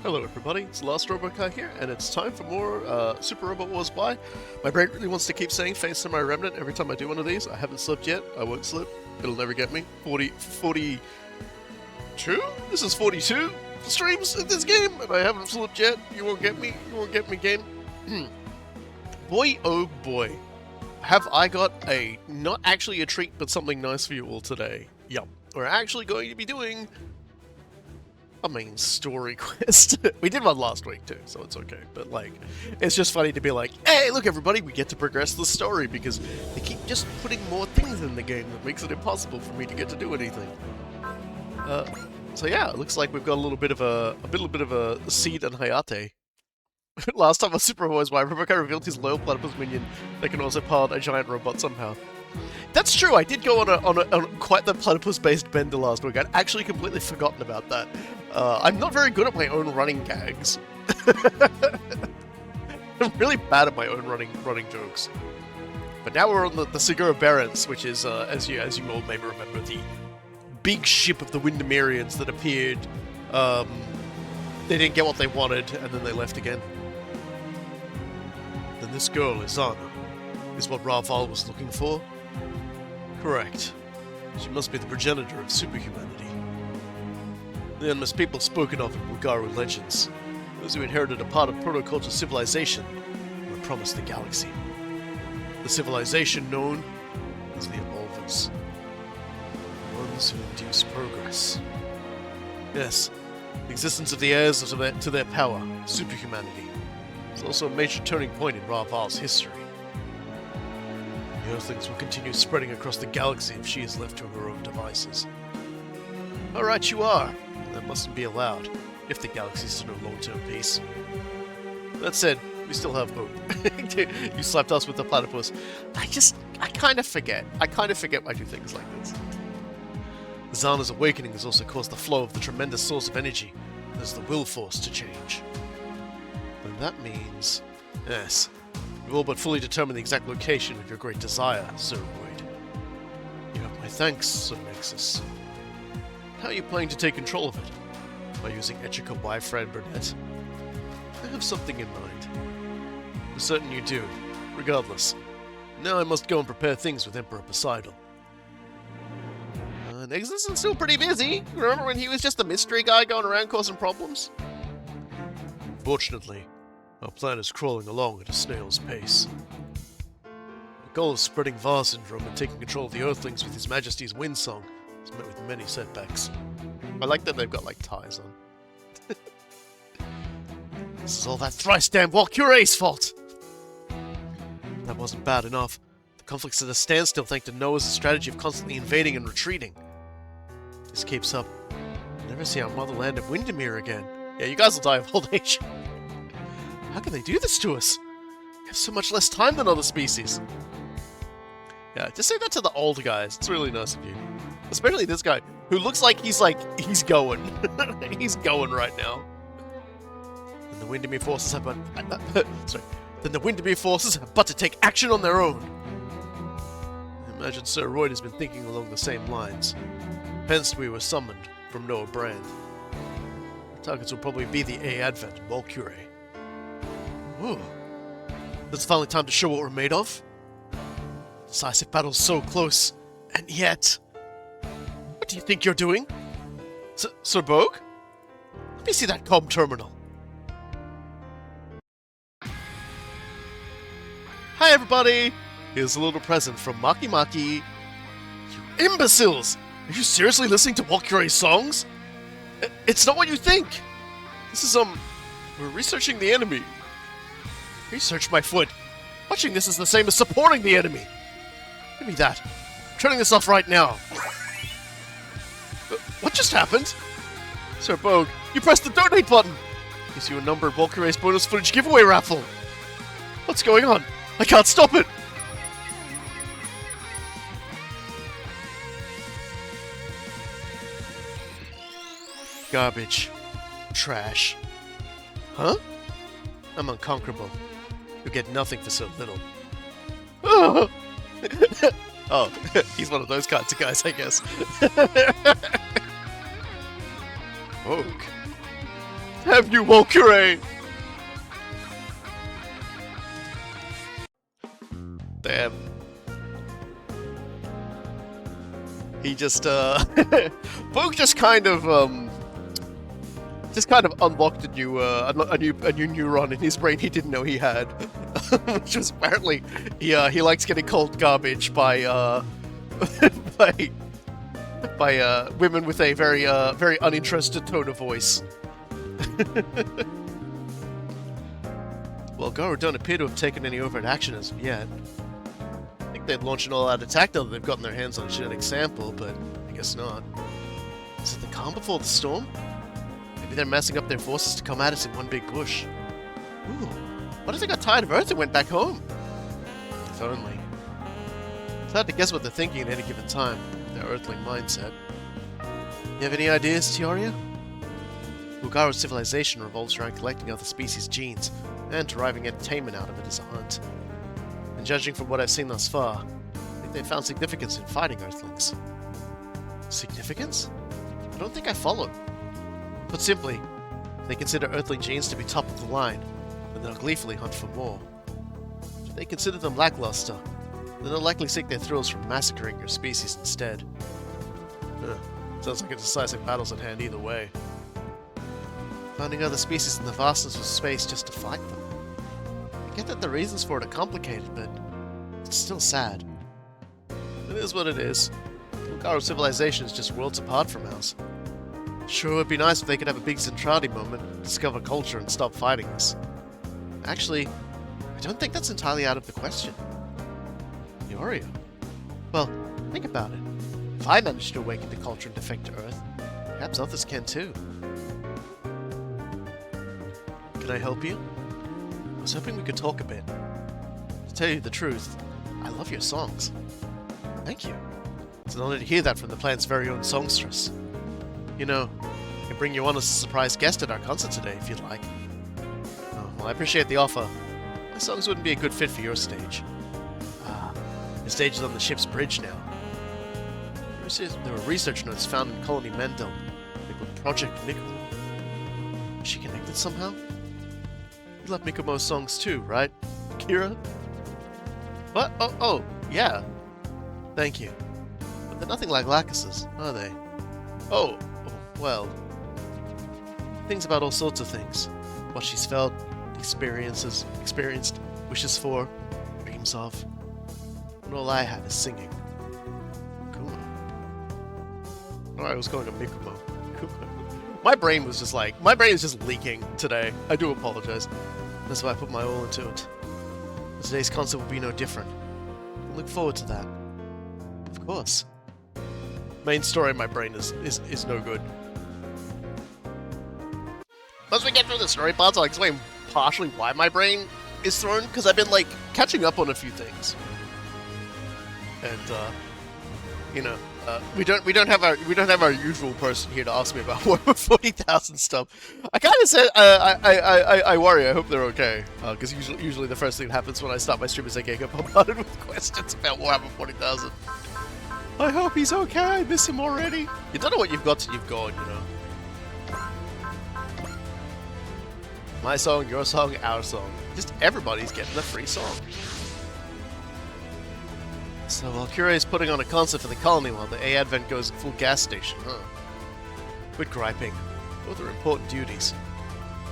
Hello everybody, it's the Last Robot Guy here, and it's time for more Super Robot Wars Y. My brain really wants to keep saying Face to my Remnant every time I do one of these. I haven't slept yet, I won't sleep, it'll never get me. 42? This is 42 streams in this game, and I haven't slept yet. You won't get me game. Boy oh boy, have I got not actually a treat, but something nice for you all today. Yup, we're actually going to be doing a main story quest. We did one last week too, so it's okay. But like, it's just funny to be like, hey, look everybody, we get to progress the story because they keep just putting more things in the game that makes it impossible for me to get to do anything. So yeah, it looks like we've got a little bit of a seed and hayate. Last time on Super Wars Y, Rebecca revealed his loyal platypus minion that can also pilot a giant robot somehow. That's true, I did go on quite the platypus-based bender last week. I'd actually completely forgotten about that. I'm not very good at my own running gags. I'm really bad at my own running jokes. But now we're on the Windermerians, which is, as you all may remember, the big ship of the Windermerians that appeared. They didn't get what they wanted, and then they left again. Then this girl, Izana, is what Raval was looking for? Correct. She must be the progenitor of superhumanity. The endless people spoken of in Walkure legends. Those who inherited a part of proto-culture civilization and were promised the galaxy. The civilization known as the Evolvers. The ones who induce progress. Yes, the existence of the heirs to their power, superhumanity, is also a major turning point in Raval's history. The Earthlings will continue spreading across the galaxy if she is left to her own devices. Alright, you are. That mustn't be allowed, if the galaxy is to know long-term peace. That said, we still have hope. You slapped us with the platypus. I kind of forget. I kind of forget I do things like this. Zana's awakening has also caused the flow of the tremendous source of energy. There's the will force to change. And that means... yes. You've all but fully determined the exact location of your great desire, Sir Void. You have my thanks, Sir Nexus. How are you planning to take control of it? By using Echica Y-Fran Burnett? I have something in mind. I'm certain you do. Regardless. Now I must go and prepare things with Emperor Poseidal. Nexus is still pretty busy. Remember when he was just a mystery guy going around causing problems? Fortunately, our plan is crawling along at a snail's pace. The goal of spreading Var Syndrome and taking control of the Earthlings with His Majesty's Wind Song is met with many setbacks. I like that they've got, like, ties on. This is all that thrice-damned Walkure's fault! That wasn't bad enough. The conflict's at a standstill thanks to Noah's strategy of constantly invading and retreating. If this keeps up, we'll never see our motherland of Windermere again. Yeah, you guys will die of old age. How can they do this to us? We have so much less time than other species. Yeah, just say that to the old guys. It's really nice of you. Especially this guy, who looks like he's going. He's going right now. And the Windermere forces have Then the Windermere forces have but to take action on their own. I imagine Sir Royd has been thinking along the same lines. Hence we were summoned from Noah Brand. Our targets will probably be the A Advent and Walkure. Ooh. It's finally time to show what we're made of. Decisive battle's so close, and yet... What do you think you're doing? Sir Bogue? Let me see that comm terminal. Hi everybody! Here's a little present from Maki Maki. You imbeciles! Are you seriously listening to Walkure's songs? It's not what you think! This is, we're researching the enemy. Research my foot. Watching this is the same as supporting the enemy. Give me that. I'm turning this off right now. What just happened? Sir Bogue, you pressed the donate button. Gives you a number of Walkure's bonus footage giveaway raffle. What's going on? I can't stop it. Garbage. Trash. Huh? I'm unconquerable. You'll get nothing for so little. Oh, oh he's one of those kinds of guys, I guess. Vogue. have you, Walkure! Damn. He just, Vogue just kind of unlocked a new neuron in his brain he didn't know he had. Which was apparently, he likes getting called garbage by, by women with a very uninterested tone of voice. Well, Garu don't appear to have taken any overt action as of yet. I think they'd launch an all-out attack now that they've gotten their hands on a genetic sample, but I guess not. Is it the calm before the storm? Maybe they're massing up their forces to come at us in one big push. Ooh, what if they got tired of Earth and went back home? If only. It's hard to guess what they're thinking at any given time, their Earthling mindset. You have any ideas, Teoria? Ugaru's civilization revolves around collecting other species' genes, and deriving entertainment out of it as a hunt. And judging from what I've seen thus far, I think they've found significance in fighting Earthlings. Significance? I don't think I follow. Put simply, if they consider Earthling genes to be top of the line, then they'll gleefully hunt for more. If they consider them lackluster, then they'll likely seek their thrills from massacring your species instead. Sounds like a decisive battle's at hand either way. Finding other species in the vastness of space just to fight them. I get that the reasons for it are complicated, but it's still sad. It is what it is. Ugaru's civilization is just worlds apart from ours. Sure, it would be nice if they could have a big Zentradi moment, discover culture, and stop fighting us. Actually, I don't think that's entirely out of the question. Ioria? Well, think about it. If I manage to awaken to culture and defect to Earth, perhaps others can too. Can I help you? I was hoping we could talk a bit. To tell you the truth, I love your songs. Thank you. It's an honor to hear that from the planet's very own songstress. You know, I can bring you on as a surprise guest at our concert today if you'd like. Oh, well, I appreciate the offer. My songs wouldn't be a good fit for your stage. Your stage is on the ship's bridge now. There were research notes found in Colony Mendel, labeled Project Mikumo. Is she connected somehow? You love Mikumo's songs too, right, Kira? What? Oh, yeah. Thank you. But they're nothing like Lacus's, are they? Oh, well. Things about all sorts of things. What she's felt, experienced, wishes for, dreams of. And all I have is singing. Oh, I was calling him Mikumo. My brain is just leaking today. I do apologize. That's why I put my all into it. Today's concert will be no different. I look forward to that. Of course. Main story in my brain is no good. Once we get through the story parts, I'll explain partially why my brain is thrown, because I've been, like, catching up on a few things. And, you know, we don't have our usual person here to ask me about Warhammer 40,000 stuff. I kind of said I worry. I hope they're okay, because usually the first thing that happens when I start my stream is I get bombarded with questions about Warhammer 40,000. I hope he's okay. I miss him already. You don't know what you've got till you've gone, you know. My song, your song, our song. Just everybody's getting a free song. So Walkure is putting on a concert for the colony while the A-Advent goes full gas station, huh? Quit griping. Both are important duties.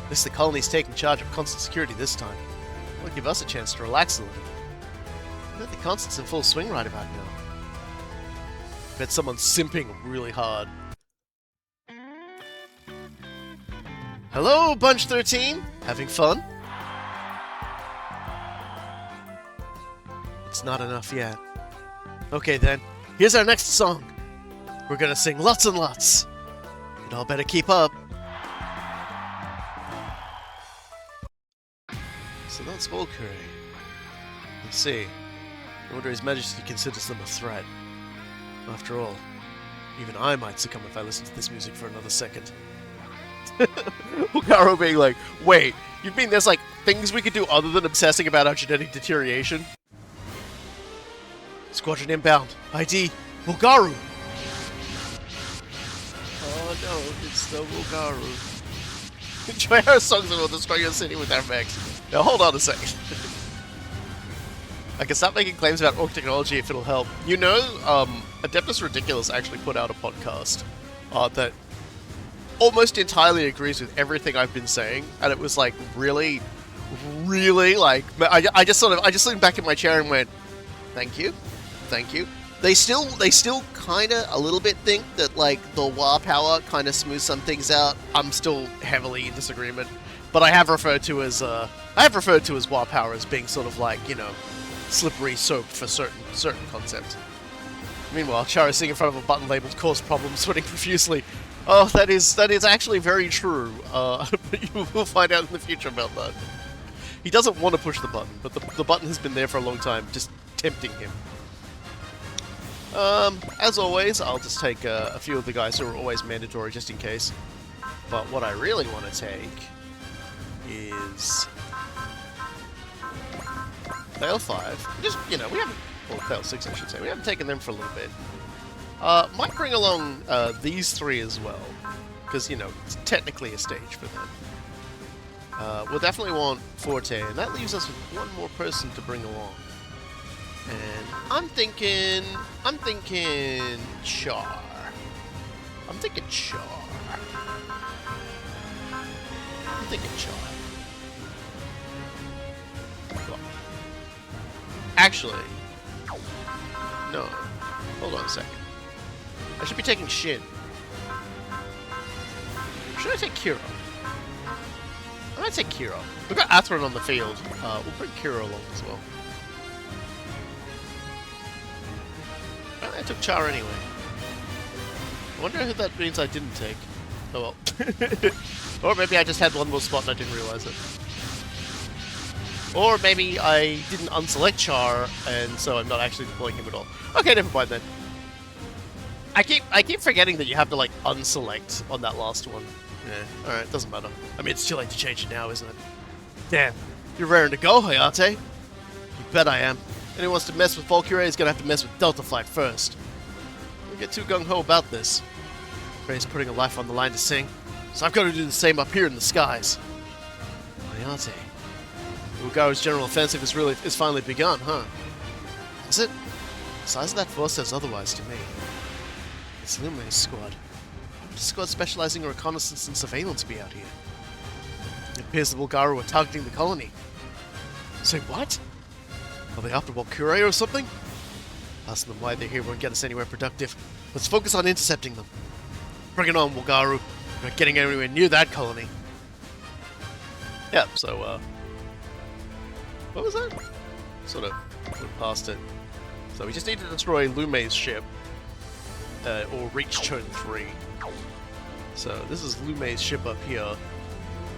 At least the colony's taking charge of constant security this time. It'll give us a chance to relax a little. I bet the concert's in full swing right about now. Bet someone's simping really hard. Hello, Bunch 13! Having fun? It's not enough yet. Okay then, here's our next song. We're gonna sing lots and lots. You'd all better keep up. So that's Walkure. Let's see. I wonder His Majesty considers them a threat. After all, even I might succumb if I listen to this music for another second. Ugaru being like, wait, you mean there's like things we could do other than obsessing about our genetic deterioration? Squadron inbound. ID, Ugaru! Oh no, it's the Ugaru. Enjoy our songs and we'll destroy your city with our mechs. Now hold on a second. I can start making claims about orc technology if it'll help. You know, Adeptus Ridiculous actually put out a podcast that almost entirely agrees with everything I've been saying, and it was like really, really like I just leaned back in my chair and went, thank you. They still kind of a little bit think that like the Wa power kind of smooths some things out. I'm still heavily in disagreement, but I have referred to as Wa power as being sort of like, you know, slippery soap for certain concepts. Meanwhile, Chara sitting in front of a button labeled "cause problems," sweating profusely. Oh, that is actually very true. But you will find out in the future about that. He doesn't want to push the button, but the button has been there for a long time, just tempting him. As always, I'll just take a few of the guys who are always mandatory, just in case. But what I really want to take is Fail 5. Just, you know, we haven't... Well, Fail 6, I should say. We haven't taken them for a little bit. Might bring along these three as well. Because, you know, it's technically a stage for them. We'll definitely want Forte, and that leaves us with one more person to bring along. And I'm thinking Char. I'm thinking Char. Well, actually, no. Hold on a second. I should be taking Shin. Should I take Kiro? I'm gonna take Kiro. We've got Atherin on the field. We'll bring Kiro along as well. I took Char anyway. I wonder who that means I didn't take. Oh well. Or maybe I just had one more spot and I didn't realize it. Or maybe I didn't unselect Char, and so I'm not actually deploying him at all. Okay, never mind then. I keep forgetting that you have to like unselect on that last one. Yeah, alright, doesn't matter. I mean, it's too late to change it now, isn't it? Damn, you're raring to go, Hayate. You bet I am. Anyone who wants to mess with Walkure is gonna have to mess with Delta Flight first. Don't get too gung-ho about this. Fray's putting a life on the line to sing, so I've got to do the same up here in the skies. Hayate. Ugaru's general offensive is finally begun, huh? Is it? The size of that force says otherwise to me. It's Lume's squad. What does a squad specializing in reconnaissance and surveillance be out here? It appears the Walkure are targeting the colony. Say what? Are they after Walkure or something? Asking them why they're here won't get us anywhere productive. Let's focus on intercepting them. Bring it on, Walkure. We're not getting anywhere near that colony. Yeah, so, what was that? Sort of went past it. So we just need to destroy Lume's ship. Or reach Chone 3. So this is Lume's ship up here.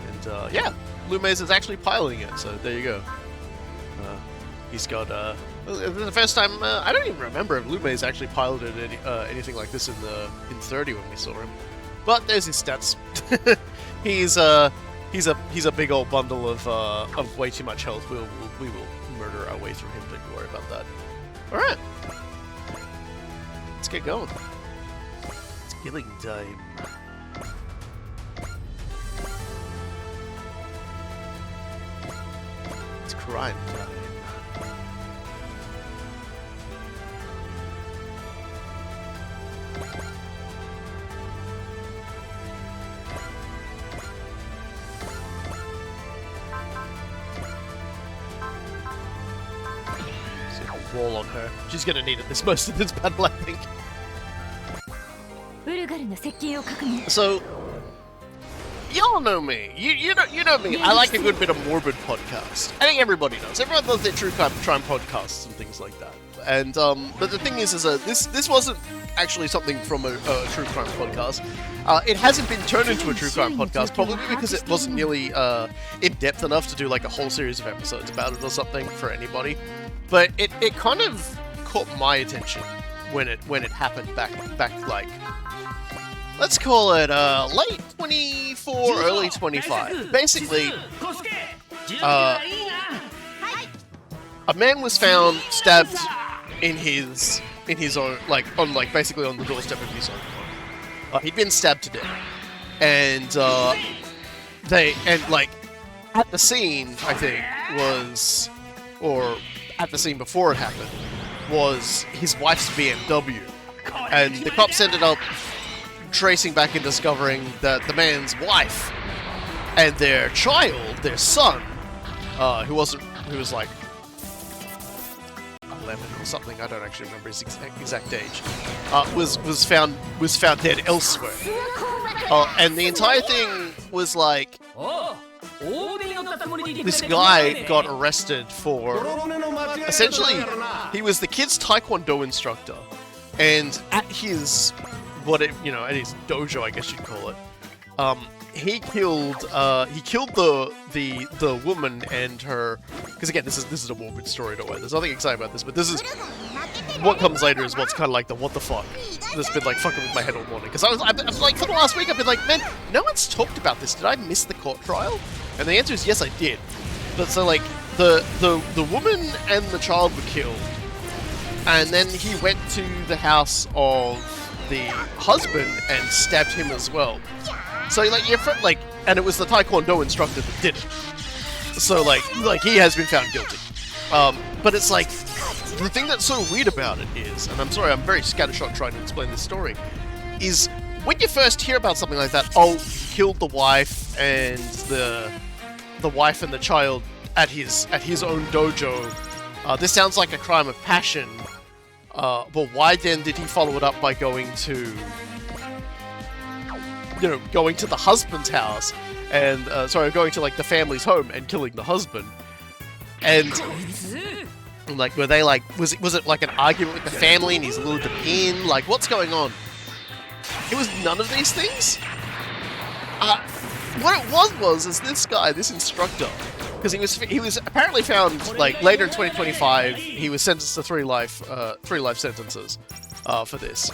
And, yeah, Lume's is actually piloting it, so there you go. He's got, the first time, I don't even remember if Lume's actually piloted anything like this in 30 when we saw him. But there's his stats. He's a big old bundle of way too much health. We will murder our way through him, don't you worry about that. Alright. Let's get going. It's killing time. It's crime time. Wall on her. She's gonna need it most of this battle, I think. So, y'all know me. You know me. I like a good bit of morbid podcast. I think everybody does. Everyone loves their true crime podcasts and things like that. And but the thing is this wasn't actually something from a true crime podcast. It hasn't been turned into a true crime podcast, probably because it wasn't nearly in depth enough to do like a whole series of episodes about it or something for anybody. But it kind of caught my attention when it happened back like, let's call it late 24, early 25. Basically, a man was found stabbed in his own basically on the doorstep of his own home. He'd been stabbed to death, and like, at the scene, I think, was, or at the scene before it happened, was his wife's BMW. And the cops ended up tracing back and discovering that the man's wife and their child, their son, who was like 11 or something, I don't actually remember his exact age, was found dead elsewhere. And the entire thing was like, this guy got arrested for, essentially, he was the kid's taekwondo instructor, and at his, at his dojo, I guess you'd call it, he killed the woman and her, because again, this is a morbid story, don't worry, there's nothing exciting about this, but this is, what comes later is what's kind of like the what the fuck that's been like fucking with my head all morning, because I've been like, for the last week I've been like, man, no one's talked about this, did I miss the court trial? And the answer is yes, I did. But so like, the woman and the child were killed, and then he went to the house of the husband and stabbed him as well. So like, and it was the taekwondo instructor that did it. So like he has been found guilty. But it's like, the thing that's so weird about it is, and I'm sorry, I'm very scattershot trying to explain this story, is when you first hear about something like that, oh, he killed the wife and the wife and the child at his own dojo. This sounds like a crime of passion. But why then did he follow it up by going to the husband's house and going to like the family's home and killing the husband? And like, were they like, was it like an argument with the family and he's lured them in? Like, what's going on? It was none of these things. What it was this guy, this instructor, because he was apparently found like later in 2025. He was sentenced to three life sentences for this.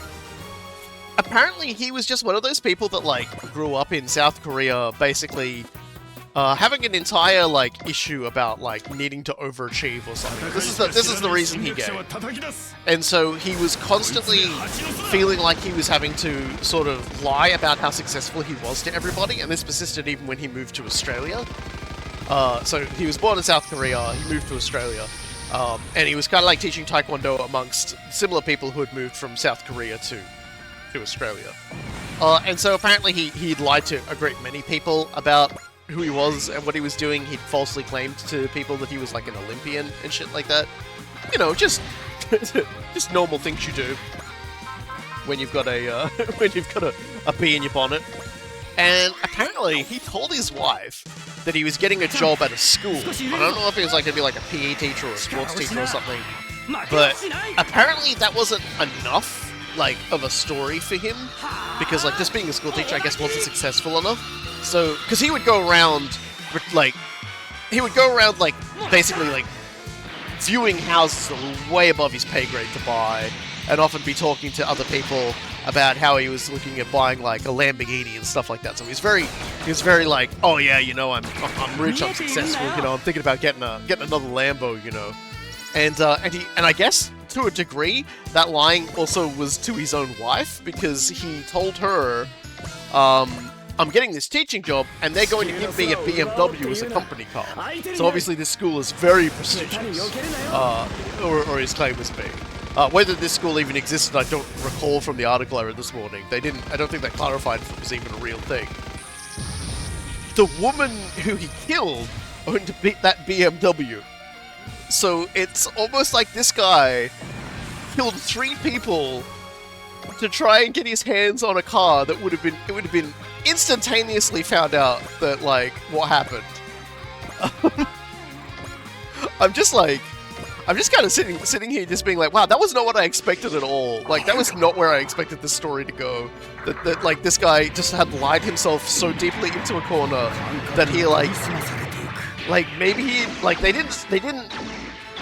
Apparently, he was just one of those people that like grew up in South Korea, basically having an entire like issue about like needing to overachieve or something. This is the reason he gave. And so he was constantly feeling like he was having to sort of lie about how successful he was to everybody, and this persisted even when he moved to Australia. So he was born in South Korea, he moved to Australia, and he was kind of like teaching Taekwondo amongst similar people who had moved from South Korea to Australia. And so apparently he'd lied to a great many people about who he was and what he was doing. He'd falsely claimed to people that he was like an Olympian and shit like that. You know, just normal things you do when you've got a bee in your bonnet. And apparently he told his wife that he was getting a job at a school. I don't know if he was like going to be like a PE teacher or a sports teacher or something, but apparently that wasn't enough like of a story for him, because like just being a school teacher I guess wasn't successful enough. So because he would go around like basically like viewing houses that were way above his pay grade to buy, and often be talking to other people about how he was looking at buying like a Lamborghini and stuff like that. So he was very like, oh yeah, you know, I'm rich, I'm successful, you know, I'm thinking about getting another Lambo, you know. And I guess to a degree that lying also was to his own wife, because he told her, I'm getting this teaching job and they're going to give me a BMW as a company car. So obviously this school is very prestigious, or his claim was being. Whether this school even existed, I don't recall from the article I read this morning. I don't think they clarified if it was even a real thing. The woman who he killed owned that BMW. So it's almost like this guy killed 3 people to try and get his hands on a car that would have been instantaneously found out that like what happened. I'm just kind of sitting here just being like, wow, that was not what I expected at all. Like, that was not where I expected this story to go. That like, this guy just had lied himself so deeply into a corner that he, like, maybe he, like, they didn't,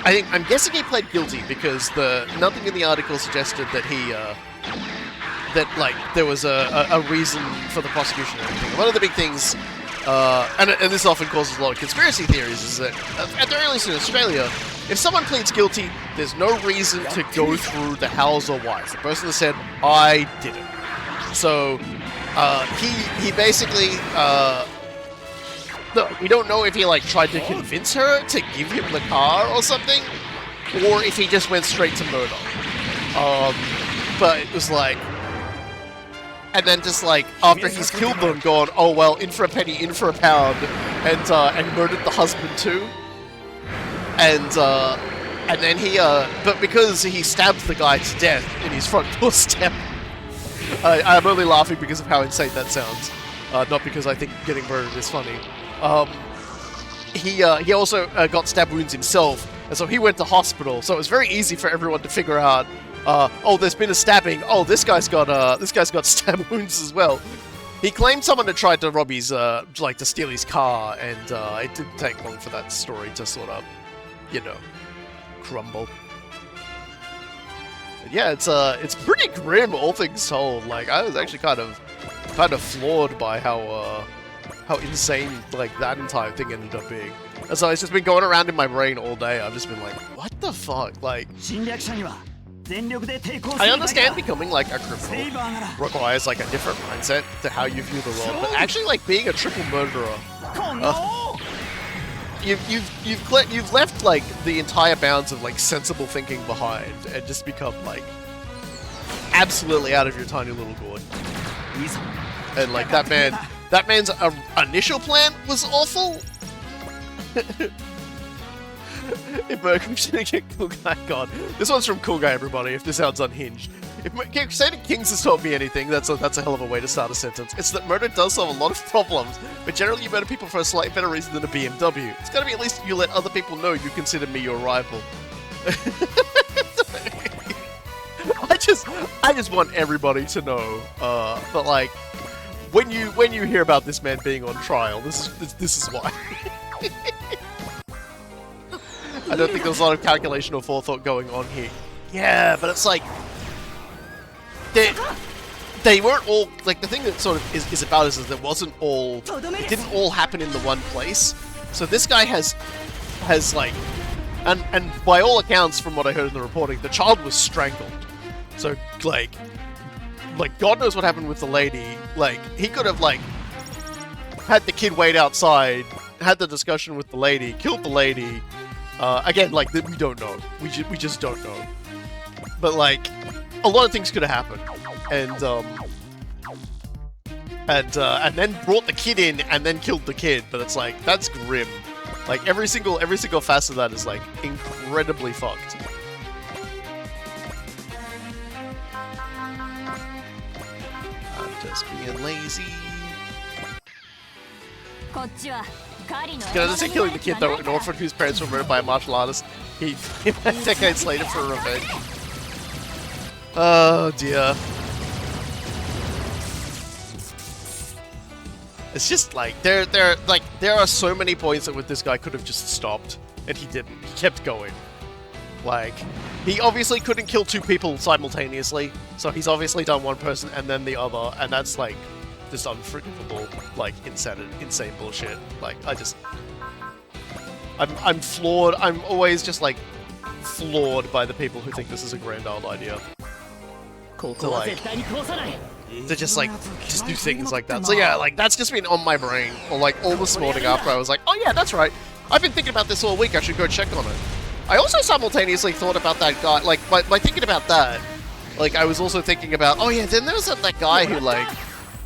I'm guessing he pled guilty because nothing in the article suggested that he, that, like, there was a reason for the prosecution or anything. One of the big things, and this often causes a lot of conspiracy theories, is that, at the very least in Australia, if someone pleads guilty, there's no reason to go through the hows or whys. The person has said, I did it. So, he basically, we don't know if he like tried to convince her to give him the car or something, or if he just went straight to murder. But it was like, and then just like after he's killed them, gone, oh well, in for a penny, in for a pound, and murdered the husband too. And then he but because he stabbed the guy to death in his front doorstep. I'm only laughing because of how insane that sounds, not because I think getting murdered is funny. He also got stab wounds himself, and so he went to hospital. So it was very easy for everyone to figure out, oh, there's been a stabbing. Oh, this guy's got stab wounds as well. He claimed someone had tried to rob his, to steal his car, and it didn't take long for that story to sort of, you know, crumble. But yeah, it's pretty grim, all things told. Like, I was actually kind of floored by how insane like that entire thing ended up being. And so it's just been going around in my brain all day. I've just been like, what the fuck? Like, I understand becoming like a criminal requires like a different mindset to how you view the world, but actually like being a triple murderer, you've left like the entire bounds of like sensible thinking behind and just become like absolutely out of your tiny little gourd. And like that man's initial plan was awful. If Crusading King, Cool Guy, God, this one's from Cool Guy, everybody. If this sounds unhinged, if Crusading Kings has taught me anything, that's a hell of a way to start a sentence. It's that murder does solve a lot of problems, but generally you murder people for a slightly better reason than a BMW. It's gotta be at least you let other people know you consider me your rival. I just want everybody to know. But like, when you hear about this man being on trial, this is why. I don't think there's a lot of calculation or forethought going on here. Yeah, but it's like they weren't all like, the thing that sort of is about is that it didn't all happen in the one place. So this guy has like, and by all accounts from what I heard in the reporting, the child was strangled. So like God knows what happened with the lady. Like, he could have like had the kid wait outside, had the discussion with the lady, killed the lady. Again, like, we don't know. We just don't know. But like, a lot of things could have happened, and then brought the kid in and then killed the kid. But it's like, that's grim. Like, every single facet of that is like incredibly fucked. I'm just being lazy. Doesn't say killing the kid though, an orphan whose parents were murdered by a martial artist. He decades later for revenge. Oh dear. It's just like there are so many points at which this guy could have just stopped, and he didn't. He kept going. Like, he obviously couldn't kill two people simultaneously, so he's obviously done one person and then the other, and that's like just unforgivable, like insane bullshit. Like, I'm floored. I'm always just like floored by the people who think this is a grand old idea. To just do things like that. So yeah, like, that's just been on my brain, or like all this morning after I was like, oh yeah, that's right. I've been thinking about this all week. I should go check on it. I also simultaneously thought about that guy, like, by thinking about that, like, I was also thinking about, oh yeah, then there was that guy who, like,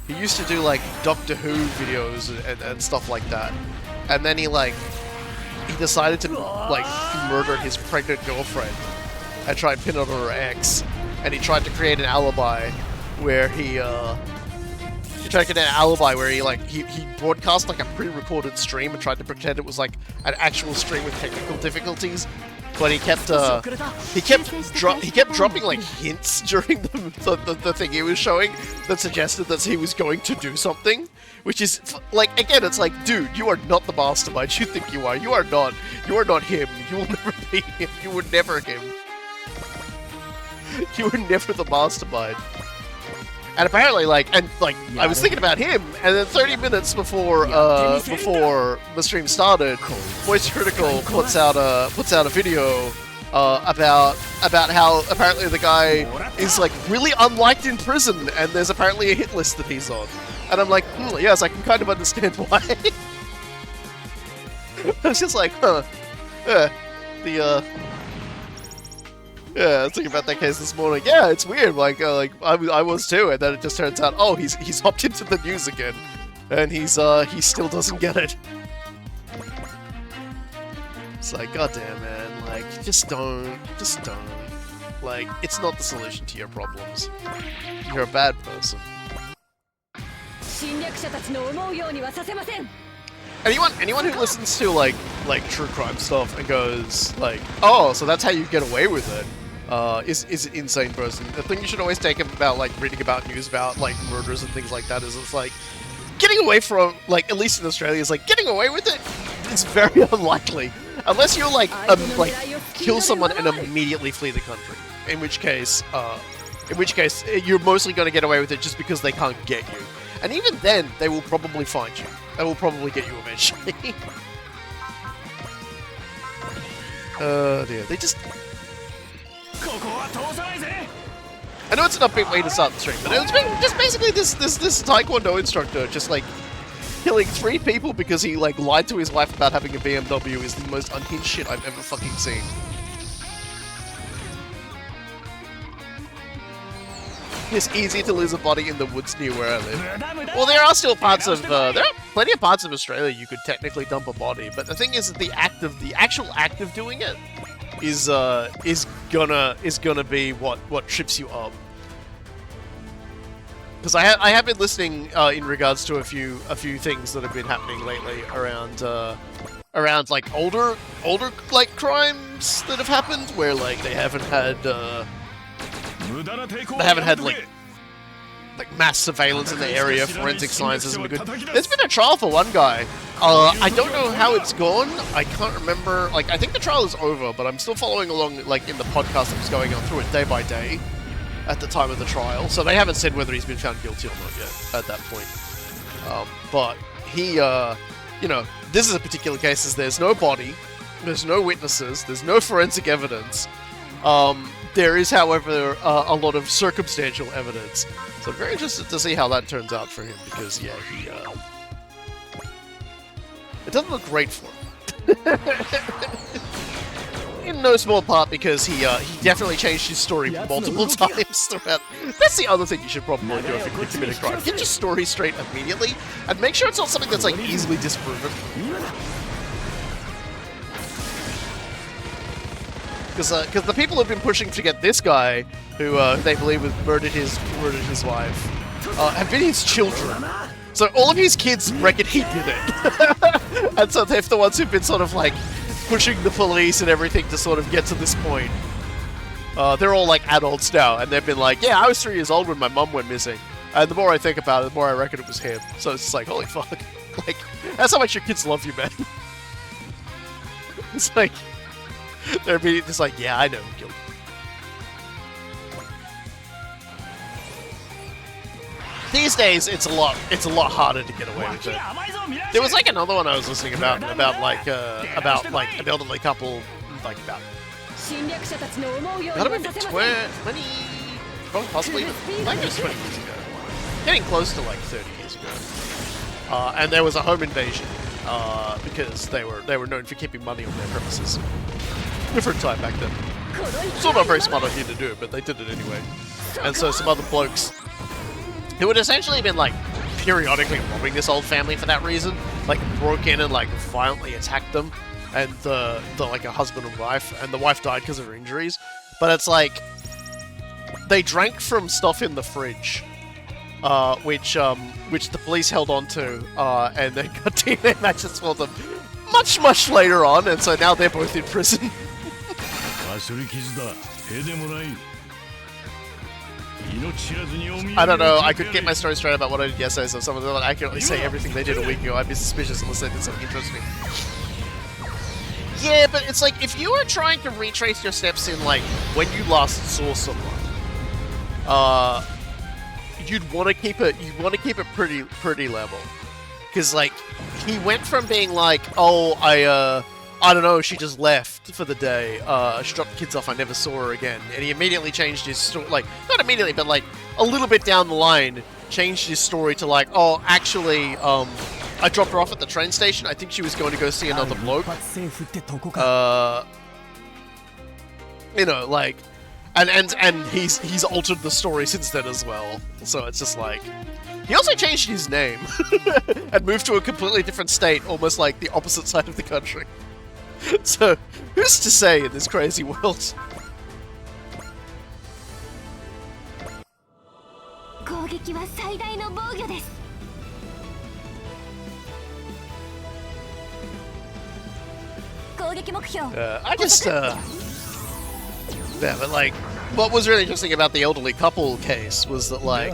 he used to do, like, Doctor Who videos and stuff like that. And then he decided to, like, murder his pregnant girlfriend and try and pin it on her ex. And he tried to create an alibi where he broadcast, like, a pre-recorded stream and tried to pretend it was, like, an actual stream with technical difficulties. But he kept dropping like hints during the thing he was showing that suggested that he was going to do something, which is like, again, it's like, dude, you are not the mastermind you think you are. You are not him. You will never be him. You were never him. You were never the mastermind. And apparently, I was thinking about him, and then 30 minutes before the stream started, Voice Critical puts out a video about how apparently the guy is like really unliked in prison, and there's apparently a hit list that he's on. And I'm like, yes, I can kind of understand why. I was just like, huh. Yeah. Yeah, I was thinking about that case this morning. Yeah, it's weird. Like I was too, and then it just turns out, oh, he's hopped into the news again, and he still doesn't get it. It's like, goddamn, man. Like, just don't. Like, it's not the solution to your problems. You're a bad person. Anyone who listens to like true crime stuff and goes like, oh, so that's how you get away with it, is an insane person. The thing you should always take about like reading about news about like murders and things like that is it's like getting away from, like, at least in Australia, is like getting away with it. It's very unlikely unless you're like kill someone and immediately flee the country. In which case you're mostly going to get away with it just because they can't get you. And even then, they will probably find you. They will probably get you eventually. Dear, they just... I know it's an upbeat way to start the stream, but it's been just basically this Taekwondo instructor just like killing 3 people because he like lied to his wife about having a BMW is the most unhinged shit I've ever fucking seen. It's easy to lose a body in the woods near where I live. Well, there are still parts of there are plenty of parts of Australia you could technically dump a body, but the thing is that the actual act of doing it is gonna be what trips you up. Because I have been listening in regards to a few things that have been happening lately around like older like crimes that have happened where like they haven't had like mass surveillance in the area, forensic science isn't good. There's been a trial for one guy. I don't know how it's gone. I can't remember. Like, I think the trial is over, but I'm still following along, like, in the podcast that was going on through it day by day at the time of the trial. So they haven't said whether he's been found guilty or not yet at that point. But he, you know, this is a particular case as there's no body, there's no witnesses, there's no forensic evidence. There is, however, a lot of circumstantial evidence. So I'm very interested to see how that turns out for him, because, yeah, he, it doesn't look great for him. In no small part because he definitely changed his story multiple times throughout. That's the other thing you should probably do if you commit a crime. Get your story straight immediately, and make sure it's not something that's, like, easily disproven. Because the people who've been pushing to get this guy, who they believe murdered his wife, have been his children. So all of his kids reckon he did it. And so they're the ones who've been sort of like pushing the police and everything to sort of get to this point. They're all like adults now, and they've been like, yeah, I was 3 years old when my mum went missing. And the more I think about it, the more I reckon it was him. So it's just like, holy fuck. Like, that's how much your kids love you, man. It's like... They're immediately just like, yeah, I know who killed him. These days, it's a lot harder to get away with it. There was like another one I was listening about an elderly couple, like about, gotta be 20, possibly, like it was 20 years ago. Getting close to like 30 years ago. And there was a home invasion, because they were known for keeping money on their premises. Different time back then. Still not very smart of you to do it, but they did it anyway. And so some other blokes who had essentially been like periodically robbing this old family for that reason, like broke in and like violently attacked them, and the like a husband and wife, and the wife died because of her injuries. But it's like they drank from stuff in the fridge, which the police held on to, and then got DNA matches for them much later on, and so now they're both in prison. I don't know, I could get my story straight about what I did yesterday, so someone would accurately say everything they did a week ago. I'd be suspicious unless they did something interesting. Yeah, but it's like, if you were trying to retrace your steps in, like, when you last saw someone, you'd want to keep it pretty level. Because, like, he went from being like, oh, I don't know, she just left for the day, she dropped the kids off, I never saw her again. And he immediately changed his story, like, not immediately, but like, a little bit down the line, changed his story to like, oh, actually, I dropped her off at the train station. I think she was going to go see another bloke. You know, like, and he's altered the story since then as well. So it's just like, he also changed his name and moved to a completely different state, almost like the opposite side of the country. So who's to say in this crazy world? I just, yeah, but like, what was really interesting about the elderly couple case was that, like,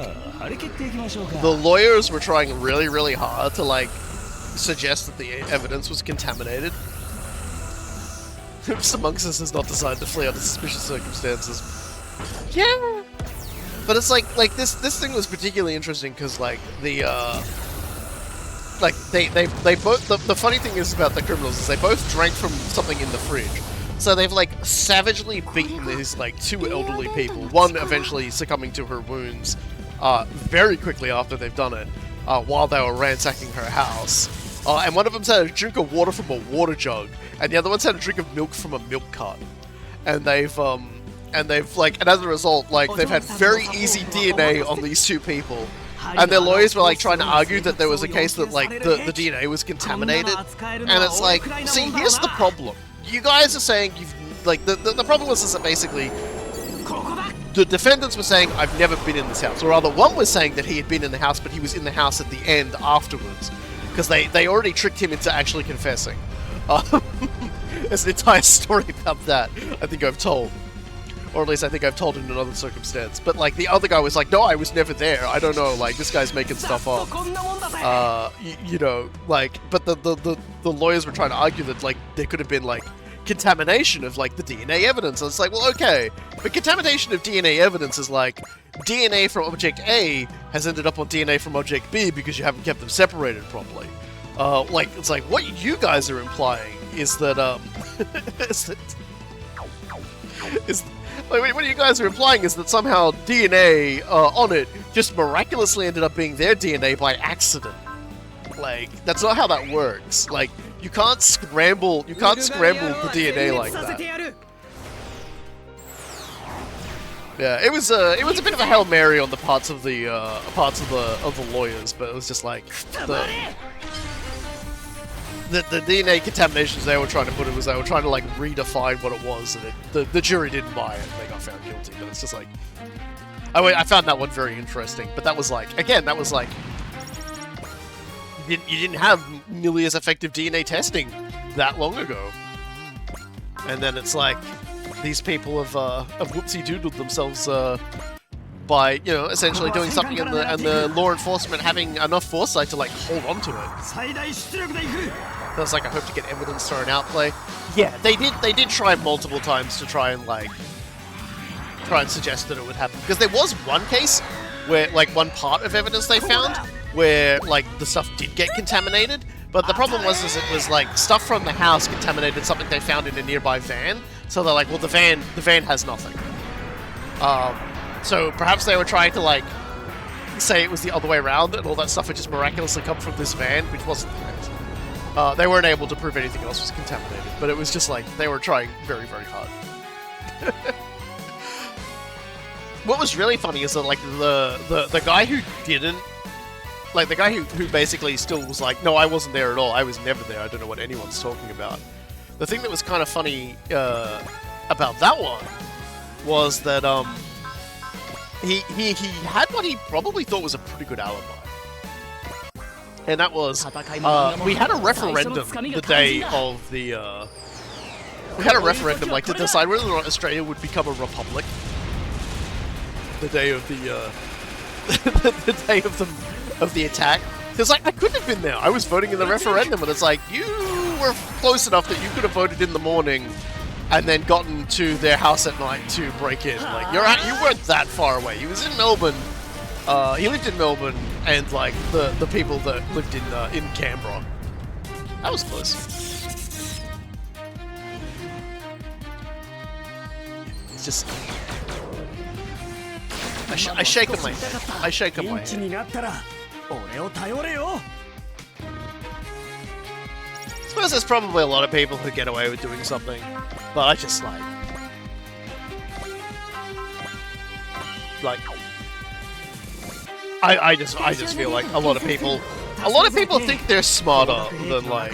the lawyers were trying really, really hard to, like, suggest that the evidence was contaminated. Mr. Monks's has not decided to flee under suspicious circumstances. Yeah! But it's like this thing was particularly interesting because, like, they both, the funny thing is about the criminals is they both drank from something in the fridge. So they've, like, savagely beaten these, like, two elderly people, one eventually succumbing to her wounds very quickly after they've done it, while they were ransacking her house. And one of them's had a drink of water from a water jug, and the other one's had a drink of milk from a milk carton. And they've and as a result, like, they've had very easy DNA on these two people. And their lawyers were, like, trying to argue that there was a case that, like, the DNA was contaminated. And it's like, see, here's the problem. You guys are saying you've, like, the problem was that basically the defendants were saying, I've never been in this house. Or rather, one was saying that he had been in the house, but he was in the house at the end afterwards. Because they already tricked him into actually confessing. There's an entire story about that I think I've told. Or at least I think I've told in another circumstance. But, like, the other guy was like, no, I was never there. I don't know, like, this guy's making stuff up. You know, like, but the lawyers were trying to argue that, like, there could have been, like, contamination of, like, the DNA evidence. And it's like, well, okay, but contamination of DNA evidence is like, DNA from object A has ended up on DNA from object B because you haven't kept them separated properly. Like, it's like, what you guys are implying is that, what you guys are implying is that somehow DNA on it just miraculously ended up being their DNA by accident. Like, that's not how that works. Like, you can't scramble the DNA like that. Yeah, it was a bit of a Hail Mary on the parts of the lawyers, but it was just like the DNA contaminations they were trying to put it was they were trying to, like, redefine what it was, and the jury didn't buy it. They got found guilty, but it's just like, I found that one very interesting. But that was like, again, that was like, you didn't have nearly as effective DNA testing that long ago, and then it's like these people have whoopsie-doodled themselves by, you know, essentially doing something and the law enforcement having enough foresight to, like, hold on to it. That's like, I hope to get evidence thrown out play. Yeah, they did try multiple times to try and suggest that it would happen. Because there was one case where, like, one part of evidence they found where, like, the stuff did get contaminated, but the problem was it was, like, stuff from the house contaminated something they found in a nearby van. So they're like, well, the van has nothing. So perhaps they were trying to, like, say it was the other way around and all that stuff had just miraculously come from this van, which wasn't the case. They weren't able to prove anything else was contaminated, but it was just like, they were trying very, very hard. What was really funny is that, like, the guy who didn't, like, the guy who basically still was like, no, I wasn't there at all, I was never there, I don't know what anyone's talking about. The thing that was kind of funny about that one was that he had what he probably thought was a pretty good alibi. And that was, we had a referendum the day of the, we had a referendum, like, to decide whether or not Australia would become a republic. The day of the, the day of the attack. Because, like, I couldn't have been there. I was voting in the referendum, and it's like, you were close enough that you could have voted in the morning and then gotten to their house at night to break in. Like, you weren't that far away. He was in Melbourne. He lived in Melbourne, and, like, the people that lived in Canberra. That was close. It's just, I shake on my head. suppose there's probably a lot of people who get away with doing something, but I just I just feel like a lot of people think they're smarter than like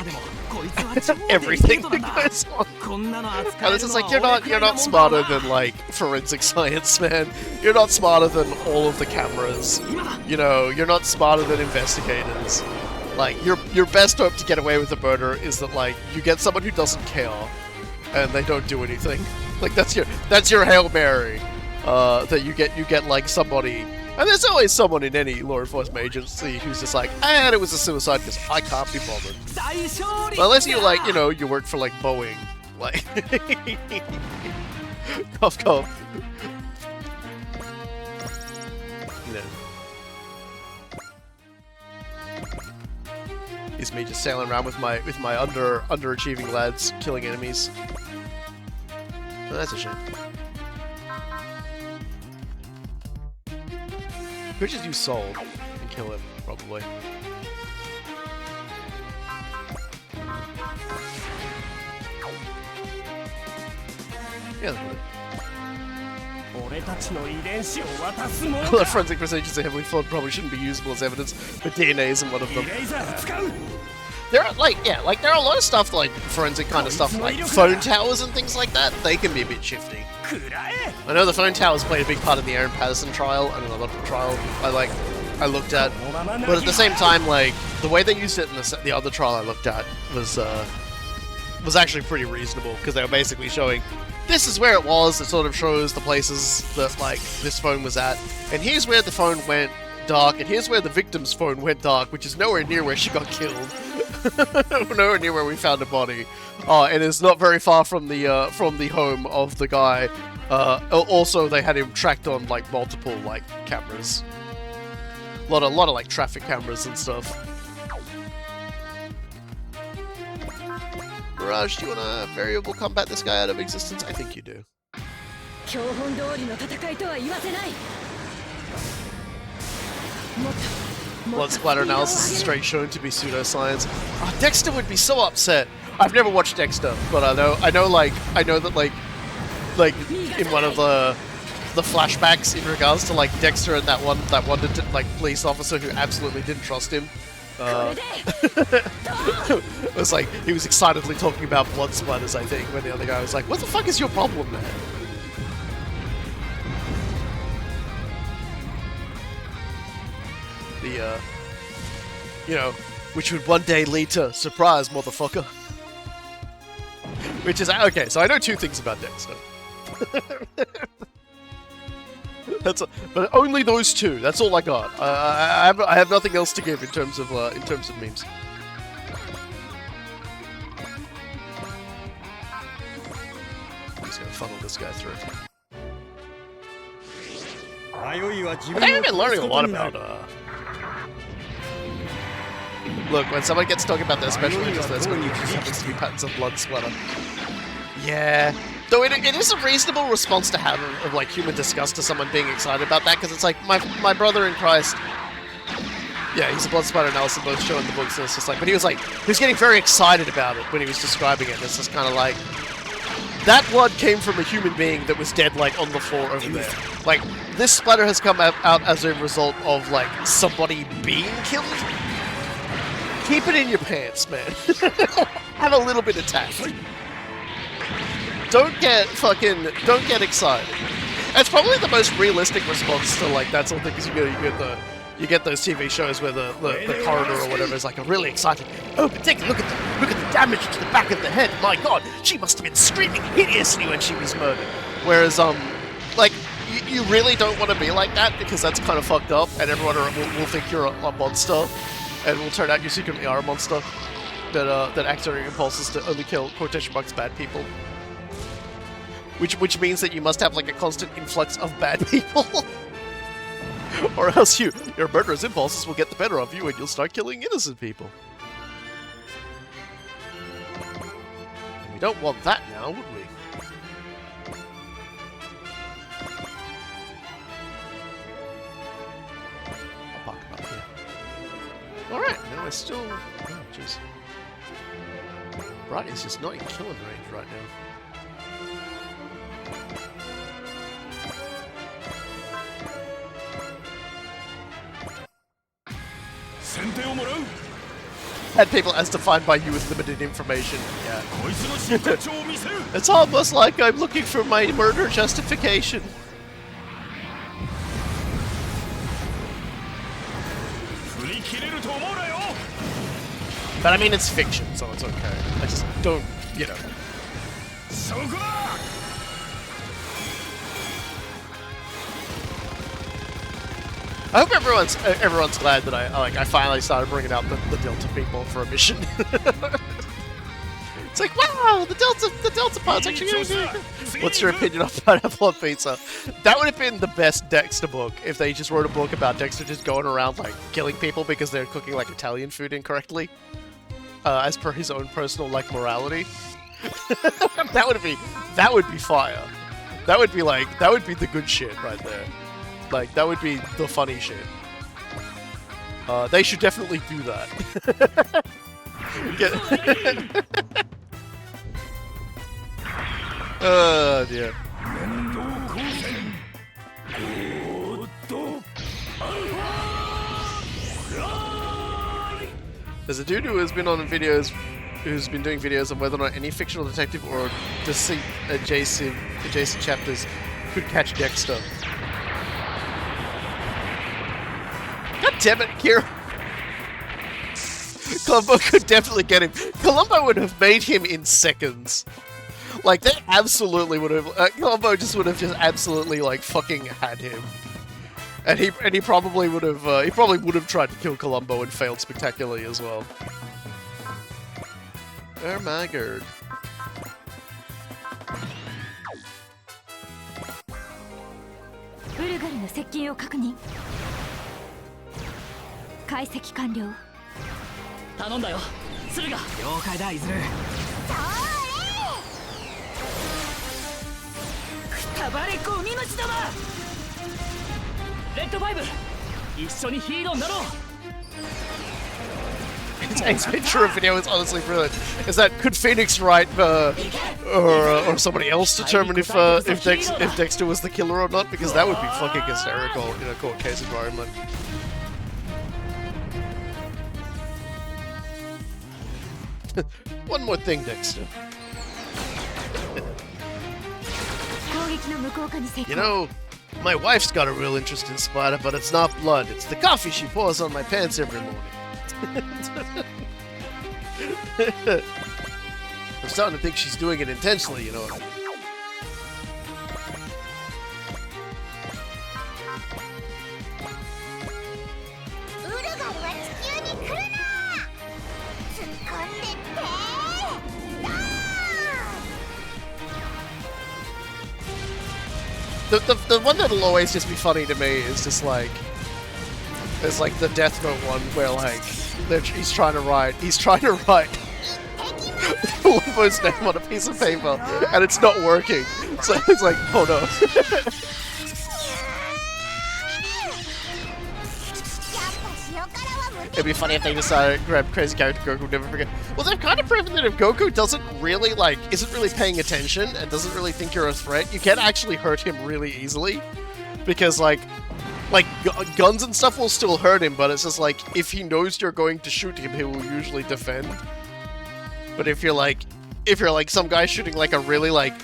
everything that goes on. And it's just like you're not smarter than like forensic science, man. You're not smarter than all of the cameras. You know, you're not smarter than investigators. Like your best hope to get away with a murder is that like you get someone who doesn't care and they don't do anything. Like that's your Hail Mary. That you get like somebody. And there's always someone in any law enforcement agency who's just like, and it was a suicide because I can't be bothered. But unless you like, you know, you work for like Boeing, like, cough cough. No. It's me just sailing around with my underachieving lads killing enemies. Oh, that's a shame. Could just use Soul and kill him, probably. Yeah, the forensic procedures are heavily flawed, probably shouldn't be usable as evidence, but DNA isn't one of them. There are there are a lot of stuff like forensic kind of stuff, like phone towers and things like that. They can be a bit shifty. I know the phone towers played a big part in the Aaron Patterson trial and another trial I looked at, but at the same time, like the way they used it in the other trial I looked at was actually pretty reasonable because they were basically showing this is where it was. It sort of shows the places that like this phone was at, and here's where the phone went dark, and here's where the victim's phone went dark, which is nowhere near where she got killed. Nowhere near where we found a body. And it's not very far from the home of the guy. Also, they had him tracked on like multiple like cameras. A lot of like traffic cameras and stuff. Mirage, do you want to variable combat this guy out of existence? I think you do. Blood splatter analysis is straight shown to be pseudoscience. Oh, Dexter would be so upset. I've never watched Dexter, but I know that like in one of the flashbacks in regards to like Dexter and that one like police officer who absolutely didn't trust him. It was like he was excitedly talking about blood splatters, I think, when the other guy was like, "What the fuck is your problem, man?" You know, which would one day lead to surprise, motherfucker. Which is okay. So I know two things about Dexter. But only those two. That's all I got. I have nothing else to give in terms of memes. I'm just gonna funnel this guy through. I've been learning a lot about. Look, when someone gets talking about their special interest, that's when you just happens to be patterns of blood splatter. Yeah. Though it is a reasonable response to have of like human disgust to someone being excited about that, because it's like my brother in Christ. Yeah, he's a blood splatter analysis both show in the books, and it's just like, but he was getting very excited about it when he was describing it. And it's just kind of like that blood came from a human being that was dead like on the floor over there. Like this splatter has come out as a result of like somebody being killed. Keep it in your pants, man. Have a little bit of tact. Don't get excited. That's probably the most realistic response to like that sort of thing, because you get those TV shows where the coroner or whatever is like, I'm really excited. Oh, but take a look at the damage to the back of the head. My God, she must have been screaming hideously when she was murdered. Whereas like you really don't want to be like that, because that's kind of fucked up, and everyone will think you're a monster. And it will turn out you secretly are a monster that acts on your impulses to only kill quotation marks bad people. Which means that you must have like a constant influx of bad people. Or else your murderous impulses will get the better of you and you'll start killing innocent people. We don't want that now, would we? I'll park him up here. Alright, now we're still... Oh, jeez. Right, it's just not in killing range right now. Had people as defined by you with limited information. Yeah. It's almost like I'm looking for my murder justification. But I mean, it's fiction, so it's okay. I just don't, you know. I hope everyone's glad that I finally started bringing out the Delta people for a mission. It's like, wow, the Delta pod's actually gonna do it. What's your opinion on pineapple on pizza? That would have been the best Dexter book if they just wrote a book about Dexter just going around like killing people because they're cooking like Italian food incorrectly, as per his own personal like morality. that would be fire. That would be the good shit right there. Like, that would be the funny shit. They should definitely do that. Oh, dear. There's a dude who has been on videos, who's been doing videos on whether or not any fictional detective or deceit adjacent chapters could catch Dexter. God damn it, Kira. Columbo could definitely get him. Columbo would have made him in seconds. Like, they absolutely would have... Columbo just would have just absolutely, like, fucking had him. And he probably would have... he probably would have tried to kill Columbo and failed spectacularly as well. Oh my god. His Ventura video is honestly brilliant. Is that could Phoenix write or somebody else determine if Dexter was the killer or not? Because that would be fucking hysterical in a court case environment. One more thing, Dexter. You know, my wife's got a real interest in Spider, but it's not blood. It's the coffee she pours on my pants every morning. I'm starting to think she's doing it intentionally, you know. The one that'll always just be funny to me is just like, it's like the Death Note one where like he's trying to write Columbo's name on a piece of paper and it's not working. So it's like, oh no. It'd be funny if they decided to grab crazy character Goku would never forget. Well, they've kind of proven that if Goku isn't really paying attention and doesn't really think you're a threat, you can actually hurt him really easily. Because like guns and stuff will still hurt him, but it's just like, if he knows you're going to shoot him, he will usually defend. But if you're like some guy shooting like a really like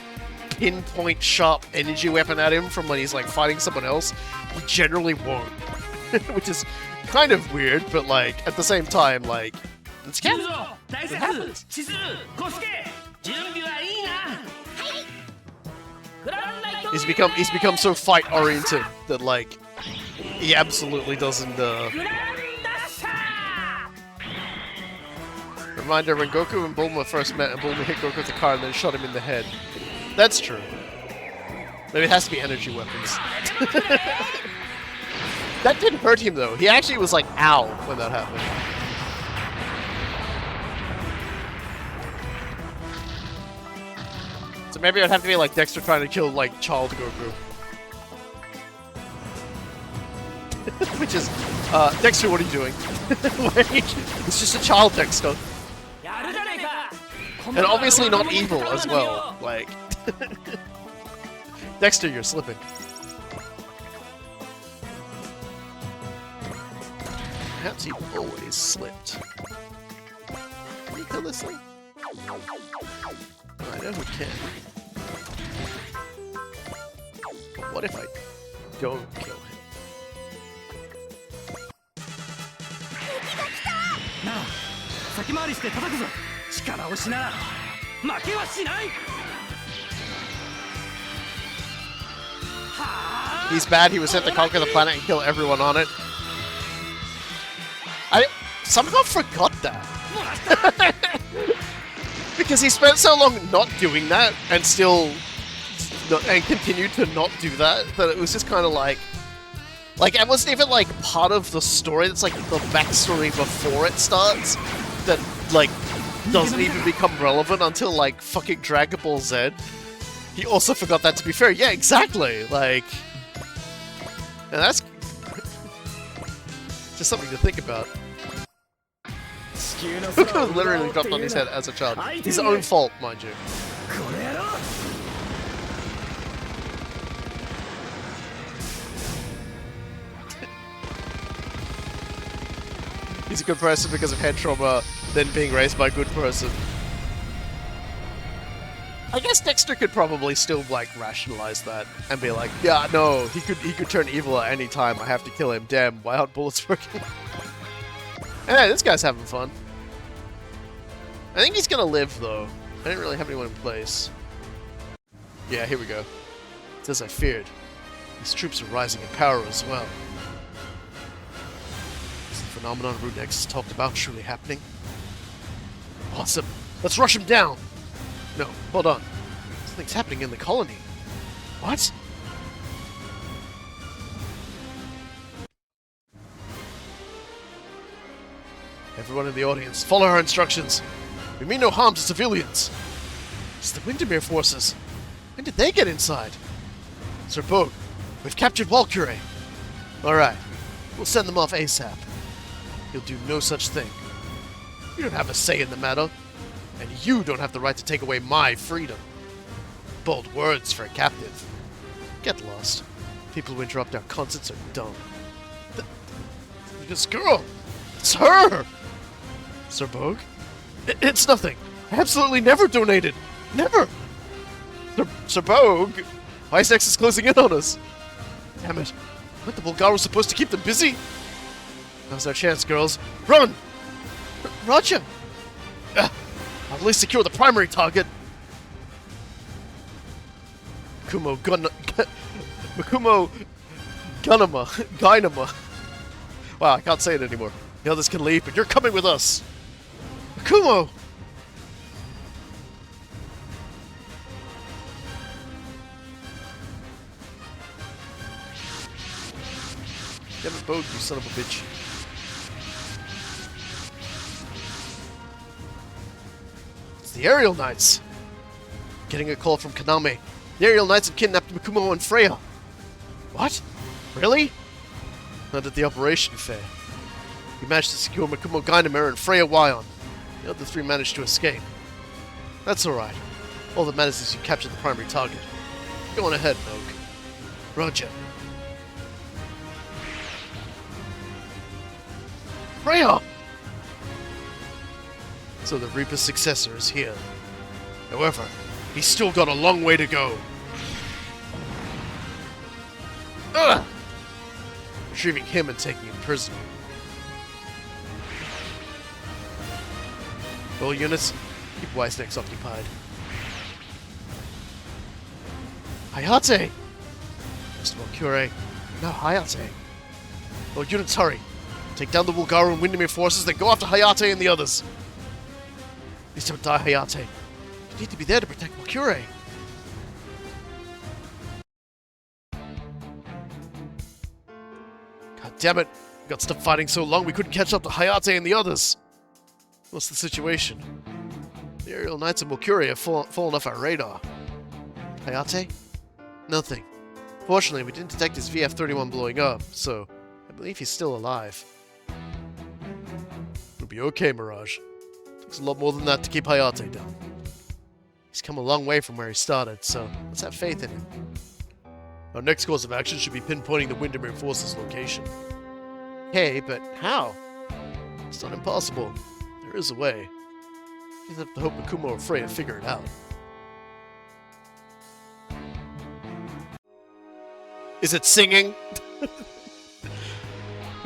pinpoint sharp energy weapon at him from when he's like fighting someone else, he generally won't. Which is kind of weird, but like at the same time, like it's canon. It happens. He's become so fight oriented that like he absolutely doesn't. Reminder: when Goku and Bulma first met, and Bulma hit Goku with the car and then shot him in the head. That's true. Maybe it has to be energy weapons. That didn't hurt him though. He actually was like, ow, when that happened. So maybe it would have to be like Dexter trying to kill like child Goku. Which is, Dexter, what are you doing? It's just a child Dexter. And obviously not evil as well. Like... Dexter, you're slipping. Perhaps he always slipped. Can you kill this thing? I know who can. But what if I don't kill him? He's bad, he was sent to conquer the planet and kill everyone on it. I somehow forgot that. Because he spent so long not doing that and still and continued to not do that it was just kind of like it wasn't even like part of the story. It's like the backstory before it starts that like doesn't even become relevant until like fucking Dragon Ball Z. He also forgot that, to be fair. Yeah, exactly. Like, and that's just something to think about. Literally dropped on his head as a child. His own fault, mind you. He's a good person because of head trauma, then being raised by a good person. I guess Dexter could probably still like rationalize that and be like, yeah, no, he could turn evil at any time. I have to kill him. Damn, why aren't bullets working? Hey, this guy's having fun. I think he's gonna live though. I didn't really have anyone in place. Yeah, here we go. It's as I feared. These troops are rising in power as well. Is the phenomenon Root X talked about truly happening? Awesome. Let's rush him down. No, hold on. Something's happening in the colony. What? Everyone in the audience, follow our instructions. We mean no harm to civilians. It's the Windermere forces. When did they get inside? Sir Bogue, we've captured Walkure. Alright, we'll send them off ASAP. You'll do no such thing. You don't have a say in the matter. And you don't have the right to take away my freedom. Bold words for a captive. Get lost. People who interrupt our concerts are dumb. This girl! It's her! Sir Bogue? It's nothing. I absolutely never donated. Never! Sir Bogue? Icex is closing in on us. Damn it. Weren't the Bulgaros supposed to keep them busy? Now's our chance, girls. Run! Roger! I'll at least secure the primary target. Makumo Gynama. Wow, I can't say it anymore. The others can leave, but you're coming with us. Makumo! Damn it, Bogue, you son of a bitch. The Aerial Knights! Getting a call from Kaname. The Aerial Knights have kidnapped Makumo and Freya. What? Really? Not at the operation fair. We managed to secure Makumo Gynamere and Freya Wyon. The other three managed to escape. That's alright. All that matters is you captured the primary target. Go on ahead, Bogue. Roger. Freya! So the Reaper's successor is here. However, he's still got a long way to go. Ugh! Retrieving him and taking him prisoner. All units, keep Wisnecks occupied. Hayate! Mr. Walkure, now Hayate. All units, hurry. Take down the Bulgaro and Windermere forces, then go after Hayate and the others. Please don't die, Hayate. You need to be there to protect Walkure. God damn it. We got stuck fighting so long we couldn't catch up to Hayate and the others. What's the situation? The Aerial Knights and Walkure have fallen off our radar. Hayate? Nothing. Fortunately, we didn't detect his VF-31 blowing up, so I believe he's still alive. It'll be okay, Mirage. Takes a lot more than that to keep Hayate down. He's come a long way from where he started, so let's have faith in him. Our next course of action should be pinpointing the Windermere force's location. Okay, but how? It's not impossible. There is a way. You just have to hope Akuma or Freya figure it out. Is it singing?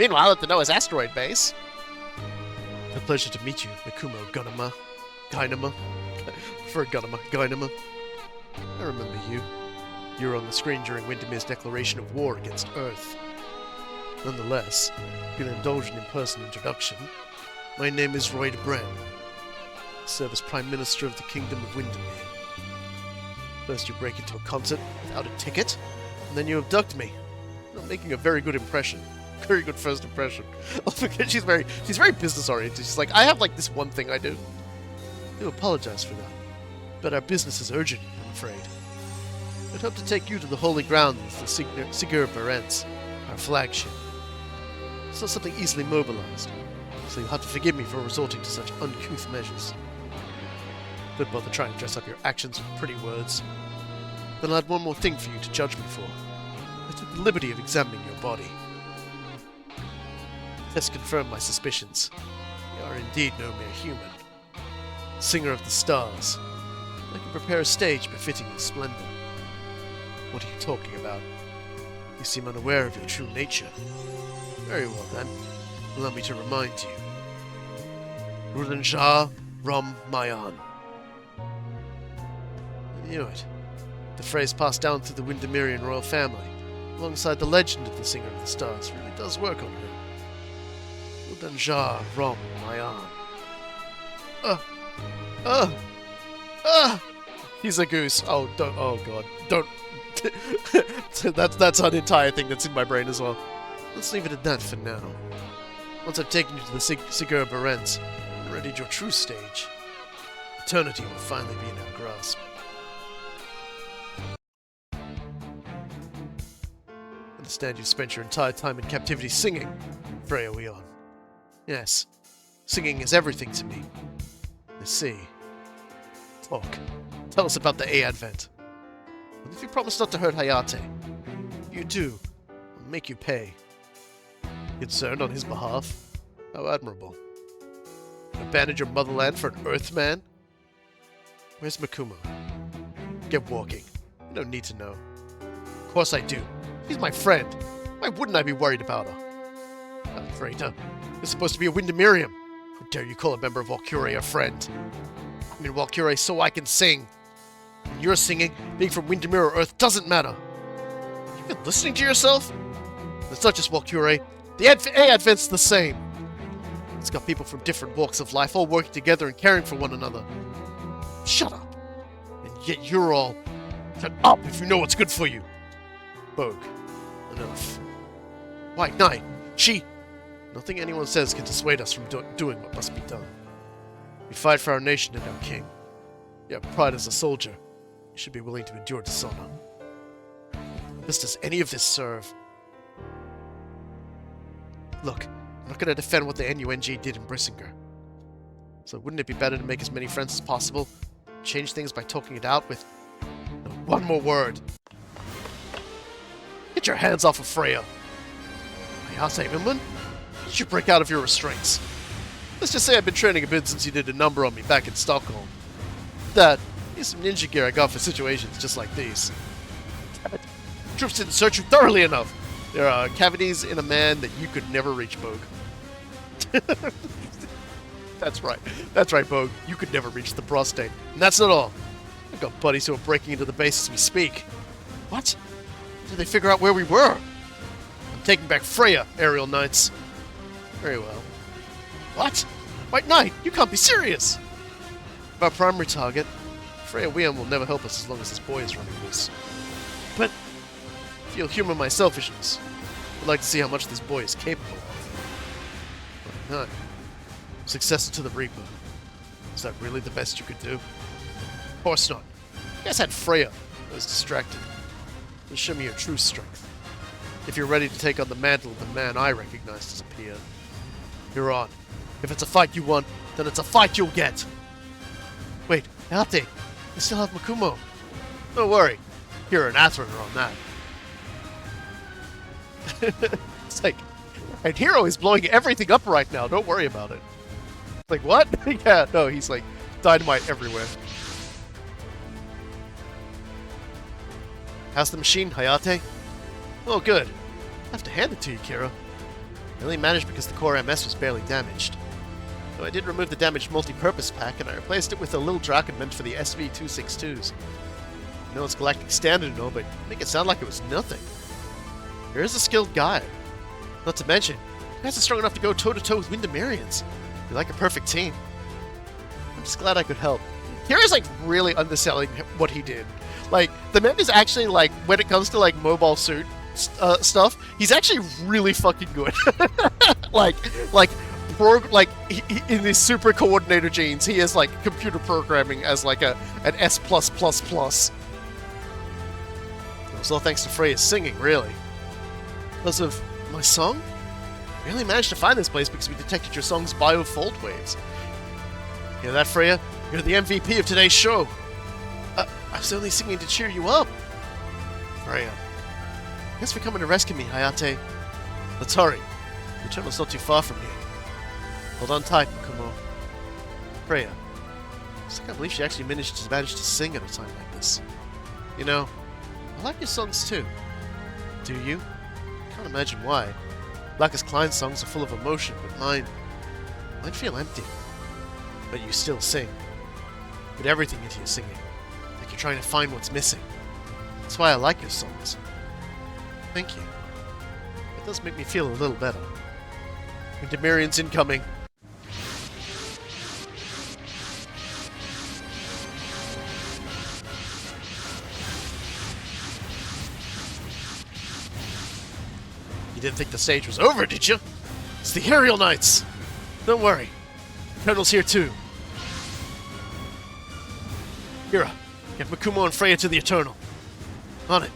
Meanwhile, at the Noah's asteroid base. A pleasure to meet you, Akuma Gunama. Gynama. For Gunama. Gynama. I remember you. You were on the screen during Windermere's declaration of war against Earth. Nonetheless, if you'll indulge an in-person introduction, my name is Roy de Bren. I serve as Prime Minister of the Kingdom of Windermere. First you break into a concert without a ticket, and then you abduct me. You're making a very good impression. Very good first impression. she's very business-oriented. She's like, I have like this one thing I do. I do apologize for that, but our business is urgent, I'm afraid. I'd hope to take you to the holy grounds, the Windermerians, our flagship. It's not something easily mobilized, so you'll have to forgive me for resorting to such uncouth measures. Don't bother trying to dress up your actions with pretty words. Then I'll add one more thing for you to judge me for. I took the liberty of examining your body. The test confirmed my suspicions. You are indeed no mere human. Singer of the stars. I can prepare a stage befitting your splendor. What are you talking about? You seem unaware of your true nature. Very well then. Allow me to remind you. Rudenja Rom Mayan. I knew it. The phrase passed down through the Windermerian royal family, alongside the legend of the Singer of the Stars, really does work on her. Rudenja Rom Mayan. He's a goose. Oh, don't. Oh god, don't. that's an entire thing that's in my brain as well. Let's leave it at that for now. Once I've taken you to the Sigurd Barents and readied your true stage, eternity will finally be in our grasp. Understand you've spent your entire time in captivity singing, Freya Weon. Yes, singing is everything to me. I see. Talk. Tell us about the A-Advent. And if you promise not to hurt Hayate, you do, I'll make you pay. Concerned on his behalf? How admirable. Abandon your motherland for an Earthman? Where's Makuma? Get walking. You don't need to know. Of course I do. She's my friend. Why wouldn't I be worried about her? I'm afraid, you're supposed to be a Windermerian. How dare you call a member of Walkure a friend? I'm in Walkure so I can sing. When you're singing, being from Windermere or Earth doesn't matter. You've been listening to yourself? It's not just Walkure. The A-Advent's the same. It's got people from different walks of life all working together and caring for one another. Shut up. And yet you're all... Shut up if you know what's good for you. Bogue. Enough. White Knight. She... Nothing anyone says can dissuade us from doing what must be done. We fight for our nation and our king. You have pride as a soldier. You should be willing to endure dishonor. Just does any of this serve? Look, I'm not going to defend what the NUNG did in Brissinger. So wouldn't it be better to make as many friends as possible? Change things by talking it out with... No, one more word. Get your hands off of Freya. Hayase Immun? You should break out of your restraints. Let's just say I've been training a bit since you did a number on me back in Stockholm. Here's some ninja gear I got for situations just like these. Troops didn't search you thoroughly enough. There are cavities in a man that you could never reach, Bogue. That's right. That's right, Bogue. You could never reach the prostate. And that's not all. I've got buddies who are breaking into the base as we speak. What? Did they figure out where we were? I'm taking back Freya, aerial knights. Very well. What? White Knight, you can't be serious! Our primary target, Freya Weon will never help us as long as this boy is running loose. But, if you'll humor my selfishness, I'd like to see how much this boy is capable of. White Knight, successor to the Reaper. Is that really the best you could do? Of course not. You guys had Freya. I was distracted. Then show me your true strength. If you're ready to take on the mantle of the man I recognized as a peer. You're on. If it's a fight you want, then it's a fight you'll get. Wait, Ate, I still have Makumo. Don't worry. Kira and Atherin are on that. It's like, and Hero is blowing everything up right now. Don't worry about it. It's like, what? Yeah, no, he's like dynamite everywhere. How's the machine, Hayate? Oh, good. I have to hand it to you, Kira. I only managed because the core MS was barely damaged. Though I did remove the damaged multi-purpose pack, and I replaced it with a little Draken meant for the SV-262s. I know it's Galactic Standard and all, but make it sound like it was nothing. There is a skilled guy. Not to mention, you guys are strong enough to go toe-to-toe with Windermerians. You're like a perfect team. I'm just glad I could help. Kira's like really underselling what he did. Like, the man is actually like, when it comes to like mobile suit stuff, he's actually really fucking good. In these super coordinator genes, he has like computer programming as like an S+++. It was all thanks to Freya's singing, really. Because of my song? We only managed to find this place because we detected your song's bio-fold waves. You know that, Freya? You're the MVP of today's show. I was only singing to cheer you up. Freya. Thanks for coming to rescue me, Hayate. Let's hurry. The tunnel's not too far from here. Hold on tight, Makumo. Freya. I can't believe she actually managed to sing at a time like this. You know, I like your songs too. Do you? I can't imagine why. Marcus Klein's songs are full of emotion, but mine feel empty. But you still sing. Put everything into your singing. Like you're trying to find what's missing. That's why I like your songs. Thank you. It does make me feel a little better. Windermerians incoming. You didn't think the stage was over, did you? It's the Aerial Knights! Don't worry. The Colonel's here too. Kira, get Makumo and Freya to the Eternal. On it.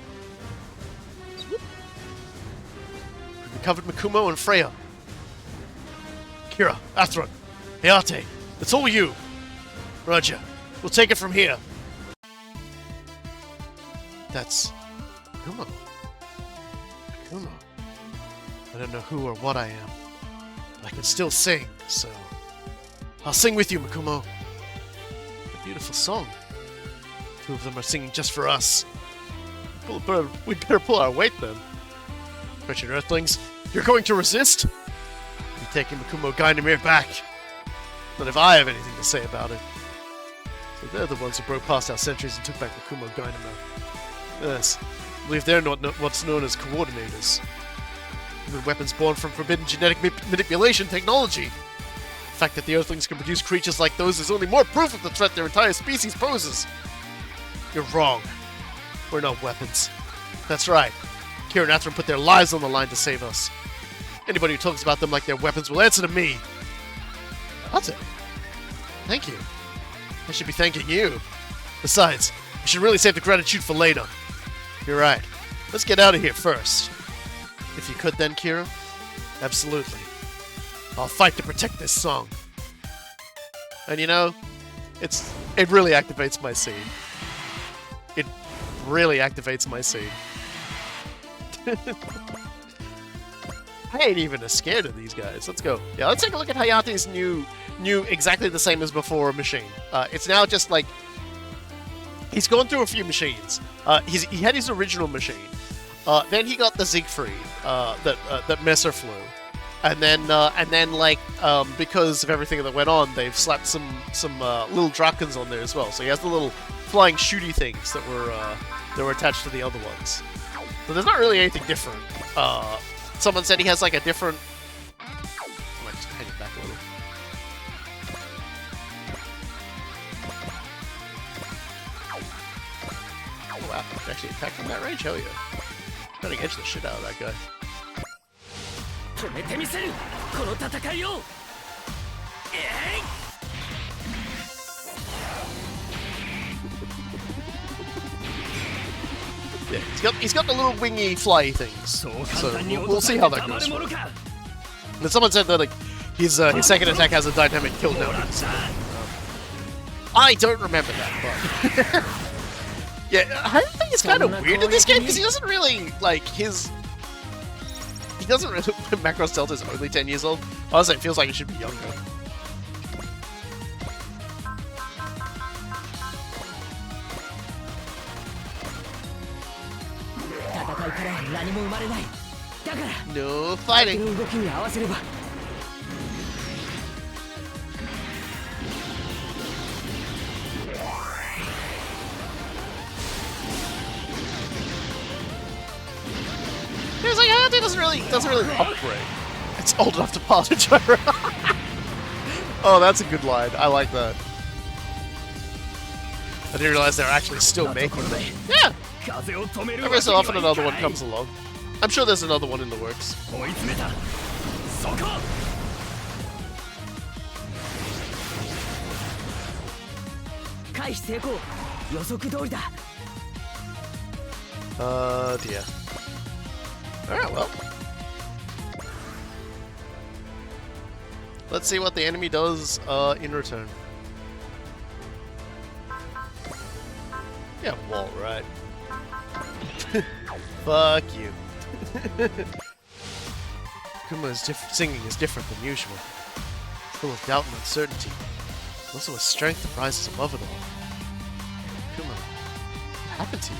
We recovered Makumo and Freya. Kira, Atherin, Hayate, it's all you. Roger. We'll take it from here. That's Makumo. Makumo. I don't know who or what I am, but I can still sing, so I'll sing with you, Makumo. A beautiful song. Two of them are singing just for us. We better pull our weight then. Wretched Earthlings, you're going to resist? You're taking Makumo Gainemir back. Not if I have anything to say about it. So they're the ones who broke past our sentries and took back Makumo Gainemir. Yes, I believe they're not what's known as coordinators. Even weapons born from forbidden genetic manipulation technology. The fact that the Earthlings can produce creatures like those is only more proof of the threat their entire species poses. You're wrong. We're not weapons. That's right. Kira and Atherin put their lives on the line to save us. Anybody who talks about them like they're weapons will answer to me. That's it. Thank you. I should be thanking you. Besides, we should really save the gratitude for later. You're right. Let's get out of here first. If you could then, Kira? Absolutely. I'll fight to protect this song. And you know, it really activates my scene. It really activates my scene. I ain't even as scared of these guys. Let's go. Yeah, let's take a look at Hayate's new exactly the same as before machine. It's now just like he's gone through a few machines. He had his original machine. Then he got the Siegfried that Messer flew, and then because of everything that went on, they've slapped some little Drakens on there as well. So he has the little flying shooty things that were attached to the other ones. So there's not really anything different. Someone said he has like a different. I might just hang it back a little. Oh wow, actually attack from that range? Hell yeah. Trying to edge the shit out of that guy. Yeah, he's got the little wingy fly things, so we'll see how that goes. And someone said that like his second attack has a dynamic kill now. I don't remember that, but yeah, I think it's kind of weird in this game because he doesn't really like his. He doesn't really. Macross Delta is only 10 years old. Honestly, it feels like he should be younger. No fighting. It's like, it doesn't really upgrade. It's old enough to pass a gyro. Oh, that's a good line. I like that. I didn't realize they're actually still making them. Yeah! Every so often another one comes along. I'm sure there's another one in the works. Dear. Alright, well. Let's see what the enemy does in return. Yeah, wall, right. Fuck you. Kuma's singing is different than usual. Full of doubt and uncertainty. Also a strength that rises above it all. Kuma, what happened to you?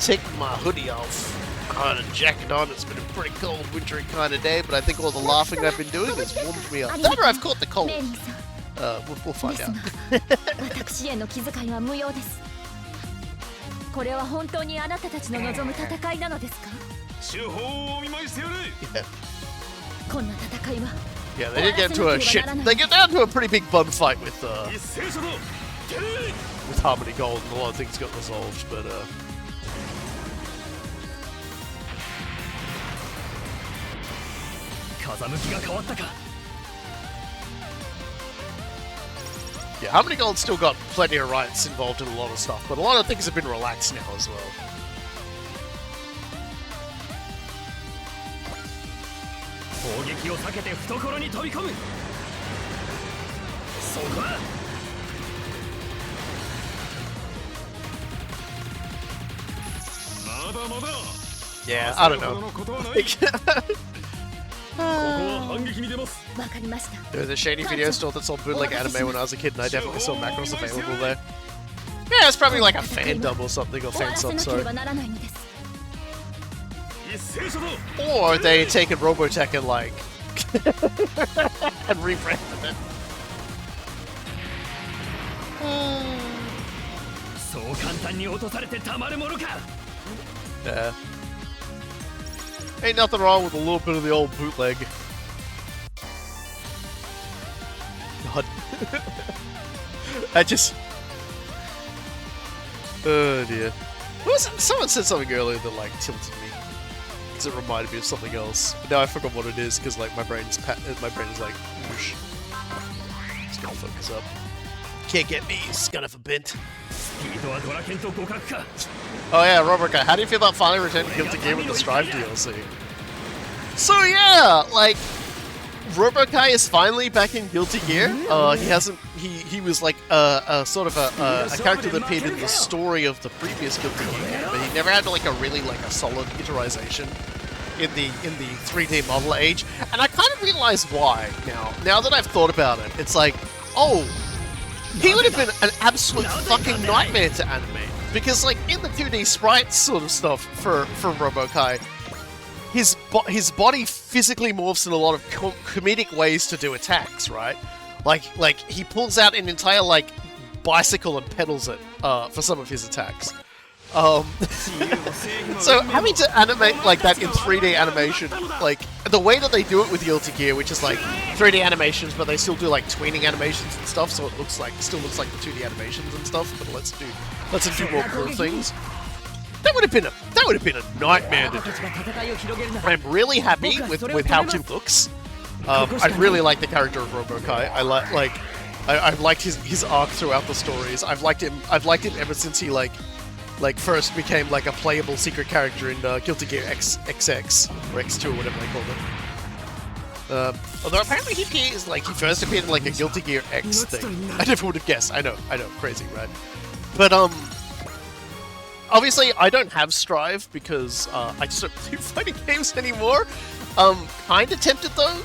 Take my hoodie off. I had a jacket on. It's been a pretty cold, wintry kind of day, but I think all the laughing I've been doing has warmed me up. That or I've caught the cold. We'll find out. Yeah, they did get into a shit. They get down to a pretty big bum fight with Harmony Gold, and a lot of things got resolved, but yeah, Harmony Gold's still got plenty of rights involved in a lot of stuff, but a lot of things have been relaxed now as well. Yeah, I don't know. There was a shady video store that sold bootleg anime when I was a kid, and I definitely saw Macross available there. Yeah, it's probably like a fan dub or something, or fan sub, sorry. Or they taken Robotech and like and rebranded it. Yeah. Ain't nothing wrong with a little bit of the old bootleg. God. I just... Oh dear. Someone said something earlier that like tilted me. Because it reminded me of something else. But now I forgot what it is because like my brain is like whoosh. Just gonna focus up. Can't get me, son of a bint. Oh yeah, Robert, how do you feel about finally returning to Guilty Gear with the Strive DLC? So yeah, like Robokai is finally back in Guilty Gear. He was like a sort of a character that appeared in the story of the previous Guilty Gear, but he never had like a solid iteration in the 3D model age. And I kind of realize why now that I've thought about it. It's like, oh, he would have been an absolute fucking nightmare to animate. Because, like, in the 2D sprites sort of stuff for Robokai, his body physically morphs in a lot of comedic ways to do attacks, right? Like he pulls out an entire, like, bicycle and pedals it for some of his attacks. So having to animate like that in 3D animation, like the way that they do it with Guilty Gear, which is like 3D animations, but they still do like tweening animations and stuff, so it still looks like the 2D animations and stuff, but lets them do more cool things. That would have been a nightmare to do. I'm really happy with how it looks. I really like the character of Robokai. I've liked his arc throughout the stories. I've liked him ever since he like like first became like a playable secret character in Guilty Gear XX or X2 or whatever they called it. Although apparently he first appeared in like a Guilty Gear X thing. I never would have guessed. I know, crazy, right? But obviously I don't have Strive because I just don't play fighting games anymore. Kinda tempted though.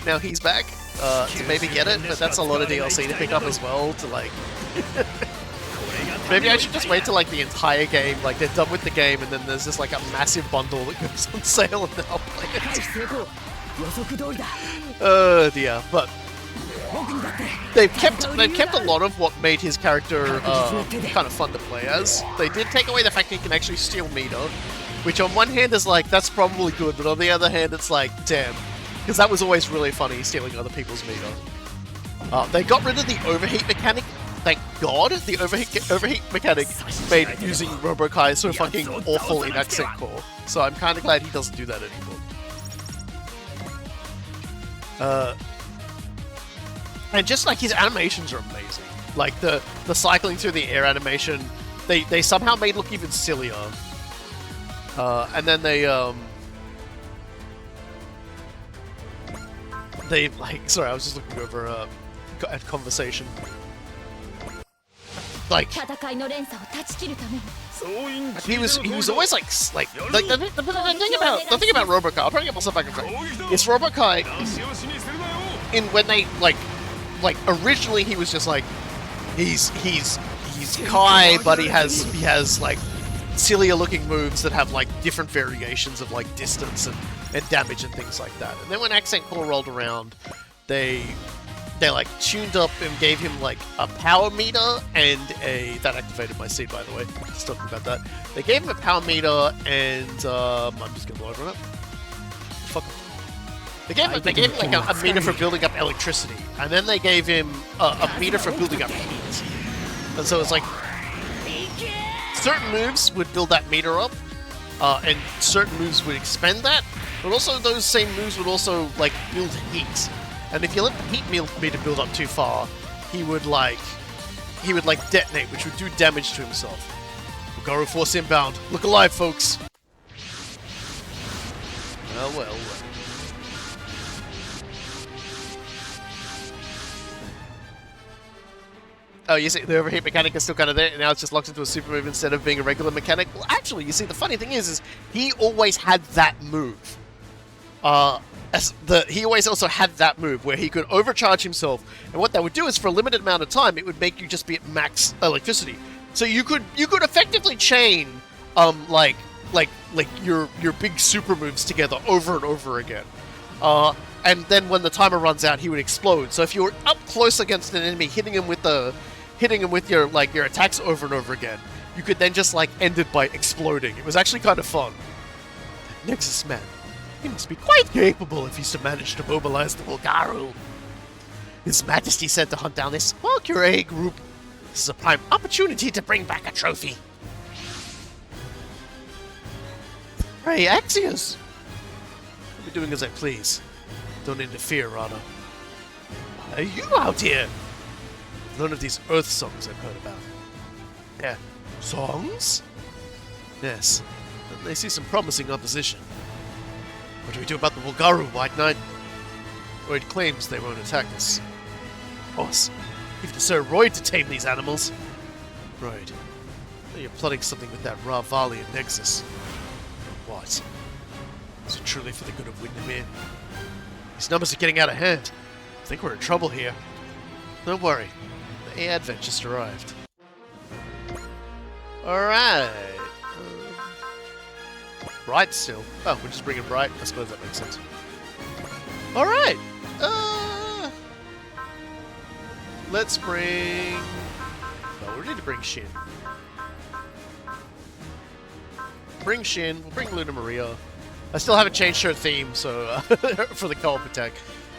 Now he's back to maybe get it, but that's a lot of DLC to pick up as well. To like, maybe I should just wait till like the entire game, like they're done with the game, and then there's just like a massive bundle that goes on sale, and then I'll play it. Oh dear, but they've kept a lot of what made his character kind of fun to play as. They did take away the fact that he can actually steal meter, which on one hand is like, that's probably good, but on the other hand it's like, damn. Because that was always really funny, stealing other people's meter. They got rid of the overheat mechanic. Thank God, the overheat mechanic made using Robokai so fucking awful in Accent Core. So I'm kind of glad he doesn't do that anymore. And just like his animations are amazing. Like the cycling through the air animation, they somehow made look even sillier. And then they like, sorry, I was just looking over at conversation. Like he was always like the thing about Robokai, I'll probably get myself back on track. It's Robokai in when they like originally he was just like he's Kai, but he has like sillier looking moves that have like different variations of like distance and damage and things like that. And then when Accent Core rolled around, they like tuned up and gave him like a power meter and that activated my seed, by the way. Just talking about that. They gave him a power meter and I'm just gonna load on it. Fuck. They gave him like a meter for building up electricity, and then they gave him a meter for building up heat. And so it's like certain moves would build that meter up, and certain moves would expend that, but also those same moves would also like build heat. And if you let the heat meter build up too far, he would detonate, which would do damage to himself. Walkure force inbound. Look alive, folks. Well. Oh, you see, the overheat mechanic is still kind of there, and now it's just locked into a super move instead of being a regular mechanic. Well, actually, you see, the funny thing is he always had that move. He always also had that move where he could overcharge himself, and what that would do is for a limited amount of time, it would make you just be at max electricity. So you could effectively chain, like your big super moves together over and over again. And then when the timer runs out, he would explode. So if you were up close against an enemy, hitting him with your attacks over and over again, you could then just like end it by exploding. It was actually kind of fun. That Nexus man, he must be quite capable if he's to manage to mobilize the Walkure. His Majesty said to hunt down this Walkure group. This is a prime opportunity to bring back a trophy. Hey, Axios! I'll be doing as I please. Don't interfere, Rana. Why are you out here? None of these Earth songs I've heard about. Yeah, songs? Yes, and they see some promising opposition. What do we do about the Walkure, White Knight? Royd claims they won't attack us. Boss, leave to Sir Royd to tame these animals. Royd, you're plotting something with that Ravalian Nexus. What? Is it truly for the good of Windermere? These numbers are getting out of hand. I think we're in trouble here. Don't worry. The Advent just arrived. Alright. Bright still. Oh, we're just bringing Bright. I suppose that makes sense. Alright. Let's bring... No, we need to bring Shin. Bring Shin. We'll bring Luna Maria. I still haven't changed her theme, so for the co-op attack.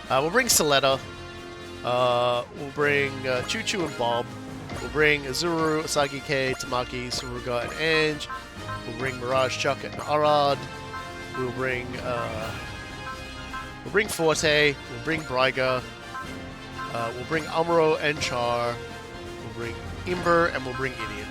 We'll bring Soletta. We'll bring Choo Choo and Bob. We'll bring Azuru, Asagi K, Tamaki, Suruga, and Ange. We'll bring Mirage, Chuck, and Arad. We'll bring Forte. We'll bring Bryga. We'll bring Amuro and Char. We'll bring Imber, and we'll bring Idiot.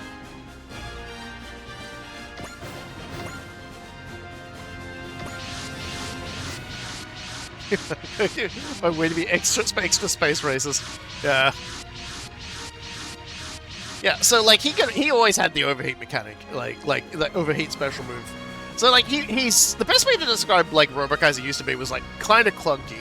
My way to be extra space racist. Yeah. Yeah, so like he always had the overheat mechanic, like the overheat special move. So like he's the best way to describe like Robokai as he used to be was like kind of clunky.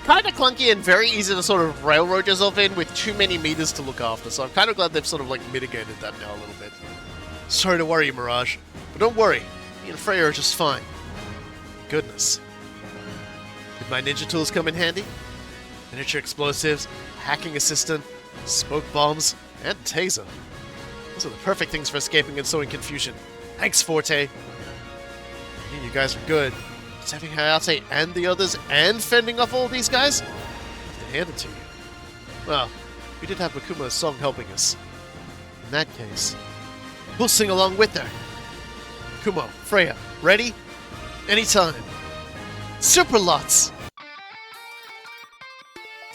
Kind of clunky and very easy to sort of railroad yourself in with too many meters to look after, so I'm kind of glad they've sort of like mitigated that now a little bit. Sorry to worry you, Mirage, but don't worry, me and Freya are just fine. Goodness. Did my ninja tools come in handy? Miniature explosives, hacking assistant, smoke bombs, and taser. Those are the perfect things for escaping and sowing confusion. Thanks, Forte. You guys are good. Saving Hayate and the others and fending off all these guys? I have to hand it to you. Well, we did have Makuma's song helping us. In that case, we'll sing along with her. Kumo, Freya, ready? Anytime. Super lots!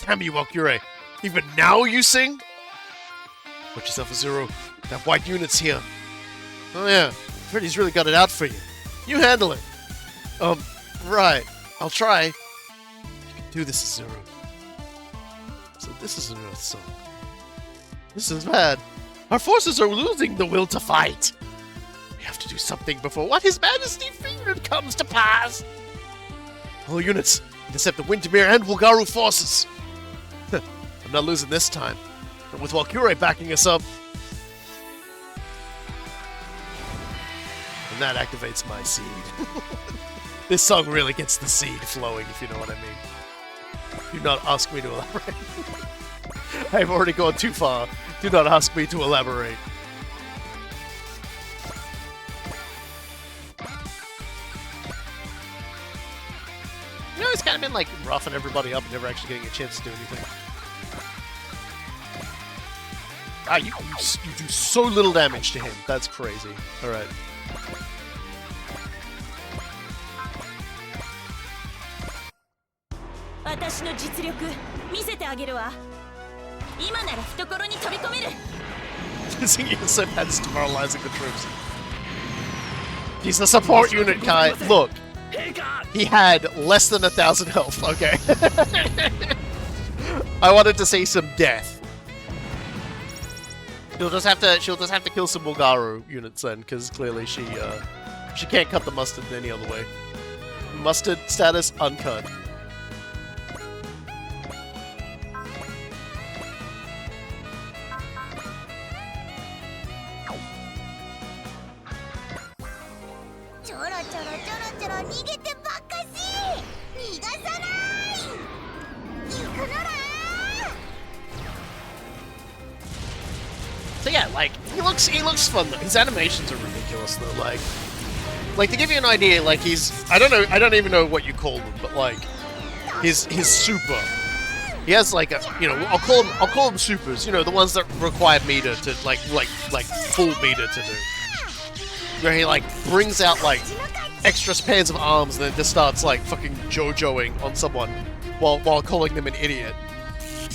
Damn you, Walkure. Even now you sing? Watch yourself, Azuro. That white unit's here. Oh yeah, Freddy's really got it out for you. You handle it. Right. I'll try. You can do this, Azuro. So this is an Earth song. This is bad. Our forces are losing the will to fight. We have to do something before what His Majesty feared comes to pass. All units, intercept the Windermerian and Walkure forces. I'm not losing this time. But with Walkure backing us up. And that activates my seed. This song really gets the seed flowing, if you know what I mean. Do not ask me to elaborate. I've already gone too far. Do not ask me to elaborate. You know, it's kind of been like roughing everybody up and never actually getting a chance to do anything. Ah, you do so little damage to him. That's crazy. Alright. Singing so bad is demoralizing the troops. He's a support unit, Kai. Look, he had less than 1,000 health. Okay. I wanted to see some death. She'll just have to kill some Walkure units then, because clearly she can't cut the mustard any other way. Mustard status uncut. So yeah, like he looks fun though. His animations are ridiculous though. Like to give you an idea, like I don't even know what you call them, but like his super. He has like a, you know, I'll call them supers. You know, the ones that require meter to like full meter to do. Where he like brings out like extra pairs of arms and then just starts like fucking JoJoing on someone while calling them an idiot.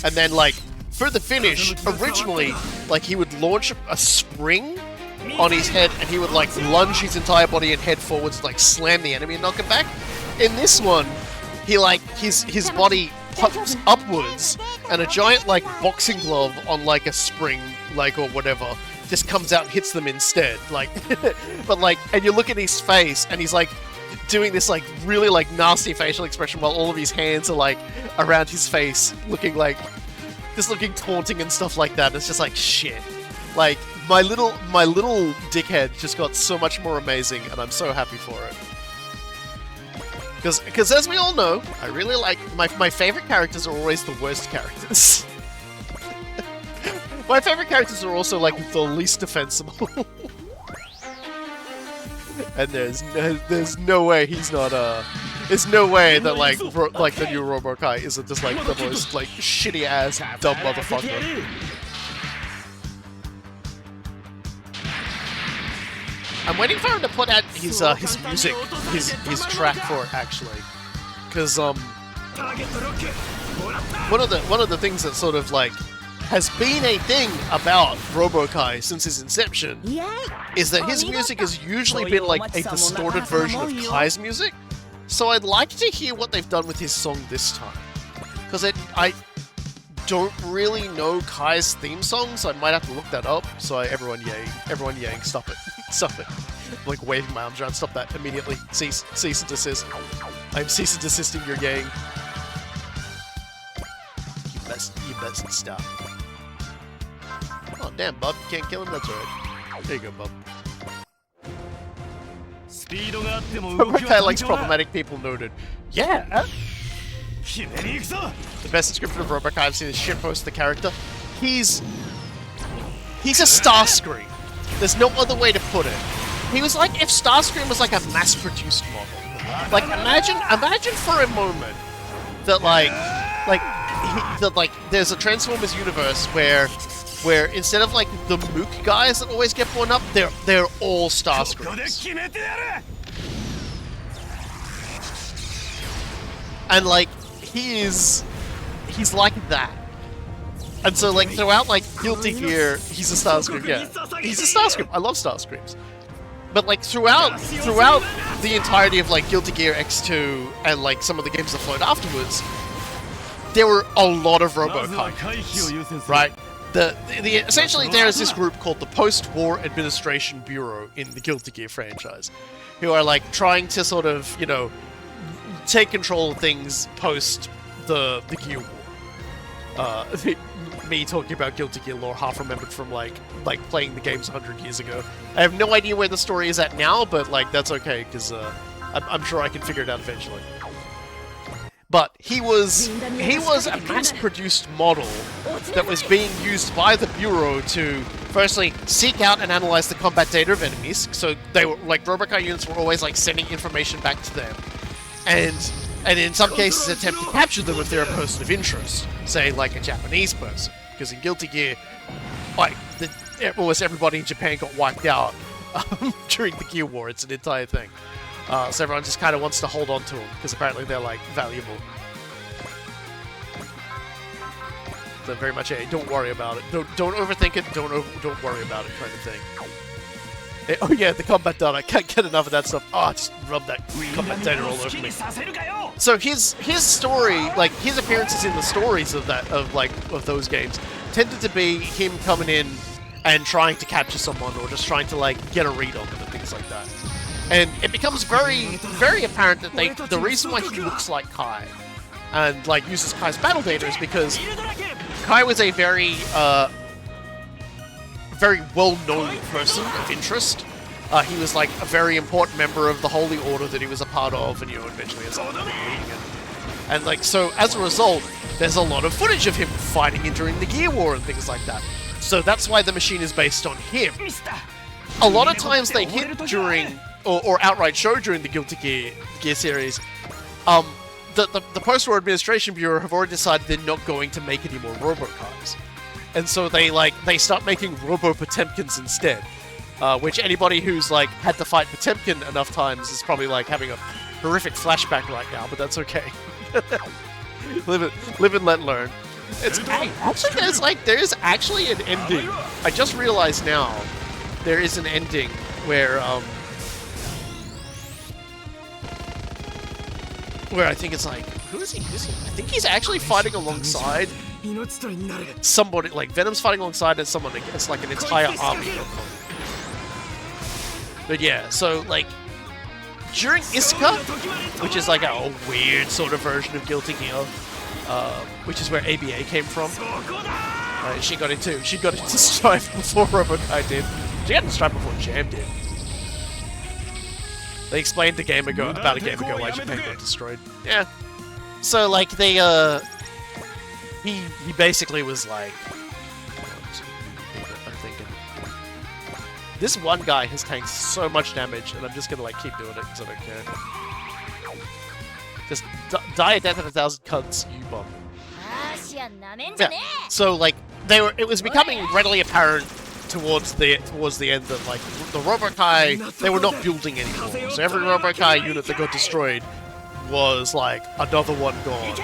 And then like for the finish, originally like he would launch a spring on his head and he would like lunge his entire body and head forwards, like slam the enemy and knock him back. In this one, he like his body pops upwards and a giant like boxing glove on like a spring like or whatever just comes out and hits them instead. Like but like, and you look at his face and he's like doing this like really like nasty facial expression while all of his hands are like around his face looking like just looking taunting and stuff like that. It's just like shit. Like my little dickhead just got so much more amazing and I'm so happy for it. Because as we all know, I really like my favorite characters are always the worst characters. My favorite characters are also like the least defensible. And there's no way he's not there's no way that like the new Robokai isn't just like the most like shitty ass dumb motherfucker. I'm waiting for him to put out his music, his track for it actually, because one of the things that sort of like has been a thing about Robokai since his inception is that his music has usually been like a distorted version of Kai's music. So I'd like to hear what they've done with his song this time. Because I don't really know Kai's theme song, so I might have to look that up. So everyone yaying, stop it. Stop it. I'm like waving my arms around, stop that immediately. Cease and desist. I'm cease and desisting your yaying. You best stop. Oh damn, Bub, you can't kill him, that's alright. There you go, Bub. Robocai likes problematic people noted. Yeah! The best description of Robocai I've seen is shitpost the character. He's a Starscream. There's no other way to put it. He was like if Starscream was like a mass-produced model. Like imagine for a moment that there's a Transformers universe where instead of like the Mook guys that always get blown up, they're all Starscreams. And like he's like that. And so like throughout like Guilty Gear, he's a Starscream, yeah. He's a Starscream. I love Starscreams. But like throughout the entirety of like Guilty Gear X2 and like some of the games that followed afterwards, there were a lot of Robocai, right? Essentially there is this group called the Post-War Administration Bureau in the Guilty Gear franchise, who are like trying to sort of, you know, take control of things post the Gear War. Me talking about Guilty Gear lore half remembered from like playing the games 100 years ago. I have no idea where the story is at now, but like that's okay because I'm sure I can figure it out eventually. But he was a mass-produced model that was being used by the Bureau to firstly seek out and analyze the combat data of enemies. So they were like Robocai units were always like sending information back to them, and in some cases attempt to capture them if they're a person of interest, say like a Japanese person, because in Guilty Gear, like almost everybody in Japan got wiped out during the Gear War. It's an entire thing. So everyone just kind of wants to hold on to them because apparently they're like valuable. So very much a don't worry about it. Don't overthink it. Don't worry about it kind of thing. Oh yeah, the combat data. I can't get enough of that stuff. Oh, just rub that combat data all over me. So his story, like his appearances in the stories of those games, tended to be him coming in and trying to capture someone or just trying to like get a read on them and things like that. And it becomes very, very apparent that the reason why he looks like Kai and like uses Kai's battle data is because Kai was a very well-known person of interest. He was like a very important member of the Holy Order that he was a part of, and you know, eventually as leading it. And like so, as a result, there's a lot of footage of him fighting in during the Gear War and things like that. So that's why the machine is based on him. A lot of times they hit during or outright show during the Guilty Gear series. The Post-War Administration Bureau have already decided they're not going to make any more Robocars. And so they start making Robo-Potemkins instead. Which anybody who's like had to fight Potemkin enough times is probably like having a horrific flashback right now, but that's okay. live and let learn. It's actually there's actually an ending. I just realized now there is an ending where I think it's like, who is he? I think he's actually fighting alongside somebody, like Venom's fighting alongside someone against like an entire army of them. But yeah, so like during Iska, which is like a weird sort of version of Guilty Gear, which is where ABA came from. She got into Strife before Robocai did. She got into Strife before Jam did. They explained about a game ago why Japan got destroyed. Yeah. So like they he basically was like, I'm thinking, this one guy has tanked so much damage, and I'm just gonna like keep doing it because I don't care. Just die a death of 1,000 cuts, you bum. Yeah. So like it was becoming readily apparent towards the end that like the Robocai, they were not building anymore. So every Robocai unit that got destroyed was like another one gone.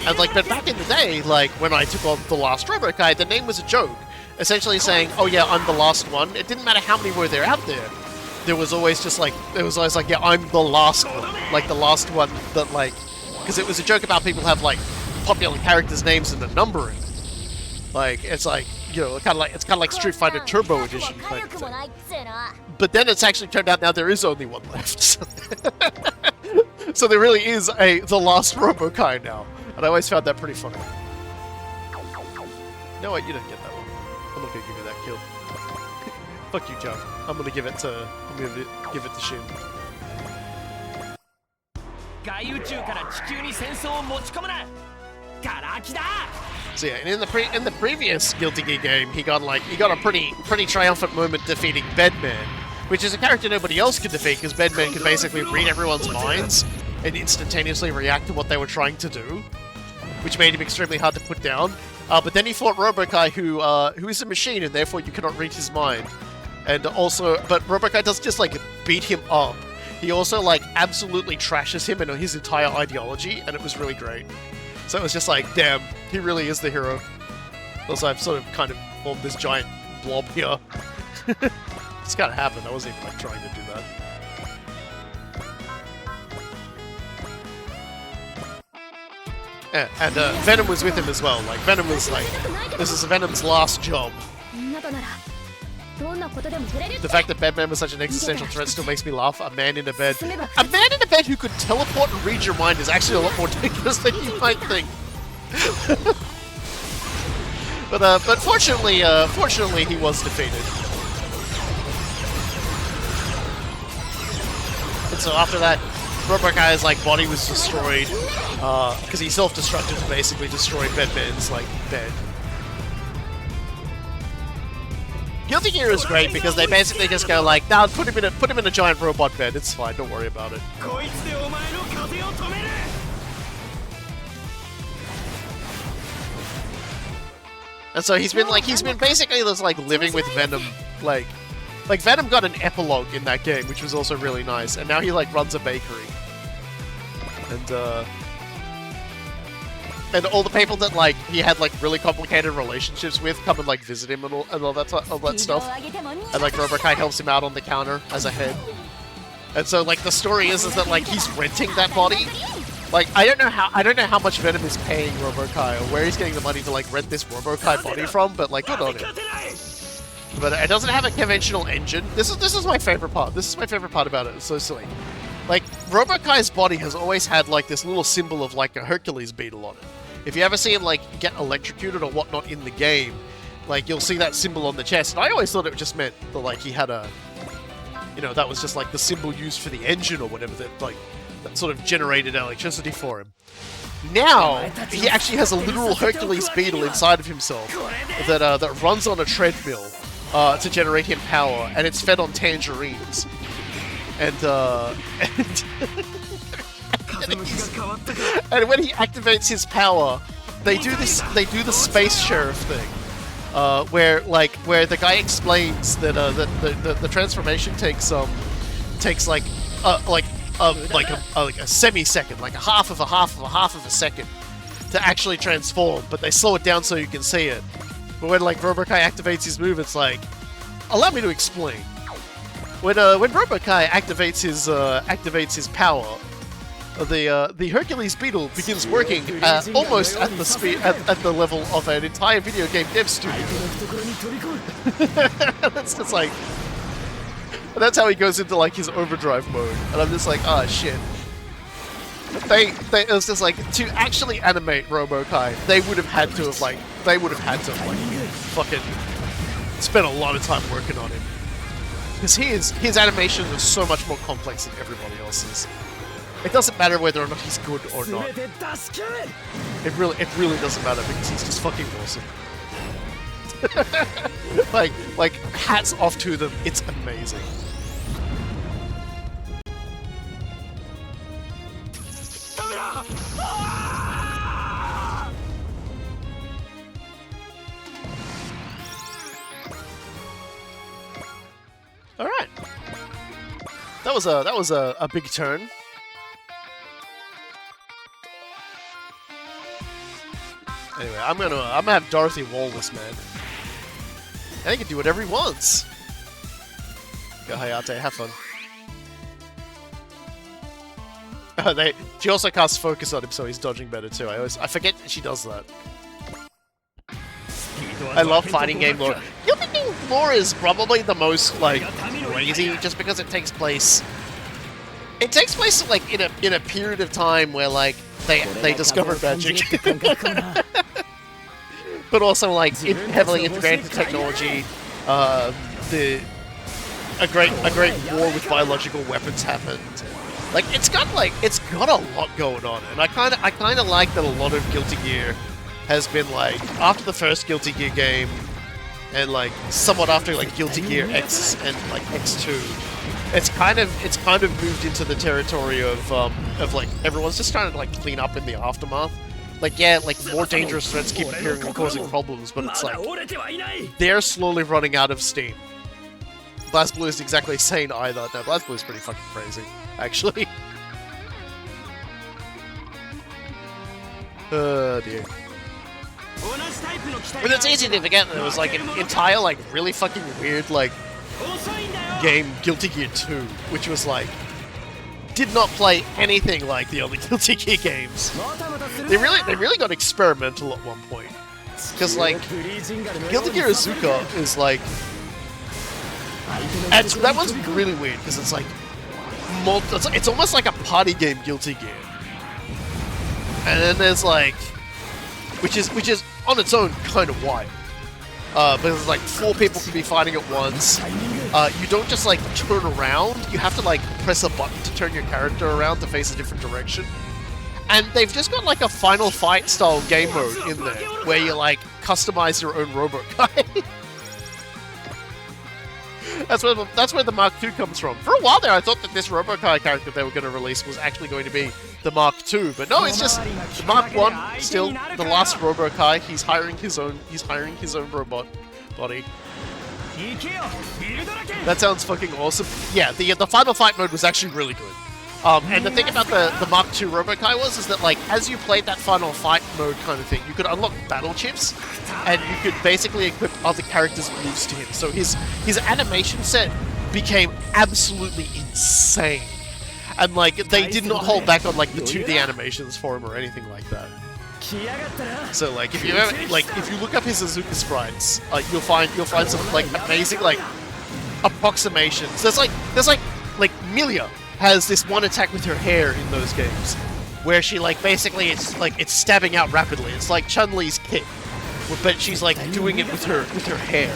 And like, but back in the day, like when I took on the last Robocai, the name was a joke, essentially saying, "Oh yeah, I'm the last one." It didn't matter how many were there out there. there was always just like, yeah, I'm the last one. Like, the last one that, like, because it was a joke about people have, like, popular characters' names and a number in it. Like, it's like, you know, it's kind of like Street Fighter Turbo Edition kind of thing. But then it's actually turned out now there is only one left. So there really is the last Robo-Kai now. And I always found that pretty funny. No, wait, you didn't get that one. I'm not gonna give you that kill. Fuck you, John. I'm gonna give it to Shin. So yeah, and in the previous Guilty Gear game, he got a pretty triumphant moment defeating Bedman, which is a character nobody else could defeat because Bedman could basically read everyone's minds and instantaneously react to what they were trying to do, which made him extremely hard to put down. But then he fought Robo-Kai, who is a machine, and therefore you cannot read his mind. And also, but Robo-Kai doesn't just like beat him up. He also like absolutely trashes him and his entire ideology, and it was really great. So it was just like, damn, he really is the hero. Also, I've sort of kind of formed this giant blob here. It's kind of happened. I wasn't even like trying to do that. Yeah, and Venom was with him as well. Like, Venom was like, this is Venom's last job. The fact that Bedman was such an existential threat still makes me laugh. A man in a bed who could teleport and read your mind is actually a lot more dangerous than you might think. but fortunately he was defeated. And so after that, Robo-Kai's like body was destroyed because he self-destructed to basically destroy Bedman's like bed. Guilty Gear is great because they basically just go like, nah, put him in a giant robot bed. It's fine, don't worry about it. And so he's been basically just like living with Venom, like Venom got an epilogue in that game, which was also really nice. And now he like runs a bakery, and all the people that like he had like really complicated relationships with come and like visit him and all that stuff. And like Robo-Kai helps him out on the counter as a head. And so like the story is that like he's renting that body. Like I don't know how much Venom is paying Robo-Kai or where he's getting the money to like rent this Robo-Kai body from, but like good on him. But it doesn't have a conventional engine. This is my favorite part. This is my favorite part about it. It's so silly. Like Robo-Kai's body has always had like this little symbol of like a Hercules beetle on it. If you ever see him like get electrocuted or whatnot in the game, like you'll see that symbol on the chest. And I always thought it just meant that like he had a, you know, that was just like the symbol used for the engine or whatever that like that sort of generated electricity for him. Now he actually has a literal Hercules beetle inside of himself that runs on a treadmill to generate him power, and it's fed on tangerines. And and when he activates his power, they do the space sheriff thing, where the guy explains that the transformation takes like a semi-second, like a half of a second to actually transform, but they slow it down so you can see it. But when like Robo-Kai activates his move, it's like, allow me to explain. When Robo-Kai activates his power, the Hercules beetle begins working almost at the speed at the level of an entire video game dev studio. That's just like, that's how he goes into like his overdrive mode, and I'm just like, ah, shit. It was just like, to actually animate Robo-Kai, they would have had to fucking spent a lot of time working on him. Because his animation is so much more complex than everybody else's. It doesn't matter whether or not he's good or not. It really doesn't matter because he's just fucking awesome. like hats off to them. It's amazing. All right. That was a big turn. Anyway, I'm gonna have Dorothy wall this man. And he can do whatever he wants. Go Hayate, have fun. She also casts focus on him, so he's dodging better too. I forget that she does that. I love fighting game lore. Guilty Gear lore is probably the most like crazy, just because it takes place. It takes place like in a period of time where like they discovered magic, but also like heavily integrated technology. A great war with biological weapons happened. Like it's got a lot going on, and I kind of like that a lot of Guilty Gear has been like after the first Guilty Gear game, and like somewhat after like Guilty Gear X and like X2. It's kind of moved into the territory of like everyone's just trying to like clean up in the aftermath. Like yeah, like more dangerous threats keep appearing and causing problems, but it's like they're slowly running out of steam. BlazBlue isn't exactly sane either. No, BlazBlue is pretty fucking crazy, actually. Oh dear. But it's easy to forget that there was like an entire like really fucking weird like game, Guilty Gear 2, which was like did not play anything like the other Guilty Gear games. They really got experimental at one point, because like Guilty Gear Azuka is like that was really weird because it's like it's almost like a party game Guilty Gear, and then there's like which is on its own kind of wild. Because like 4 people can be fighting at once. You don't just like turn around, you have to like press a button to turn your character around to face a different direction. And they've just got like a Final Fight style game mode in there where you like customize your own robot guy. That's where the Mark II comes from. For a while there, I thought that this Robokai character they were going to release was actually going to be the Mark II, but no, it's just the Mark I. Still the last Robokai. He's hiring his own robot body. That sounds fucking awesome. Yeah, the Final Fight mode was actually really good. And the thing about the Mark II Robokai is that like as you played that Final Fight mode kind of thing, you could unlock battle chips, and you could basically equip other characters' moves to him. So his animation set became absolutely insane, and like they did not hold back on like the 2D animations for him or anything like that. So like if you look up his Azuka sprites, you'll find some like amazing like approximations. There's like Milia has this one attack with her hair in those games, where she like basically it's stabbing out rapidly. It's like Chun-Li's kick, but she's like doing it with her hair.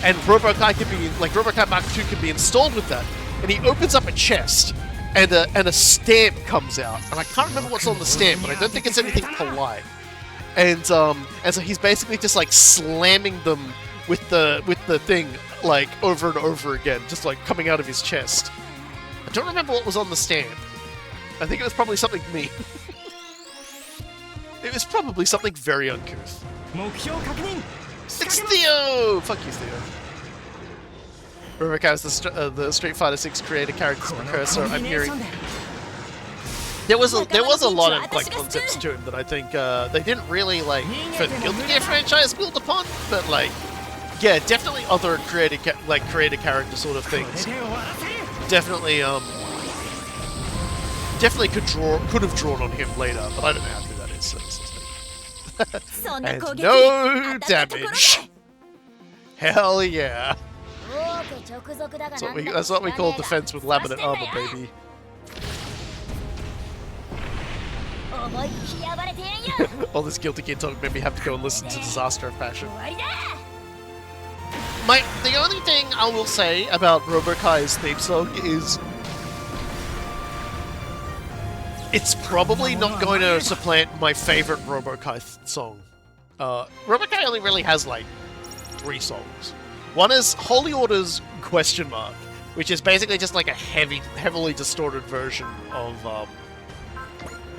And Robokai Robokai Mark II can be installed with that, and he opens up a chest, and a stamp comes out, and I can't remember what's on the stamp, but I don't think it's anything polite. And so he's basically just like slamming them with the thing like over and over again, just like coming out of his chest. I don't remember what was on the stamp. I think it was probably something mean. It was probably something very uncouth. It's Theo! Fuck you, Theo. Robokai is the Street Fighter 6 creator character's precursor. I'm hearing there was a lot of like concepts to him that I think they didn't really like for the Guilty Gear franchise build upon, but like yeah, definitely other creator character sort of things. Definitely could have drawn on him later, but I don't know how true that is. So and no damage. Hell yeah. That's what we call defense with laminate armor, baby. All this Guilty Gear talk made me have to go and listen to Disaster of Passion. The only thing I will say about Robokai's theme song is it's probably not going to supplant my favorite Robokai song. Robokai only really has like 3 songs. One is Holy Order's Question Mark, which is basically just like a heavily distorted version of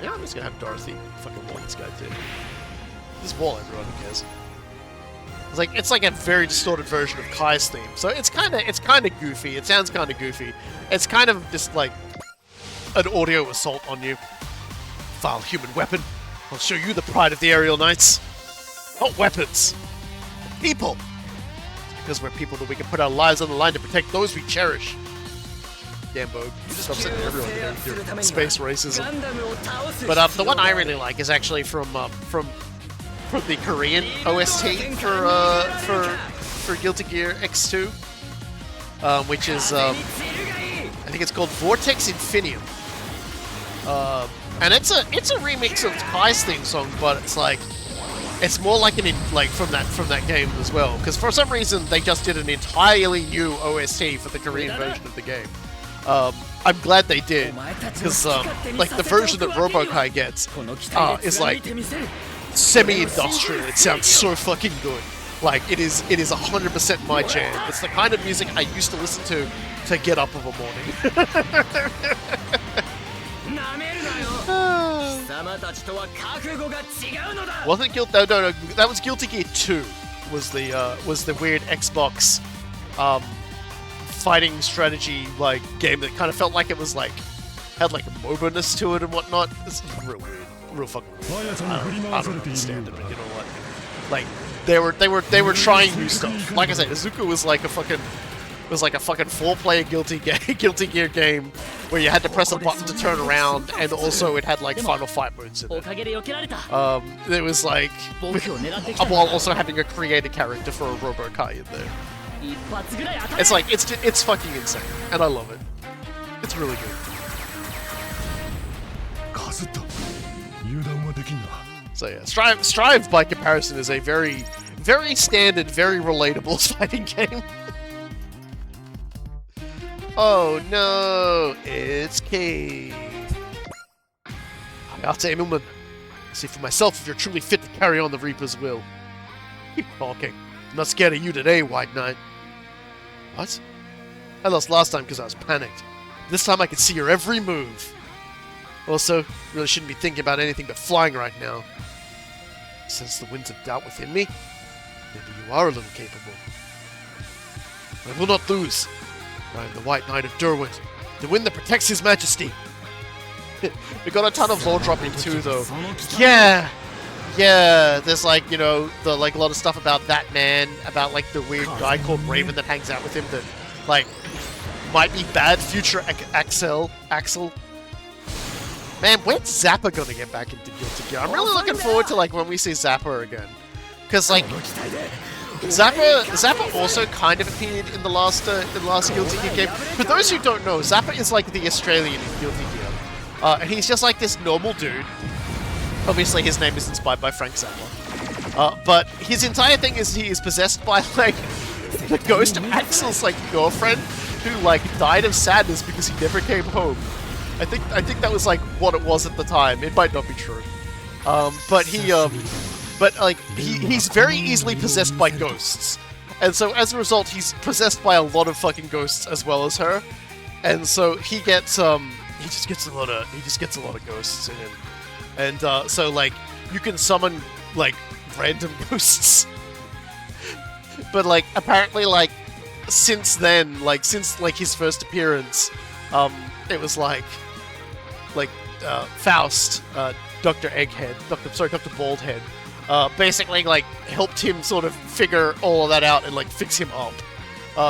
yeah, I'm just gonna have Dorothy fucking wall this guy too. Just wall everyone, who cares? It's like a very distorted version of Kai's theme. So it's kinda goofy. It sounds kinda goofy. It's kind of just like an audio assault on you. Vile human weapon. I'll show you the pride of the aerial knights. Not weapons. People. It's because we're people that we can put our lives on the line to protect those we cherish. Gambo. Stop sending everyone to do space racism. But the one I really like is actually from the Korean OST for Guilty Gear X2, which is I think it's called Vortex Infinium. And it's a remix of Kai's theme song, but it's more like from that game as well. Because for some reason they just did an entirely new OST for the Korean version of the game. I'm glad they did, because like the version that RoboKai gets is like semi-industrial. It sounds so fucking good. Like it is 100% my jam. It's the kind of music I used to listen to get up of a morning. Wasn't Guilty? No, that was Guilty Gear 2. Was the weird Xbox fighting strategy like game that kind of felt like it was like had like a MOBA-ness to it and whatnot. It's real weird, real fucking weird. I don't understand it, but you know what? Like they were trying new stuff. Like I said, Izuku was like a fucking 4-player Guilty Gear game where you had to press a button to turn around, and also it had like final fight modes in it. It was like while also having a creator character for a RoboKai in there. It's like it's fucking insane, and I love it. It's really good. So yeah, Strive by comparison is a very, very standard, very relatable fighting game. Oh no, it's Cave. Hayate Immelman. See for myself if you're truly fit to carry on the Reaper's will. Keep talking. I'm not scared of you today, White Knight. What? I lost last time because I was panicked. This time I can see your every move. Also, really shouldn't be thinking about anything but flying right now. Sense the winds of doubt within me? Maybe you are a little capable. I will not lose. I am the White Knight of Derwent, the wind that protects His Majesty. We got a ton of lore dropping too, though. Yeah, there's like, you know, a lot of stuff about that man, about like the weird guy called Raven that hangs out with him that, like, might be bad future Axel. Man, when's Zappa gonna get back into Guilty Gear? I'm really looking forward to like when we see Zappa again, because like Zappa also kind of appeared in the last Guilty Gear game. For those who don't know, Zappa is like the Australian in Guilty Gear, and he's just like this normal dude. Obviously, his name is inspired by Frank Zappa, but his entire thing is he is possessed by like the ghost of Axel's like girlfriend, who like died of sadness because he never came home. I think that was like what it was at the time. It might not be true, but he's very easily possessed by ghosts, and so as a result, he's possessed by a lot of fucking ghosts as well as her, and so he just gets a lot of ghosts in him, and so like you can summon like random ghosts, but like apparently like since his first appearance, it was like Faust, Dr. Baldhead, basically like helped him sort of figure all of that out and like fix him up,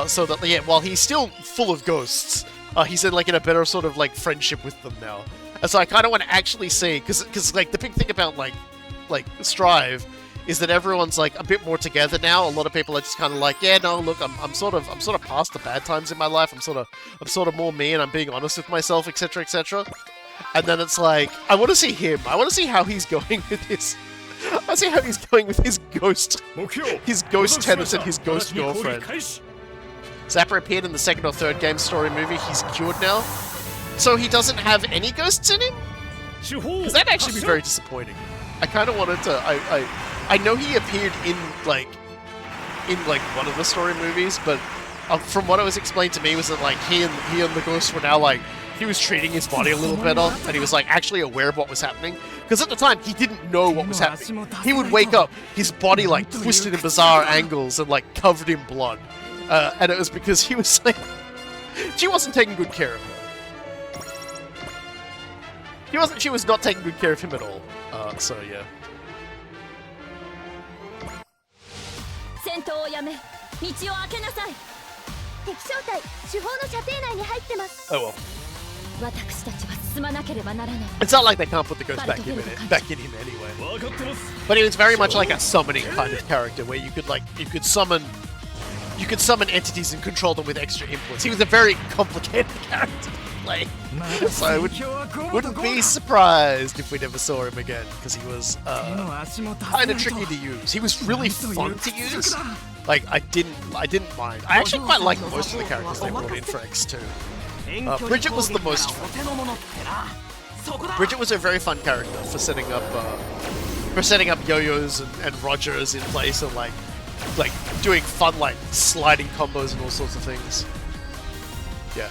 so that while he's still full of ghosts, he's in a better sort of like friendship with them now. And so I kind of want to actually see, because like the big thing about like Strive is that everyone's like a bit more together now. A lot of people are just kind of like, yeah, no, look, I'm sort of past the bad times in my life. I'm sort of more me, and I'm being honest with myself, etc., etc. And then it's like, I want to see him. I want to see how he's going with his. I see how he's going with his ghost tenant and his ghost girlfriend. Zappa appeared in the second or third game story movie. He's cured now, so he doesn't have any ghosts in him. Because that'd actually be very disappointing. I kind of wanted to. I know he appeared in one of the story movies, but from what it was explained to me was that like he and the ghost were now like he was treating his body a little better, and he was like actually aware of what was happening. Because at the time he didn't know what was happening. He would wake up, his body like twisted in bizarre angles and like covered in blood, and it was because he was like she wasn't taking good care of him. She was not taking good care of him at all. So yeah. Oh well. It's not like they can't put the ghost back in him anyway. But he was very much like a summoning kind of character, where you could summon entities and control them with extra inputs. He was a very complicated character to play, so I wouldn't be surprised if we never saw him again, because he was kind of tricky to use. He was really fun to use. Like I didn't mind. I actually quite like most of the characters they brought in for X2. Bridget was the most fun. Bridget was a very fun character for setting up yo-yos and Rogers in place, and like doing fun like sliding combos and all sorts of things. Yeah.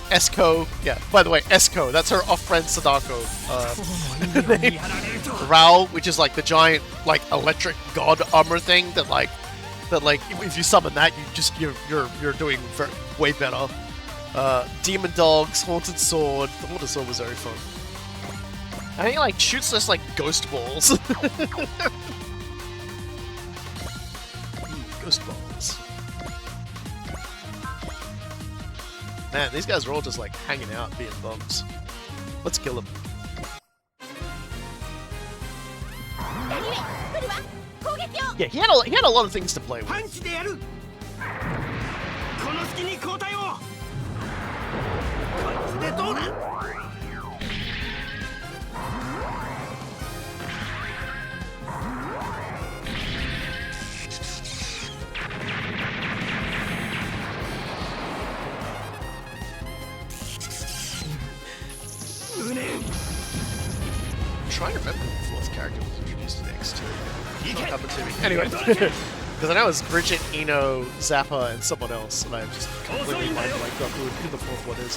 Esco, yeah. By the way, Esco, that's her off-brand Sadako. Rao, which is like the giant like electric god armor thing that if you summon that, you're doing way better. Demon Dogs, Haunted Sword. The Haunted Sword was very fun. And he like shoots this like ghost balls. Ghost balls. Man, these guys are all just like hanging out, being bums. Let's kill them. Yeah, he had a lot of things to play with. I'm trying to remember who the fourth character was introduced in X2. It's not coming to me. Anyway, because I know it was Bridget, Eno, Zappa, and someone else, and I just completely mind-blanked on who the fourth one is.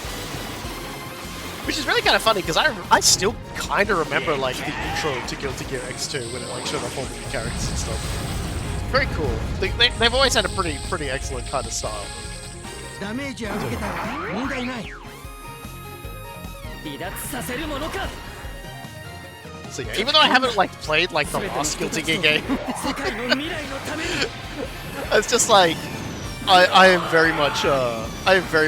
Which is really kind of funny, because I still kind of remember like the intro to Guilty Gear X2 when it like showed off all the new characters and stuff. Very cool. They've always had a pretty excellent kind of style. So yeah, even though I haven't like played like the last Guilty Gear game, it's just like I am very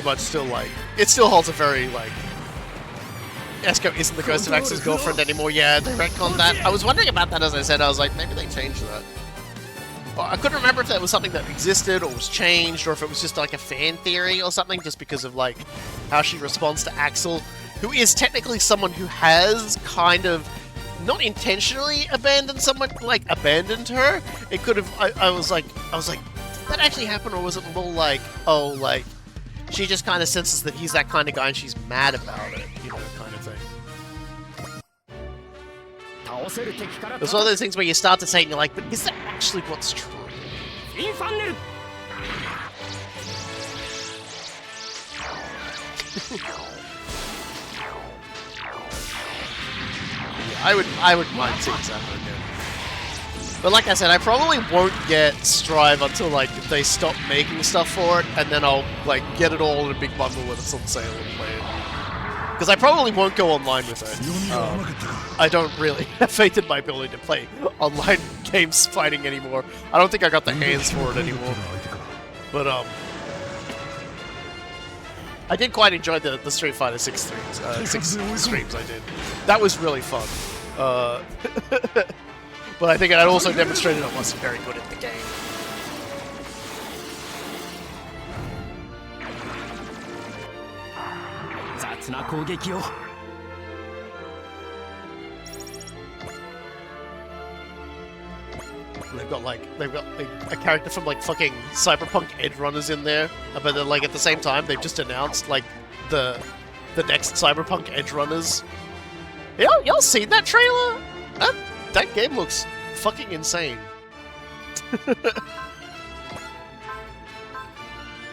much still like, it still holds a very like, Esco isn't the ghost of Axel's girlfriend anymore. Yeah, they retconned that. I was wondering about that, as I said. I was like, maybe they changed that. But I couldn't remember if that was something that existed or was changed, or if it was just like a fan theory or something, just because of like how she responds to Axel, who is technically someone who has kind of not intentionally abandoned someone, like abandoned her. It could have. I was like, did that actually happen, or was it more like, oh, like she just kind of senses that he's that kind of guy and she's mad about it, you know, kind of thing. It's one of those things where you start to say and you're like, but is that actually what's true? I would mind seeing Zappa again. But like I said, I probably won't get Strive until like they stop making stuff for it, and then I'll like get it all in a big bundle when it's on sale and play it. Because I probably won't go online with it. I don't really have faith in my ability to play online games fighting anymore. I don't think I got the hands for it anymore. But I did quite enjoy the Street Fighter 6 streams. 6 streams I did. That was really fun. But I think it also demonstrated I wasn't very good at the game. They've got a character from like fucking Cyberpunk Edgerunners in there, but then like at the same time they've just announced like the next Cyberpunk Edgerunners. Y'all seen that trailer? That game looks fucking insane.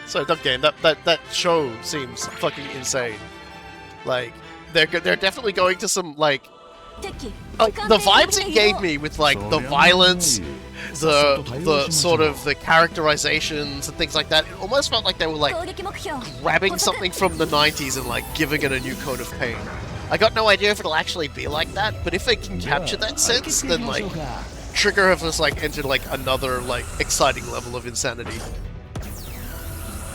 So that game, that show seems fucking insane. Like they're definitely going to some like the vibes it gave me with like the violence, the sort of the characterizations and things like that. It almost felt like they were like grabbing something from the 90s and like giving it a new coat of paint. I got no idea if it'll actually be like that, but if they can capture that sense, then like Trigger have just like entered like another like exciting level of insanity.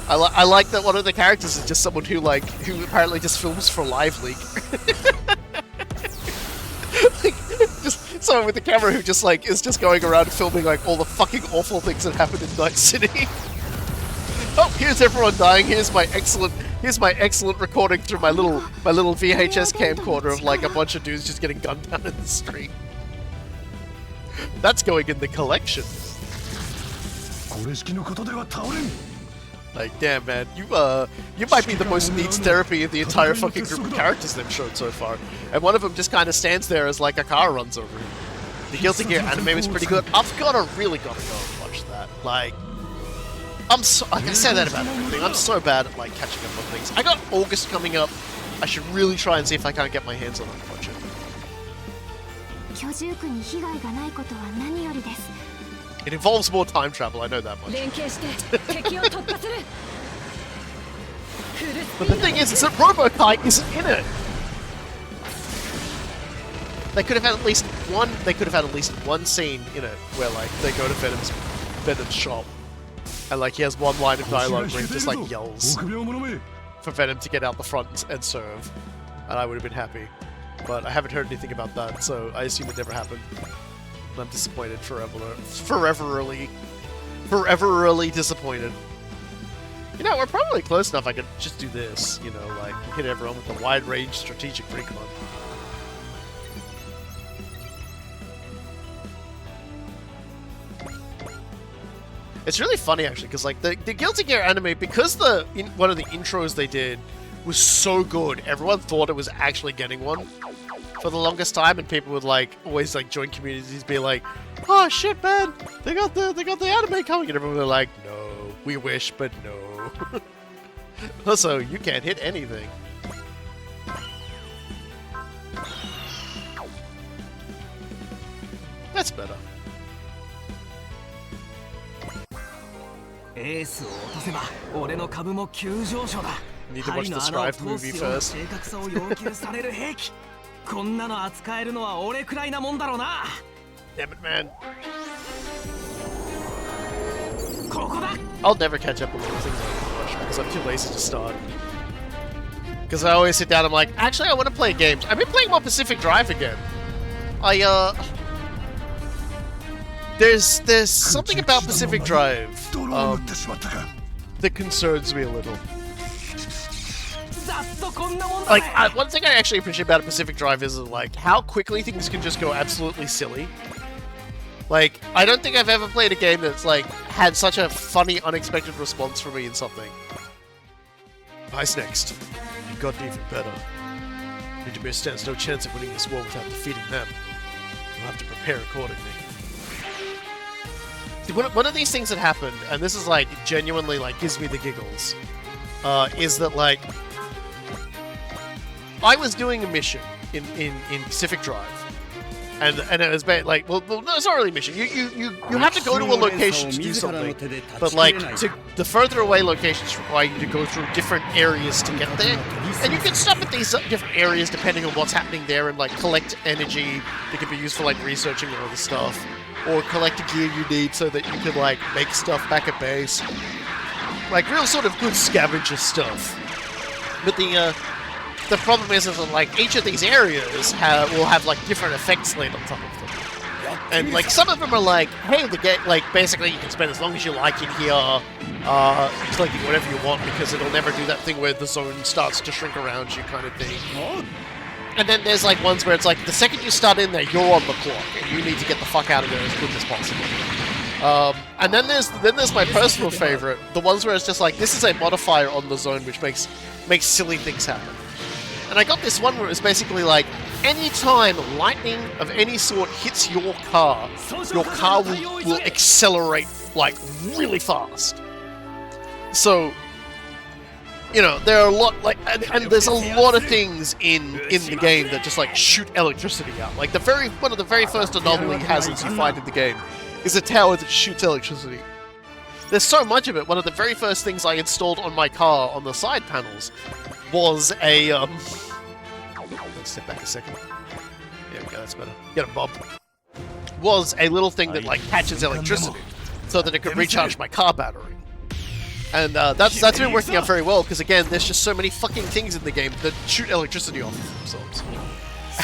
I like that one of the characters is just someone who apparently just films for Live Leak. Like, just someone with a camera who just is just going around filming all the fucking awful things that happen in Night City. Oh, here's everyone dying. Here's my excellent recording through my little VHS camcorder of a bunch of dudes just getting gunned down in the street. That's going in the collection. Like, damn, man, you might be the most needs therapy of the entire fucking group of characters they've shown so far. And one of them just kind of stands there as a car runs over him. The Guilty Gear anime was pretty good. I've really gotta go and watch that. Like I say that about everything. I'm so bad at catching up on things. I got August coming up. I should really try and see if I can't get my hands on it and watch it. It involves more time travel, I know that much. But the thing is that Robokite isn't in it. They could have had at least one. They could have had at least one scene in it where they go to Venom's shop, and he has one line of dialogue where he just yells for Venom to get out the front and serve, and I would have been happy. But I haven't heard anything about that, so I assume it never happened. And I'm disappointed foreverly disappointed. You know, we're probably close enough I could just do this, you know, hit everyone with a wide-range strategic recon. It's really funny, actually, because, the Guilty Gear anime, because one of the intros they did was so good, everyone thought it was actually getting one for the longest time, and people would, always, join communities, be like, oh, shit, man, they got the anime coming, and everyone would be like, no, we wish, but no. Also, you can't hit anything. That's better. Need to watch the Strive movie first. Damn it, man. I'll never catch up with those things I watch because I'm too lazy to start. Because I always sit down and I'm like, actually, I want to play games. I've been playing more Pacific Drive again. There's something about Pacific Drive that concerns me a little. One thing I actually appreciate about Pacific Drive is how quickly things can just go absolutely silly. I don't think I've ever played a game that's had such a funny, unexpected response from me in something. Ice next. You've gotten even better. Windermere stands no chance of winning this war without defeating them. You'll have to prepare accordingly. One of these things that happened, and this is genuinely gives me the giggles, is that I was doing a mission in Pacific Drive, and it was well, no, it's not really a mission. You have to go to a location to do something, but the further away locations require you to go through different areas to get there, and you can stop at these different areas depending on what's happening there and collect energy that can be used for researching and other stuff. Or collect the gear you need so that you can, make stuff back at base. Real sort of good scavenger stuff. But the problem is that, each of these areas will have, different effects laid on top of them. And, some of them are hey, the game, basically you can spend as long as you like in here, collecting whatever you want because it'll never do that thing where the zone starts to shrink around you kind of thing. And then there's ones where it's the second you start in there, you're on the clock, and you need to get the fuck out of there as quick as possible. And then there's my personal favorite, the ones where it's just this is a modifier on the zone which makes silly things happen. And I got this one where it's basically any time lightning of any sort hits your car will accelerate really fast. So, you know, there are a lot, and there's a lot of things in the game that just, shoot electricity out. One of the very first anomaly hazards you find in the game is a tower that shoots electricity. There's so much of it. One of the very first things I installed on my car on the side panels was a, let's step back a second. There we go, that's better. Get a bump. Was a little thing that, catches electricity so that it could recharge my car battery. And that's been working out very well, because again, there's just so many fucking things in the game that shoot electricity off of themselves.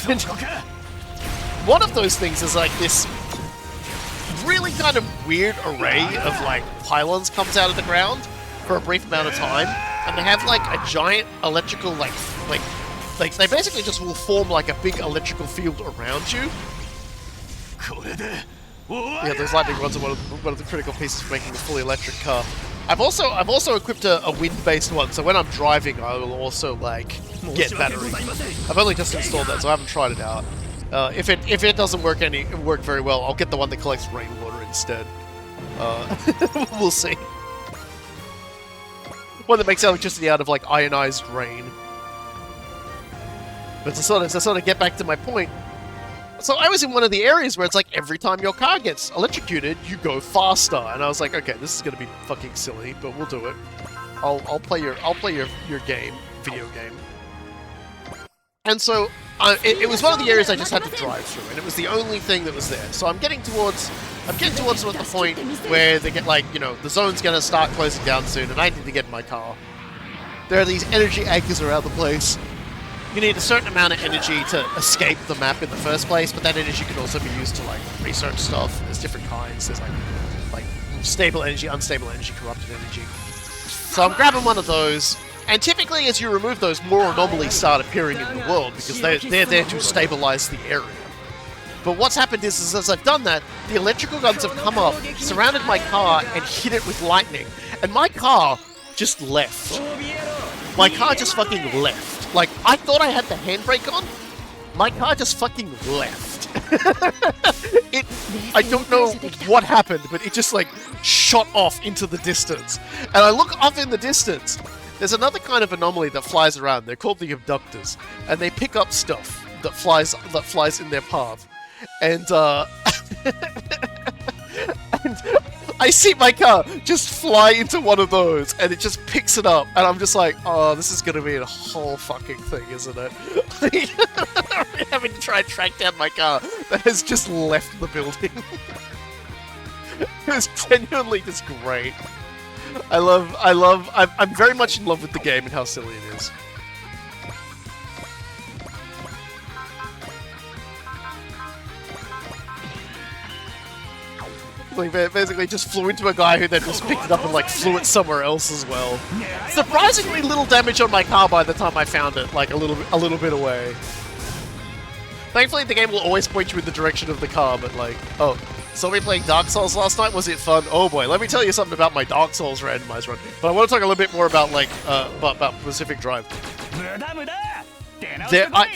And one of those things is like this really kind of weird array of like pylons comes out of the ground for a brief amount of time, and they have like a giant electrical like they basically just will form like a big electrical field around you. Yeah, those lightning rods are one of the critical pieces for making a fully electric car. I've also equipped a wind-based one, so when I'm driving, I will also like get battery. I've only just installed that, so I haven't tried it out. If it doesn't work very well, I'll get the one that collects rainwater instead. We'll see. One that makes electricity out of like ionized rain. But to sort of get back to my point, so I was in one of the areas where it's like every time your car gets electrocuted, you go faster, and I was like, okay, this is gonna be fucking silly, but we'll do it. I'll play your video game. And so it was one of the areas I just had to drive through, and it was the only thing that was there. So I'm getting towards the point where they get like, you know, the zone's gonna start closing down soon, and I need to get in my car. There are these energy anchors around the place. You need a certain amount of energy to escape the map in the first place, but that energy can also be used to like research stuff. There's different kinds. There's like stable energy, unstable energy, corrupted energy. So I'm grabbing one of those, and typically as you remove those, more anomalies start appearing in the world because they're there to stabilize the area. But what's happened is as I've done that, the electrical guns have come up, surrounded my car, and hit it with lightning, and my car just left. My car just fucking left. Like, I thought I had the handbrake on. My car just fucking left. I don't know what happened, but it just, like, shot off into the distance. And I look off in the distance. There's another kind of anomaly that flies around. They're called the abductors. And they pick up stuff that flies in their path. And, and I see my car just fly into one of those, and it just picks it up, and I'm just like, oh, this is gonna be a whole fucking thing, isn't it? Having to try and track down my car that has just left the building. It was genuinely just great. I'm very much in love with the game and how silly it is. Like, basically just flew into a guy who then just picked it up and like flew it somewhere else as well. Surprisingly little damage on my car by the time I found it, like a little bit away. Thankfully the game will always point you in the direction of the car, but like, oh, saw me playing Dark Souls last night? Was it fun? Oh boy, let me tell you something about my Dark Souls randomized run. But I want to talk a little bit more about like, about Pacific Drive.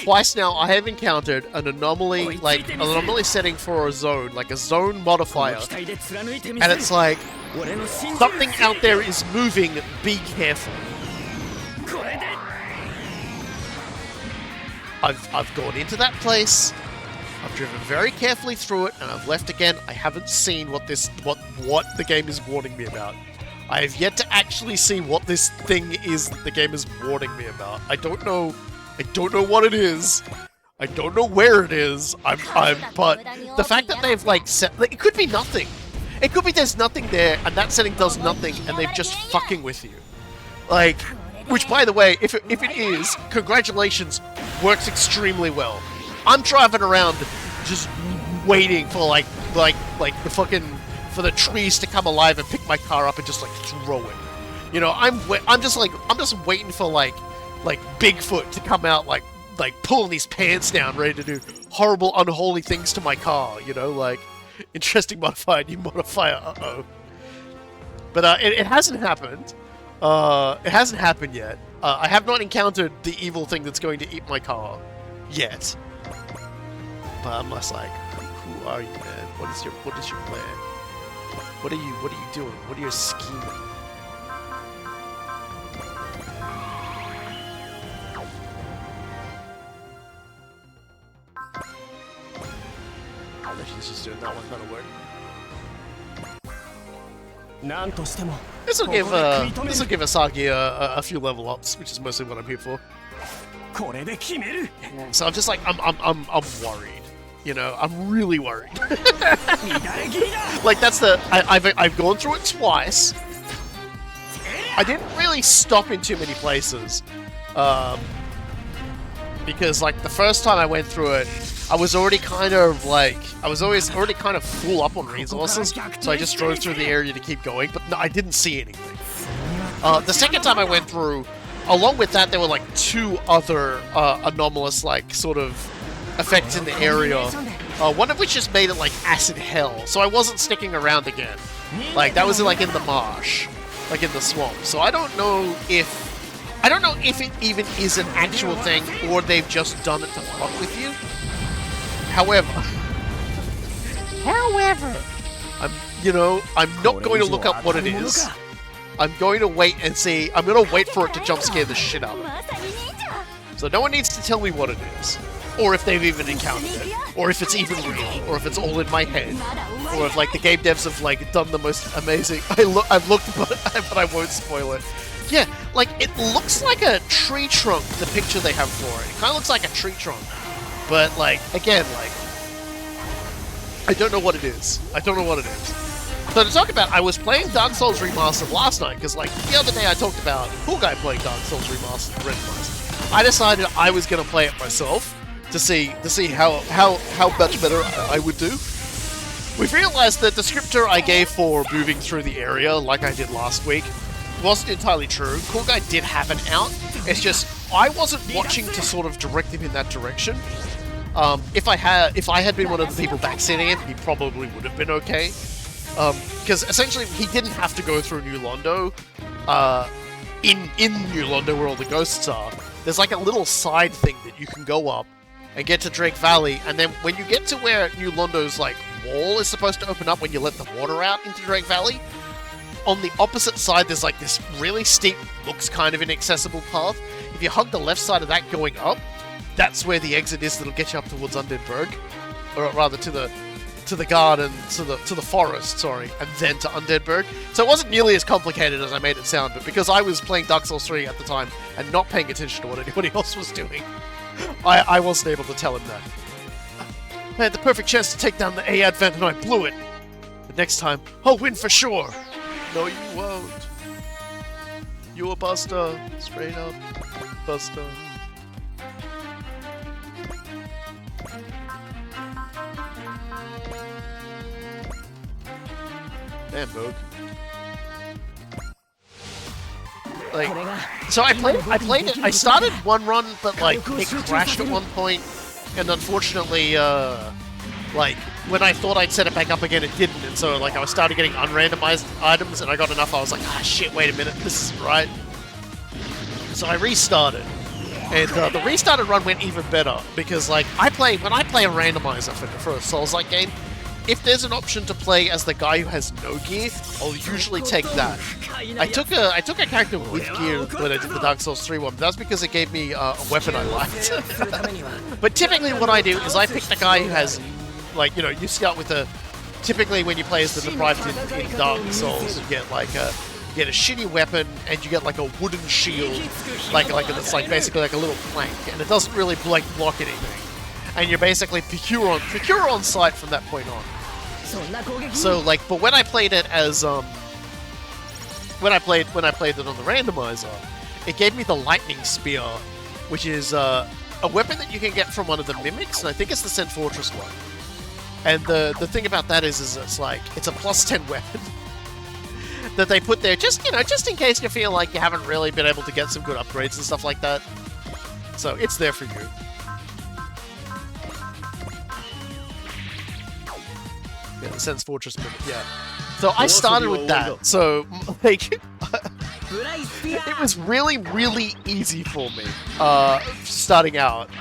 Twice now I have encountered an anomaly, like an anomaly setting for a zone, like a zone modifier, and it's like something out there is moving, be careful. I've gone into that place, I've driven very carefully through it, and I've left again. I haven't seen what the game is warning me about. I have yet to actually see what this thing is that the game is warning me about. I don't know what it is. I don't know where it is. But the fact that they've like set, like, it could be nothing. It could be there's nothing there, and that setting does nothing, and they're just fucking with you. Like, which by the way, if it is, congratulations, works extremely well. I'm driving around, just waiting for like the fucking for the trees to come alive and pick my car up and just like throw it. You know, I'm just waiting for like Bigfoot to come out, like pulling his pants down, ready to do horrible, unholy things to my car. You know, like interesting modifier, new modifier. But it hasn't happened. It hasn't happened yet. I have not encountered the evil thing that's going to eat my car yet. But I'm just like, who are you, man? What is your plan? What are you doing? What are your scheming? She's just doing that one kind of work. This will give Asagi a few level ups, which is mostly what I'm here for. So I'm just like I'm worried. You know, I'm really worried. Like that's the I've gone through it twice. I didn't really stop in too many places. Because, like, the first time I went through it, I was already kind of, like, already kind of full up on resources, so I just drove through the area to keep going, but no, I didn't see anything. The second time I went through, along with that, there were, like, 2 other anomalous, like, sort of effects in the area, one of which just made it, like, acid hell, so I wasn't sticking around again. Like, that was, like, in the marsh, like, in the swamp, so I don't know if it even is an actual thing, or they've just done it to fuck with you. However, I'm not going to look up what it is. I'm going to wait and see. I'm going to wait for it to jump scare the shit out of me. So no one needs to tell me what it is, or if they've even encountered it, or if it's even real, or if it's all in my head, or if like the game devs have like done the most amazing. I've looked, but I won't spoil it. Yeah, like, it looks like a tree trunk, the picture they have for it. It kind of looks like a tree trunk. But, like, again, like, I don't know what it is. I don't know what it is. So to talk about, I was playing Dark Souls Remastered last night, because, like, the other day I talked about Cool Guy playing Dark Souls Remastered, randomized. I decided I was going to play it myself to see how much better I would do. We've realized that the descriptor I gave for moving through the area, like I did last week, wasn't entirely true. Cool Guy did have an out. It's just I wasn't watching to sort of direct him in that direction. If I had been one of the people backseating him, he probably would have been okay. Because essentially he didn't have to go through New Londo. In New Londo, where all the ghosts are, there's like a little side thing that you can go up and get to Drake Valley, and then when you get to where New Londo's like wall is supposed to open up when you let the water out into Drake Valley, on the opposite side, there's like this really steep, looks kind of inaccessible path. If you hug the left side of that going up, that's where the exit is that'll get you up towards Undead Berg, or rather to the garden, to the forest, sorry, and then to Undead Berg. So it wasn't nearly as complicated as I made it sound, but because I was playing Dark Souls 3 at the time and not paying attention to what anybody else was doing, I wasn't able to tell him that. I had the perfect chance to take down the A Advent and I blew it. But next time, I'll win for sure. No, you won't. You a buster. Straight up. Buster. Damn, Vogue. Like, so I played it, I started one run, but like, it crashed at one point, and unfortunately, like, when I thought I'd set it back up again, it didn't, and so, like, I started getting unrandomized items, and I got enough, I was like, ah, shit, wait a minute, this isn't right. So I restarted, and the restarted run went even better, because, like, when I play a randomizer for a Souls-like game, if there's an option to play as the guy who has no gear, I'll usually take that. I took a character with gear when I did the Dark Souls 3 one, but that's because it gave me a weapon I liked. But typically what I do is I pick the guy who has, like, you know, you start with typically when you play as the Deprived in Dark Souls, you get like a shitty weapon, and you get like a wooden shield, like it's like basically like a little plank, and it doesn't really like block anything. And you're basically procure on sight from that point on. So like, but when I played it as when I played it on the randomizer, it gave me the lightning spear, which is a weapon that you can get from one of the mimics, and I think it's the Sand Fortress one. And the thing about that is it's like it's a +10 weapon that they put there just in case you feel like you haven't really been able to get some good upgrades and stuff like that. So it's there for you. Yeah, the Sense Fortress mimic, yeah. So I started with that, so, like, it was really, really easy for me, starting out.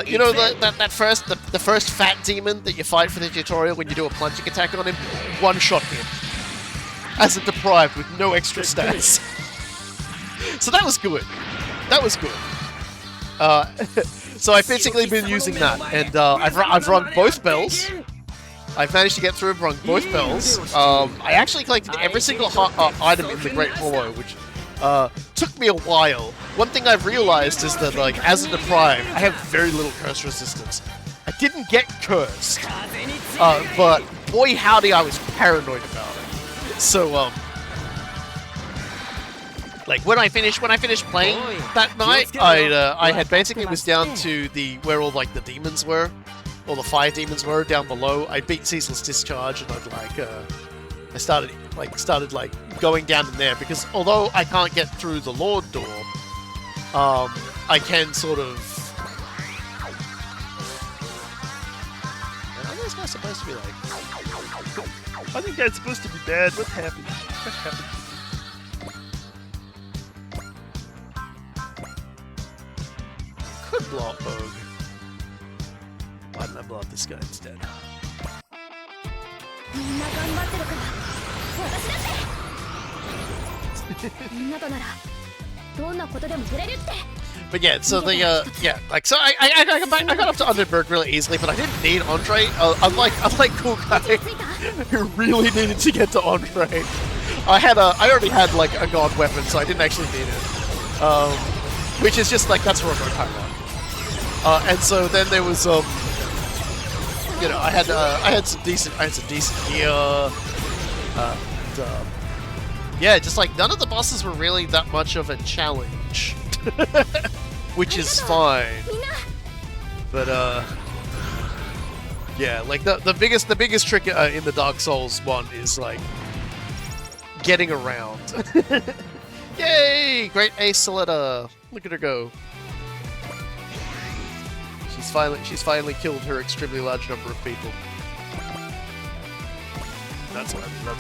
You know, the first fat demon that you fight for the tutorial when you do a plunging attack on him? One-shot him. As a Deprived with no extra stats. So that was good. That was good. So I've basically been using that, and I've rung both bells. I've managed to get through and rung both bells. I actually collected every single item in the Great Hollow, which took me a while. One thing I've realized is that, like, as a Deprived, I have very little curse resistance. I didn't get cursed, but boy howdy, I was paranoid about it. So, Like when I finished playing that night, I had basically was down to where all like the demons were, all the fire demons were down below. I beat Ceaseless Discharge, and I started going down in there because although I can't get through the Lord door, I can sort of. Are those guys supposed to be like? I think that's supposed to be bad. What happened? What happened? Could blow up Bogue. Why didn't I blow up this guy instead? But yeah, so the so I got up to Underberg really easily, but I didn't need Andre. Unlike Cool Guy, who really needed to get to Andre. I already had like a god weapon, so I didn't actually need it. Which is just like that's Robo Timer. And so then there was you know, I had some decent gear. Yeah, just like none of the bosses were really that much of a challenge. Which is fine. But yeah, like the biggest trick in the Dark Souls one is like getting around. Yay! Great Ace Soletta. Look at her go. She's finally killed her extremely large number of people. That's what I love.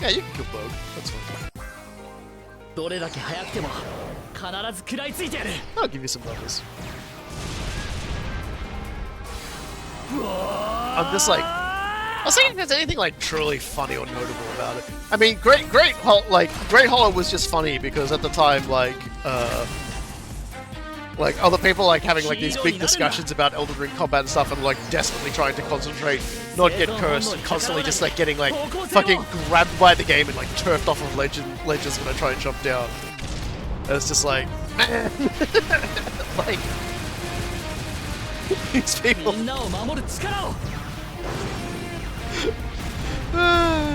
Yeah, you can kill Bogue. That's fine. I'll give you some levels. I'm just like, I was thinking if there's anything like truly funny or notable about it. I mean, Great Hollow was just funny because at the time, like other people like having like these big discussions about Elden Ring combat and stuff, and like desperately trying to concentrate, not get cursed, and constantly just like getting like fucking grabbed by the game and like turfed off of ledges when I try and jump down. And it's just like, man, like these people.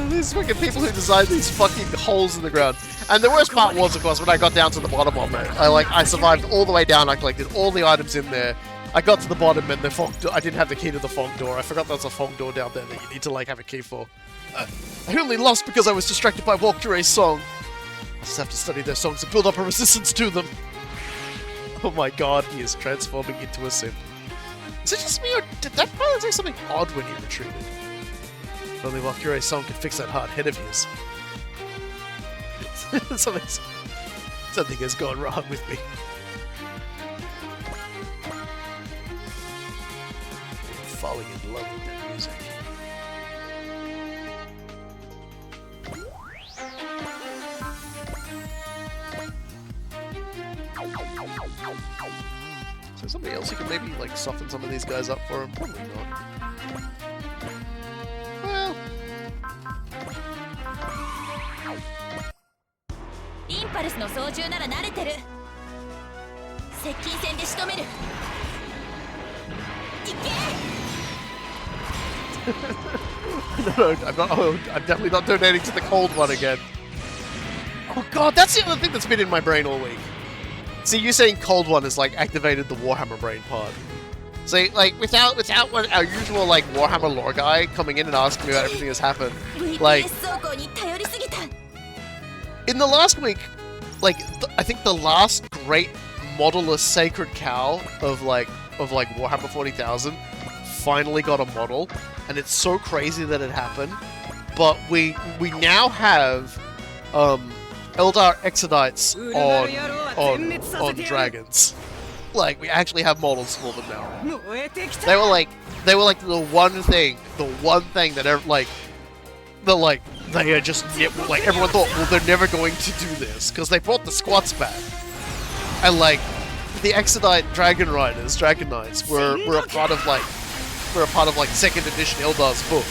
These fucking people who designed these fucking holes in the ground. And the worst part was, of course, when I got down to the bottom of it. I survived all the way down. I collected all the items in there. I got to the bottom, and I didn't have the key to the fog door. I forgot there's a fog door down there that you need to like have a key for. I only lost because I was distracted by Walkure's song. I just have to study their songs and build up a resistance to them. Oh my god, he is transforming into a simp. Is it just me, or did that brother do something odd when he retreated? If only Walkure's song could fix that hard head of his. Something has gone wrong with me. I'm falling in love with that music. Is there somebody else who can maybe like soften some of these guys up for him? Probably not. Well. No, I'm definitely not donating to the cold one again. Oh god, that's the other thing that's been in my brain all week. See, you saying cold one has like activated the Warhammer brain pod. See, like without one, our usual like Warhammer lore guy coming in and asking me about everything that's happened, like in the last week, like I think the last great modelless sacred cow of Warhammer 40,000 finally got a model, and it's so crazy that it happened. But we now have Eldar Exodites on dragons. Like we actually have models for them now. They were like the one thing that they are just like everyone thought, well, they're never going to do this because they brought the squats back, and like the Exodite Dragon Riders, Dragon Knights were a part of like 2nd edition Eldar's book,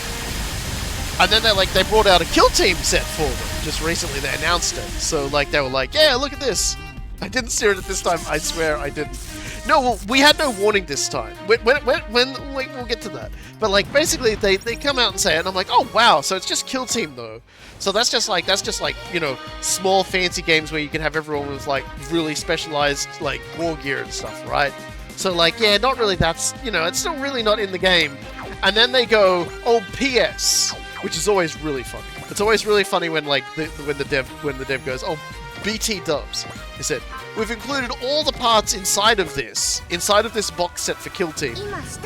and then they brought out a kill team set for them just recently. They announced it, so like they were like, yeah, look at this. I didn't steer it this time. I swear I didn't. No, well, we had no warning this time. When like, we'll get to that. But like, basically, they come out and say it, and I'm like, oh wow, so it's just Kill Team though. So that's just like you know, small fancy games where you can have everyone with like really specialized like war gear and stuff, right? So like, yeah, not really. That's, you know, it's still really not in the game. And then they go, oh, PS, which is always really funny. It's always really funny when like when the dev goes, oh, BT dubs. He said, we've included all the parts inside of this box set for Kill Team,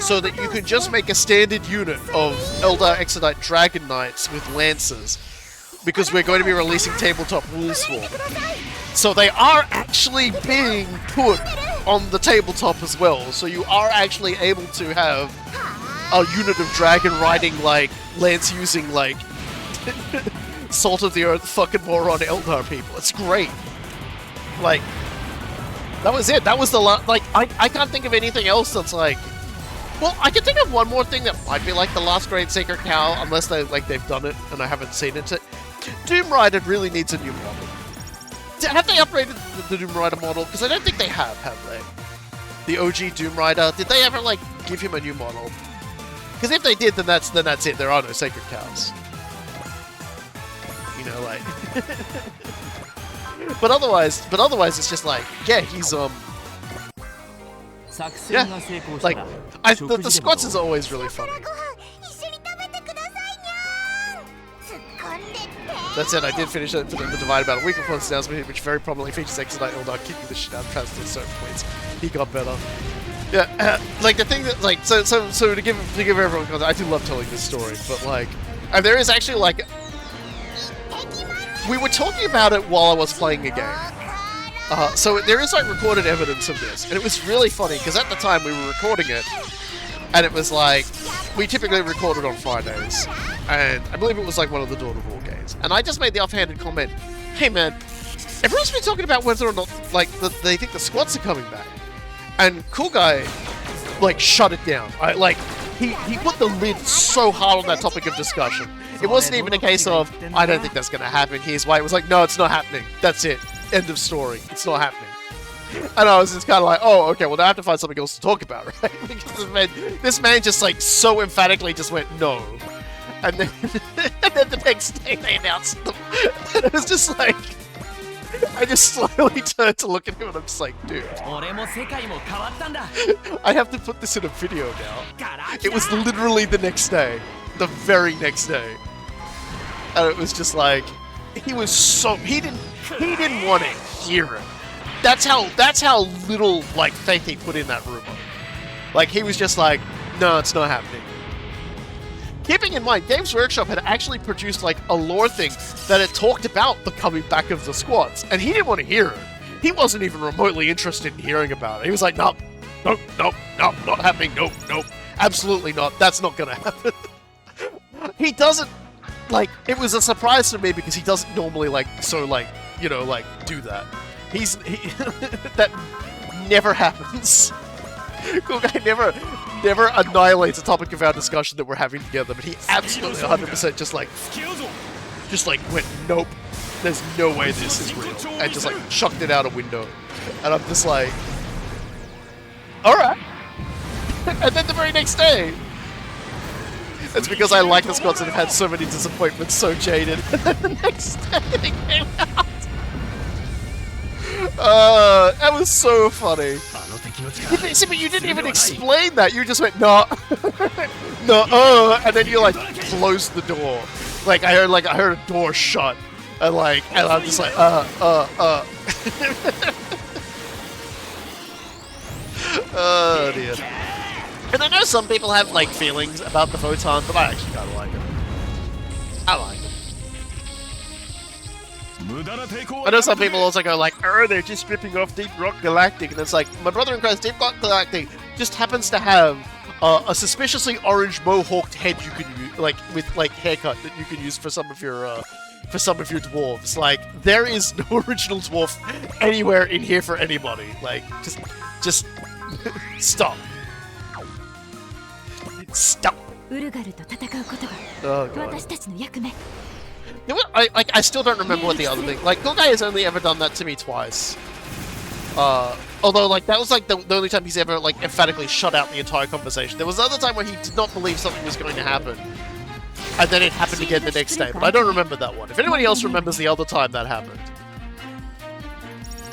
so that you can just make a standard unit of Eldar Exodite Dragon Knights with Lancers, because we're going to be releasing tabletop rules for them. So they are actually being put on the tabletop as well, so you are actually able to have a unit of dragon riding, like, lance using, like, salt of the earth fucking moron Eldar people. It's great. Like, that was it. That was the like, I can't think of anything else that's like, well, I can think of one more thing that might be like the last great Sacred Cow, unless they've done it and I haven't seen it. Doom Rider really needs a new model. Have they upgraded the Doom Rider model? Because I don't think they have they? The OG Doom Rider, did they ever like give him a new model? Because if they did, then that's it. There are no Sacred Cows. You know, like. but otherwise, it's just like, yeah, he's yeah, like the squats is always really funny. That said, I did finish it for the Divide about a week before this announcement, which very prominently features Exodite Eldar kicking the shit out of Transfer certain points. He got better. Yeah, like the thing that, like, so to give everyone context, I do love telling this story, but like, and there is actually like, we were talking about it while I was playing a game. So there is like recorded evidence of this, and it was really funny because at the time we were recording it, and it was like, we typically recorded on Fridays, and I believe it was like one of the Dawn of War games, and I just made the offhanded comment, hey man, everyone's been talking about whether or not, like, they think the squats are coming back. And Cool Guy, like, shut it down. He put the lid so hard on that topic of discussion. It wasn't even a case of, I don't think that's going to happen, here's why. It was like, no, it's not happening. That's it. End of story. It's not happening. And I was just kind of like, oh, okay, well, now I have to find something else to talk about, right? Because this man just, like, so emphatically just went, no. And then, and then the next day they announced them. And it was just like... I just slowly turned to look at him and I'm just like, dude. I have to put this in a video now. It was literally the next day. The very next day. And it was just like, he was so, he didn't want to hear it. That's how little, like, faith he put in that rumor. Like, he was just like, no, it's not happening. Keeping in mind, Games Workshop had actually produced, like, a lore thing that had talked about the coming back of the squads, and he didn't want to hear it. He wasn't even remotely interested in hearing about it. He was like, nope, not happening, nope, absolutely not, that's not gonna happen. He doesn't, like, it was a surprise to me because he doesn't normally, like, so, like, you know, like, do that. That never happens. Cool Guy never annihilates a topic of our discussion that we're having together, but he absolutely 100% just like went, nope, there's no way this is real, and just like chucked it out a window. And I'm just like, alright. And then the very next day, it's because I like the squads that have had so many disappointments, so jaded. And then the next day they came out. That was so funny. See, but you didn't even explain that. You just went, no, and then you like closed the door. Like I heard a door shut, and I'm just like, Oh dear. And I know some people have like feelings about the Photon, but I actually kind of like it. I like it. I know some people also go like, oh, they're just ripping off Deep Rock Galactic, and it's like, my brother in Christ, Deep Rock Galactic just happens to have a suspiciously orange mohawked head you can use, like with like haircut that you can use for some of your dwarves. Like, there is no original dwarf anywhere in here for anybody. Like, just stop. Stop. Oh god. You know what? I still don't remember what the other thing. Like, Guy has only ever done that to me twice. Although, like, that was, like, the only time he's ever, like, emphatically shut out the entire conversation. There was another time where he did not believe something was going to happen. And then it happened again the next day, but I don't remember that one. If anybody else remembers the other time that happened,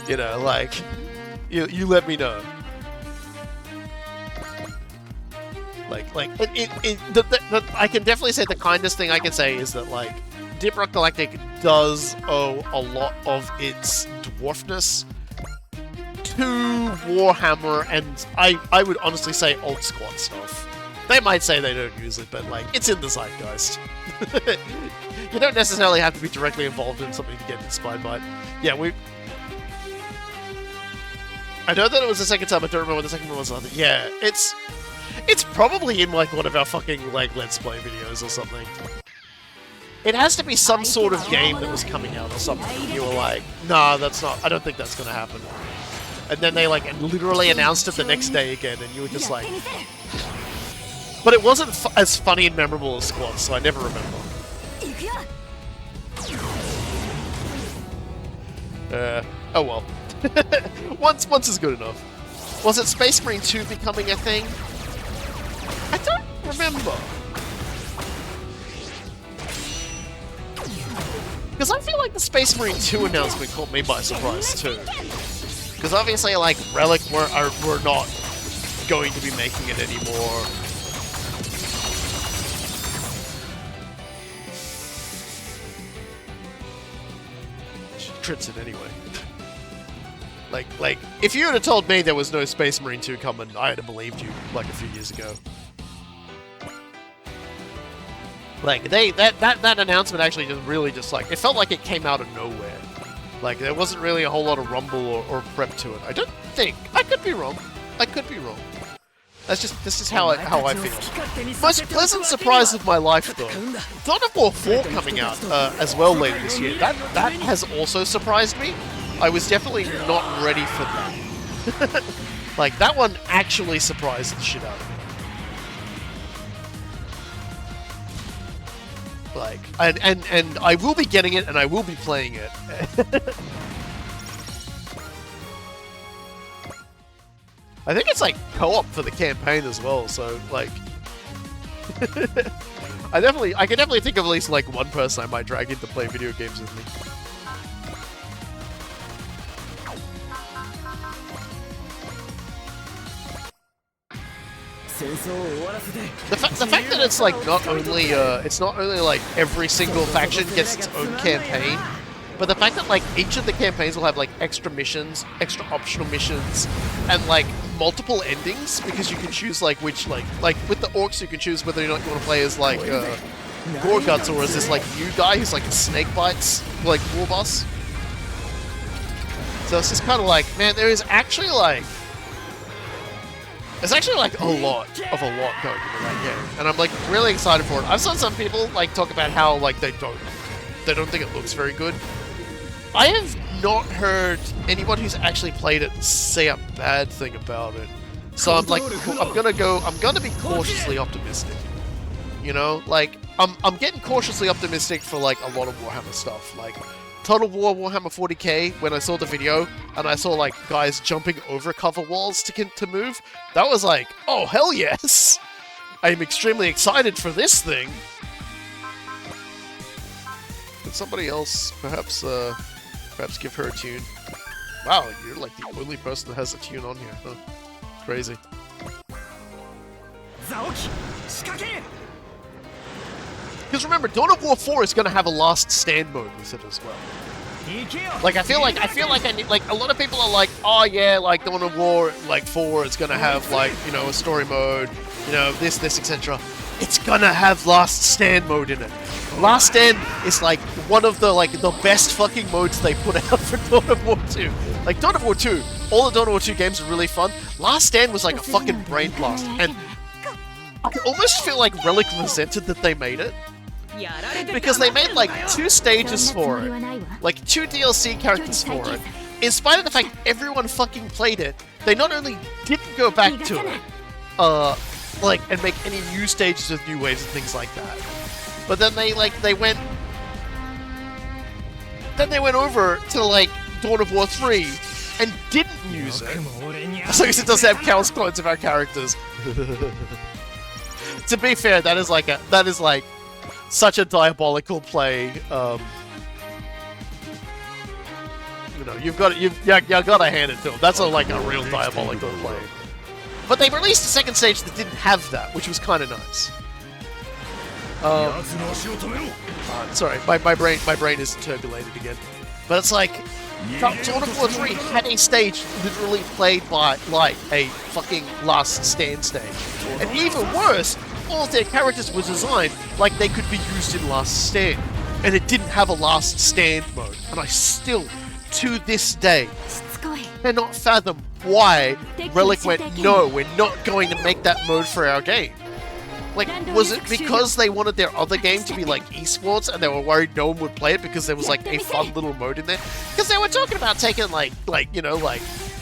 you know, like, you let me know. I can definitely say the kindest thing I can say is that, like, Deep Rock Galactic does owe a lot of its dwarfness to Warhammer, and I would honestly say Old Squad stuff. They might say they don't use it, but, like, it's in the zeitgeist. You don't necessarily have to be directly involved in something to get inspired by it. Yeah, I know that it was the second time, I don't remember what the second one was. Yeah, it's probably in, like, one of our fucking, like, Let's Play videos or something. It has to be some sort of game that was coming out or something. You were like, nah, that's not, I don't think that's gonna happen. And then they, like, literally announced it the next day again, and you were just like... But it wasn't as funny and memorable as Squad, so I never remember. Oh well. Once is good enough. Was it Space Marine 2 becoming a thing? I don't remember. Because I feel like the Space Marine 2 announcement caught me by surprise too. Because obviously, like, Relic were not going to be making it anymore. She crits it anyway. Like, if you would have told me there was no Space Marine 2 coming, I'd have believed you, like, a few years ago. Like, that announcement actually just like, it felt like it came out of nowhere. Like, there wasn't really a whole lot of rumble or prep to it. I don't think. I could be wrong. I could be wrong. This is how I feel. Most pleasant surprise of my life, though. Dawn of War 4 coming out as well later this year. That has also surprised me. I was definitely not ready for that. Like, that one actually surprised the shit out of me. Like, and I will be getting it, and I will be playing it. I think it's, like, co-op for the campaign as well, so, like... I can definitely think of at least, like, one person I might drag in to play video games with me. The fact that it's like not only like every single faction gets its own campaign, but the fact that like each of the campaigns will have like extra missions, extra optional missions, and like multiple endings because you can choose like which like with the orcs you can choose whether or not you want to play as like Gore Guts or as this like new guy who's like a snake bites like war boss. So it's just kind of like, man, there's actually like a lot going into that game, and I'm like really excited for it. I've seen some people like talk about how like they don't think it looks very good. I have not heard anyone who's actually played it say a bad thing about it. So I'm like, I'm gonna be cautiously optimistic. You know, like I'm getting cautiously optimistic for like a lot of Warhammer stuff, like Total War Warhammer 40k, when I saw the video, and I saw, like, guys jumping over cover walls to move, that was like, oh, hell yes! I am extremely excited for this thing! Could somebody else perhaps give her a tune? Wow, you're, like, the only person that has a tune on here, huh? Crazy. Because remember, Dawn of War 4 is going to have a last stand mode with it as well. Like, I feel like I need, like, a lot of people are like, oh yeah, like, Dawn of War, like, 4 is going to have, like, you know, a story mode, you know, this, etc. It's going to have last stand mode in it. Last stand is, like, one of the, like, the best fucking modes they put out for Dawn of War 2. Like, Dawn of War 2, all the Dawn of War 2 games are really fun. Last stand was, like, a fucking brain blast, and I almost feel like Relic resented that they made it. Because they made like 2 stages for it, like 2 DLC characters for it. In spite of the fact everyone fucking played it, they not only didn't go back to it, like, and make any new stages with new waves and things like that, but then they went over to like Dawn of War 3 and didn't use it, as long as it doesn't have chaos clones of our characters. To be fair, that is like such a diabolical play. You know, you gotta hand it to them. That's like a real diabolical play. But they released a second stage that didn't have that, which was kind of nice. Sorry, my brain is turbulated again. But it's like, Dawn of War 3 had a stage literally played by, like, a fucking Last Stand stage. And even worse, all of their characters were designed like they could be used in Last Stand. And it didn't have a Last Stand mode. And I still, to this day, cannot fathom why Relic went, no, we're not going to make that mode for our game. Like, was it because they wanted their other game to be like esports and they were worried no one would play it because there was like a fun little mode in there? Because they were talking about taking like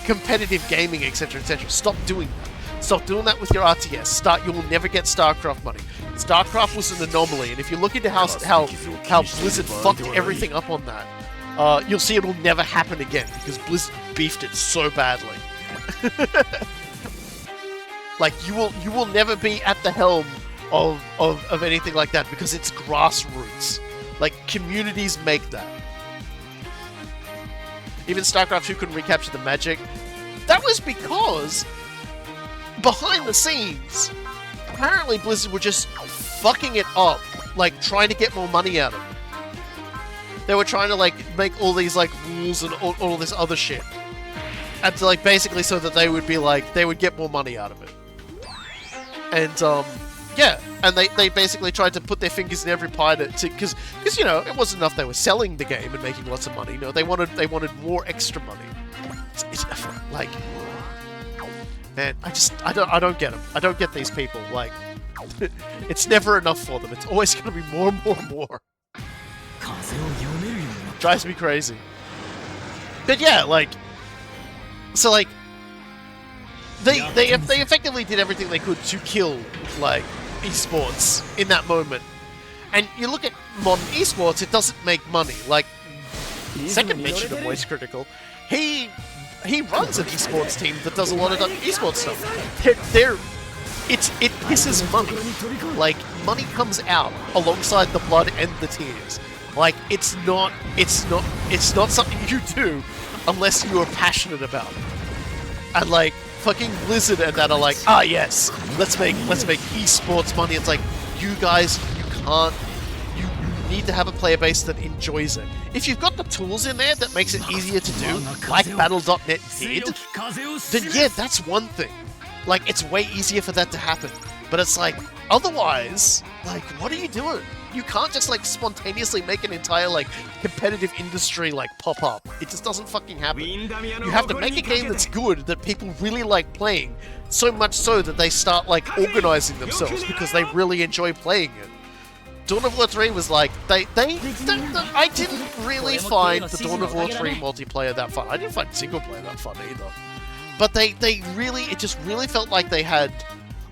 competitive gaming, etc., etc. Stop doing that. Stop doing that with your RTS. You will never get StarCraft money. StarCraft was an anomaly, and if you look into how Blizzard fucked everything up on that, you'll see it will never happen again because Blizzard beefed it so badly. Like, you will never be at the helm of anything like that because it's grassroots. Like, communities make that. Even StarCraft 2 couldn't recapture the magic. That was because, behind the scenes, apparently Blizzard were just fucking it up, like, trying to get more money out of it. They were trying to, like, make all these, like, rules and all this other shit. And to, like, basically so that they would be, like, they would get more money out of it. And, yeah, and they basically tried to put their fingers in every pie to because, you know, it wasn't enough they were selling the game and making lots of money. No, they wanted more extra money. It's like, man, I don't get them. I don't get these people. Like, it's never enough for them. It's always going to be more and more and more. Drives me crazy. But yeah, like, so like, they effectively did everything they could to kill, like, esports in that moment. And you look at modern esports, it doesn't make money. Like, second mention of Voice Critical, he runs an esports team that does a lot of esports stuff. It pisses money. Like, money comes out alongside the blood and the tears. Like, it's not something you do unless you are passionate about it. And like, fucking Blizzard and that are like, ah yes, let's make esports money. It's like, you guys, you need to have a player base that enjoys it. If you've got the tools in there that makes it easier to do, like Battle.net did, then yeah, that's one thing. Like, it's way easier for that to happen. But it's like, otherwise, like, what are you doing? You can't just, like, spontaneously make an entire, like, competitive industry, like, pop up. It just doesn't fucking happen. You have to make a game that's good, that people really like playing, so much so that they start, like, organizing themselves because they really enjoy playing it. Dawn of War 3 was like, I didn't really find the Dawn of War 3 multiplayer that fun. I didn't find single player that fun either. But it just really felt like they had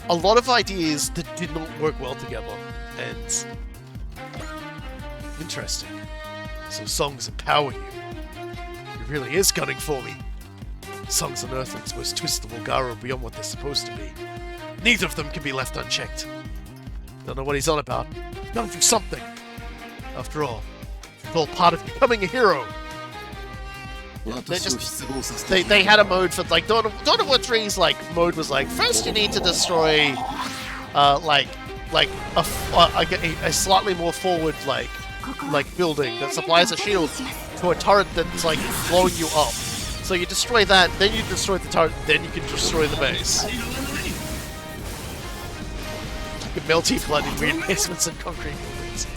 a lot of ideas that did not work well together. And interesting. So songs empower you. It really is gunning for me. Songs and Earthlings must twist the Walkure beyond what they're supposed to be. Neither of them can be left unchecked. Don't know what he's on about. Gotta do something. After all, it's all part of becoming a hero. They had a mode for, like, Dawn of War 3's, like, mode was like, first you need to destroy, like a slightly more forward, like building that supplies a shield to a turret that's, like, blowing you up. So you destroy that, then you destroy the turret, then you can destroy the base. Like a melty blood in weird basements and concrete buildings.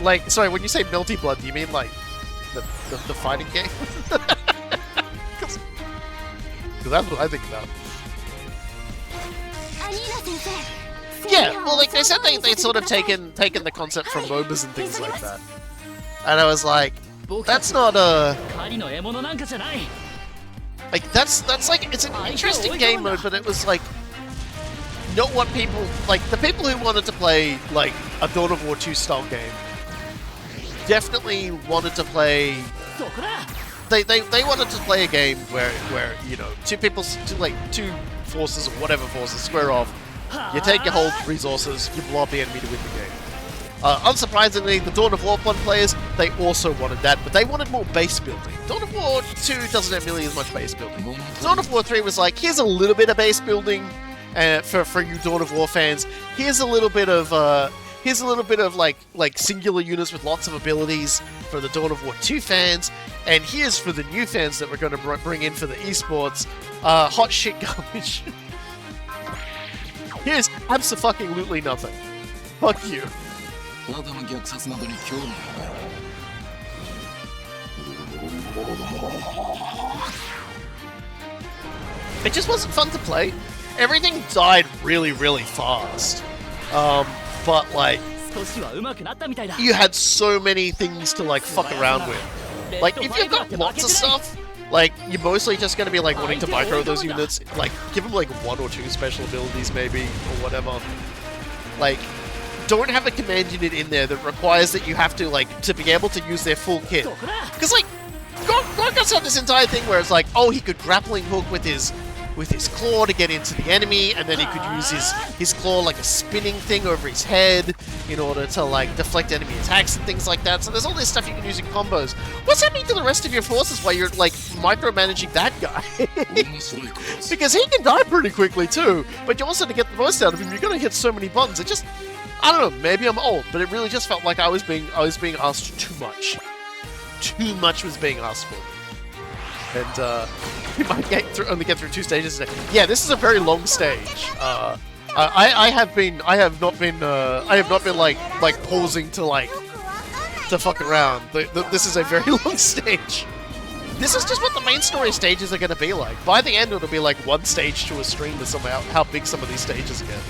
Like, sorry, when you say melty blood, do you mean, like, the fighting game? Because that's what I think about. Yeah, well, like, they said they'd sort of taken the concept from MOBAs and things like that. And I was like, that's not like, that's like, it's an interesting game mode, but it was like, not what people, like, the people who wanted to play, like, a Dawn of War 2 style game definitely wanted to play. They wanted to play a game where you know two forces or whatever forces square off. You take your whole resources, you blow up the enemy to win the game. Unsurprisingly, the Dawn of War 1 players, they also wanted that, but they wanted more base building. Dawn of War 2 doesn't have nearly as much base building. Dawn of War 3 was like, here's a little bit of base building for you Dawn of War fans. Here's a little bit of like singular units with lots of abilities for the Dawn of War 2 fans, and here's for the new fans that we're going to bring in for the esports, hot shit garbage. Here's abso-fucking-lutely nothing. Fuck you. It just wasn't fun to play. Everything died really, really fast. But like, you had so many things to like fuck around with. Like, if you've got lots of stuff, like, you're mostly just gonna be like wanting to micro those units. Like, give them like 1 or 2 special abilities maybe, or whatever. Like, don't have a command unit in there that requires that you have to like to be able to use their full kit. Because like, Gorgon's had this entire thing where it's like, oh, he could grappling hook with his claw to get into the enemy, and then he could use his claw like a spinning thing over his head in order to like deflect enemy attacks and things like that. So there's all this stuff you can use in combos. What's happening to the rest of your forces while you're like micromanaging that guy? Because he can die pretty quickly too, but you also, to get the most out of him, you're gonna hit so many buttons. It just, I don't know, maybe I'm old, but it really just felt like I was being asked too much. Too much was being asked for. And we might only get through 2 stages today. Yeah, this is a very long stage. I have not been like pausing to fuck around. This is a very long stage. This is just what the main story stages are going to be like. By the end, it'll be like 1 stage to a stream to somehow how big some of these stages get.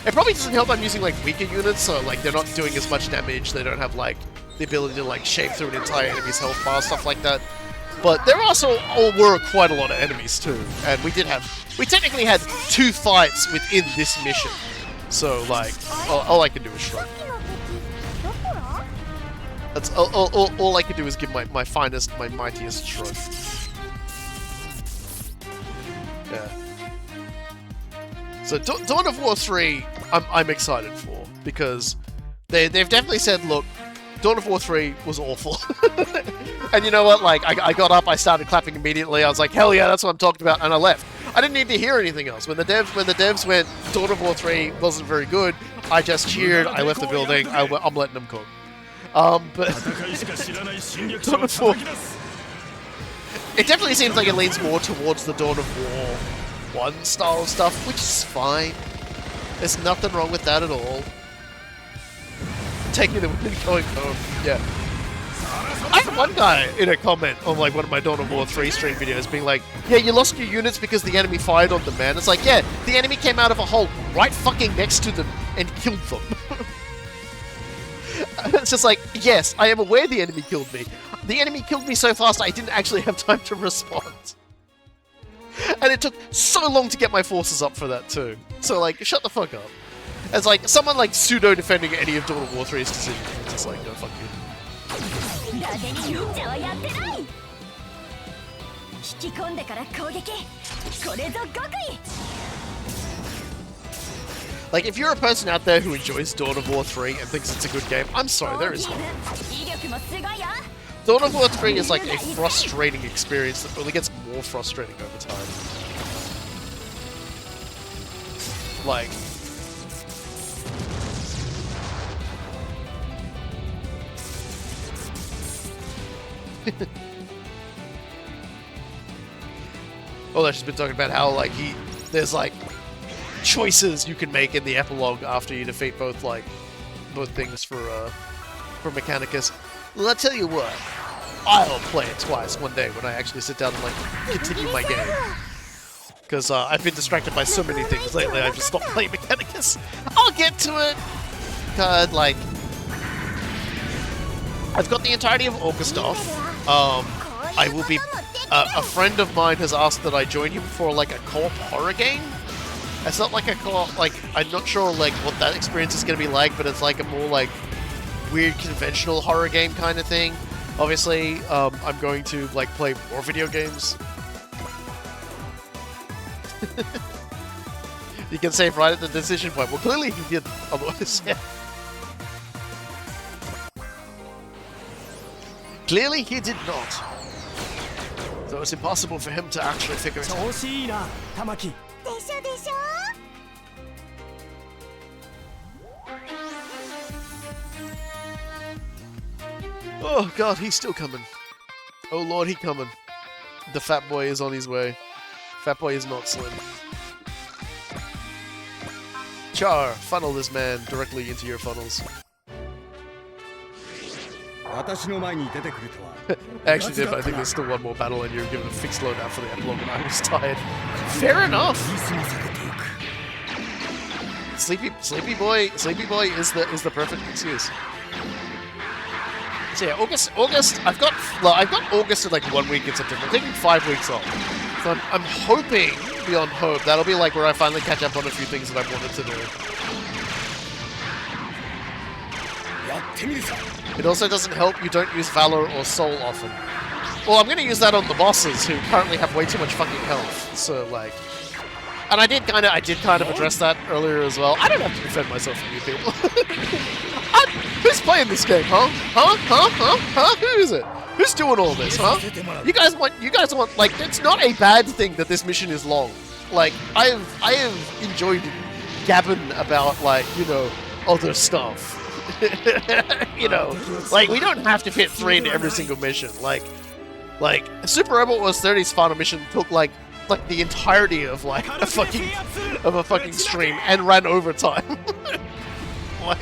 It probably doesn't help I'm using like weaker units, so like they're not doing as much damage. They don't have like the ability to like shape through an entire enemy's health bar, stuff like that. But there also were quite a lot of enemies too, and we technically had 2 fights within this mission. So like, all I can do is shrug. That's all I can do is give my finest, my mightiest shrug. Yeah. So Dawn of War 3, I'm excited for, because they've definitely said, look, Dawn of War 3 was awful. And you know what, like, I got up, I started clapping immediately, I was like, hell yeah, that's what I'm talking about, and I left. I didn't need to hear anything else. When the devs went, Dawn of War 3 wasn't very good, I just cheered, I left the building, I'm letting them cook. But Dawn of War, it definitely seems like it leans more towards the Dawn of War 1 style stuff, which is fine. There's nothing wrong with that at all. Taking the win, going home, yeah. I had one guy in a comment on like one of my Dawn of War 3 stream videos being like, yeah, you lost your units because the enemy fired on them, man. It's like, yeah, the enemy came out of a hole right fucking next to them and killed them. It's just like, yes, I am aware the enemy killed me. The enemy killed me so fast I didn't actually have time to respond. And it took so long to get my forces up for that too. So like, shut the fuck up. As like, someone like pseudo-defending any of Dawn of War 3's decisions, it's just like, no, fuck you. Like, if you're a person out there who enjoys Dawn of War 3 and thinks it's a good game, I'm sorry, there is not. Dawn of War 3 is like a frustrating experience that only gets more frustrating over time. Like... Although she's been talking about how, like, there's, like, choices you can make in the epilogue after you defeat both things for Mechanicus. Well, I'll tell you what, I'll play it twice one day when I actually sit down and, like, continue my game. Because, I've been distracted by so many things lately, I've just stopped playing Mechanicus. I'll get to it! God, like... I've got the entirety of August off. I will be... a friend of mine has asked that I join him for, like, a co-op horror game. It's not like a co-op, like, I'm not sure, like, what that experience is going to be like, but it's like a more, like, weird conventional horror game kind of thing. Obviously, I'm going to like play more video games. You can save right at the decision point. Well, clearly he did. Otherwise, yeah. Clearly he did not. So it's impossible for him to actually figure it out. Oh god, he's still coming. Oh lord, he coming. The fat boy is on his way. Fat boy is not slim. Char, funnel this man directly into your funnels. I actually did, but I think there's still one more battle and you're given a fixed loadout for the epilogue and I was tired. Fair enough! Sleepy boy is the perfect excuse. So yeah, August. I've got August in like 1 week in September. I'm taking 5 weeks off. So I'm hoping, beyond hope, that'll be like where I finally catch up on a few things that I wanted to do. It also doesn't help you don't use Valor or Soul often. Well, I'm gonna use that on the bosses who currently have way too much fucking health. So like, and I did kind of address that earlier as well. I don't have to defend myself from you people. Who's playing this game, huh? Who is it? Who's doing all this, huh? You guys want, like, it's not a bad thing that this mission is long. Like, I have enjoyed gabbing about, like, you know, other stuff. You know, like, we don't have to fit 3 into every single mission. Like, Super Robot Wars 30's final mission took, like the entirety of, like, a fucking stream and ran over time. Like,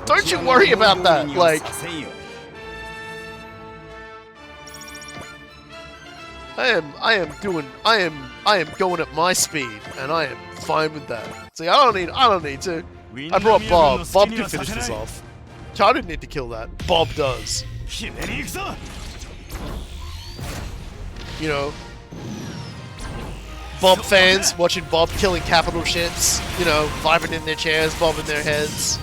don't you worry about that, like... I am going at my speed, and I am fine with that. See, I don't need to. I brought Bob. Bob can finish this off. I didn't need to kill that. Bob does. You know, Bob fans watching Bob killing capital ships, you know, vibing in their chairs, bobbing their heads.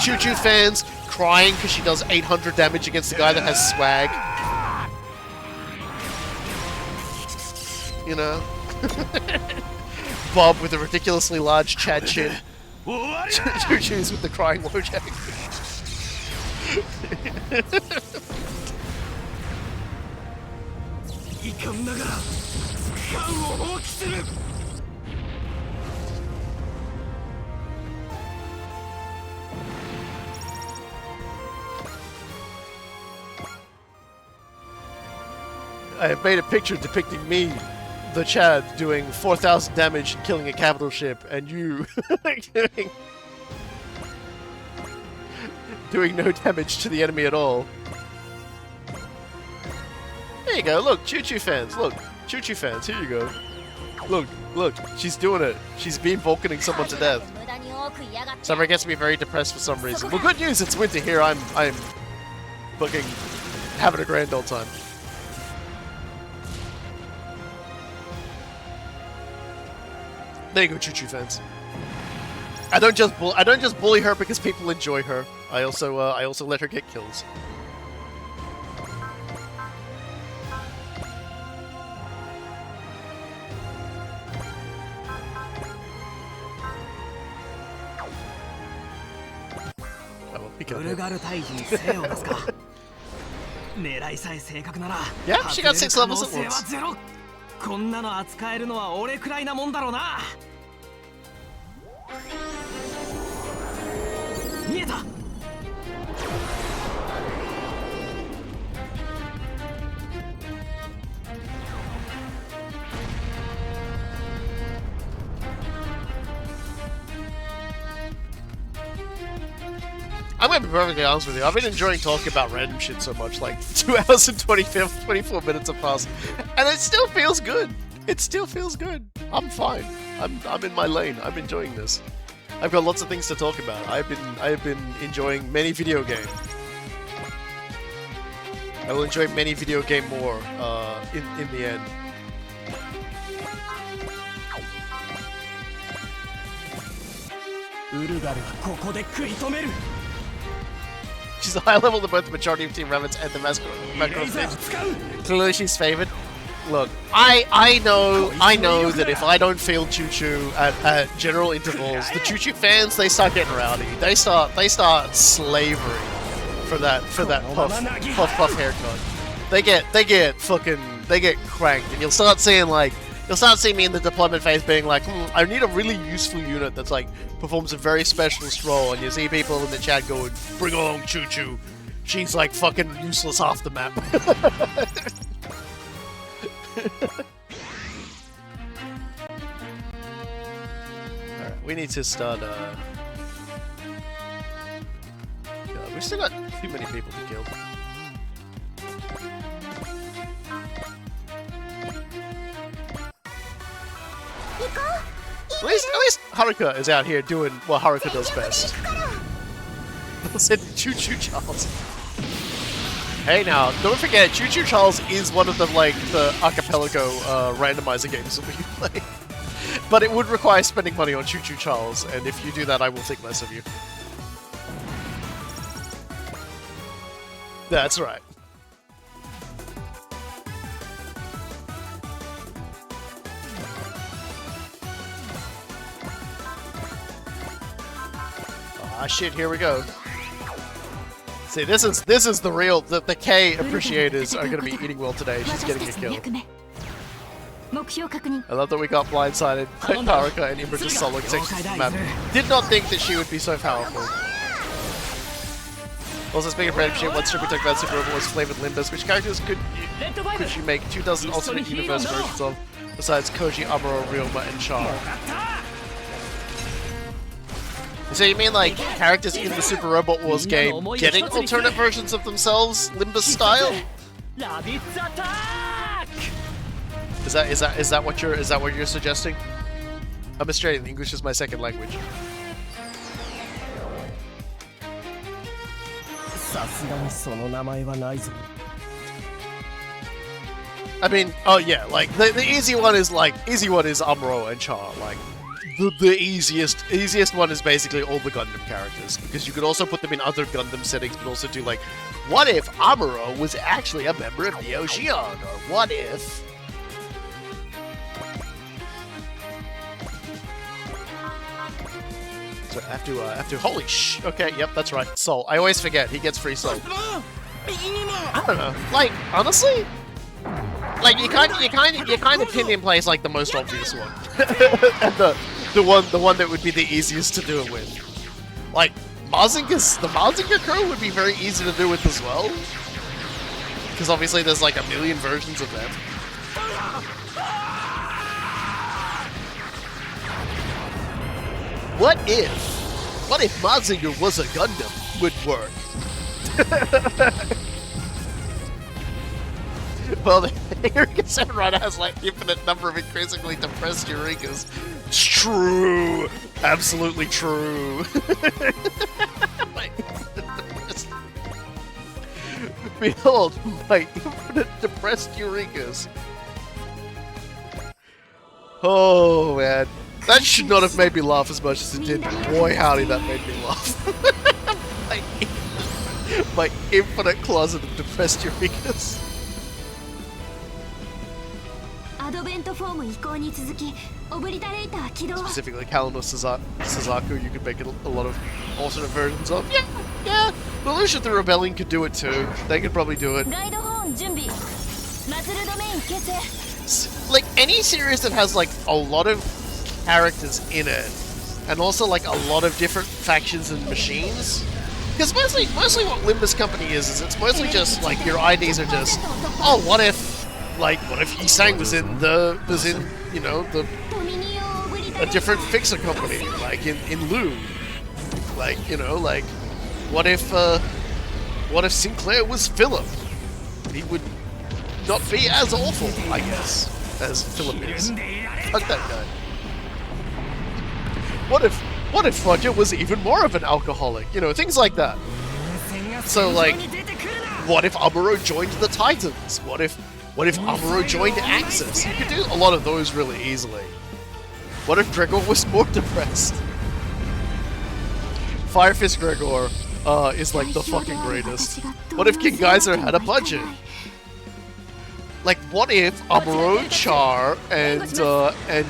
Choo Choo fans crying because she does 800 damage against the guy that has swag. You know? Bob with a ridiculously large Chad chin. Choo Choo's with the crying Wojak. I have made a picture depicting me, the Chad, doing 4,000 damage and killing a capital ship, and you doing no damage to the enemy at all. There you go, look, Choo Choo fans, look, Choo Choo fans, here you go. Look, she's doing it. She's beam Vulcaning someone to death. Summer gets me very depressed for some reason. Well, good news, it's winter here. I'm fucking having a grand old time. There you go, Choo Choo fans. I don't just bully her because people enjoy her. I also let her get kills. Yeah, she got 6 levels at once. I'm gonna be perfectly honest with you. I've been enjoying talking about random shit so much. Like 2 hours and 24 minutes have passed, and it still feels good. It still feels good. I'm fine. I'm in my lane. I'm enjoying this. I've got lots of things to talk about. I have been enjoying many video game. I will enjoy many video game more in the end. She's a higher level than both the majority of Team Rabbits and the mascot teams. Clearly she's favored. Look, I know that if I don't field Choo Choo at general intervals, the Choo Choo fans, they start getting rowdy. They start slavering for that puff haircut. They get cranked, and you'll start seeing me in the deployment phase being like, I need a really useful unit that's like performs a very specialist role, and you see people in the chat going, bring along Choo Choo. She's like fucking useless off the map. Alright, we need to start God, we've still got too many people to kill. At least Haruka is out here doing what Haruka does best. Said Choo Choo Charles. Hey now, don't forget, Choo Choo Charles is one of the archipelago randomizer games that we can play. But it would require spending money on Choo Choo Charles, and if you do that, I will think less of you. That's right. Ah shit, here we go. See, this is the real the K appreciators are gonna be eating well today. She's getting a kill. I love that we got blindsided by Haruka and Imra just solo sections of the map. Did not think that she would be so powerful. Also, speaking of random shit, one strip we talked about Super Robot was flavored Limbus. Which characters could you make 2 dozen alternate universe versions of besides Koji, Amuro, Ryoma, and Char? So you mean like characters in the Super Robot Wars game getting alternate versions of themselves, Limbus style? Is that what you're suggesting? I'm Australian. English is my second language. I mean, oh yeah, like the easy one is Amuro and Char, like. The easiest one is basically all the Gundam characters, because you could also put them in other Gundam settings, but also do like, what if Amuro was actually a member of the Ocean, or what if? So I have to, holy sh, okay, yep, that's right, Soul. I always forget, he gets free Soul. I don't know, like, honestly? Like, you kind of Pinyin plays like the most obvious one. And the one that would be the easiest to do it with. Like, the Mazinger crew would be very easy to do with as well. Because obviously there's like a million versions of them. What if Mazinger was a Gundam would work? Well, the Eureka 7 Rider has like infinite number of increasingly depressed Eurekas. It's true! Absolutely true! Behold, my infinite depressed Eurekas. Oh man. That should not have made me laugh as much as it did. Boy howdy, that made me laugh. my infinite closet of depressed Eurekas. Specifically, Kalano Suzaku, you could make a lot of alternate versions of. Yeah. Militia the Rebellion could do it too. They could probably do it. Like, any series that has, like, a lot of characters in it, and also, like, a lot of different factions and machines. Because mostly what Limbus Company is it's mostly just, like, your IDs are just, oh, what if Yisang was in, you know, a different fixer company, like in Lu. Like, you know, like, what if Sinclair was Philip? He would not be as awful, I guess, as Philip is. Fuck that guy. What if Roger was even more of an alcoholic? You know, things like that. So, like, what if Amuro joined the Titans? What if Amuro joined Axis? You could do a lot of those really easily. What if Gregor was more depressed? Firefist Gregor is like the fucking greatest. What if King Geyser had a budget? Like, what if Amuro, Char, and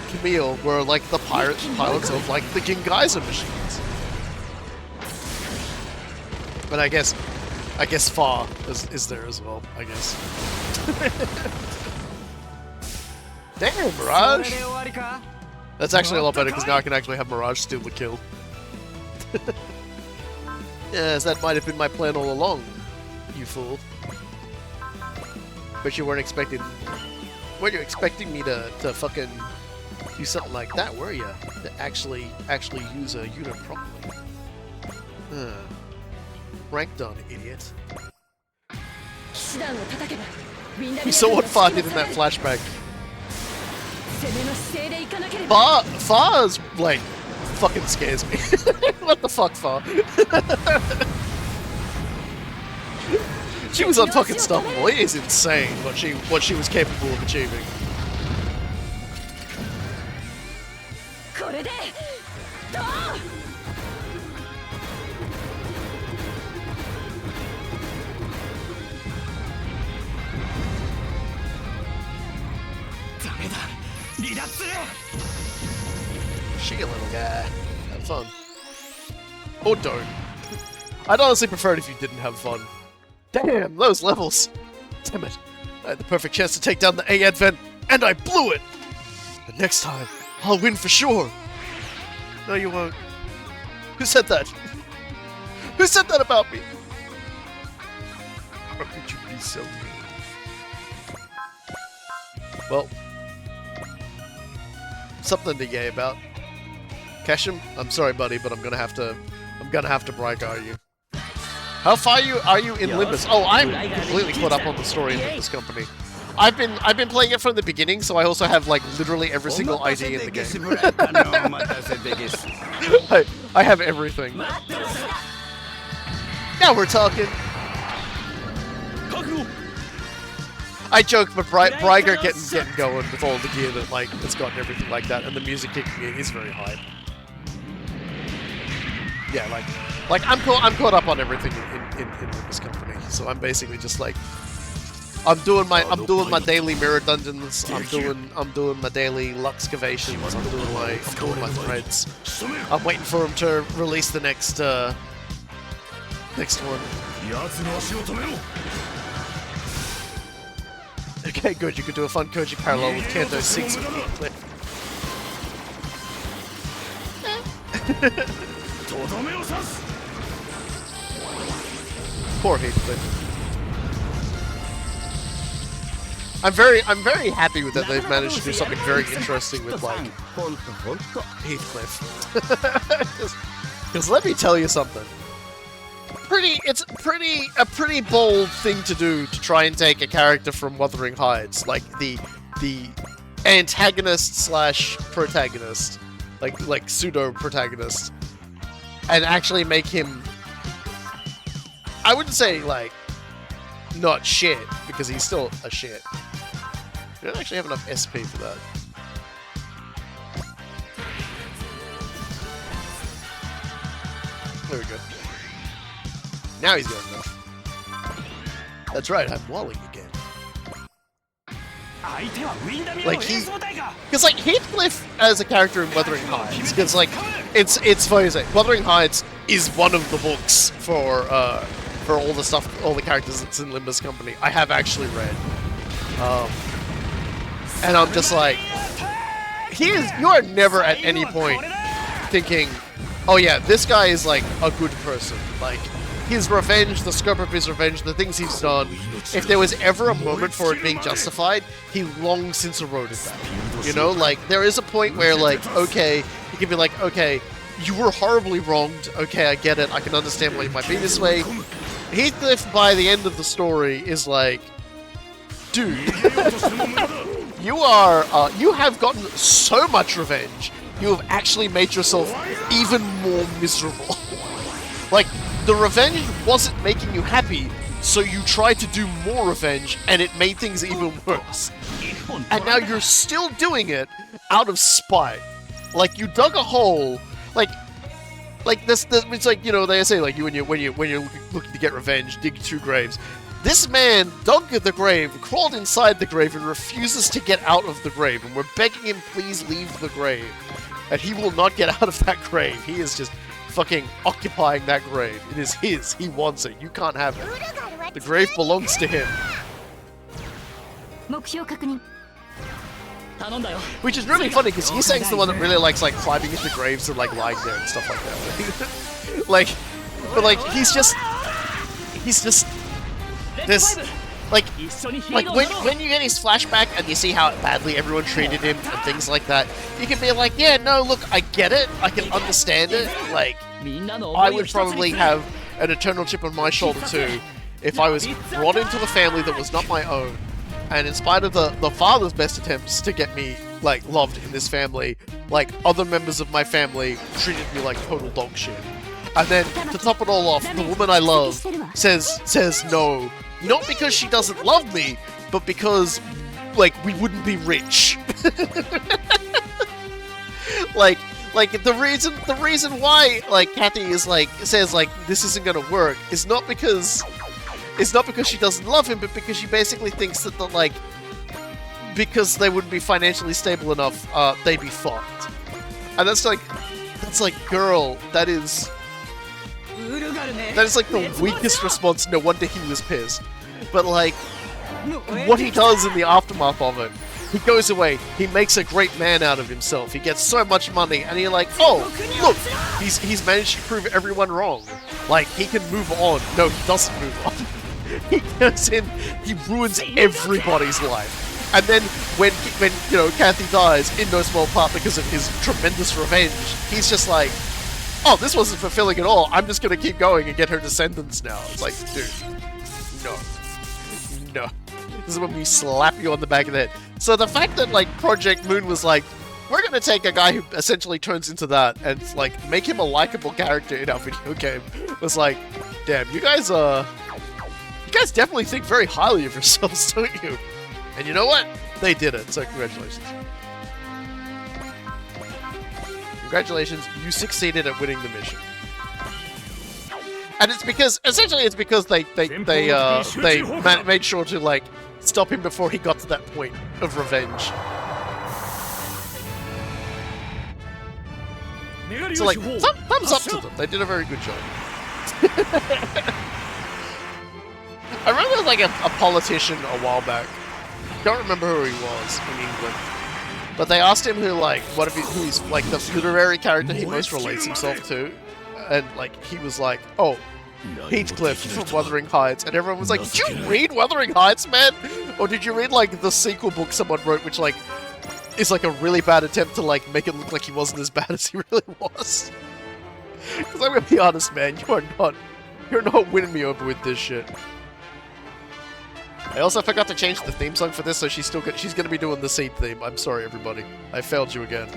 Camille were like the pilots of like the King Geyser machines? But I guess Fa is there as well, I guess. Damn, Mirage! That's actually a lot better because now I can actually have Mirage steal the kill. Yes, that might have been my plan all along, you fool. But you weren't expecting me to fucking do something like that, were you? To actually use a unit properly. Ranked on, idiot. You saw what Fa did in that flashback. Fa's like fucking scares me. What the fuck, Fa? She was fucking unstoppable. It is insane what she was capable of achieving. She a little guy. Have fun. Or don't. I'd honestly prefer it if you didn't have fun. Damn, those levels! Damn it. I had the perfect chance to take down the A advent, and I blew it! But next time, I'll win for sure! No, you won't. Who said that? Who said that about me? How could you be so mean? Well, something to yay about. Kesham, I'm sorry, buddy, but I'm gonna have to Brygar you. How far are you in Limbus? Oh, I'm completely caught up on the story in Limbus Company. I've been playing it from the beginning, so I also have like literally every single ID in the game. I have everything. Now we're talking. I joke, but Brygar getting going with all the gear that like it's got and everything like that, and the music kicking in is very hype. Yeah, like I'm caught up on everything in this company, so I'm basically just like I'm doing my daily mirror dungeons, I'm doing my daily Lux excavations, I'm doing my threads. I'm waiting for him to release the next one. Okay, good. You could do a fun Koji parallel with Kanto 6 with Heathcliff. Poor Heathcliff. I'm very happy with that they've managed to do something very interesting with like Heathcliff. Because let me tell you something. It's a pretty bold thing to do to try and take a character from Wuthering Heights, like the antagonist slash protagonist, like pseudo protagonist, and actually make him, I wouldn't say like not shit, because he's still a shit. We don't actually have enough SP for that. There we go. Now he's got enough. That's right, I'm walling again. Like because like Heathcliff as a character in Wuthering Heights, because like it's funny to say, Wuthering Heights is one of the books for all the stuff, all the characters that's in Limbus Company I have actually read. And I'm just like, you are never at any point thinking, oh yeah, this guy is like a good person. Like, his revenge, the scope of his revenge, the things he's done, if there was ever a moment for it being justified, he long since eroded that. You know, like, there is a point where, like, okay, you can be like, okay, you were horribly wronged, okay, I get it, I can understand why you might be this way. Heathcliff, by the end of the story, is like, dude, you have gotten so much revenge, you have actually made yourself even more miserable. Like, the revenge wasn't making you happy, so you tried to do more revenge, and it made things even worse. And now you're still doing it out of spite. Like, you dug a hole. Like, Like this, it's like, you know, they say like when you're looking to get revenge, dig 2 graves. This man dug the grave, crawled inside the grave, and refuses to get out of the grave. And we're begging him, please leave the grave. And he will not get out of that grave. He is just fucking occupying that grave. It is his. He wants it. You can't have it. The grave belongs to him. Which is really funny because Yiseng's the one that really likes like climbing into graves and like lying there and stuff like that. but like he's just this like when you get his flashback and you see how badly everyone treated him and things like that, you can be like, yeah, no, look, I get it, I can understand it. Like I would probably have an eternal chip on my shoulder too if I was brought into the family that was not my own. And in spite of the father's best attempts to get me, like, loved in this family, like, other members of my family treated me like total dog shit. And then, to top it all off, the woman I love says no. Not because she doesn't love me, but because, like, we wouldn't be rich. like, the reason why, like, Kathy is, like, says, like, this isn't gonna work is not because... It's not because she doesn't love him, but because she basically thinks that, like, because they wouldn't be financially stable enough, they'd be fucked. And that's like, girl, that is like the weakest response. No wonder he was pissed. But like, what he does in the aftermath of it, he goes away, he makes a great man out of himself, he gets so much money, and you're like, oh, look, he's managed to prove everyone wrong. Like, he can move on. No, he doesn't move on. He goes in, he ruins everybody's life. And then when you know, Kathy dies, in no small part because of his tremendous revenge, he's just like, oh, this wasn't fulfilling at all, I'm just gonna keep going and get her descendants now. It's like, dude, no. This is when we slap you on the back of the head. So the fact that, like, Project Moon was like, we're gonna take a guy who essentially turns into that and, like, make him a likable character in our video game was like, damn, you guys definitely think very highly of yourselves, don't you? And you know what? They did it, so congratulations. Congratulations, you succeeded at winning the mission. And it's because, essentially it's because they made sure to, like, stop him before he got to that point of revenge. So, like, thumbs up to them. They did a very good job. I remember there was, like, a politician a while back. Don't remember who he was in England. But they asked him who's, like, the literary character he most relates himself to. And, like, he was like, oh, Heathcliff from Wuthering Heights. And everyone was like, did you read Wuthering Heights, man? Or did you read, like, the sequel book someone wrote, which, like, is, like, a really bad attempt to, like, make it look like he wasn't as bad as he really was? Because I'm gonna be honest, man, you're not winning me over with this shit. I also forgot to change the theme song for this, so she's gonna be doing the Seed theme. I'm sorry, everybody. I failed you again.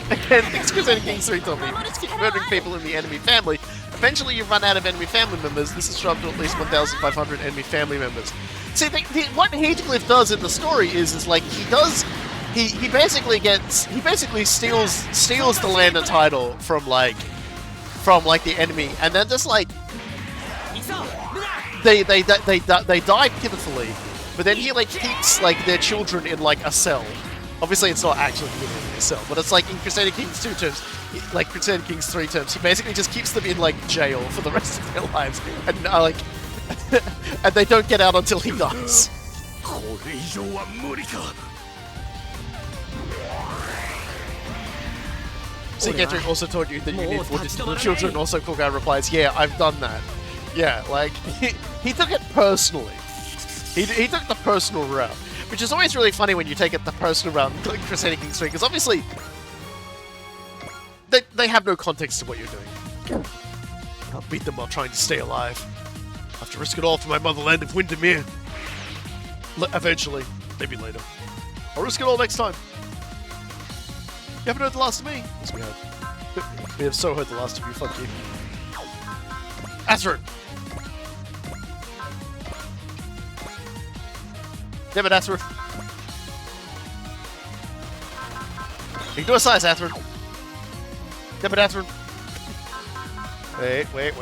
Again, things Crusader Kings 3 told me. You just keep murdering people in the enemy family. Eventually you run out of enemy family members. This is up to at least 1,500 enemy family members. See, what Heathcliff does in the story is like, he basically steals the land and title from the enemy, and then just like, they die pitifully, but then he like keeps like their children in like a cell. Obviously, it's not actually literally a cell, but it's like in Crusader Kings 2 terms, like Crusader Kings 3 terms, he basically just keeps them in like jail for the rest of their lives, and like, and they don't get out until he dies. Seeketter also told you that you need 40 children. Also, Kogai replies, "Yeah, I've done that." Yeah, like he took it personally. He took the personal route, which is always really funny when you take it the personal route in Crusader Kings 3, because obviously they have no context to what you're doing. I'll beat them while trying to stay alive. I have to risk it all for my motherland of Windermere. Eventually, maybe later. I'll risk it all next time. You haven't heard the last of me? Yes, we have. We have so heard the last of you. Fuck you. Astrid! Damn it, Astrid. You can do a size, Astrid. Damn it, Astrid. Wait. Wait.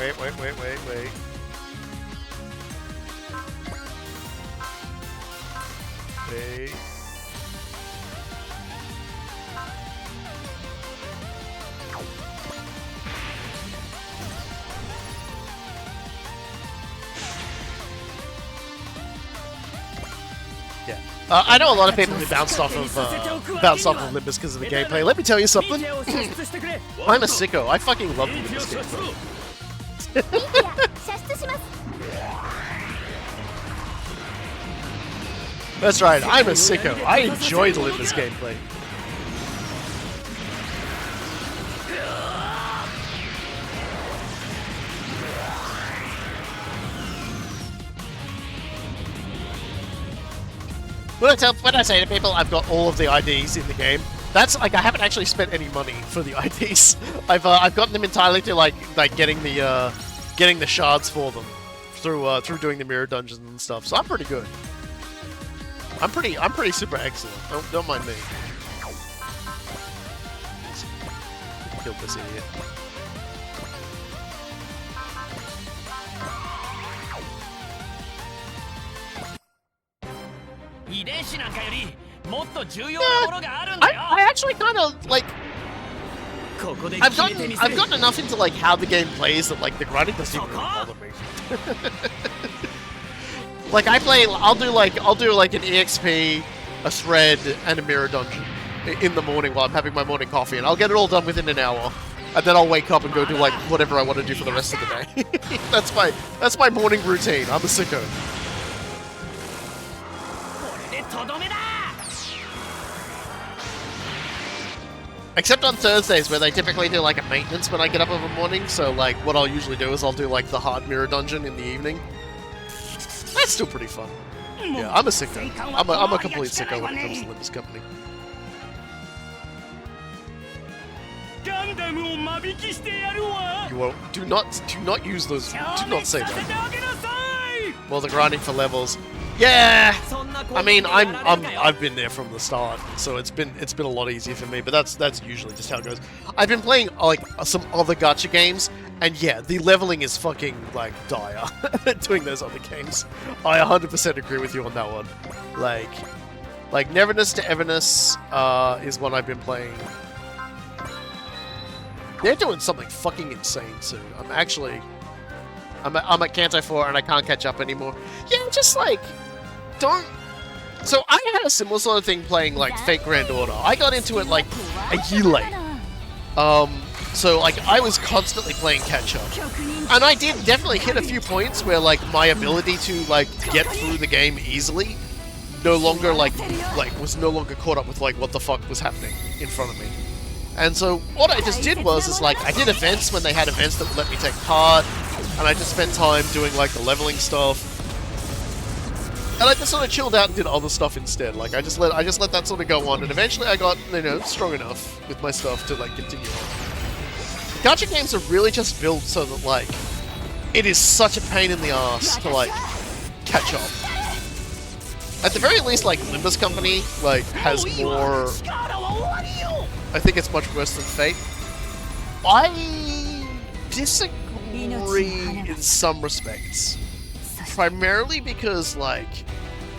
Yeah. I know a lot of people who bounced off of Olympus because of the gameplay. Let me tell you something. I'm a sicko. I fucking love the Olympus gameplay. That's right, I'm a sicko. I enjoy the Olympus gameplay. When I say to people I've got all of the IDs in the game, that's like I haven't actually spent any money for the IDs. I've gotten them entirely to like getting the shards for them through doing the mirror dungeons and stuff. So I'm pretty good. I'm pretty super excellent. Don't mind me. Kill this idiot. I actually kind of like. I've gotten enough into like how the game plays that like the grinding doesn't even really bother me. Like I'll do like an EXP, a thread, and a mirror dungeon in the morning while I'm having my morning coffee, and I'll get it all done within an hour, and then I'll wake up and go do like whatever I want to do for the rest of the day. That's my morning routine. I'm a sicko. Except on Thursdays, where they typically do like a maintenance when I get up in the morning. So like, what I'll usually do is I'll do like the hard mirror dungeon in the evening. That's still pretty fun. Yeah, I'm a sicko. I'm a complete sicko when it comes to Olympus Company. You won't. Do not use those. Do not say that. Well, the grinding for levels. Yeah. I mean, I've been there from the start, so it's been a lot easier for me. But that's usually just how it goes. I've been playing like some other gacha games, and yeah, the leveling is fucking like dire doing those other games. I 100% agree with you on that one. Like Neverness to Everness is what I've been playing. They're doing something fucking insane soon. I'm at Kanto 4 and I can't catch up anymore. Yeah, just like don't. So I had a similar sort of thing playing like Fate Grand Order. I got into it like a year late. So like I was constantly playing catch up, and I did definitely hit a few points where like my ability to like get through the game easily no longer was no longer caught up with like what the fuck was happening in front of me. And so what I just did was like I did events when they had events that would let me take part, and I just spent time doing like the leveling stuff. And I just sort of chilled out and did other stuff instead. Like I just let that sort of go on, and eventually I got, strong enough with my stuff to like continue on. Gacha games are really just built so that like it is such a pain in the ass to like catch up. At the very least, like Olympus Company like has more. I think it's much worse than Fate. I disagree in some respects. Primarily because, like,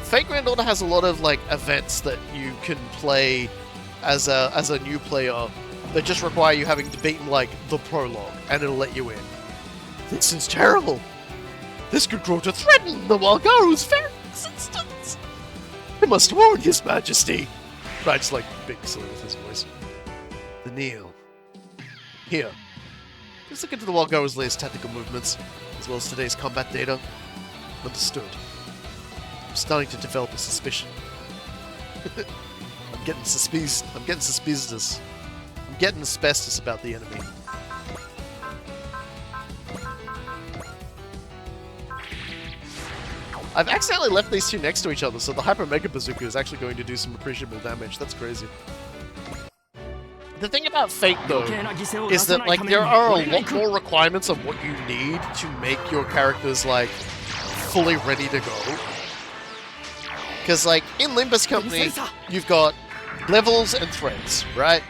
Fate Grand Order has a lot of, like, events that you can play as a new player that just require you having to beat, like, the prologue, and it'll let you in. This is terrible! This could grow to threaten the Walkure's very existence! I must warn His Majesty! But I just, like, being silly with his voice. The Kneel. Here. Let's look into the Walkure's latest tactical movements, as well as today's combat data. Understood. I'm starting to develop a suspicion. I'm getting suspicious. I'm getting asbestos about the enemy. I've accidentally left these two next to each other, so the Hyper Mega Bazooka is actually going to do some appreciable damage. That's crazy. the thing about Fate, though, is that, like, there are a lot more requirements of what you need to make your characters, like, fully ready to go. Because, like, in Limbus Company, you've got levels and threads, right?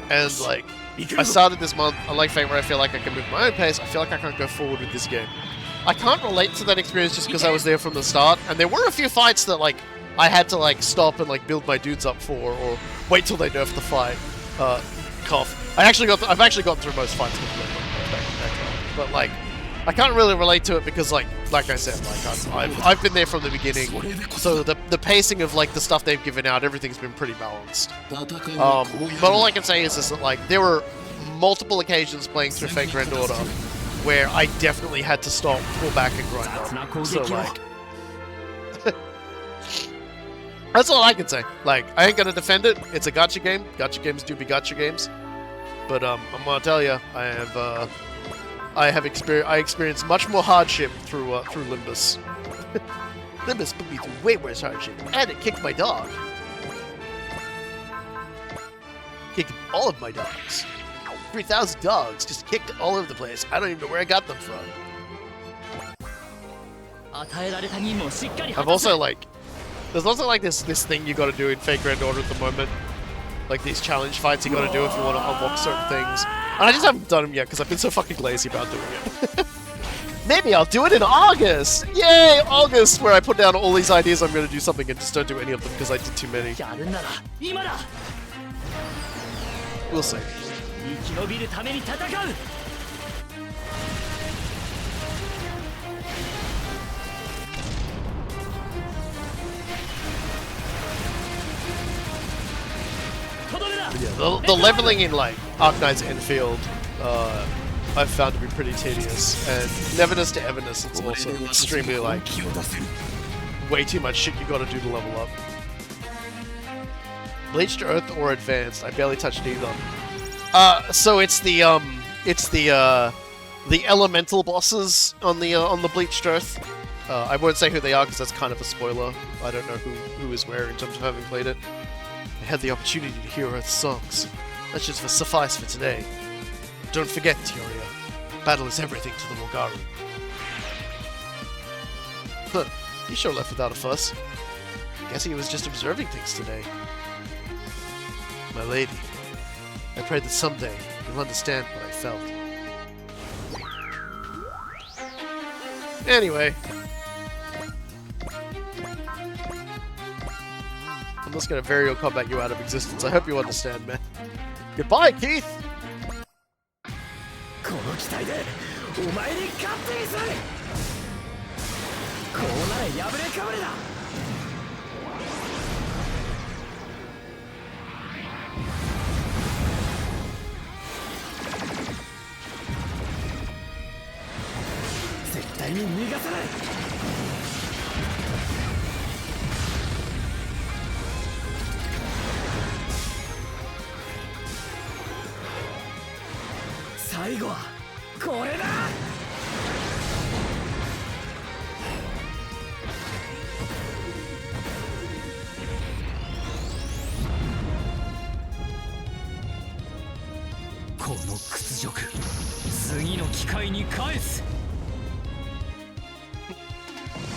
And, like, I started this month, unlike Fate, where I feel like I can move my own pace, I feel like I can't go forward with this game. I can't relate to that experience just because I was there from the start, and there were a few fights that, like, I had to, like, stop and, like, build my dudes up for, or wait till they nerf the fight. Cough. I've actually gotten through most fights with them, but, like, I can't really relate to it because, like I said, like, I've been there from the beginning, so the pacing of, like, the stuff they've given out, everything's been pretty balanced. But all I can say is that, like, there were multiple occasions playing through Fate Grand Order where I definitely had to stop, pull back, and grind up. So, like, that's all I can say. Like, I ain't gonna defend it. It's a gacha game. Gacha games do be gacha games. But I'm gonna tell you, I experienced much more hardship through Limbus. Limbus put me through way worse hardship, and it kicked my dog. Kicked all of my dogs. 3,000 dogs just kicked all over the place. I don't even know where I got them from. I've also, like, there's also, like, this thing you gotta do in Fate Grand Order at the moment. Like, these challenge fights you gotta do if you want to unlock certain things. And I just haven't done them yet because I've been so fucking lazy about doing it. Maybe I'll do it in August! Yay! August, where I put down all these ideas I'm gonna do something and just don't do any of them because I did too many. We'll see. Yeah, the leveling in, like, Arknight's Enfield, I've found to be pretty tedious, and Neverness to Everness, it's also extremely, like, way too much shit you gotta do to level up. Bleached Earth or Advanced, I barely touched either. So it's the elemental bosses on the Bleached Earth. I won't say who they are because that's kind of a spoiler. I don't know who is where in terms of having played it. I had the opportunity to hear Earth's songs. That should suffice for today. Don't forget, Teoria. Battle is everything to the Walkure. Huh. He sure left without a fuss. Guessing he was just observing things today. My lady, I prayed that someday you'll understand what I felt. Anyway. I'm just gonna Varial Combat you out of existence. I hope you understand, man. Goodbye, Keith!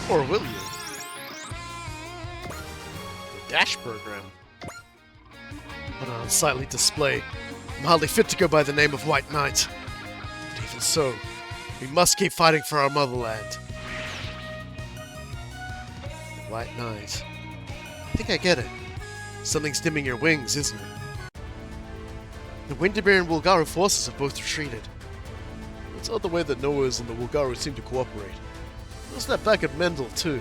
Or will you? The Dash program. Put on unsightly display. I'm hardly fit to go by the name of White Knight. But even so, we must keep fighting for our motherland. White Knight. I think I get it. Something's dimming your wings, isn't it? The Windermerian and Walkure forces have both retreated. It's odd the way that Noahs and the Walkure seem to cooperate. There's that back at Mendel, too.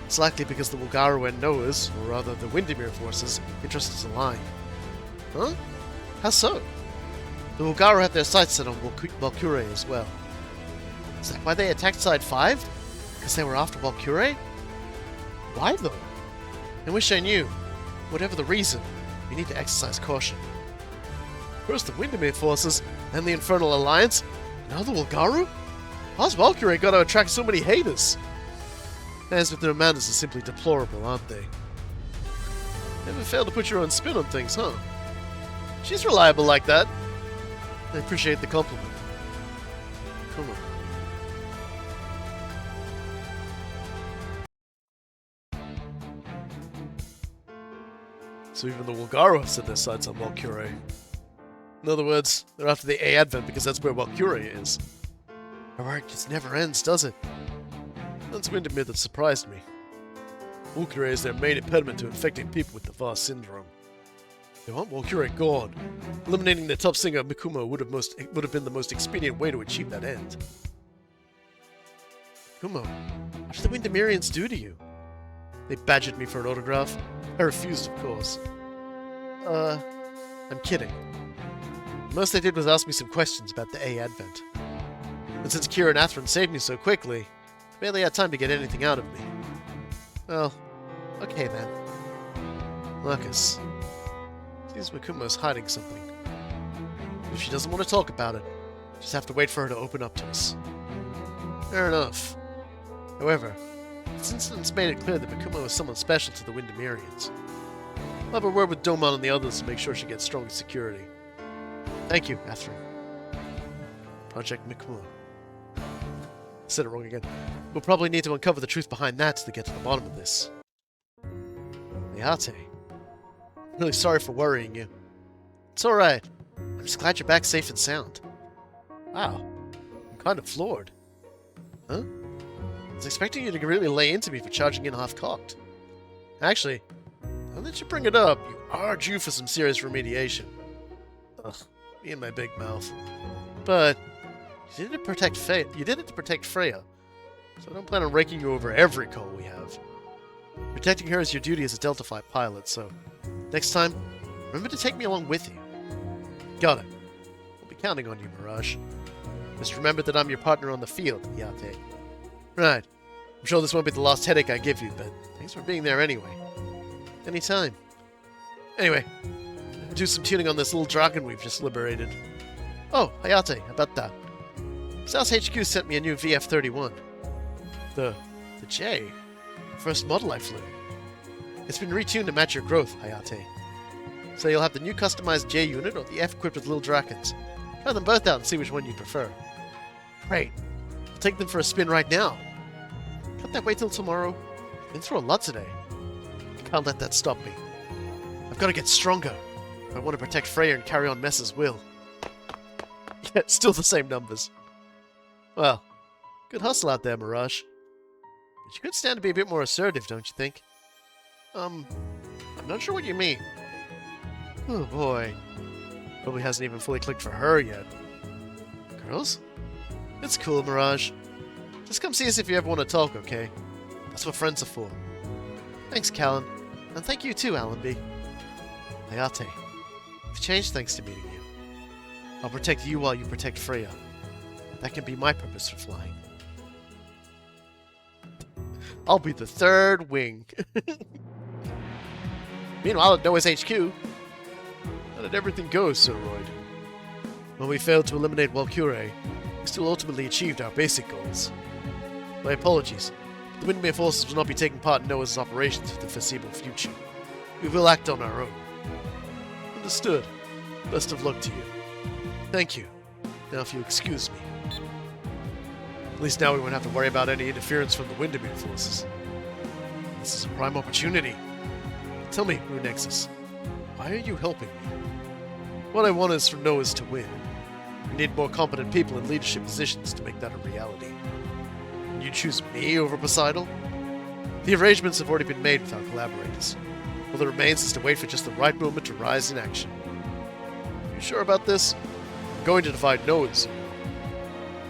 It's likely because the Walkure and Noahs, or rather the Windermere forces, interests align. Huh? How so? The Walkure have their sights set on Walkure as well. Is that why they attacked Side 5? Because they were after Walkure? Why though? I wish I knew. Whatever the reason, we need to exercise caution. First the Windermere forces, then the Infernal Alliance, now the Walkure? How's Walkure got to attract so many haters? As with their manners are simply deplorable, aren't they? Never fail to put your own spin on things, huh? She's reliable like that. I appreciate the compliment. Come on. So even the Walkure have set their sights on Walkure. In other words, they're after the A Advent because that's where Walkure is. Our work just never ends, does it? That's Windermere that surprised me. Walkure is their main impediment to infecting people with the Vast Syndrome. They want Walkure gone. Eliminating their top singer, Mikuma, would have been the most expedient way to achieve that end. Mikuma, what did the Windermerians do to you? They badgered me for an autograph. I refused, of course. I'm kidding. The most they did was ask me some questions about the A Advent. And since Kira and Atherin saved me so quickly, I barely had time to get anything out of me. Well, okay then. Marcus. Seems Mikuma's hiding something. If she doesn't want to talk about it, just have to wait for her to open up to us. Fair enough. However, this incident's made it clear that Mikuma was someone special to the Windermerians. I'll have a word with Domon and the others to make sure she gets strong security. Thank you, Atherin. Project Mikuma. I said it wrong again. We'll probably need to uncover the truth behind that to get to the bottom of this. Ayate. I'm really sorry for worrying you. It's alright. I'm just glad you're back safe and sound. Wow. I'm kind of floored. Huh? I was expecting you to really lay into me for charging in half-cocked. Actually, now that you bring it up, you are due for some serious remediation. Ugh, me and my big mouth. But you did it to protect Freya, so I don't plan on raking you over every call we have. Protecting her is your duty as a Delta Flight pilot, so next time, remember to take me along with you. Got it. We'll be counting on you, Mirage. Just remember that I'm your partner on the field, Yate. Right. I'm sure this won't be the last headache I give you, but thanks for being there anyway. Anytime. Anyway, I'll do some tuning on this little dragon we've just liberated. Oh, Hayate, about that. South HQ sent me a new VF-31. The J. First model I flew. It's been retuned to match your growth, Hayate. So you'll have the new customized J unit or the F equipped with little dragons. Try them both out and see which one you prefer. Great. I'll take them for a spin right now. Can't that wait till tomorrow? I've been through a lot today. I can't let that stop me. I've got to get stronger if I want to protect Freya and carry on Mess's will. Yeah, still the same numbers. Well, good hustle out there, Mirage. But you could stand to be a bit more assertive, don't you think? I'm not sure what you mean. Oh boy. Probably hasn't even fully clicked for her yet. Girls? It's cool, Mirage. Just come see us if you ever want to talk, okay? That's what friends are for. Thanks, Callan. And thank you too, Allenby. Hayate. You've changed thanks to meeting you. I'll protect you while you protect Freya. That can be my purpose for flying. I'll be the third wing. Meanwhile, at Noah's HQ, how did everything go, Sir Royd? When we failed to eliminate Walkure, we still ultimately achieved our basic goals. My apologies. The Windermere forces will not be taking part in Noah's operations for the foreseeable future. We will act on our own. Understood. Best of luck to you. Thank you. Now if you excuse me. At least now we won't have to worry about any interference from the Windermere forces. This is a prime opportunity. Tell me, Rue Nexus, why are you helping me? What I want is for Noah's to win. We need more competent people in leadership positions to make that a reality. And you choose me over Poseidal? The arrangements have already been made with our collaborators. All that remains is to wait for just the right moment to rise in action. You sure about this? I'm going to divide Noah's.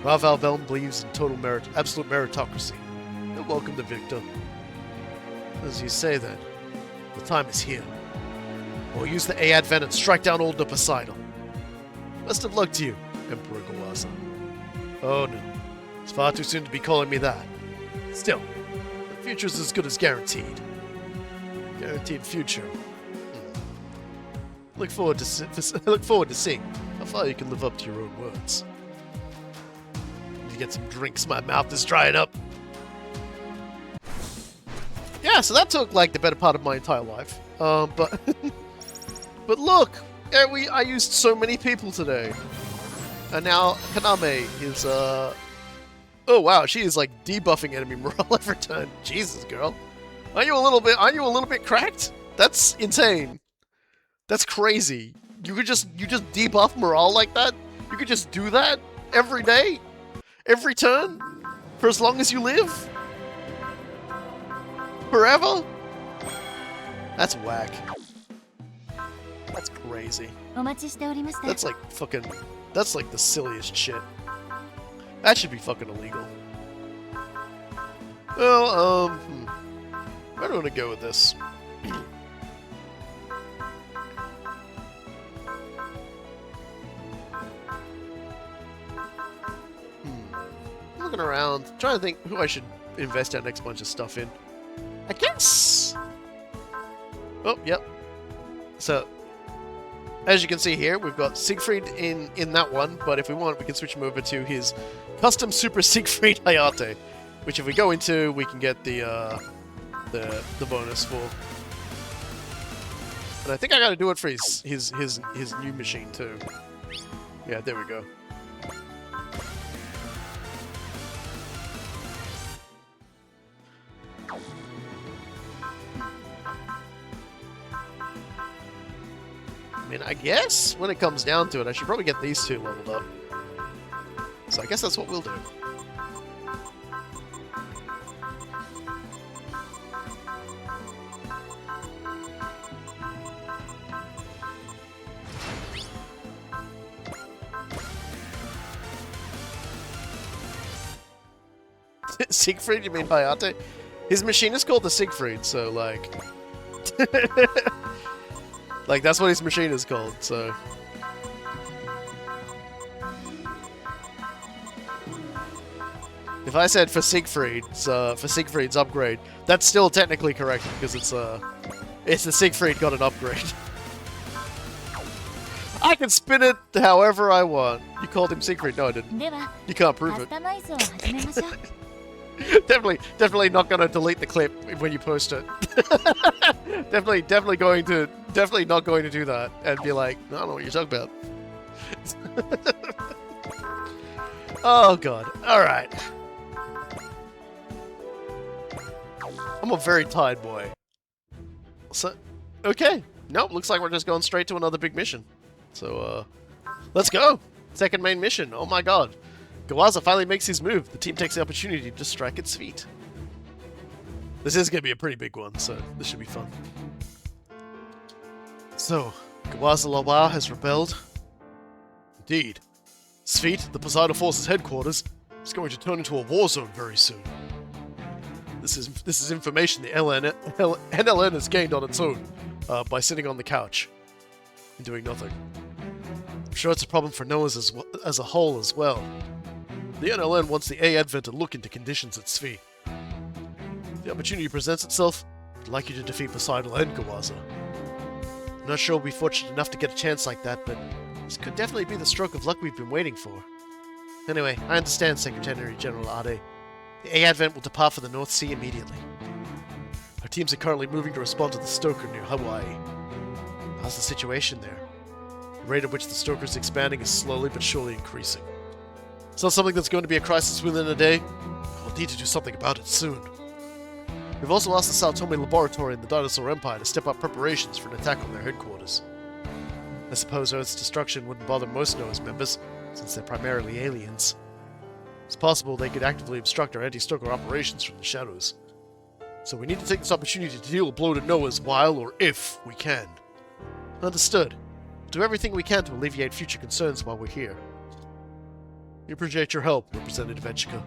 Raval Velm believes in total merit, absolute meritocracy. He'll welcome the victor. As you say then, the time is here. We'll use the A Advent and strike down old Poseidal. Best of luck to you, Emperor Giwaza. Oh no, it's far too soon to be calling me that. Still, the future's as good as guaranteed. Guaranteed future. Look forward to seeing how far you can live up to your own words. Need to get some drinks. My mouth is drying up. yeah, so that took like the better part of my entire life. But but look, I used so many people today, and now Kaname is oh wow, she is like debuffing enemy morale every turn. Jesus, girl, aren't you a little bit cracked? That's insane. That's crazy. You just debuff morale like that? You could just do that every day, every turn, for as long as you live, forever. That's whack. That's crazy. That's like fucking. That's like the silliest shit. That should be fucking illegal. Well, where do I want to go with this? Looking around, trying to think who I should invest our next bunch of stuff in. I guess. Oh, yep. So, as you can see here, we've got Siegfried in that one, but if we want, we can switch him over to his custom Super Siegfried Hayate, which if we go into, we can get the bonus for. And I think I got to do it for his new machine too. Yeah, there we go. I mean, I guess when it comes down to it, I should probably get these two leveled up. So I guess that's what we'll do. Siegfried, you mean Hayate? His machine is called the Siegfried, so like... like, that's what his machine is called, so... If I said for Siegfried's upgrade, that's still technically correct, because it's the Siegfried got an upgrade. I can spin it however I want. You called him Siegfried. No, I didn't. You can't prove it. Definitely not gonna delete the clip when you post it. definitely not going to do that and be like, I don't know what you're talking about. Oh god. Alright. I'm a very tired boy. So, okay. Nope, looks like we're just going straight to another big mission. So, let's go! Second main mission. Oh my god. Giwaza finally makes his move. The team takes the opportunity to strike its feet. This is going to be a pretty big one, so this should be fun. So, Giwaza Lawar has rebelled. Indeed. Sfeet, the Poseidal Force's headquarters, is going to turn into a war zone very soon. This is information the NLN has gained on its own by sitting on the couch and doing nothing. I'm sure it's a problem for Noah's as a whole as well. The NLN wants the A Advent to look into conditions at Sfeet. If the opportunity presents itself, I'd like you to defeat Poseidal and Giwaza. I'm not sure we'll be fortunate enough to get a chance like that, but this could definitely be the stroke of luck we've been waiting for. Anyway, I understand, Secretary General Ade. The A Advent will depart for the North Sea immediately. Our teams are currently moving to respond to the Stoker near Hawaii. How's the situation there? The rate at which the Stoker is expanding is slowly but surely increasing. It's not something that's going to be a crisis within a day. We'll need to do something about it soon. We've also asked the Sao Tome Laboratory and the Dinosaur Empire to step up preparations for an attack on their headquarters. I suppose Earth's destruction wouldn't bother most NOAA's members, since they're primarily aliens. It's possible they could actively obstruct our anti-Stoker operations from the shadows. So we need to take this opportunity to deal a blow to NOAA's while or if we can. Understood. We'll do everything we can to alleviate future concerns while we're here. We appreciate your help, Representative Etchika.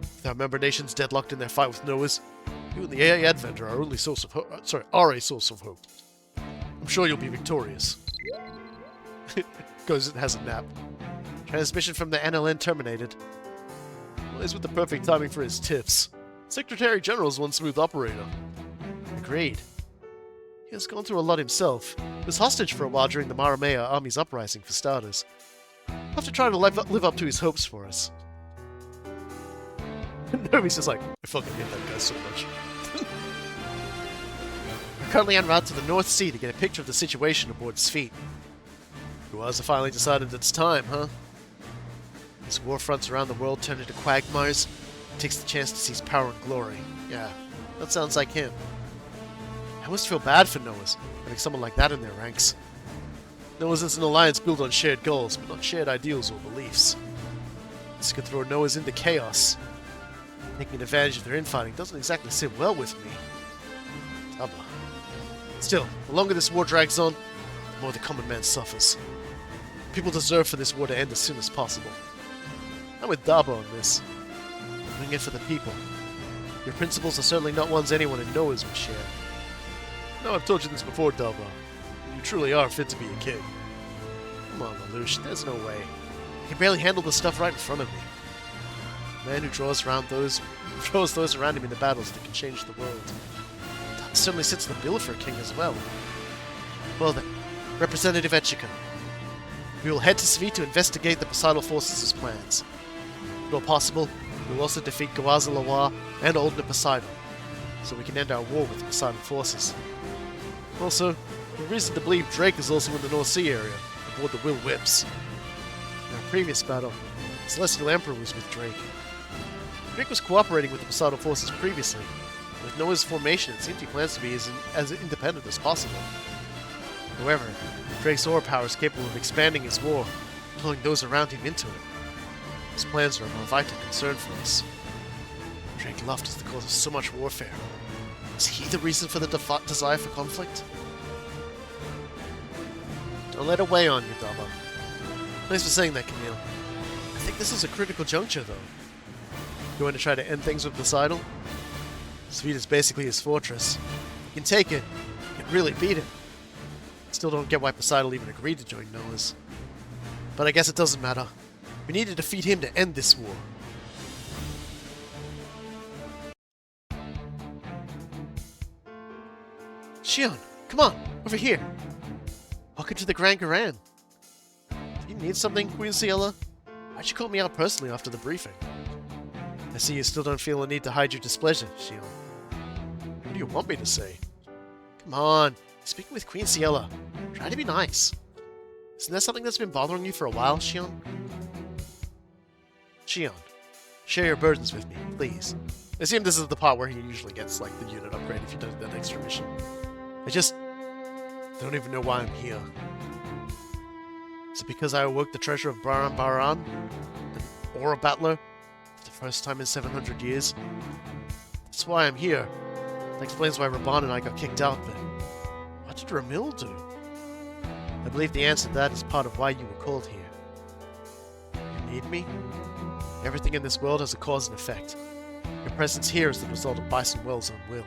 With our member nations deadlocked in their fight with NOAA's, you and the AI Advent are our only source of hope. Are a source of hope. I'm sure you'll be victorious. Goes and has a nap. Transmission from the NLN terminated. Well, he's with the perfect timing for his tips. Secretary General's one smooth operator. Agreed. He has gone through a lot himself. He was hostage for a while during the Maramea army's uprising, for starters. We'll have to try to live up to his hopes for us. Nobody's just like, I fucking hate that guy so much. currently en route to the North Sea to get a picture of the situation aboard his fleet. Giwaza finally decided it's time, huh? As war fronts around the world turn into quagmires, he takes the chance to seize power and glory. Yeah, that sounds like him. I almost feel bad for Noah's, having someone like that in their ranks. Noah's is an alliance built on shared goals, but not shared ideals or beliefs. This could throw Noah's into chaos. Taking advantage of their infighting doesn't exactly sit well with me. Daba. Still, the longer this war drags on, the more the common man suffers. People deserve for this war to end as soon as possible. I'm with Daba on this. I'm doing it for the people. Your principles are certainly not ones anyone in Noah's would share. No, I've told you this before, Daba. You truly are fit to be a king. Come on, Lelouch, there's no way. I can barely handle the stuff right in front of me. A man who draws those around him in the battles that can change the world. That certainly sits the bill for a king as well. Well then, Representative Etchika. We will head to Svi to investigate the Poseidal forces' plans. If all possible, we will also defeat Giwaza Lawa and Oldna Poseidal, so we can end our war with the Poseidal forces. Also, there's reason to believe Drake is also in the North Sea area, aboard the Will Whips. In our previous battle, the Celestial Emperor was with Drake. Drake was cooperating with the Poseidal forces previously. With Noah's formation, it seems he plans to be as independent as possible. However, Drake's aura power is capable of expanding his war, pulling those around him into it. His plans are of a vital concern for us. Drake Luft is the cause of so much warfare. Is he the reason for the desire for conflict? Don't let it weigh on you, Daba. Thanks for saying that, Camille. I think this is a critical juncture, though. You want to try to end things with Poseidal? Sweet is basically his fortress. You can take it, you can really beat him. Still don't get why Poseidal even agreed to join Noah's. But I guess it doesn't matter. We need to defeat him to end this war. Shion, come on, over here. Welcome to the Grand Garan. Do you need something, Queen Ciela? Why'd you call me out personally after the briefing? I see you still don't feel a need to hide your displeasure, Shion. What do you want me to say? Come on, speaking with Queen Ciela. Try to be nice. Isn't that something that's been bothering you for a while, Shion? Shion, share your burdens with me, please. I assume this is the part where he usually gets, like, the unit upgrade if he does that extra mission. I just don't even know why I'm here. Is it because I awoke the treasure of Baran Baran? The Aura Battler? For the first time in 700 years? That's why I'm here. That explains why Raban and I got kicked out, but what did Ramil do? I believe the answer to that is part of why you were called here. You need me? Everything in this world has a cause and effect. Your presence here is the result of Bison Wells' own will.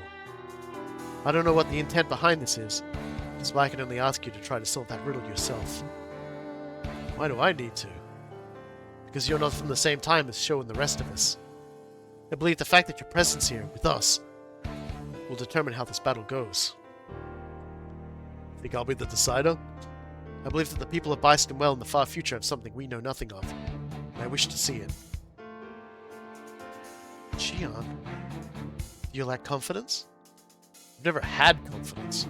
I don't know what the intent behind this is, so I can only ask you to try to solve that riddle yourself. Why do I need to? Because you're not from the same time as Sho and the rest of us. I believe the fact that your presence here, with us, will determine how this battle goes. Think I'll be the decider? I believe that the people of Bison Well in the far future have something we know nothing of, and I wish to see it. Shion, do you lack confidence? I've never had confidence.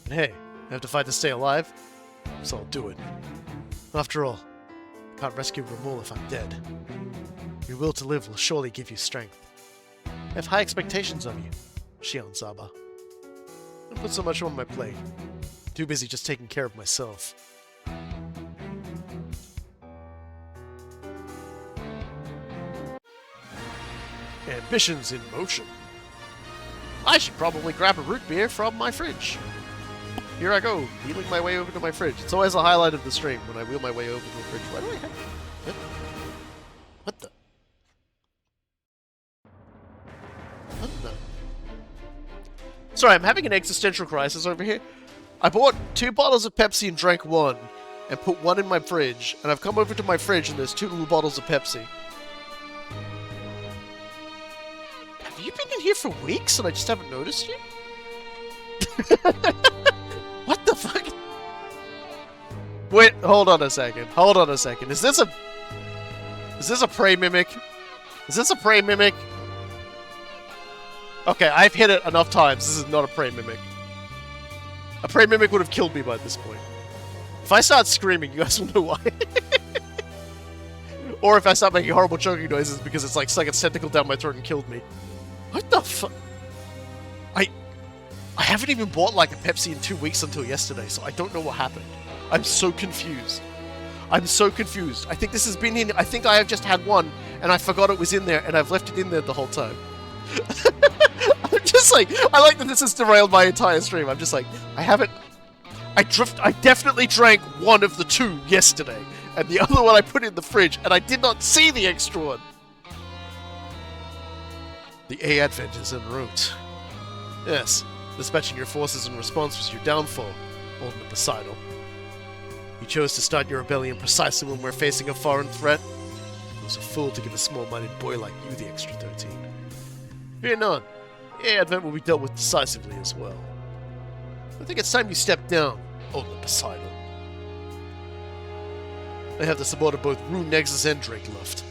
But hey, I have to fight to stay alive, so I'll do it. After all, I can't rescue Ramul if I'm dead. Your will to live will surely give you strength. I have high expectations of you, Shion Zaba. Don't put so much on my plate. I'm too busy just taking care of myself. Ambitions in motion. I should probably grab a root beer from my fridge. Here I go, wheeling my way over to my fridge. It's always a highlight of the stream when I wheel my way over to the fridge. Why do I have... What the? What the? Sorry, I'm having an existential crisis over here. I bought 2 bottles of Pepsi and drank 1, and put 1 in my fridge, and I've come over to my fridge and there's 2 little bottles of Pepsi. Have you been in here for weeks and I just haven't noticed you? What the fuck? Wait, hold on a second. Hold on a second. Is this a prey mimic? Is this a prey mimic? Okay, I've hit it enough times. This is not a prey mimic. A prey mimic would have killed me by this point. If I start screaming, you guys will know why. Or if I start making horrible choking noises because it's like stuck its tentacle down my throat and killed me. What the fuck? I haven't even bought like a Pepsi in 2 weeks until yesterday, so I don't know what happened. I'm so confused. I'm so confused. I think this has been in... I think I have just had one, and I forgot it was in there, and I've left it in there the whole time. I'm just like... I like that this has derailed my entire stream. I'm just like... I haven't... I definitely drank one of the 2 yesterday, and the other one I put in the fridge, and I did not see the extra one. The A Advent is en route. Yes. Dispatching your forces in response was your downfall, Old Poseidal. You chose to start your rebellion precisely when we're facing a foreign threat. It was a fool to give a small-minded boy like you the extra 13. Fear none. The Advent will be dealt with decisively as well. I think it's time you step down, Old Poseidal. I have the support of both Rune Nexus and Drake Luft.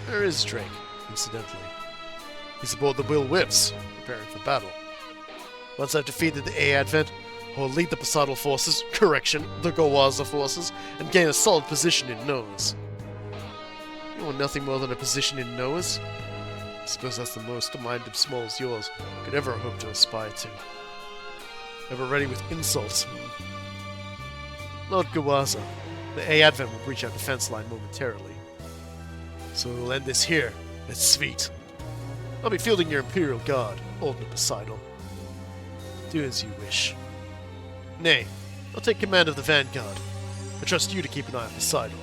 Where is Drake, incidentally? He's aboard the Will Whips, preparing for battle. Once I've defeated the A Advent, I will lead the Poseidal forces, the Giwaza forces, and gain a solid position in Noah's. You want nothing more than a position in Noah's? I suppose that's the most mind of small as yours could ever hope to aspire to. Ever ready with insults? Lord Giwaza, the A Advent will breach our defense line momentarily. So we'll end this here, at Sveit. I'll be fielding your Imperial Guard, Old Poseidal. Do as you wish. Nay, I'll take command of the Vanguard. I trust you to keep an eye on Poseidal.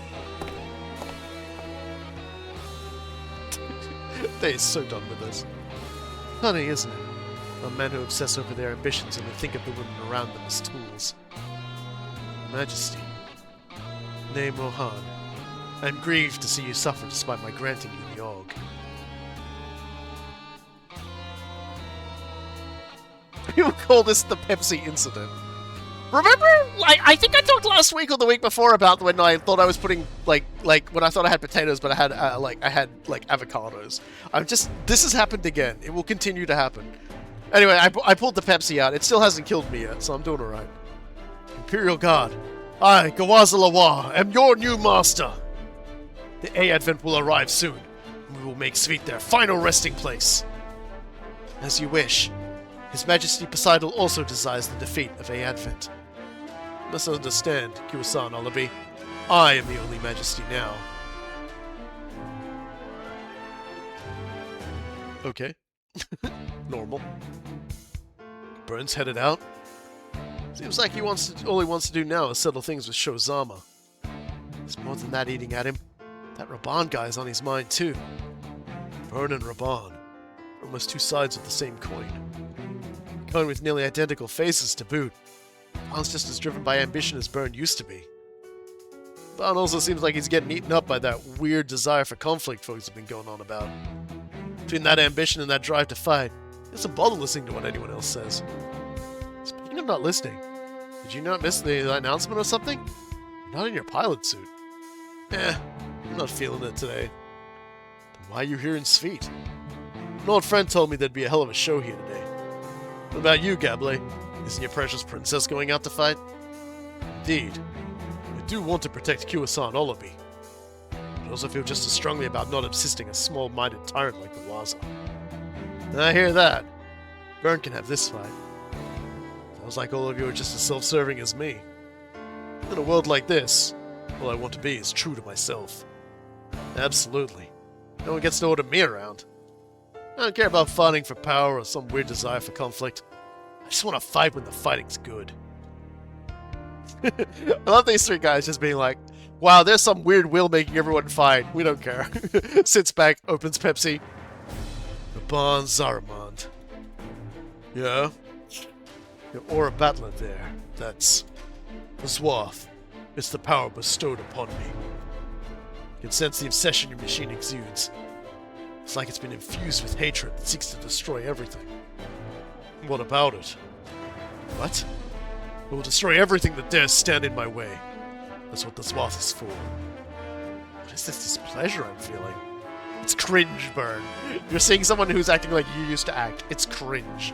They is so done with us. Funny, isn't it? A men who obsess over their ambitions and who think of the women around them as tools. Majesty. Nay, Mohan. I am grieved to see you suffer despite my granting you the Aug. People call this the Pepsi incident. Remember, I think I talked last week or the week before about when I thought I was putting when I thought I had potatoes, but I had avocados. This has happened again. It will continue to happen. Anyway, I pulled the Pepsi out. It still hasn't killed me yet, so I'm doing alright. Imperial Guard, I, Giwaza Lawa, am your new master. The A Advent will arrive soon, and we will make Sveit their final resting place. As you wish. His Majesty Poseidal also desires the defeat of A Advent. You must understand, Kyu-san Olabi. I am the only Majesty now. Okay. Normal. Burns headed out. Seems like all he wants to do now is settle things with Shozama. There's more than that eating at him. That Raban guy's on his mind too. Burn and Raban. Almost 2 sides of the same coin. Coin with nearly identical faces to boot. Barnes just as driven by ambition as Burn used to be. Barn also seems like he's getting eaten up by that weird desire for conflict folks have been going on about. Between that ambition and that drive to fight, it's a bother listening to what anyone else says. Speaking of not listening, did you not miss the announcement or something? You're not in your pilot suit. I'm not feeling it today. Then why are you here in Sveit? An old friend told me there'd be a hell of a show here today. What about you, Gable? Isn't your precious princess going out to fight? Indeed. I do want to protect Kyu-san Olabi. I also feel just as strongly about not assisting a small-minded tyrant like Giwaza. I hear that. Burn can have this fight. Sounds like all of you are just as self-serving as me. In a world like this, all I want to be is true to myself. Absolutely. No one gets to order me around. I don't care about fighting for power or some weird desire for conflict. I just want to fight when the fighting's good. I love these 3 guys just being like, wow, there's some weird will making everyone fight. We don't care. Sits back, opens Pepsi. Raban Zaramond. Yeah? Your aura battler there. That's the Zwath. It's the power bestowed upon me. You can sense the obsession your machine exudes. It's like it's been infused with hatred that seeks to destroy everything. What about it? What? It will destroy everything that dares stand in my way. That's what the Zwath is for. What is this displeasure I'm feeling? It's cringe, Burn. You're seeing someone who's acting like you used to act. It's cringe.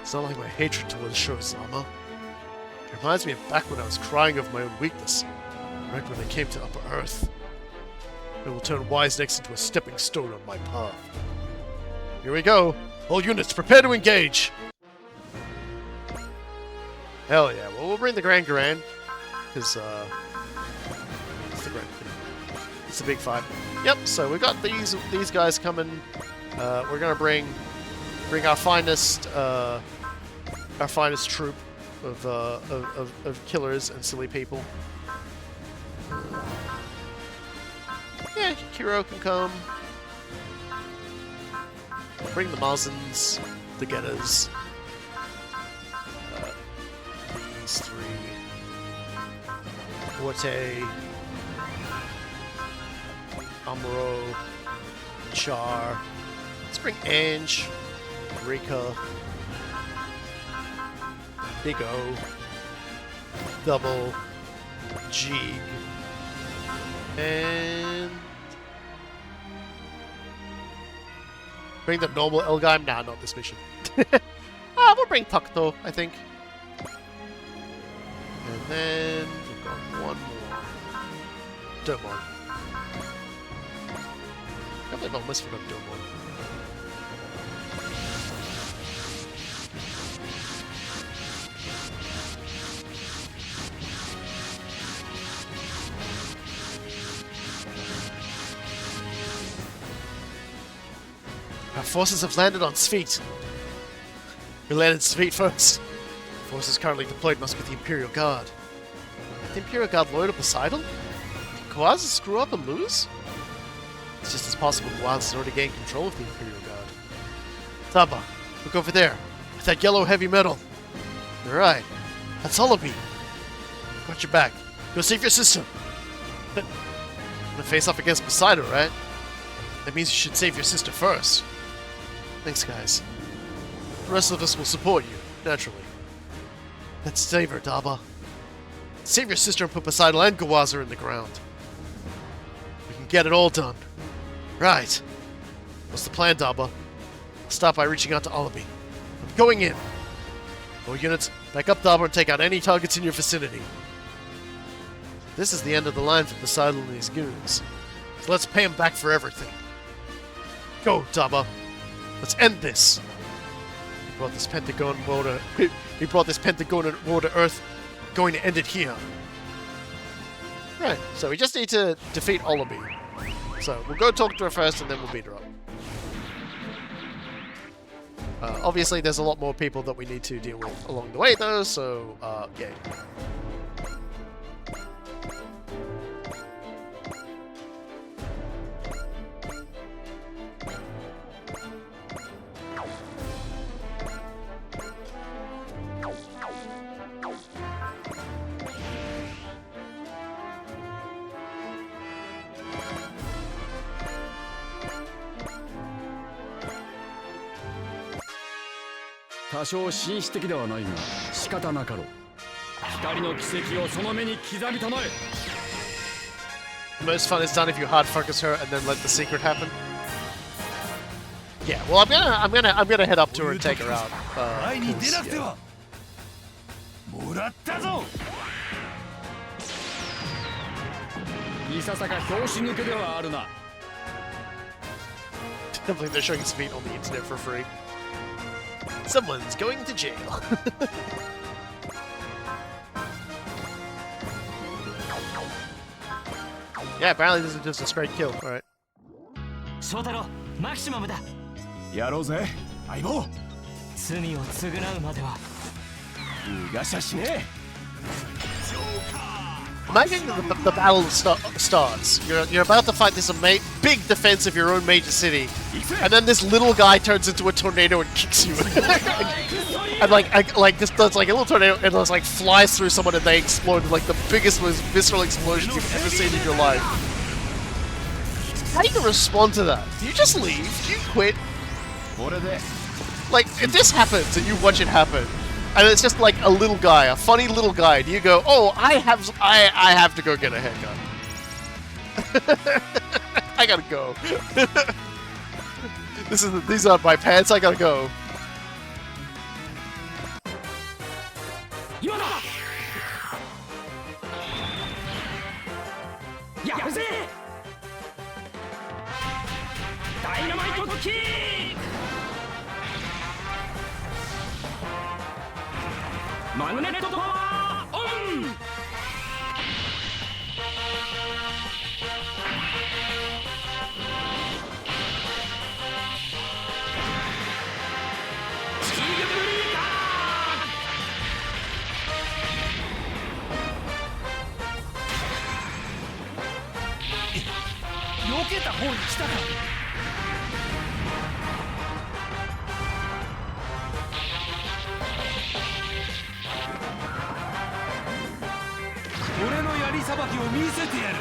It's not like my hatred towards Shirozama. It reminds me of back when I was crying over my own weakness, right when I came to Upper Earth. It will turn Wise next into a stepping stone on my path. Here we go! All units, prepare to engage! Hell yeah, well we'll bring the Grand Garand, because, it's the Grand, it's a big fight. Yep, so we got these guys coming. We're gonna bring our finest troop of killers and silly people. Yeah, Kiro can come. Bring the Marzens, the Getters. These three. Forte. Amuro. Char. Let's bring Ange. Rika. Big O. Double. Jeeg. And... bring the normal Elgheim? Nah, not this mission. We'll bring Takto, I think. And then we've got one more. Domon. I can't believe I almost forgot Domon. Our forces have landed on Sfeet. We landed Sfeet first. Forces currently deployed must be the Imperial Guard. The Imperial Guard loyal to Poseidal? Did Giwaza screw up and lose? It's just as possible Giwaza's already gained control of the Imperial Guard. Taba, look over there. With that yellow heavy metal. You're right. That's Ullaby. Got your back. Go save your sister. Gonna face off against Poseidal, right? That means you should save your sister first. Thanks, guys. The rest of us will support you, naturally. Let's save her, Daba. Save your sister and put Poseidal and Giwaza in the ground. We can get it all done. Right. What's the plan, Daba? I'll start by reaching out to Ullaby. I'm going in. All units, back up Daba and take out any targets in your vicinity. This is the end of the line for Poseidal and his goons. So let's pay him back for everything. Go, Daba. Let's end this. He brought this Pentagon war to Earth. I'm going to end it here. Right. So we just need to defeat Ullaby. So we'll go talk to her first, and then we'll beat her up. Obviously, there's a lot more people that we need to deal with along the way, though. So yeah. 多少紳士的ではないが仕方なかろう。光の奇跡をその目に刻みたまえ。 The most fun is done if you hard focus her and then let the secret happen. Yeah, well, I'm gonna head up to her and take her out. 'Cause, yeah. もらったぞ。いささか拍子抜けではあるな。 I believe they're showing his feet on the internet for free. Someone's going to jail. Yeah, apparently this is just a straight kill. All right. 翔太郎、マキシマムだ。やろうぜ、相棒。罪を償うまでは。逃がしゃしねえ。 Imagine the battle starts. You're about to fight this big defense of your own major city, and then this little guy turns into a tornado and kicks you, and like just does like a little tornado and just like flies through someone and they explode like the biggest, most visceral explosion you've ever seen in your life. How do you respond to that? Do you just leave? Do you quit? What are they? Like if this happens and you watch it happen. And it's just like a little guy, a funny little guy. Do you go, oh, I have to go get a haircut. I gotta go. These aren't my pants, I gotta go. マグネットパワーオン。避けた方に来たか。俺の槍さばきを見せてやる。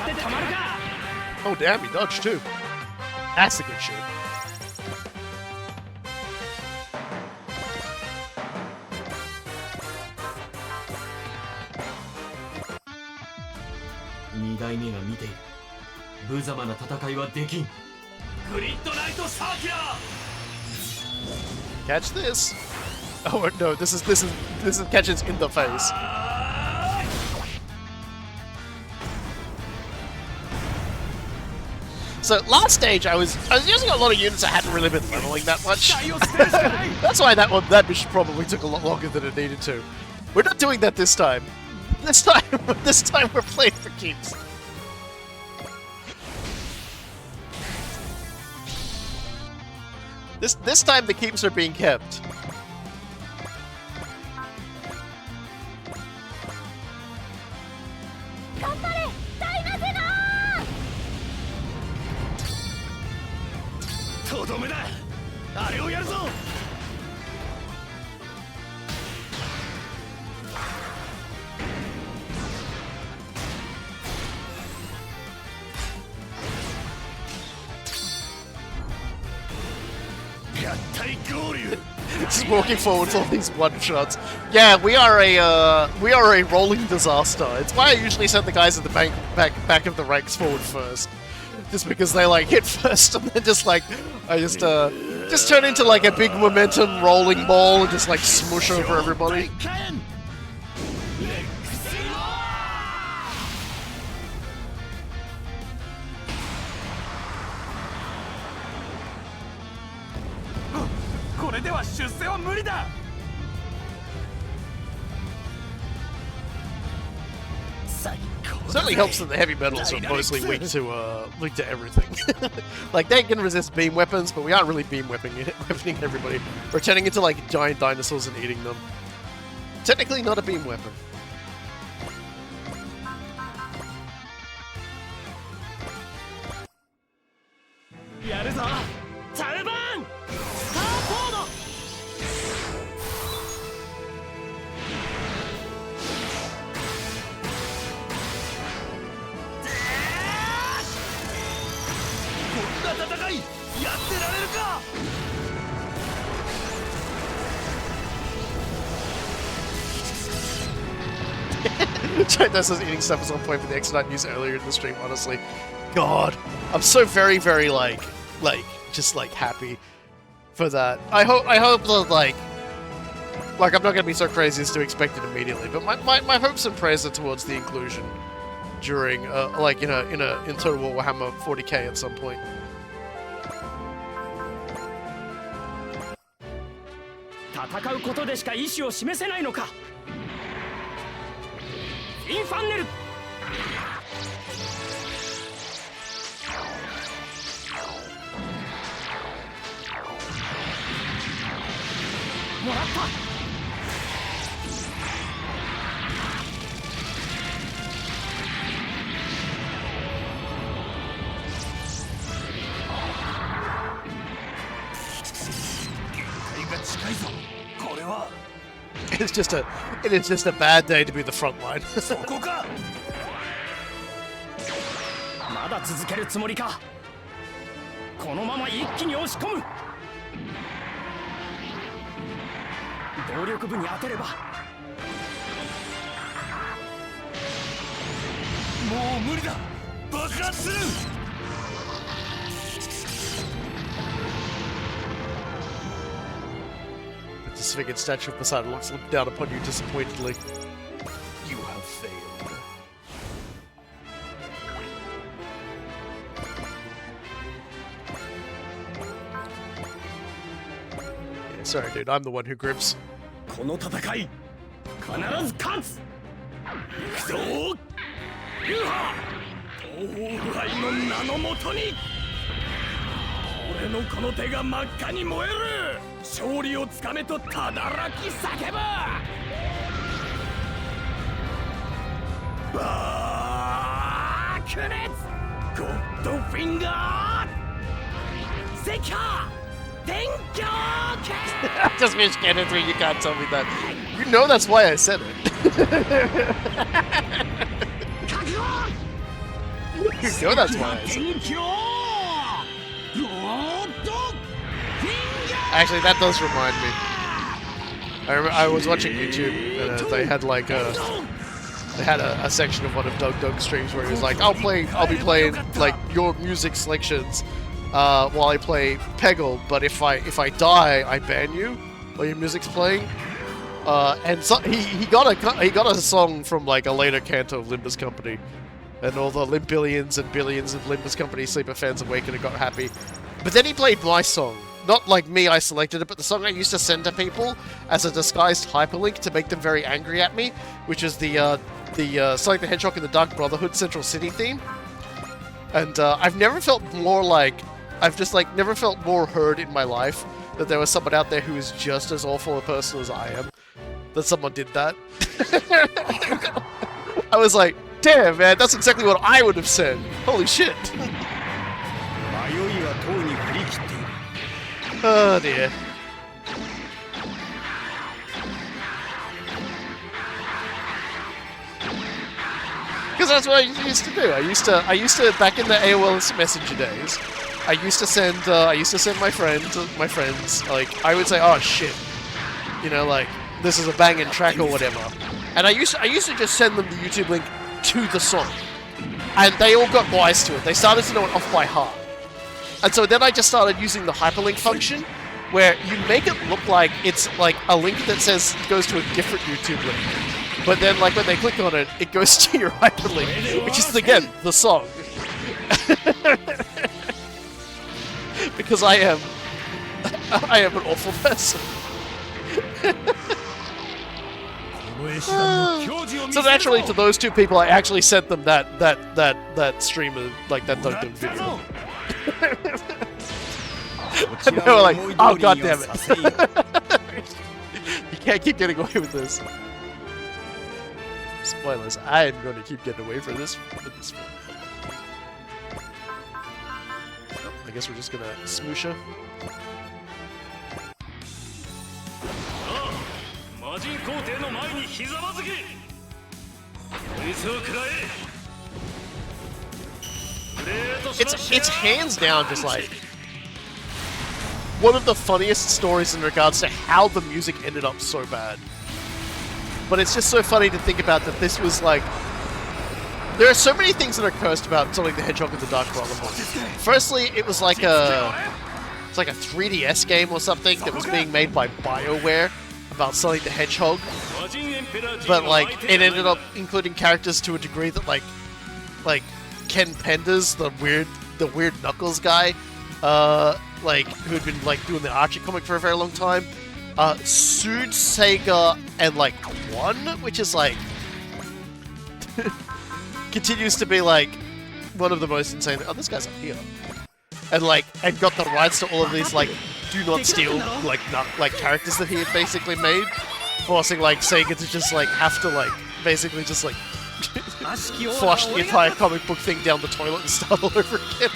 当たってたまるか。 Oh damn, he dodged too. That's the good shit. 二代目が見ている。無様な戦いはできん。グリッドナイトサーキュラー。 Catch this. Oh no, this is catches in the face. So last stage, I was using a lot of units that hadn't really been leveling that much. That's why that mission probably took a lot longer than it needed to. We're not doing that this time. This time we're playing for keeps. This time the keeps are being kept. Just walking forward with all these one-shots. Yeah, we are a rolling disaster. It's why I usually send the guys at the back of the ranks forward first. Just because they like hit first and then just like I just turn into like a big momentum rolling ball and just like smush over everybody. これでは出世は無理だ。 Certainly helps that the heavy metals are mostly weak to everything. Like they can resist beam weapons, but we aren't really beam weaponing everybody. We're turning into like giant dinosaurs and eating them. Technically not a beam weapon. This was eating stuff was on point for the X9 news earlier in the stream, honestly. God, I'm so very, very just happy for that. I hope that like I'm not gonna be so crazy as to expect it immediately, but my hopes and prayers are towards the inclusion during in Total Warhammer 40k at some point. 戦うことでしか意志を示せないのか。インファンネル。もらった。近いぞ。これは。It is just a bad day to be the front line. そこか。まだ続けるつもりか。このまま一気に押し込む。動力部に当てれば。もう無理だ。爆発する。The disfigured statue of Poseidal looks down upon you disappointedly. You have failed. Yeah, sorry, dude. I'm the one who grips. この戦い必ず勝つ。行くぞユーハ東方腐敗の名のもとに俺のこの手が真っ赤に燃える。勝利をつかめとただらき叫ぶ。バークレッツゴッドフィンガーセキャー天狂剣 Just finished Canon 3, you can't tell me that. You know that's why I said it. You know that's why I said it. Actually, that does remind me. I was watching YouTube and they had like a section of one of Doug's streams where he was like, I'll be playing like your music selections while I play Peggle, but if I die, I ban you while your music's playing. And so he got a song from like a later canto of Limbus Company, and all the billions and billions of Limbus Company Sleeper fans awakened and got happy. But then he played my song. Not like me, I selected it, but the song I used to send to people as a disguised hyperlink to make them very angry at me, which is the Sonic the Hedgehog and the Dark Brotherhood Central City theme. And I've never felt more like, I've just like never felt more heard in my life that there was someone out there who is just as awful a person as I am, that someone did that. I was like, damn man, that's exactly what I would have said. Holy shit. Oh dear. Because that's what I used to do. I used to back in the AOL Messenger days. I used to send my friends, like, I would say, oh shit, you know, like, this is a banging track or whatever. And I used to just send them the YouTube link to the song. And they all got wise to it. They started to know it off by heart. And so then I just started using the hyperlink function, where you make it look like it's like a link that says goes to a different YouTube link. But then, like, when they click on it, it goes to your hyperlink, which is, again, the song. Because I am an awful person. So naturally, to those two people, I actually sent them that streamer, like that Doug video. And they were like, oh god damn it. You can't keep getting away with this. Spoilers, I am going to keep getting away from this one. I guess we're just gonna smoosh her. It's hands down just like one of the funniest stories in regards to how the music ended up so bad. But it's just so funny to think about that this was like... There are so many things that are cursed about Sonic the Hedgehog and the Dark Brotherhood. Firstly, it was like it's like a 3DS game or something that was being made by BioWare about Sonic the Hedgehog. But like, it ended up including characters to a degree that like Ken Penders, the weird Knuckles guy, like who'd been like doing the Archie comic for a very long time, sued Sega and like won, which is like continues to be like one of the most insane. Oh, this guy's up here, and got the rights to all of these like do not steal like characters that he had basically made, forcing like Sega to just like have to like basically just like flush the entire comic book thing down the toilet and start all over again.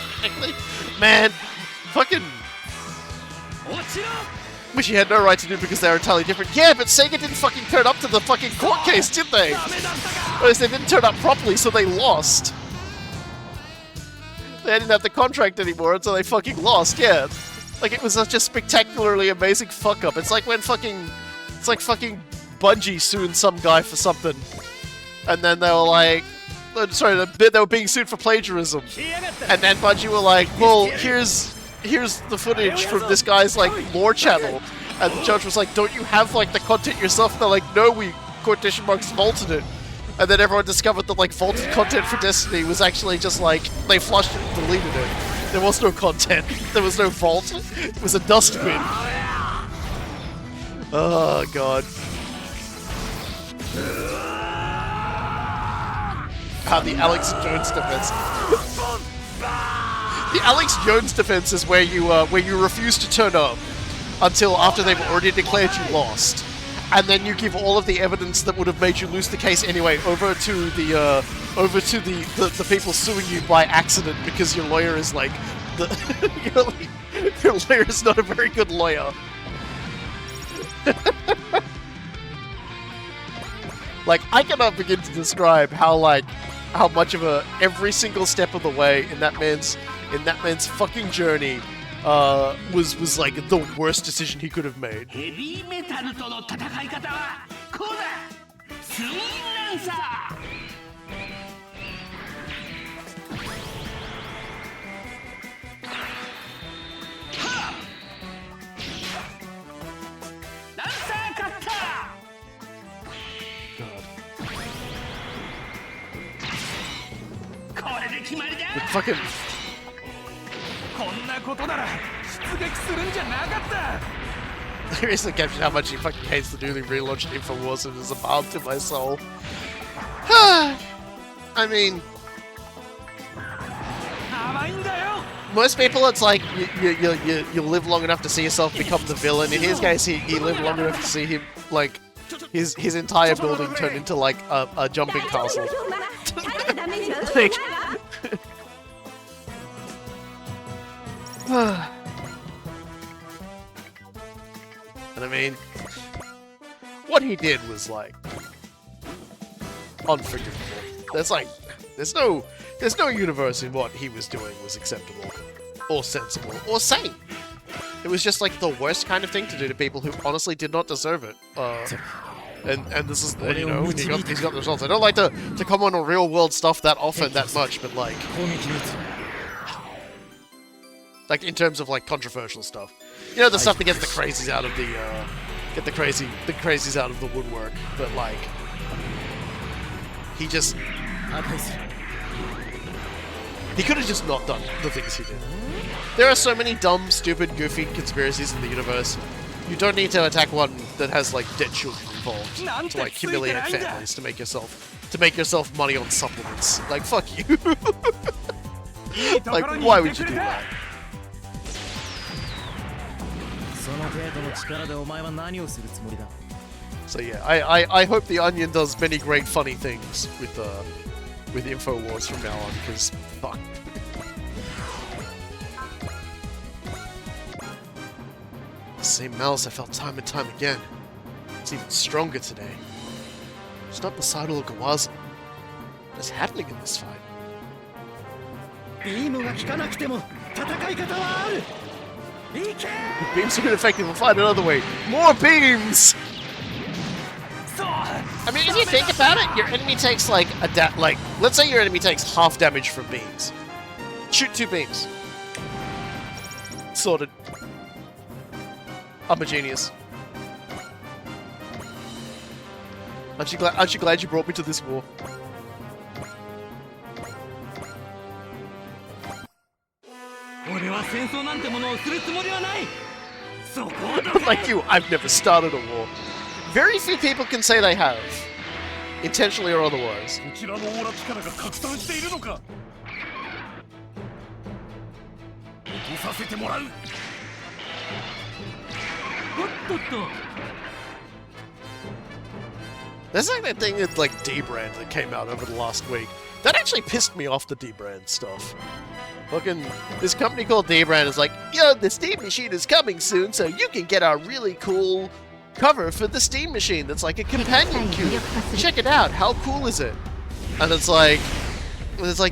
Man, fucking which he had no right to do because they were entirely different. Yeah, but Sega didn't fucking turn up to the fucking court case, did they? Whereas they didn't turn up properly, so they lost. They didn't have the contract anymore, and so they fucking lost, yeah. Like, it was such a spectacularly amazing fuck-up. It's like when fucking... It's like fucking Bungie suing some guy for something. And then they were like... Sorry, they were being sued for plagiarism. And then Bungie were like, well, here's the footage from this guy's, like, lore channel. And the judge was like, don't you have, like, the content yourself? And they're like, no, we, quotation marks, vaulted it. And then everyone discovered that, like, vaulted content for Destiny was actually just, like, they flushed it and deleted it. There was no content. There was no vault. It was a dustbin. Oh, God. The Alex Jones defense. The Alex Jones defense is where you refuse to turn up until after they've already declared you lost, and then you give all of the evidence that would have made you lose the case anyway over to the people suing you by accident because your lawyer is like your lawyer is not a very good lawyer. Like, I cannot begin to describe how much of every single step of the way in that man's fucking journey was like the worst decision he could have made. The fucking... There is a caption how much he fucking hates the newly relaunched InfoWars and is a balm to my soul. I mean... Most people, it's like, you live long enough to see yourself become the villain. In his case, he lived long enough to see him, like, his entire building turn into, like, a jumping castle. Like... And I mean, what he did was like unforgivable. There's no universe in what he was doing was acceptable, or sensible, or sane. It was just like the worst kind of thing to do to people who honestly did not deserve it. And this is, you know, he's got the results. I don't like to comment on real world stuff that often, that much, but like in terms of like controversial stuff, you know, the stuff that gets the crazies out of the crazies out of the woodwork. But like, he could have just not done the things he did. There are so many dumb, stupid, goofy conspiracies in the universe. You don't need to attack one that has like dead children involved to like humiliate families to make yourself money on supplements. Like, fuck you. Like, why would you do that? So yeah, I hope the Onion does many great funny things with InfoWars from now on, because fuck. The same malice I felt time and time again. It's even stronger today. It's not Poseidal or Giwaza. What's happening in this fight? The beams are ineffective. We'll find another way. More beams! I mean, if you think about it, your enemy takes like let's say your enemy takes half damage from beams. Shoot 2 beams. Sorted. I'm a genius. Aren't you glad you brought me to this war? Like you, I've never started a war. Very few people can say they have. Intentionally or otherwise. There's like that thing with like D-Brand that came out over the last week. That actually pissed me off, the D-Brand stuff. Fucking, this company called D-Brand is like, yo, the Steam Machine is coming soon, so you can get our really cool cover for the Steam Machine that's like a companion cube. Check it out, how cool is it? And it's like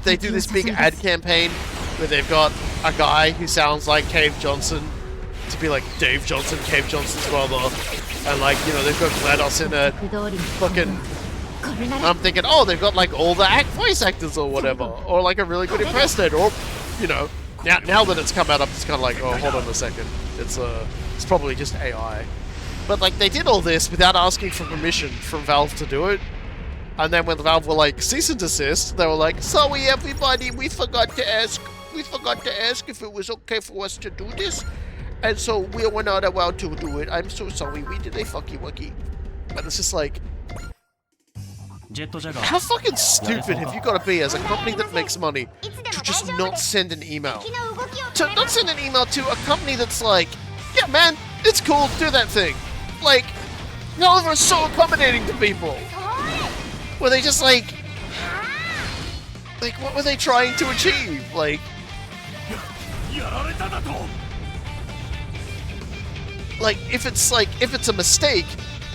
they do this big ad campaign where they've got a guy who sounds like Cave Johnson to be like Dave Johnson, Cave Johnson's brother, and like, you know, they've got GLaDOS in it. Fucking, I'm thinking, oh, they've got like all the voice actors or whatever, or like a really good impersonator, or, you know, now that it's come out, it's kind of like, oh, hold on a second, it's probably just AI. But like, they did all this without asking for permission from Valve to do it. And then when the Valve were like, cease and desist, they were like, sorry everybody, we forgot to ask if it was okay for us to do this. And so we were not allowed to do it. I'm so sorry, we did a fucky wucky. And it's just like, How fucking stupid have you got to be as a company that makes money to just not send an email? To not send an email to a company that's like, yeah, man, it's cool, do that thing. Like, y'all are so accommodating to people. Were they just like, what were they trying to achieve? Like, if it's a mistake,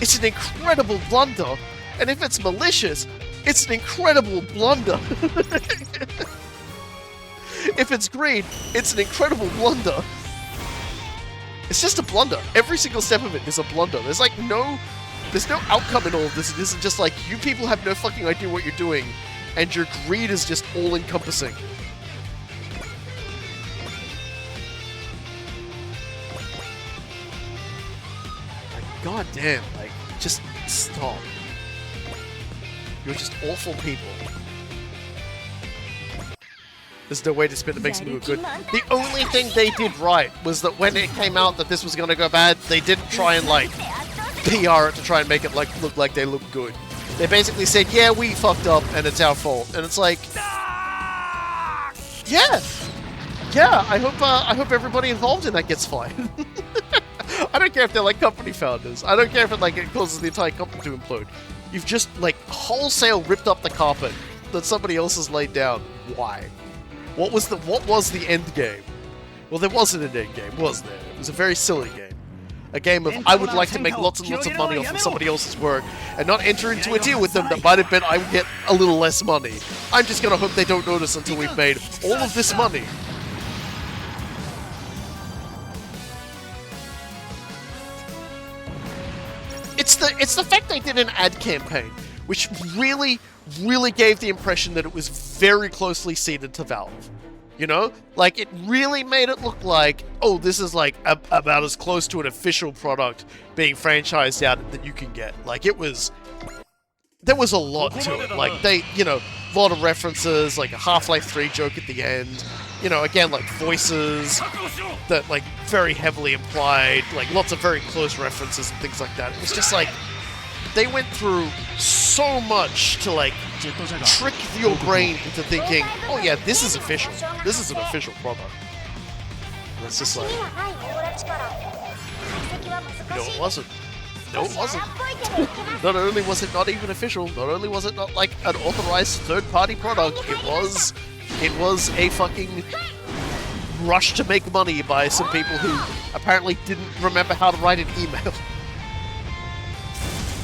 it's an incredible blunder. And if it's malicious, it's an incredible blunder. If it's greed, it's an incredible blunder. It's just a blunder. Every single step of it is a blunder. There's no outcome in all of this. It isn't just like, you people have no fucking idea what you're doing, and your greed is just all-encompassing. Like, goddamn, like, just stop. You're just awful people. There's no way to spin it makes me look good. The only thing they did right was that when it came out that this was going to go bad, they didn't try and, like, PR it to try and make it look like they look good. They basically said, yeah, we fucked up and it's our fault. And it's like, yeah, I hope everybody involved in that gets fired. I don't care if they're like company founders. I don't care if it causes the entire company to implode. You've just like wholesale ripped up the carpet that somebody else has laid down. Why? What was the end game? Well, there wasn't an end game, was there? It was a very silly game. A game of, I would like to make lots and lots of money off of somebody else's work and not enter into a deal with them that might have been I would get a little less money. I'm just gonna hope they don't notice until we've made all of this money. It's the fact they did an ad campaign, which really gave the impression that it was very closely ceded to Valve. You know? Like, it really made it look like, oh, this is like about as close to an official product being franchised out that you can get. Like, there was a lot to it. Like, they, a lot of references, like a Half-Life 3 joke at the end. Again, like, voices that, like, very heavily implied, like, lots of very close references and things like that. It was just like, they went through so much to, like, trick your brain into thinking, oh yeah, this is official. This is an official product. And it's just like, it wasn't. No, it wasn't. Not only was it not even official, not only was it not like an authorized third-party product, it was a fucking rush to make money by some people who apparently didn't remember how to write an email.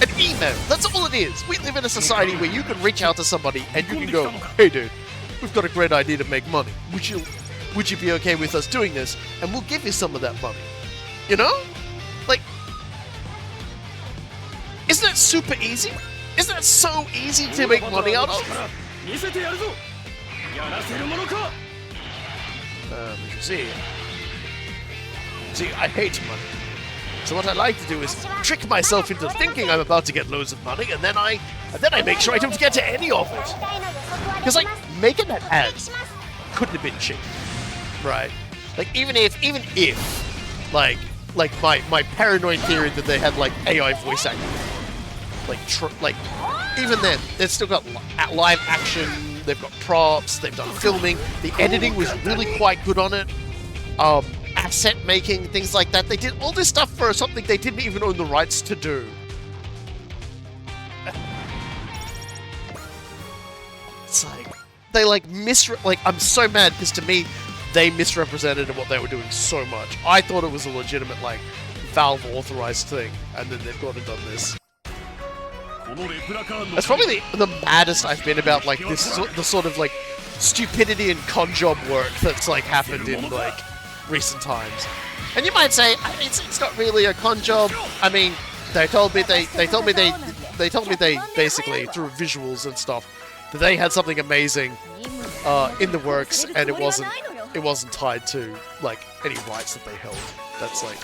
An email! That's all it is! We live in a society where you can reach out to somebody and you can go, hey dude, we've got a great idea to make money. Would you be okay with us doing this? And we'll give you some of that money. You know? Like, isn't that super easy? Isn't that so easy to make money out of? See, I hate money. So what I like to do is trick myself into thinking I'm about to get loads of money, and then I make sure I don't get to any of it. Because like making that ad couldn't have been cheap, right? Like even if like my paranoid theory that they had like AI voice acting, like even then they've still got live action. They've got props, they've done filming, the editing was really quite good on it, asset making, things like that. They did all this stuff for something they didn't even own the rights to do. It's like, they I'm so mad because to me, they misrepresented what they were doing so much. I thought it was a legitimate, like, Valve authorized thing, and then they've gone and done this. That's probably the maddest I've been about like this, the sort of like stupidity and con job work that's like happened in like recent times. And you might say it's not really a con job. I mean, they told me they basically through visuals and stuff that they had something amazing in the works, and it wasn't tied to like any rights that they held. That's like,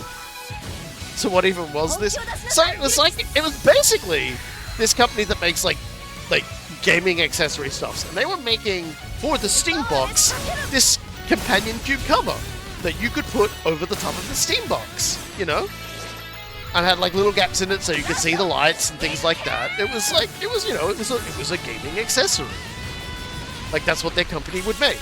so what even was this? So it was basically this company that makes like gaming accessory stuff, and they were making for the Steam box this companion cube cover that you could put over the top of the Steam box, you know? and had like little gaps in it so you could see the lights and things like that. It was like, it was a gaming accessory. Like that's what their company would make.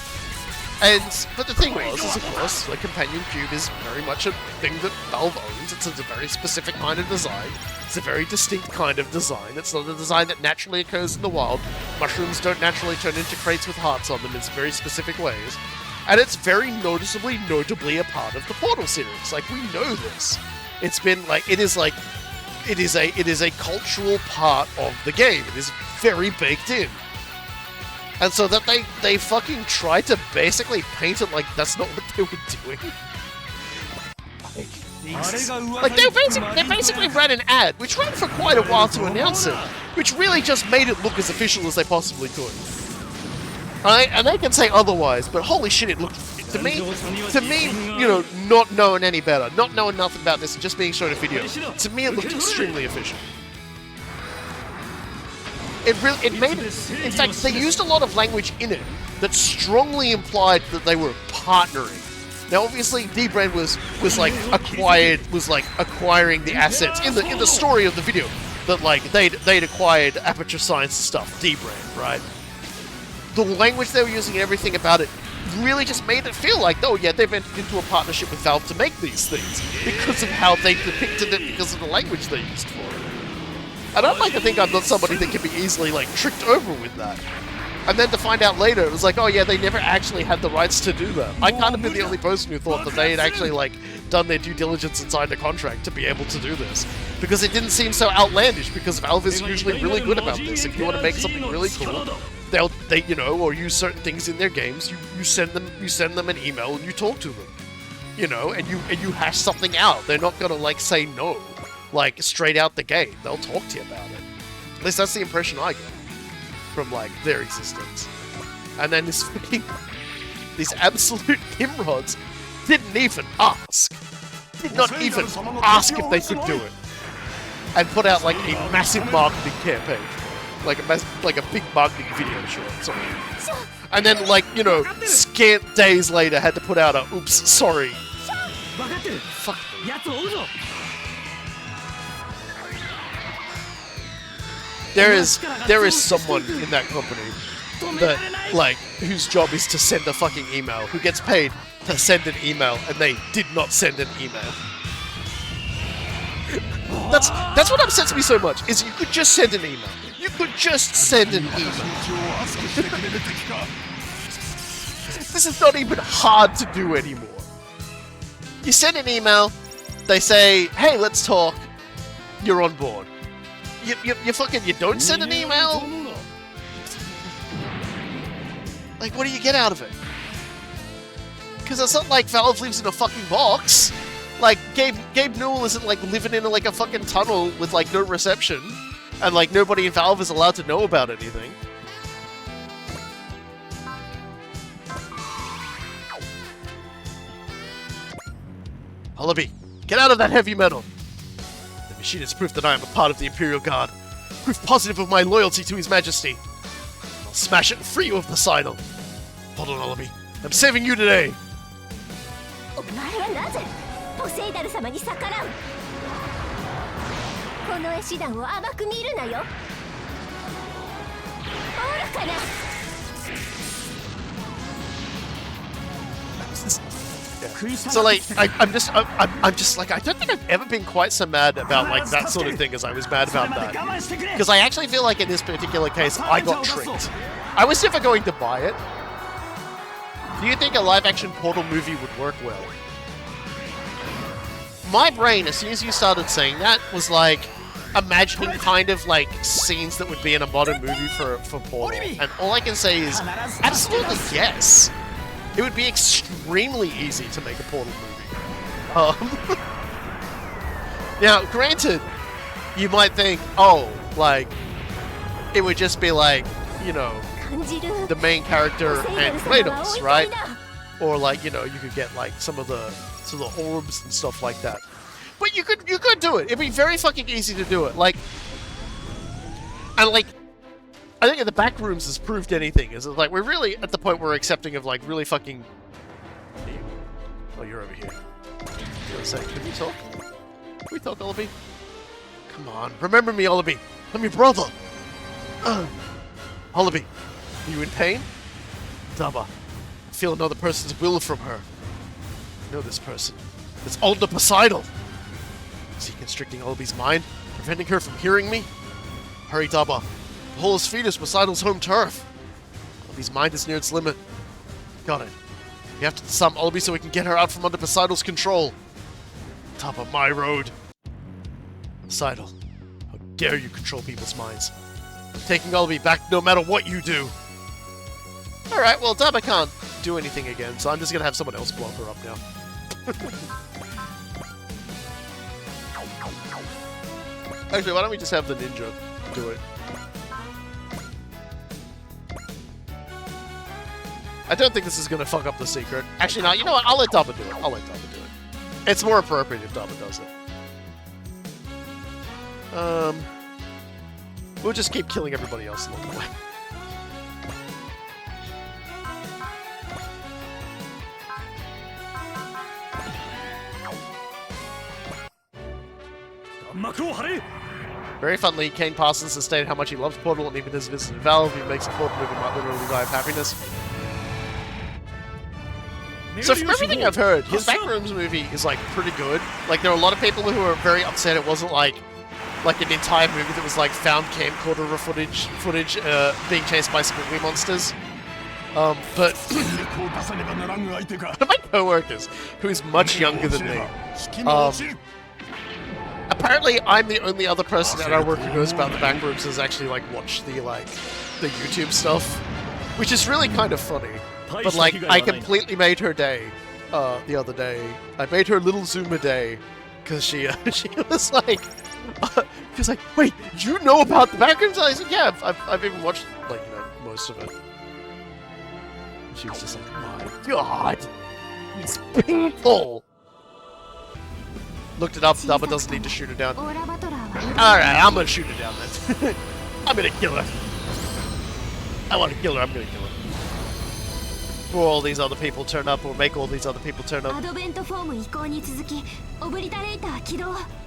But the thing was, is of course, like Companion Cube is very much a thing that Valve owns. It's a very specific kind of design. It's a very distinct kind of design. It's not a design that naturally occurs in the wild. Mushrooms don't naturally turn into crates with hearts on them in very specific ways. And it's very notably a part of the Portal series. Like, we know this. It's been like, it is a cultural part of the game. It is very baked in. And so that they fucking tried to basically paint it like that's not what they were doing. Like they basically ran an ad, which ran for quite a while to announce it, which really just made it look as official as they possibly could. And they can say otherwise, but holy shit, it looked to me, you know, not knowing any better, not knowing nothing about this, and just being shown a video. To me, it looked extremely efficient. It made it. In fact, they used a lot of language in it that strongly implied that they were partnering. Now, obviously, D-Brand was acquiring the assets in the story of the video that like they'd acquired Aperture Science stuff. D-Brand, right? The language they were using and everything about it really just made it feel like, oh yeah, they've entered into a partnership with Valve to make these things because of how they depicted it, because of the language they used for it. And I'd like to think I'm not somebody that can be easily, like, tricked over with that. And then to find out later, it was like, oh yeah, they never actually had the rights to do that. I kind of been the only person who thought that they had actually, like, done their due diligence and signed a contract to be able to do this. Because it didn't seem so outlandish, because Valve is usually really good about this. If you want to make something really cool, they you know, or use certain things in their games, you send them an email and you talk to them. You know, and you hash something out. They're not gonna, like, say no. Like, straight out the gate. They'll talk to you about it. At least that's the impression I get from, like, their existence. And then these absolute Nimrods didn't even ask. Did not even ask if they could do it. And put out, like, a massive marketing campaign. Like a big marketing video short, sorry. And then, like, you know, scant days later had to put out a, oops, sorry. Fuck me. There is someone in that company that, like, whose job is to send a fucking email, who gets paid to send an email, and they did not send an email. That's what upsets me so much, is you could just send an email. You could just send an email. This is not even hard to do anymore. You send an email, they say, hey, let's talk, you're on board. You don't send an email? Like, what do you get out of it? Because it's not like Valve lives in a fucking box. Like, Gabe Newell isn't, like, living in, like, a fucking tunnel with, like, no reception. And, like, nobody in Valve is allowed to know about anything. Wallaby, get out of that heavy metal! The machine is proof that I am a part of the Imperial Guard. Proof positive of my loyalty to His Majesty. I'll smash it and free you of Poseidal. Hold on, Wallaby. I'm saving you today! お前はなぜポセイダル様に逆らう？この絵師団を甘く見るなよ。愚かな。So like, I'm just like, I don't think I've ever been quite so mad about like that sort of thing as I was mad about that. Because I actually feel like in this particular case, I got tricked. I was never going to buy it. Do you think a live-action Portal movie would work well? My brain, as soon as you started saying that, was like imagining kind of like scenes that would be in a modern movie for Portal. And all I can say is, absolutely yes. It would be extremely easy to make a Portal movie. Now, granted, you might think, oh, like, it would just be like, you know, the main character and Kratos, right? Or like, you know, you could get like some of the orbs and stuff like that. But you could do it. It'd be very fucking easy to do it. Like, and like, I think in the back rooms has proved anything. Is like we're really at the point we're accepting of like really fucking. Oh, you're over here. Can you talk? Can we talk, Olive? Come on, remember me, Olive. I'm your brother. Olive, are you in pain? Daba, I feel another person's will from her. I know this person. It's older Poseidal. Is he constricting Olive's mind, preventing her from hearing me? Hurry, Daba. The whole feet is Poseidal's home turf. Olive's mind is near its limit. Got it. We have to disarm Olive so we can get her out from under Poseidal's control. Top of my road. Poseidal, how dare you control people's minds? I'm taking Olive back no matter what you do. Alright, well, Daba can't do anything again, so I'm just gonna have someone else blow her up now. Actually, why don't we just have the ninja do it? I don't think this is gonna fuck up the secret. Actually, no, you know what? I'll let Daba do it. I'll let Daba do it. It's more appropriate if Daba does it. We'll just keep killing everybody else along the way. Very funnily, Kane Parsons has stated how much he loves Portal, and even his visit to Valve, he makes a Portal movie might literally die of happiness. So from everything I've heard, his Backrooms movie is like pretty good. Like there are a lot of people who are very upset it wasn't like an entire movie that was like found camcorder footage being chased by squiggly monsters. But one of my co-workers, who is much younger than me, apparently I'm the only other person at our work who knows about the Backrooms has actually like watched the YouTube stuff, which is really kind of funny. But like I completely made her day the other day. I made her a little Zuma day because she was like. She was like, wait, you know about the Backrooms? I said, yeah, I've even watched, like, you know, most of it. And she was just like, my god, it's painful. Looked it up, Daba doesn't need to shoot her down. Alright, I'm gonna shoot her down then. I'm gonna kill her. I want to kill her, I'm gonna kill her. Before all these other people turn up, or make all these other people turn up.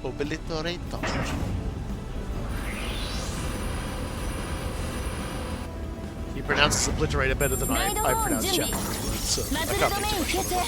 Obliterator. He pronounces obliterator better than I pronounce Japanese, so I can't be too much of a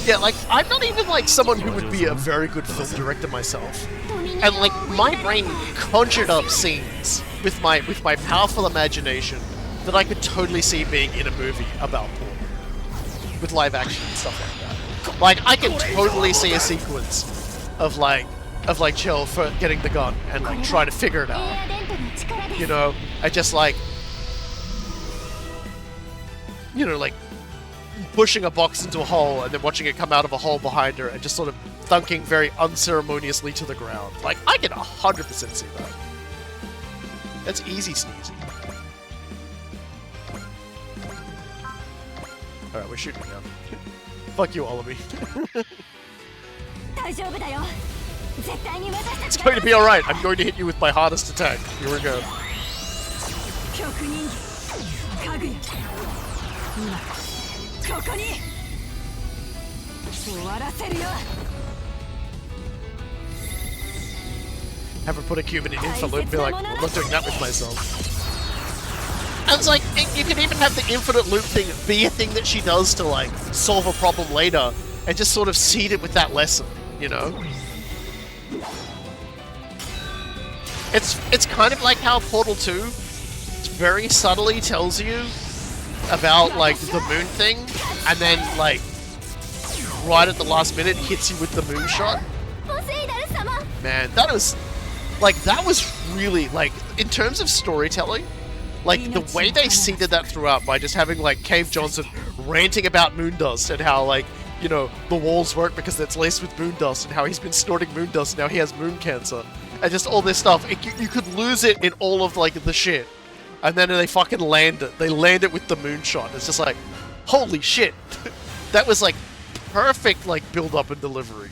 Yeah, like, I'm not even, like, someone who would be a very good film director myself. And, like, my brain conjured up scenes with my powerful imagination that I could totally see being in a movie about porn. With live action and stuff like that. Like, I can totally see a sequence of, like, Chell for getting the gun and, like, trying to figure it out. You know? I just, like... You know, like... pushing a box into a hole and then watching it come out of a hole behind her and just sort of thunking very unceremoniously to the ground. Like, I can 100% see that. That's easy sneezy. Alright, we're shooting now. Fuck you, all of me. It's going to be alright. I'm going to hit you with my hardest attack. Here we go. Have her put a cube in an infinite loop and be like, I'm not doing that with myself. And it's like, you can even have the infinite loop thing be a thing that she does to, like, solve a problem later, and just sort of seed it with that lesson, you know? It's kind of like how Portal 2 very subtly tells you about, like, the moon thing, and then, like, right at the last minute hits you with the moon shot. Man, that was really, like, in terms of storytelling, like, the way they seeded that throughout by just having, like, Cave Johnson ranting about moon dust and how, like, you know, the walls work because it's laced with moon dust and how he's been snorting moon dust and now he has moon cancer. And just all this stuff. You could lose it in all of, like, the shit. And then they fucking land it. They land it with the moonshot. It's just like, holy shit. That was, like, perfect, like, build-up and delivery.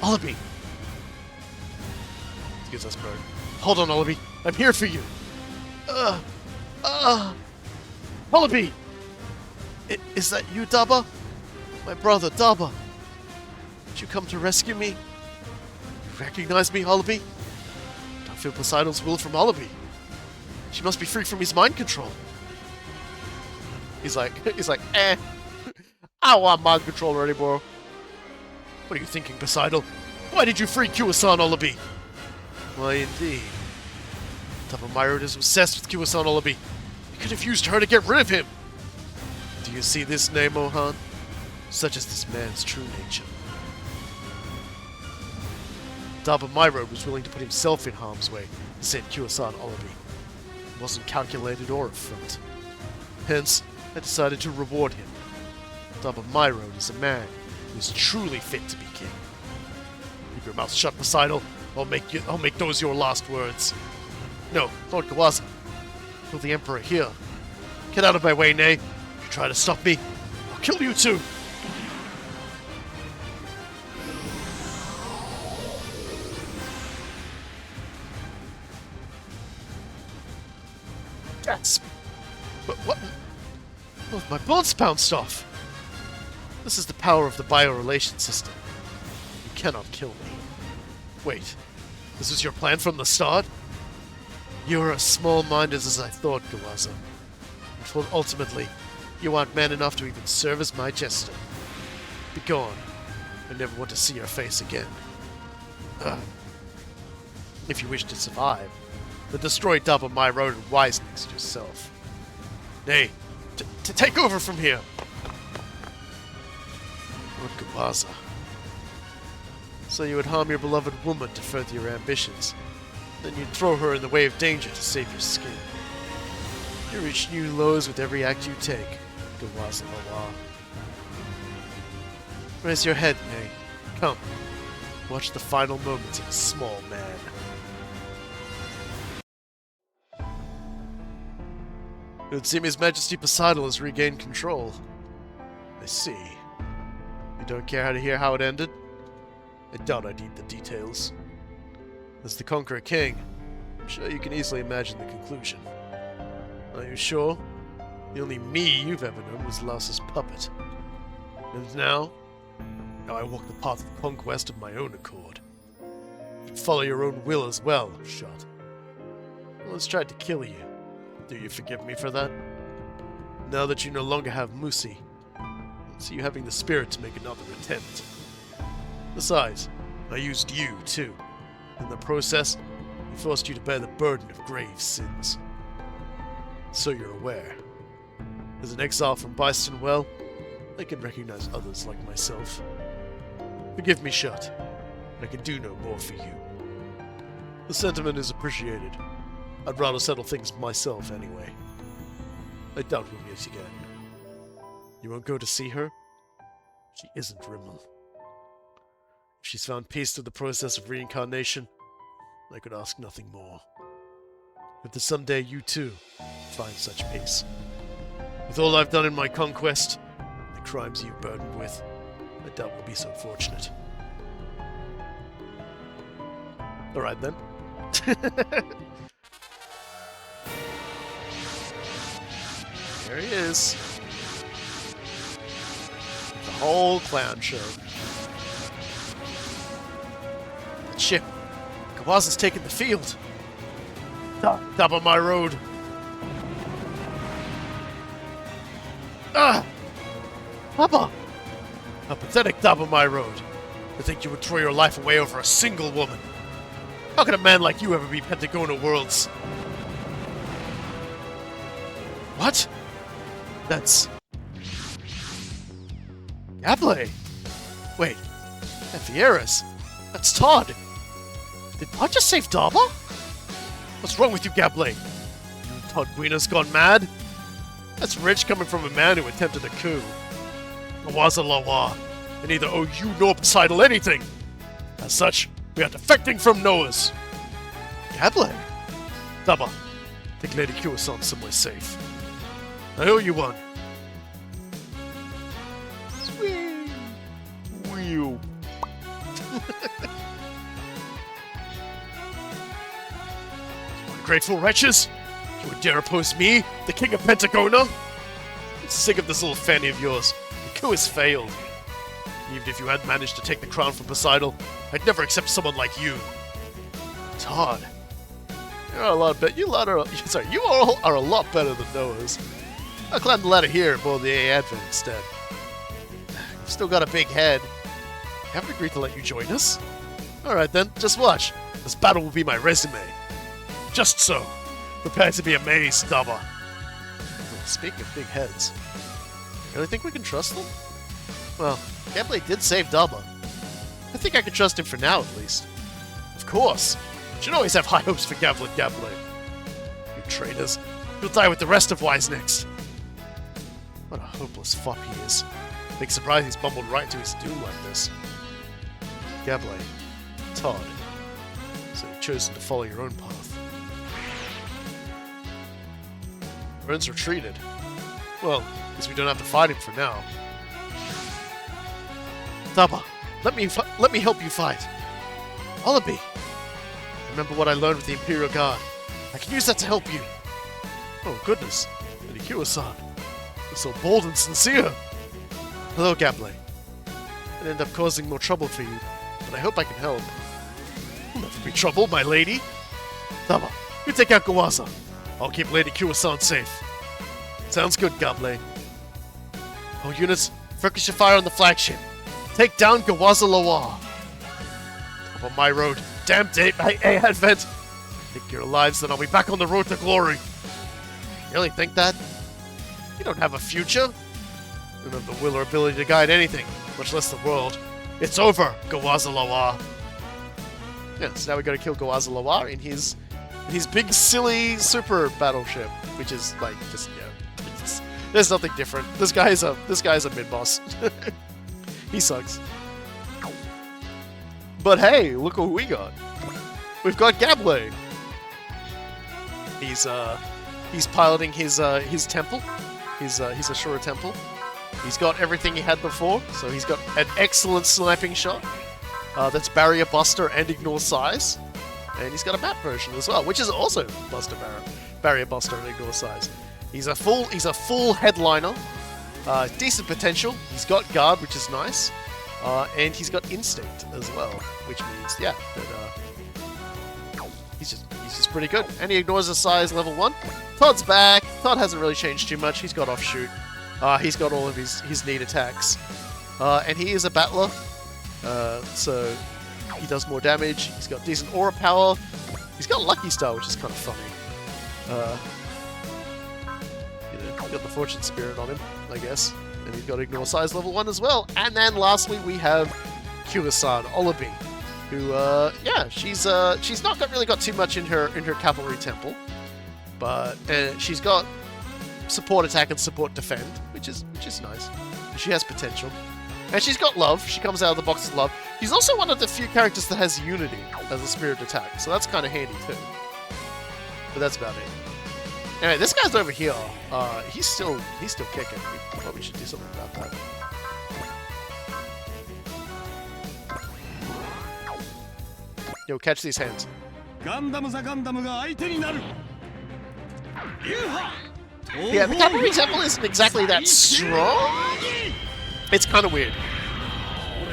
Olive! Gives us bird. Hold on, Olive. I'm here for you. Olive! Is that you, Daba? My brother, Daba. Did you come to rescue me? You recognize me, Olive? Don't feel Poseidal's will from Olive. She must be free from his mind control. He's like, I don't want mind control anymore. What are you thinking, Poseidal? Why did you free Giwaza, Olive? Why, indeed. Daba is obsessed with Giwaza, Olive. You could have used her to get rid of him. Do you see this name, Mohan? Such is this man's true nature. Daba was willing to put himself in harm's way to save Giwaza and Olive. It wasn't calculated or a front. Hence, I decided to reward him. Daba is a man who is truly fit to be king. Keep your mouth shut, Poseidal. I'll make those your last words. No, Lord Giwaza. Kill the Emperor here. Get out of my way, Nay. If you try to stop me, I'll kill you too. Gasp! But what? Oh, my bullets bounced off. This is the power of the biorelation system. You cannot kill me. Wait, this was your plan from the start? You are as small-minded as I thought, Giwaza. But ultimately, you aren't man enough to even serve as my jester. Be gone. I never want to see your face again. If you wish to survive, then destroy Daba and rise next to yourself. Nay, to take over from here! Lord Giwaza. So you would harm your beloved woman to further your ambitions. Then you'd throw her in the way of danger to save your skin. You reach new lows with every act you take, Giwaza Lawa. Raise your head, Nay. Come. Watch the final moments of a small man. It would seem His Majesty Poseidal has regained control. I see. You don't care how to hear how it ended? I doubt I need the details. As the Conqueror King, I'm sure you can easily imagine the conclusion. Are you sure? The only me you've ever known was Laus's puppet. And now I walk the path of conquest of my own accord. You follow your own will as well, Shot. I once tried to kill you. Do you forgive me for that? Now that you no longer have Musi, I see you having the spirit to make another attempt. Besides, I used you, too. In the process, I forced you to bear the burden of grave sins. So you're aware. As an exile from Byston Well, I can recognize others like myself. Forgive me, Shut. I can do no more for you. The sentiment is appreciated. I'd rather settle things myself anyway. I doubt we'll meet again. You won't go to see her? She isn't Rimmel. If she's found peace through the process of reincarnation, I could ask nothing more. If there's someday you too find such peace. With all I've done in my conquest, the crimes you've burdened with, I doubt we'll be so fortunate. Alright then. There he is. The whole clown show. The ship. Giwaza's taken the field. Top of my road. Papa! How pathetic, top of my road. To think you would throw your life away over a single woman. How can a man like you ever be Pentagona Worlds? What? That's... Gable! Wait, that Vieira's. That's Todd! Did Todd just save Daba? What's wrong with you, Gable? You Todd Guina's gone mad? That's rich coming from a man who attempted a coup. Giwaza Lawa, I neither owe you nor Poseidal anything. As such, we are defecting from Noah's. Gable? Daba, take Lady Giwaza somewhere safe. I owe you one. Sweet. Whew. ungrateful wretches! You would dare oppose me, the king of Pentagona? I'm sick of this little fanny of yours. The coup has failed. Even if you had managed to take the crown from Poseidal, I'd never accept someone like you. Todd. You're a lot better. You all are a lot better than Noah's. I'll climb the ladder here and board the A Advent instead. You've still got a big head. I haven't agreed to let you join us. Alright then, just watch. This battle will be my resume. Just so. Prepare to be amazed, Daba. Speaking of big heads, really think we can trust them? Well, Gameplay did save Daba. I think I can trust him for now, at least. Of course. You should always have high hopes for Gameplay. You traitors. You'll die with the rest of Wise next. What a hopeless fop he is. Big surprise he's bumbled right into his doom like this. Gameplay. Todd. So you've chosen to follow your own path. Burns retreated. Well, I guess we don't have to fight him for now. Daba, let me help you fight. Wallaby. Remember what I learned with the Imperial Guard. I can use that to help you. Oh goodness, and Giwaza. You're so bold and sincere. Hello, Gameplay. I'd end up causing more trouble for you, but I hope I can help. You'll never be trouble, my lady. Daba, you take out Giwaza. I'll keep Lady Giwaza safe. Sounds good, Gameplay. All units, focus your fire on the flagship. Take down Giwaza Lawa. Up on my road. Damn date, my Advent. Think your lives, then I'll be back on the road to glory. You really think that? You don't have a future. You don't have the will or ability to guide anything, much less the world. It's over, Giwaza Lawa. Yeah, so now we gotta kill Giwaza Lawa in his big silly super battleship, which is like just there's nothing different. This guy's a mid-boss. He sucks. But hey, look what we got. We've got Gameplay. He's piloting his temple, his Ashura temple. He's got everything he had before, so he's got an excellent sniping shot. That's Barrier Buster and Ignore Size. And he's got a map version as well, which is also Barrier Buster and Ignore Size. He's a full headliner. Decent potential. He's got guard, which is nice. And he's got instinct as well, which means that he's just pretty good. And he ignores the size level 1. Todd's back. Todd hasn't really changed too much. He's got offshoot. He's got all of his neat attacks. And he is a battler. So he does more damage. He's got decent aura power. He's got Lucky Star, which is kind of funny. Got the Fortune Spirit on him, I guess. And he's got Ignore Size level 1 as well. And then lastly we have Giwaza, Olabi, who she's not really got too much in her cavalry temple, but she's got support attack and support defend, which is nice. She has potential. And she's got love. She comes out of the box with love. She's also one of the few characters that has unity as a spirit attack, so that's kind of handy too. But that's about it. Anyway, this guy's over here. He's still kicking. We probably should do something about that. Yo, catch these hands. Yeah, the cavalry temple isn't exactly that strong. It's kind of weird.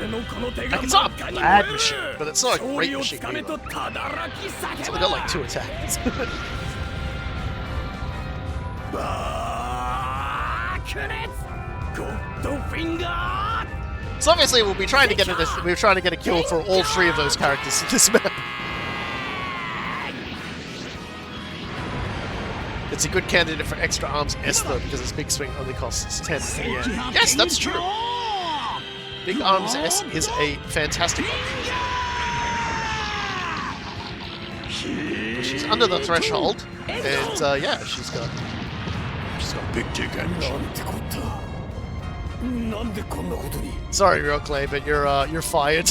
Like, it's not a bad machine, but it's not a great machine either. It's only got like 2 attacks. So obviously we'll be trying to get a kill for all 3 of those characters in this map. It's a good candidate for extra arms S though, because its big swing only costs 10 at the end. Yes, that's true. Big arms S is a fantastic option. She's under the threshold, and yeah, she's got big dick ammunition. Sorry, Real Clay, but you're fired.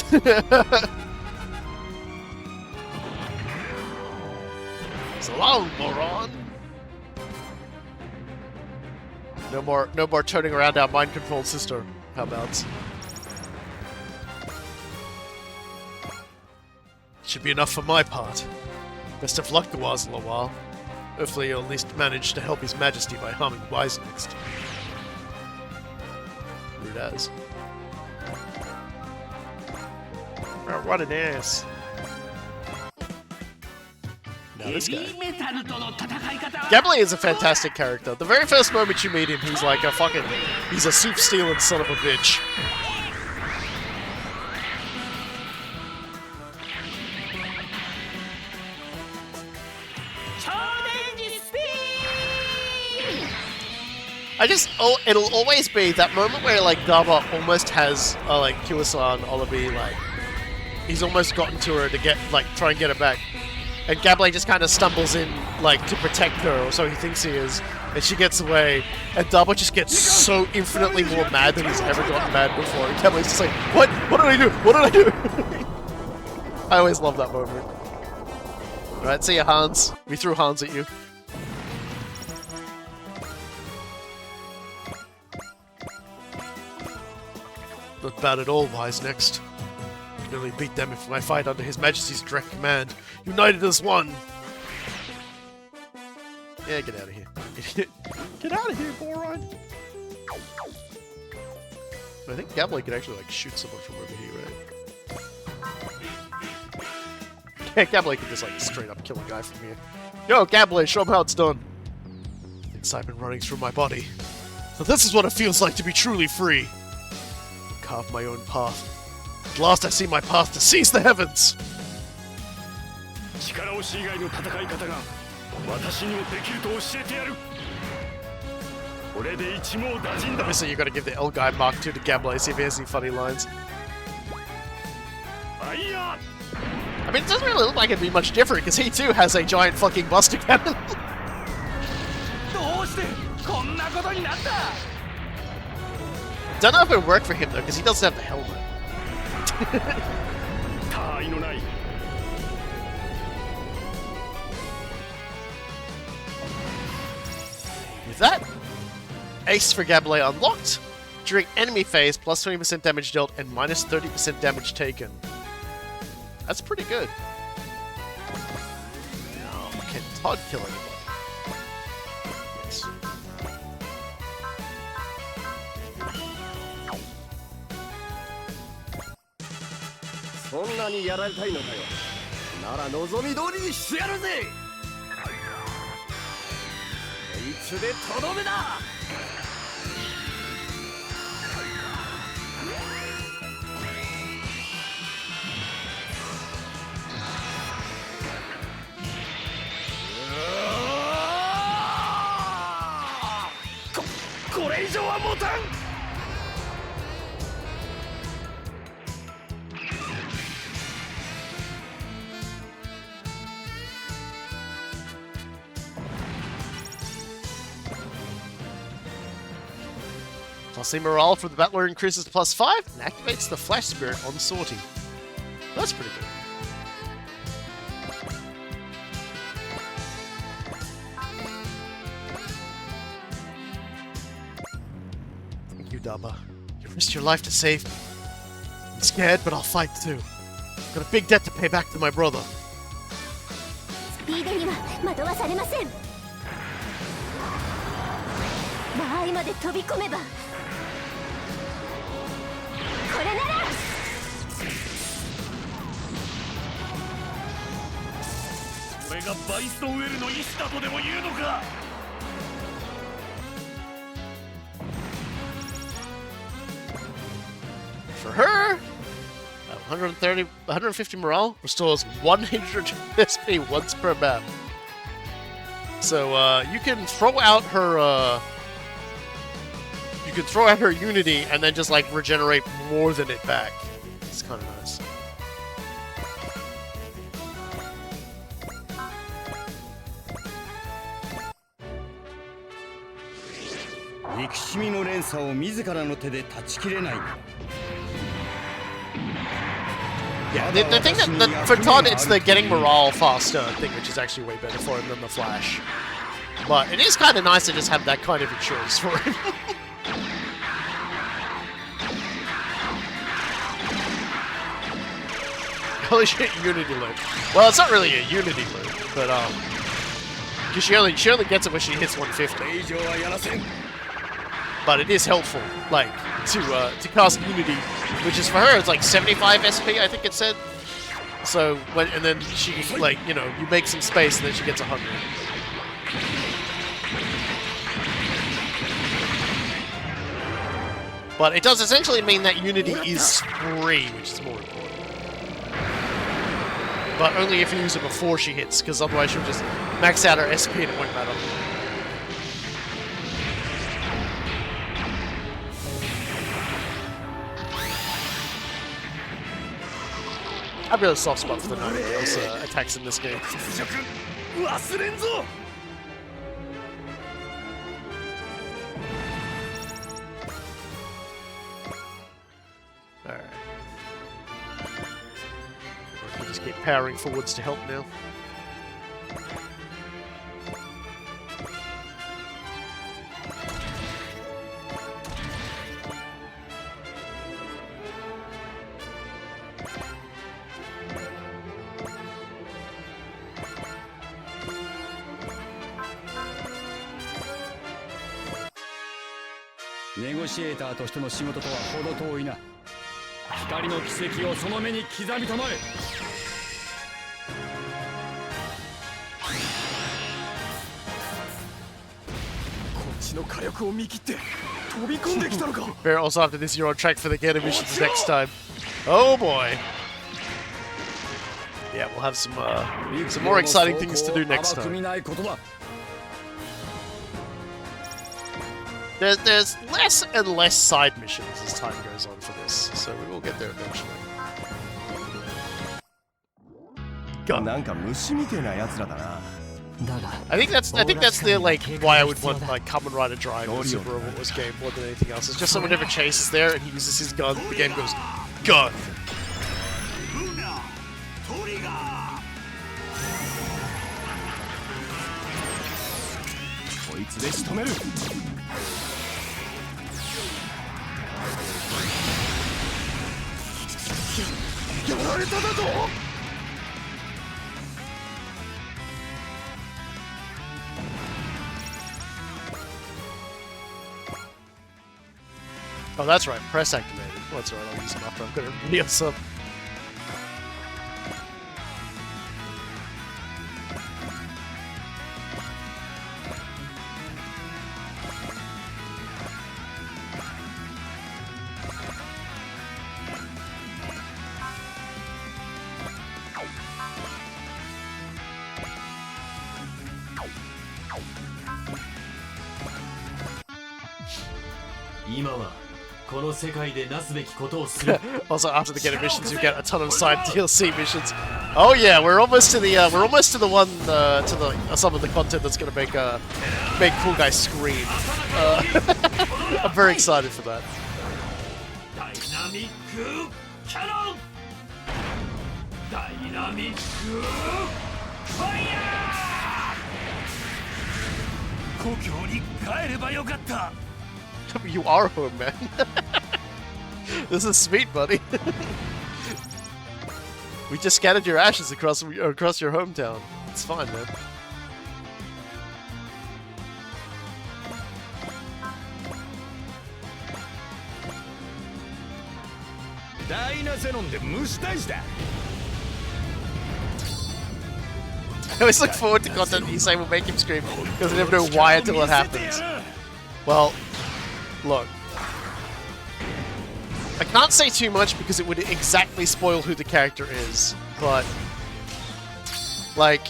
So long, moron. No more turning around our mind-controlled sister. How about? Should be enough for my part. Best of luck, Giwaza, while. Hopefully he'll at least manage to help His Majesty by harming Wise next. Rude as. Oh, what an ass. Now this guy. Gablet is a fantastic character. The very first moment you meet him, he's like a fucking... He's a soup-stealing son of a bitch. It'll always be that moment where, like, Daba almost has, like, Giwaza and Olabi, like, he's almost gotten to her to get, like, try and get her back. And Gablet just kind of stumbles in, like, to protect her, or so he thinks he is, and she gets away, and Daba just gets so infinitely more mad than he's ever gotten mad before, and Gablet's just like, what? What did I do? What did I do? I always love that moment. Alright, see ya, Hans. We threw Hans at you. Not bad at all, Wise next. Can only beat them if I fight under His Majesty's direct command. United as one! Yeah, get out of here. Get out of here, moron. I think Gablet can actually, like, shoot someone from over here, right? Yeah, Gablet can just, like, straight up kill a guy from here. Yo, Gablet, show him how it's done! Excitement running through my body. So this is what it feels like to be truly free. Carve my own path. At last I see my path to seize the heavens! Obviously you gotta give the L guy Mark II to Gablet, see if he has any funny lines. I mean, it doesn't really look like it'd be much different, because he too has a giant fucking buster cannon. Don't know if it would work for him though, because he doesn't have the helmet. With that, Ace for Gablet unlocked. During enemy phase, plus 20% damage dealt and minus 30% damage taken. That's pretty good. Now, can Todd kill anybody? Yes. Plus a morale for the battler increases to +5 and activates the Flash Spirit on Sortie. That's pretty good. Thank you, Daba. You risked your life to save me. I'm scared, but I'll fight too. I've got a big debt to pay back to my brother. スピードには惑わされません。間合いまで飛び込めば。これなら。これがバイストンウェルの意志だとでも言うのか。For her, 150 morale restores 100 SP once per map. So you can throw out her unity and then just like regenerate more than it back. It's kind of nice. Yeah, the thing that for Todd, it's the getting morale faster thing, which is actually way better for him than the Flash. But it is kind of nice to just have that kind of insurance for him. Holy shit, Unity loop. Well, it's not really a Unity loop, but because she only gets it when she hits 150. But it is helpful, like to cast Unity, which is for her it's like 75 SP, I think it said. So and then she like you make some space and then she gets 100. But it does essentially mean that Unity is free, which is more important. But only if you use it before she hits, because otherwise she'll just max out her SP and it won't matter. I have a really soft spot for the Nightingale's attacks in this game. Alright. We can just keep powering forwards to help now. Negotiator としての仕事とは程遠いな。光の奇跡をその目に刻みたまえ。こっちの火力を見切って飛び込んできたのか。Bear, also after this, you're on track for the Gator missions next time. Oh boy. Yeah, we'll have some more exciting things to do next time. There's less and less side missions as time goes on for this, so we will get there eventually. I think that's the like why I would want like Kamen Rider Drive in the Super Robot Wars game more than anything else. It's just someone never chases there and he uses his gun. The game goes gun. Oh, that's right. Press activated. Oh, that's right. I'll use them after I've got everybody else up. Also, after the Gator missions, you get a ton of side DLC missions. Oh yeah, we're almost to the some of the content that's gonna make Cool Guy scream. I'm very excited for that. Dynamic cannon. Dynamic fire. You are home, man. This is sweet, buddy. We just scattered your ashes across your hometown. It's fine, man. I always look forward to content you say will make him scream, because I never know why until it happens. Well, look. I can't say too much because it would exactly spoil who the character is, but like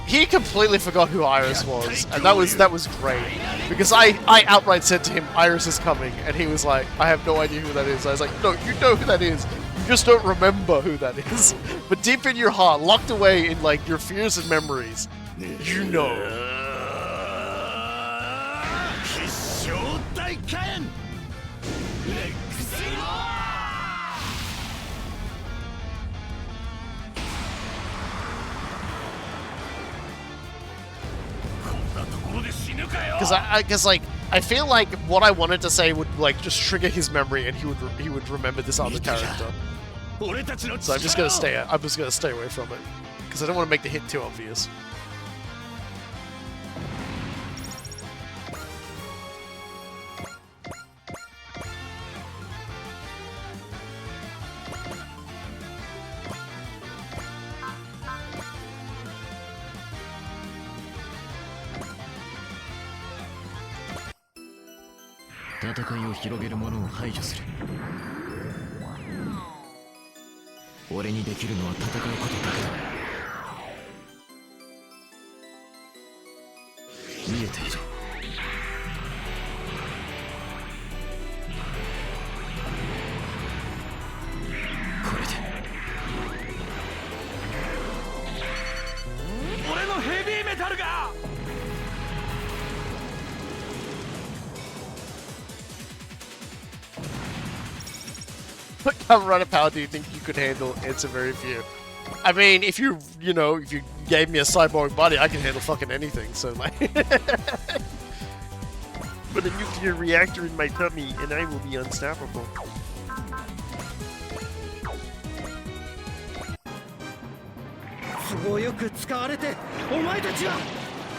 he completely forgot who Iris was, and that was great because I outright said to him, "Iris is coming," and he was like, "I have no idea who that is." I was like, "No, you know who that is. You just don't remember who that is." But deep in your heart, locked away in like your fears and memories, you know. Because like I feel like what I wanted to say would like just trigger his memory and he would remember this other character. So I'm just gonna stay away from it because I don't want to make the hit too obvious. What cover run of power do you think you could handle? Answer very few. I mean, if you gave me a cyborg body, I can handle fucking anything, so like... Put a nuclear reactor in my tummy, and I will be unstoppable.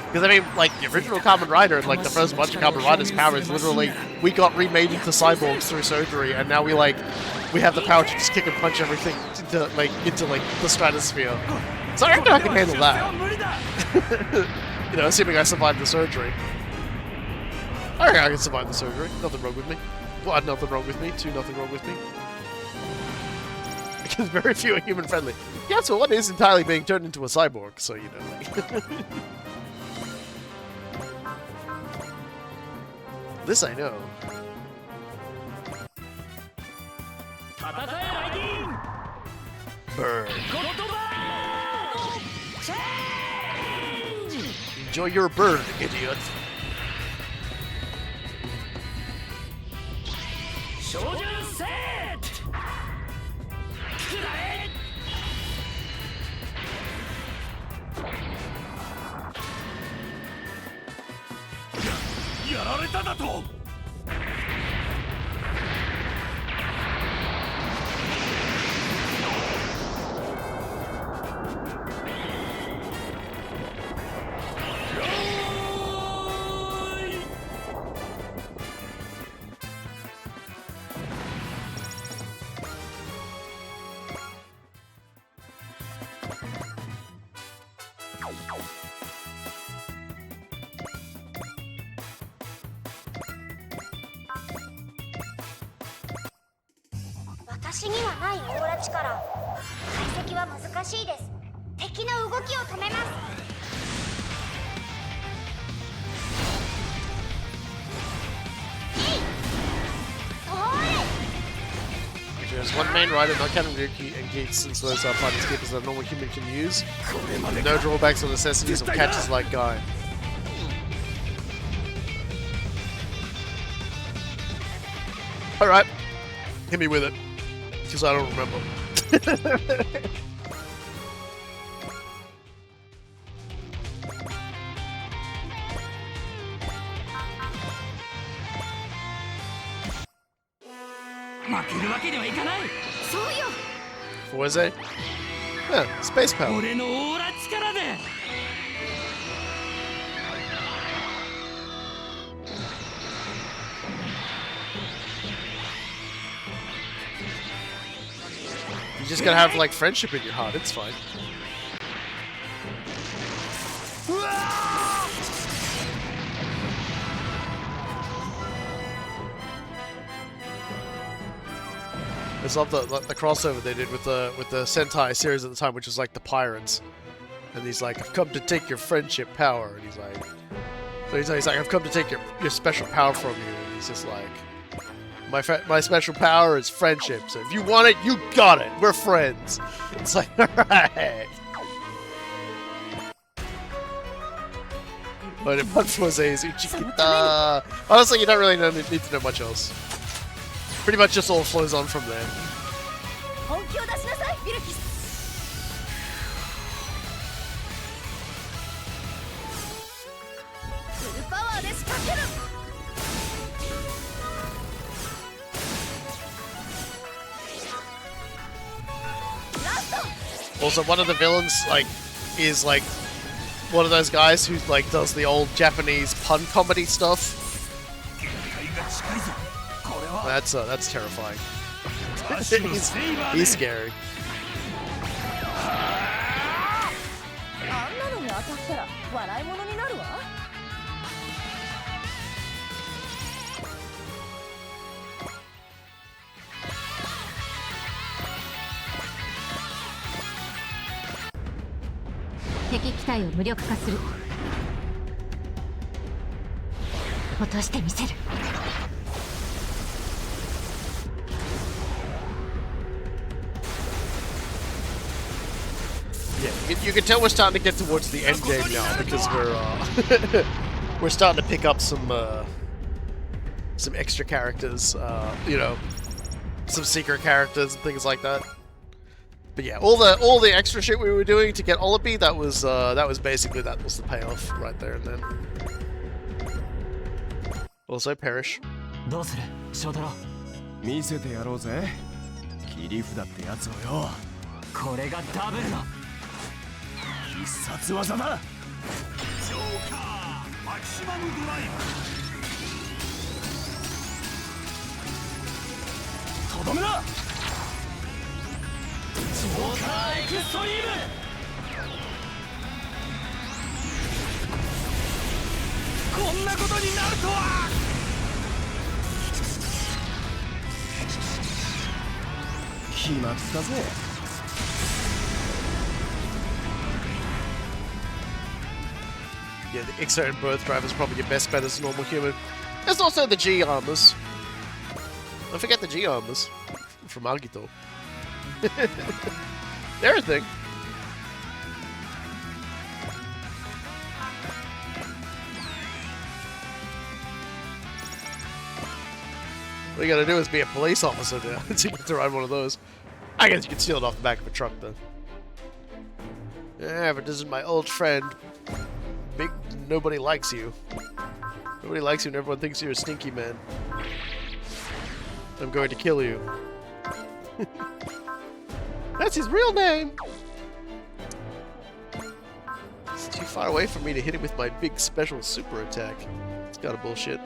Because I mean, like, the original Kamen Rider and like the first bunch of Kamen Riders' power is literally, we got remade into cyborgs through surgery, and now we have the power to just kick and punch everything into the stratosphere. So I reckon I can handle that. You know, assuming I survive the surgery. I reckon I can survive the surgery. Nothing wrong with me. 1, nothing wrong with me. 2, nothing wrong with me. Because very few are human friendly. Yeah, so one is entirely being turned into a cyborg, so you know. Like this I know. Burn. Enjoy your burn, idiot. There's one main rider, not counting Ryuki and Geats, since those are party skippers that a normal human can use. No drawbacks or necessities of catches like Guy. Alright, hit me with it, because I don't remember. Forze? Yeah, space power. You just gotta have, like, friendship in your heart, it's fine. I just love the crossover they did with the Sentai series at the time, which was like the Pirates. And he's like, I've come to take your friendship power. And he's like, he's like, I've come to take your special power from you. And he's just like, my special power is friendship. So if you want it, you got it. We're friends. It's like, alright. But in Punch was Uchikita. Honestly, you don't really need to know much else. Pretty much just all flows on from there. Also, one of the villains, like, is, like, one of those guys who, like, does the old Japanese pun comedy stuff. That's terrifying. he's scary. あんなのに当たったら笑い物になるわ。敵機体を無力化する。落としてみせる。 Yeah, you can tell we're starting to get towards the end game now because we're we're starting to pick up some extra characters, you know, some secret characters and things like that. But yeah, all the extra shit we were doing to get Olibi, that was basically that was the payoff right there and then. Also perish. どうする翔太郎見せてやろうぜ切り札ってやつをよこれがダブルの 必殺技だジョーカーマキシマムドライブとどめだジョーカーエクストリームこんなことになるとは決まったぜ Yeah, the Exo and Birth Drive is probably your best bet as a normal human. There's also the G armors. Don't forget the G armors from Agito. They're a thing. All you gotta do is be a police officer now to get to ride one of those. I guess you can steal it off the back of a truck then. Yeah, but this is my old friend. Big nobody likes you. Nobody likes you and everyone thinks you're a stinky man. I'm going to kill you. That's his real name! It's too far away from me to hit him with my big special super attack. It's kind of bullshit.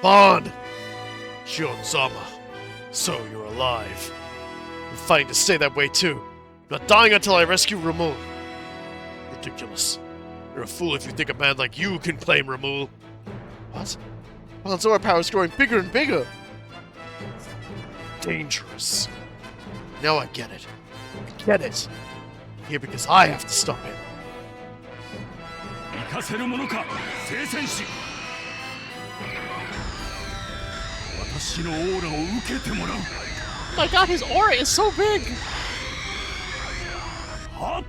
Bond! Shion-sama. So you're alive. I'm fighting to stay that way too. I'm not dying until I rescue Ramul. Ridiculous. You're a fool if you think a man like you can claim Ramul. What? Bond's aura power is growing bigger and bigger. Dangerous. Now I get it. I get it. I'm here because I have to stop him. 行かせるものか聖戦士私のオーラを受けてもらう My god, his aura is so big! はっ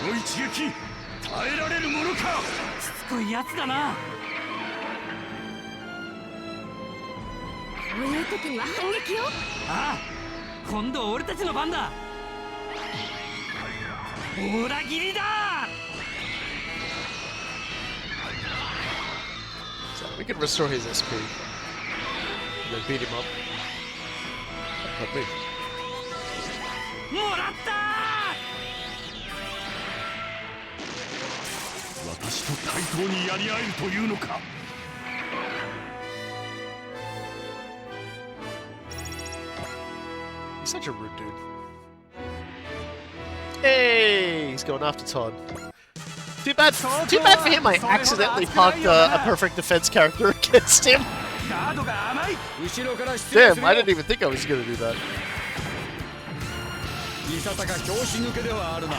この一撃耐えられるものかしつこいやつだなこういう時には反撃よああ今度俺たちの番だ裏切りだ So we can restore his SP. And then beat him up. Not me. もらった私と対等にやり合えるというのか He's such a rude dude. Hey, he's going after Todd. Too bad for him. I accidentally parked a perfect defense character against him. ガードが甘い後ろから失 Damn, I didn't even think I was gonna do that. いささか拍子抜けではあるな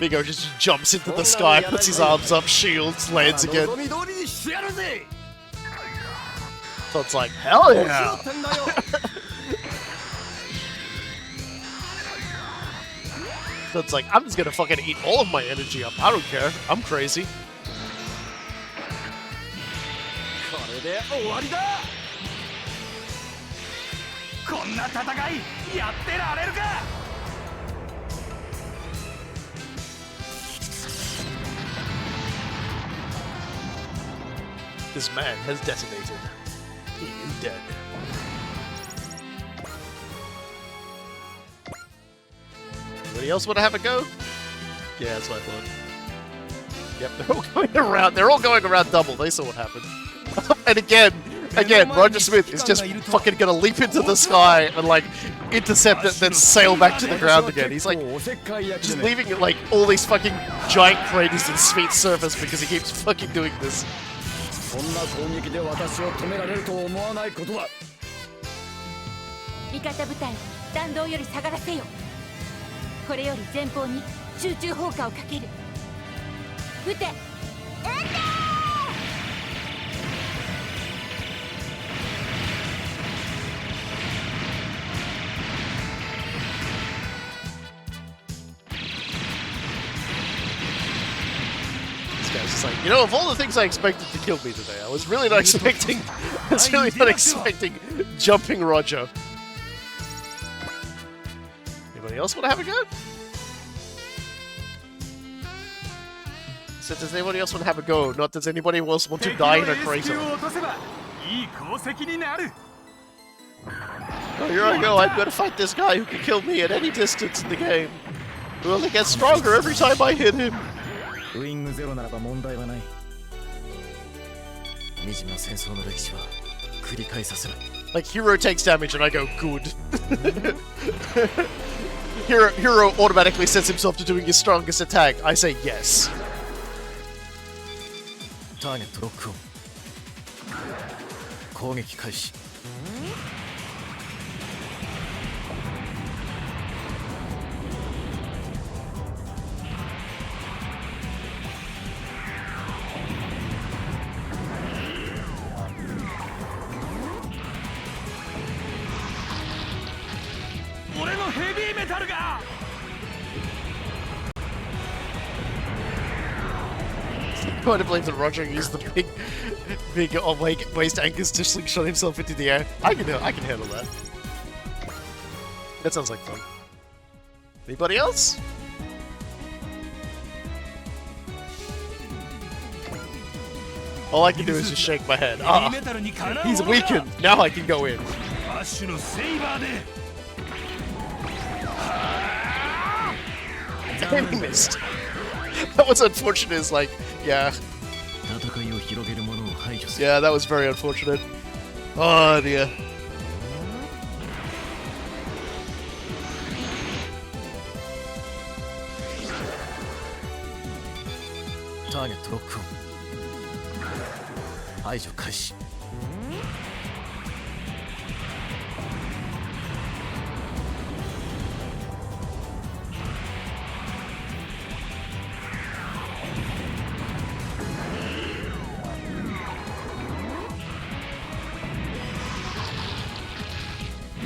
Migo just jumps into the sky, puts his arms up, shields, lands again. 望み通りにしてやるぜ Todd's like, hell yeah! Todd's like, I'm just gonna fucking eat all of my energy up. I don't care. I'm crazy. これで終わりだこんな戦いやってられるか I This man has detonated. He is dead. Anybody else want to have a go? Yeah, that's what I thought. Yep, they're all going around. They're all going around double. They saw what happened. And again, Roger Smith is just fucking gonna leap into the sky and like intercept it, then sail back to the ground again. He's like just leaving like all these fucking giant craters in Smith's surface because he keeps fucking doing this. こんな攻撃で私を止められると思わないことだ。味方部隊を弾道より下がらせよ。これより前方に集中砲火をかける。撃て。撃て。It's like, you know, of all the things I expected to kill me today, I was really not expecting. I was really not expecting jumping Roger. Anybody else want to have a go? So does anybody else want to have a go? Not does anybody else want to die in a crater? Oh, here I go. I'm gonna fight this guy who can kill me at any distance in the game. Who only gets stronger every time I hit him. ウイングゼロならば問題はない。惨めな戦争の歴史は繰り返させない。 Like hero takes damage and I go good. hero automatically sets himself to doing his strongest attack. I say yes. ターゲットロックオン。攻撃開始。 俺のヘビーメタルが I want to believe that Roger used the big waist anchors to slingshot himself into the air. I can handle that. That sounds like fun. Anybody else? All I can do is just shake my head. Ah, he's weakened. Now I can go in. And he missed. That was unfortunate. Is like, yeah. Yeah, that was very unfortunate. Oh dear. Target lock on. 排除開始。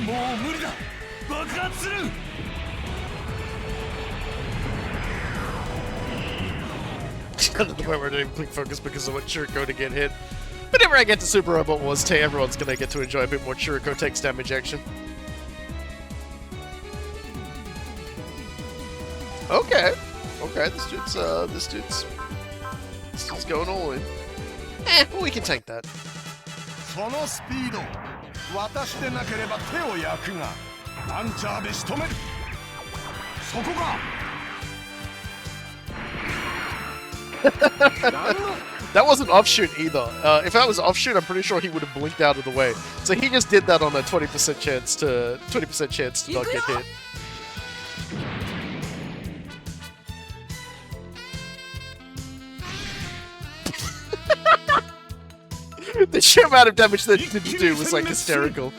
もう無理だ。爆発する。 Kind of the point where I didn't click focus because I want Churiko to get hit. Whenever I get to Super Robot Wars 2, everyone's gonna get to enjoy a bit more Churiko takes damage action. Okay. Okay, this dude's going all in. We can take that. そのスピード、私でなければ手を焼くが、ランチャーで仕留める。そこか。 That wasn't offshoot either. If that was offshoot, I'm pretty sure he would have blinked out of the way. So he just did that on a 20% chance to not get hit. The sheer amount of damage that he didn't do was like hysterical.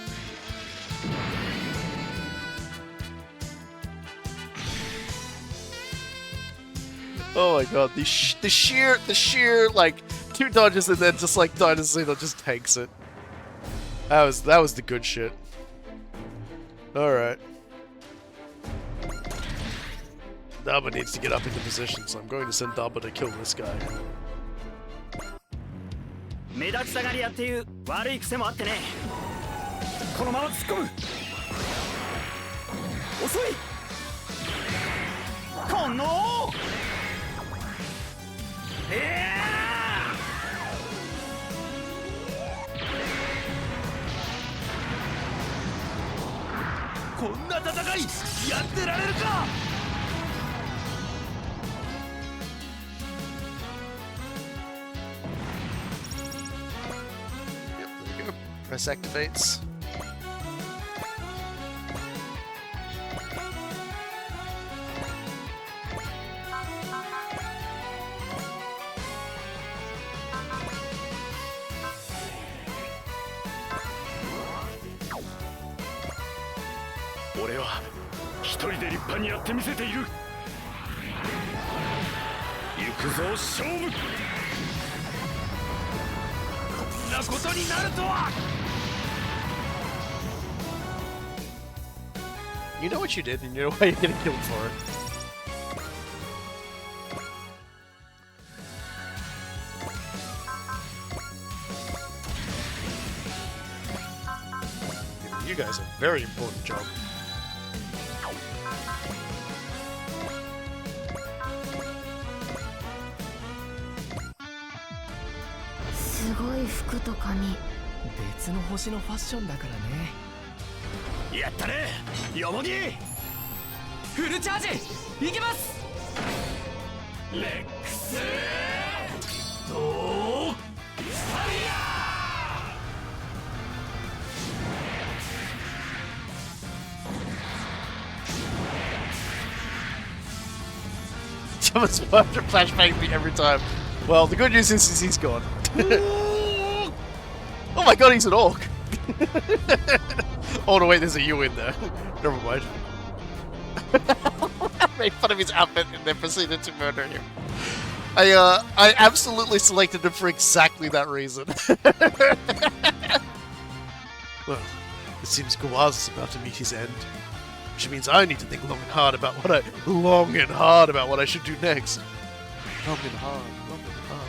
Oh my god, the sheer like 2 dodges and then just like Dinosaur just tanks it. That was the good shit. All right. Daba needs to get up into position, so I'm going to send Daba to kill this guy. 目立ちたがり屋っていう悪い癖もあってね。このまま突っ込む。遅い。この。 ここんな戦いやってられるか。 Yep, there we go. Press activates. Orewa, 一人で立派にやってみせている。行くぞ勝負。こんなことになるとは。 You know what you did, and you know why you're getting killed for it. You guys have a very important job. Kami. 別の星のファッションだからね。やったね、ヨモギ。フルチャージいきます。レックスドーファイThomas Wonder flashbang me every time. Well, the good news is he's gone. Oh my god, he's an orc! Oh no, wait, there's a U in there. Never mind. I made fun of his outfit and then proceeded to murder him. I absolutely selected him for exactly that reason. Well, it seems Giwaza's about to meet his end. Which means I need to think long and hard about what I should do next. Long and hard, long and hard.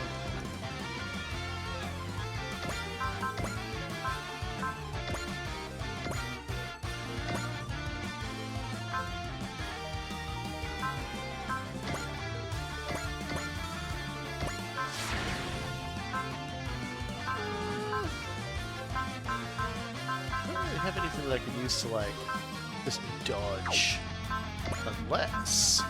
I don't really have anything that I can use to, like, just dodge. Unless...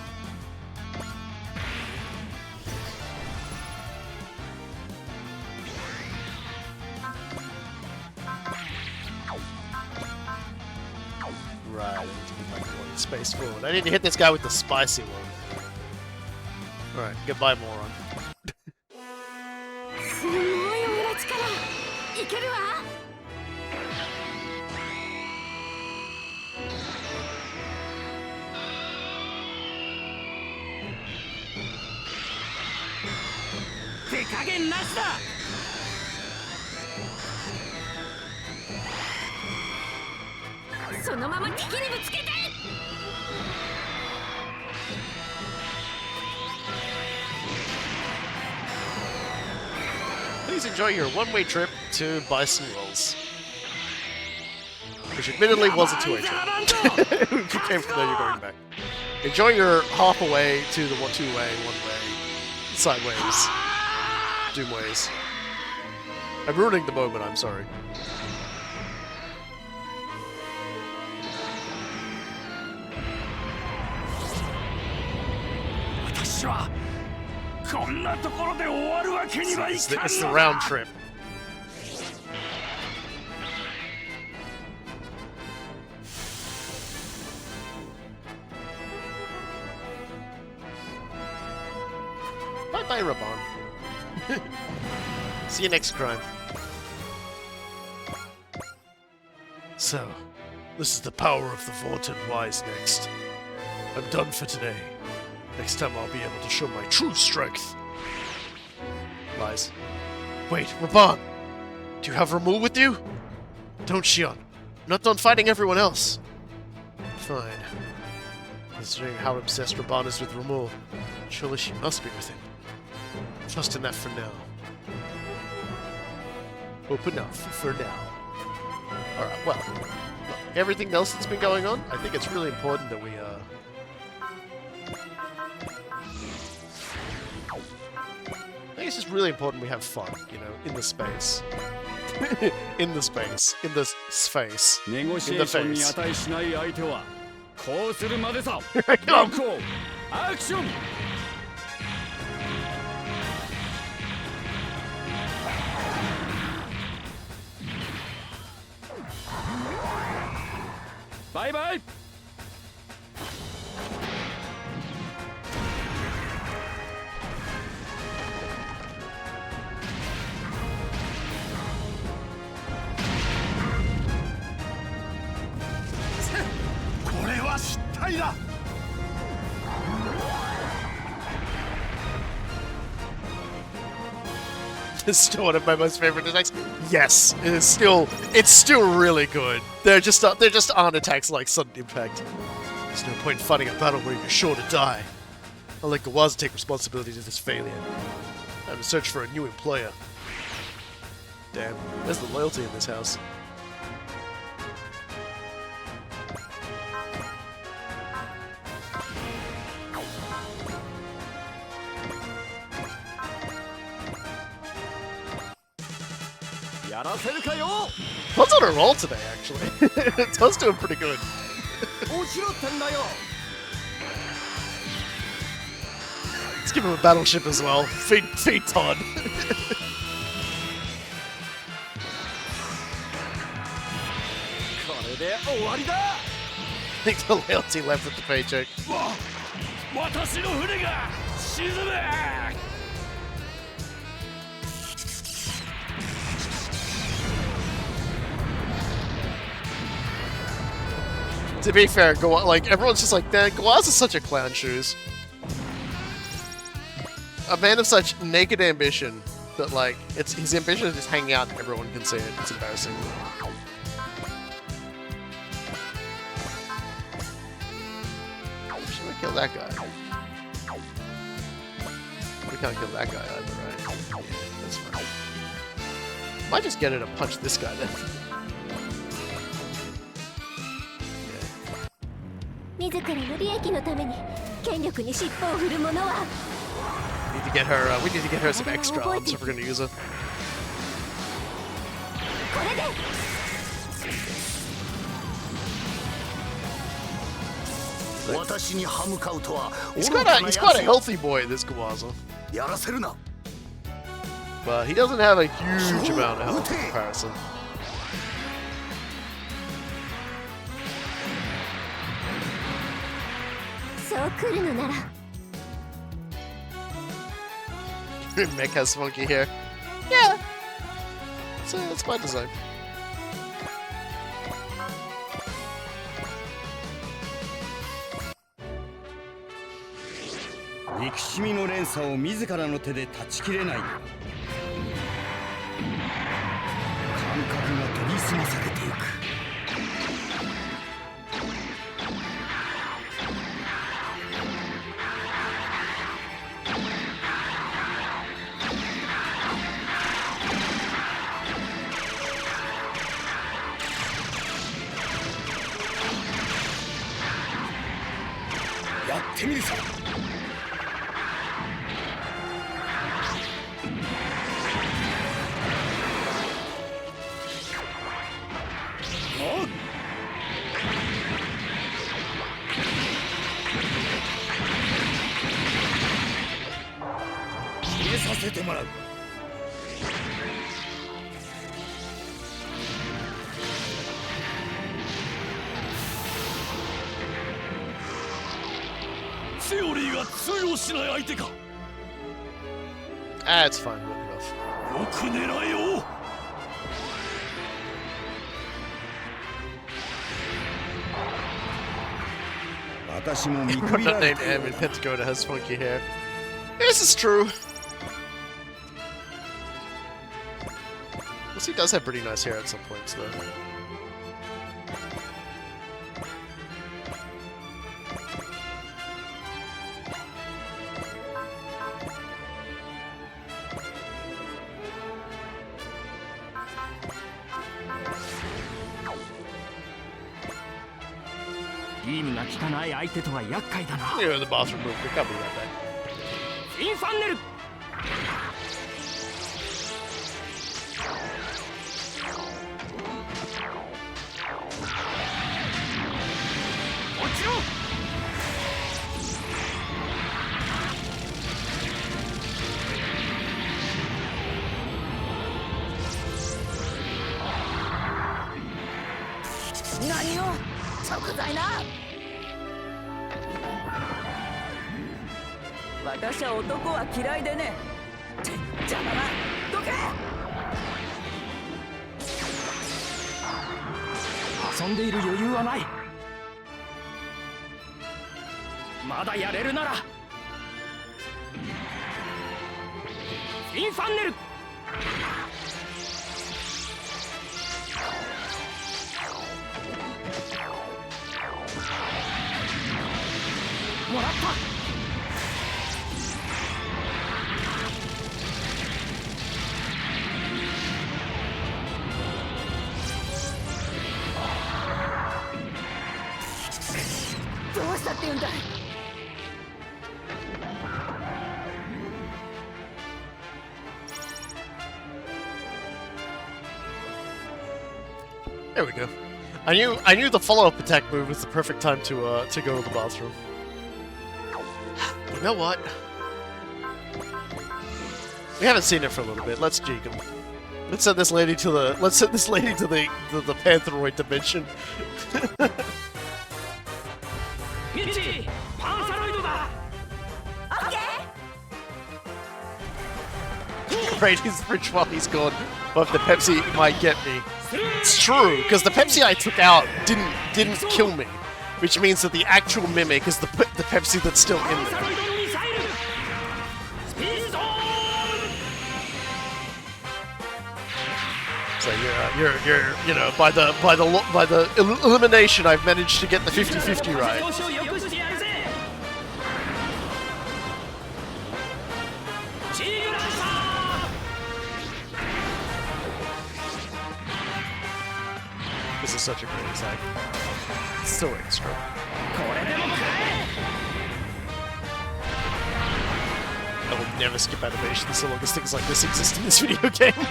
Right, I need to be like one space forward. I need to hit this guy with the spicy one. Alright, goodbye, moron. すごい裏力いけるわ。手加減なしだ。そのまま敵にぶつけて。 Please enjoy your one-way trip to buy some rolls. Which admittedly was a two-way trip. If you came from there, you're going back. Enjoy your half away to the two-way, one-way, sideways, doomways. I'm ruining the moment, I'm sorry. It's the round trip. Bye-bye, Raban. See you next crime. So, this is the power of the Vaunted Wise next. I'm done for today. Next time I'll be able to show my true strength. Lies. Wait, Raban! Do you have Ramul with you? Don't, Shion. I'm not done fighting everyone else. Fine. Considering how obsessed Raban is with Ramul, surely she must be with him. Trust in that for now. Hope enough for now. Alright, well, look, everything else that's been going on, I think it's really important that we, I think it's just really important we have fun, you know, in the space. in the space. In the space. ネゴシエーションに値しない相手はこうするまでさ。 Come. アクション。バイバイ。これは失態だ。 It's still one of my most favorite attacks. Yes, it's still really good. They're just on attacks like sudden impact. There's no point in fighting a battle where you're sure to die. I'll let Giwaza take responsibility for this failure. I'm in search for a new employer. Damn, where's the loyalty in this house? Toad's on a roll today, actually. Toad's doing pretty good. Let's give him a battleship as well. Feed Todd. I think the loyalty left with the paycheck. To be fair, like everyone's just like, man, Giwaza's such a clown shoes. A man of such naked ambition that like his ambition is just hanging out and everyone can see it. It's embarrassing. Should we kill that guy? We can't kill that guy either, right? Yeah, that's fine. Might just get her to punch this guy then. Need to get her. We need to get her some extra arms if we're gonna use her. He's quite a healthy boy, this Giwaza. But he doesn't have a huge amount of health in comparison. Mech has funky hair. Yeah. So it's by design. Ah, it's fine. Walk it off. Everyone not named M in Pentagon has funky hair. This is true. Well, he does have pretty nice hair at some points, though. You're in the bathroom room. I'll be right back. 食材な。私は男は嫌いでね。邪魔な。どけ。遊んでいる余裕はない。まだやれるならインファンネル。もらった。どうしたって言うんだい。There we go. I knew the follow-up attack move was the perfect time to go to the bathroom. You know what? We haven't seen her for a little bit. Let's jig him. Let's send this lady to the the Pantheroid dimension. Raid his fridge while he's gone, but the Pepsi might get me. It's true, because the Pepsi I took out didn't kill me, which means that the actual mimic is the Pepsi that's still in there. So you're you know, by the elimination, I've managed to get the 50-50 right. This is such a great attack. It's so extra. I will never skip animations so long as things like this exist in this video game.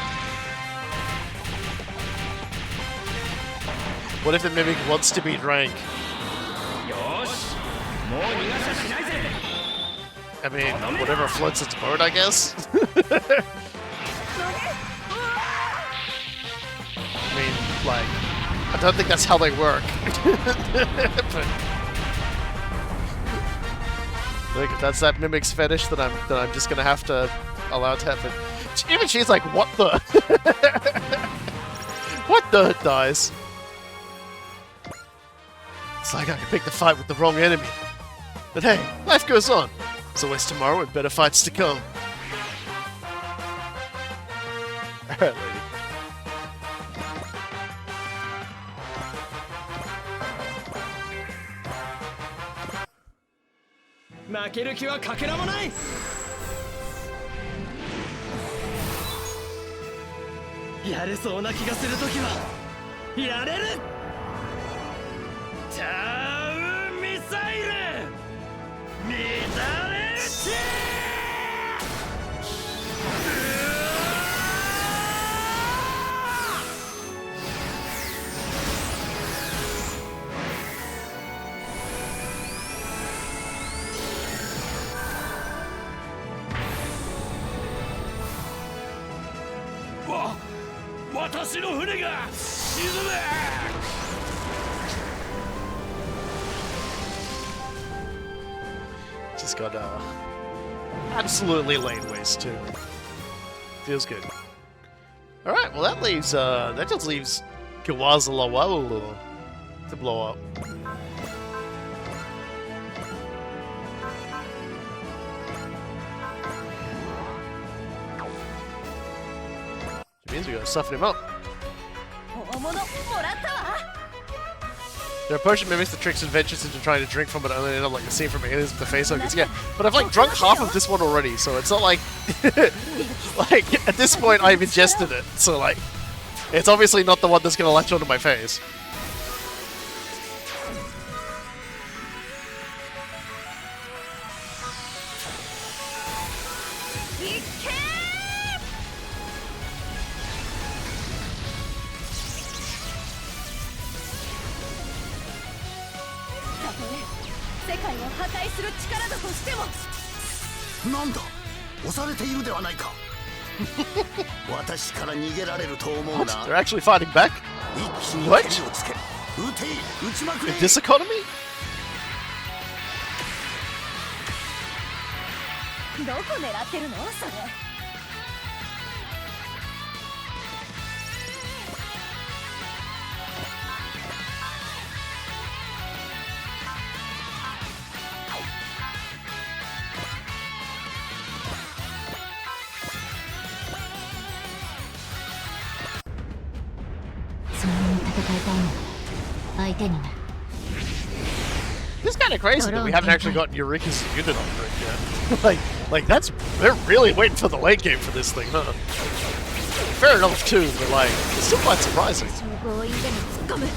What if the mimic wants to beat rank? I mean, whatever floats its boat, I guess. I mean, like, I don't think that's how they work. But like, if that's that mimic's fetish, then I'm just gonna have to allow it to happen. Even she's like, what the? What the dies? It's like I can pick the fight with the wrong enemy. But hey, life goes on. There's always tomorrow and better fights to come. Alright, lady. Just got absolutely lane waste too. Feels good. All right, well that leaves that just leaves Giwaza to blow up. Which means we gotta soften him up. Their potion mimics the tricks and ventures into trying to drink from it, only end up like the scene from Aliens with the face huggers. Yeah, but I've like drunk half of this one already, so it's not like like at this point I've ingested it, so like it's obviously not the one that's gonna latch onto my face. What? They're actually fighting back? What? In this economy? どこ狙ってるのそれ。そんなに戦いたいの相手になる。 This is kind of crazy that we haven't actually gotten Eureka's unit on it yet. like they're really waiting for the late game for this thing, huh? Fair enough too, but like it's still quite surprising. 強引でも突っ込む。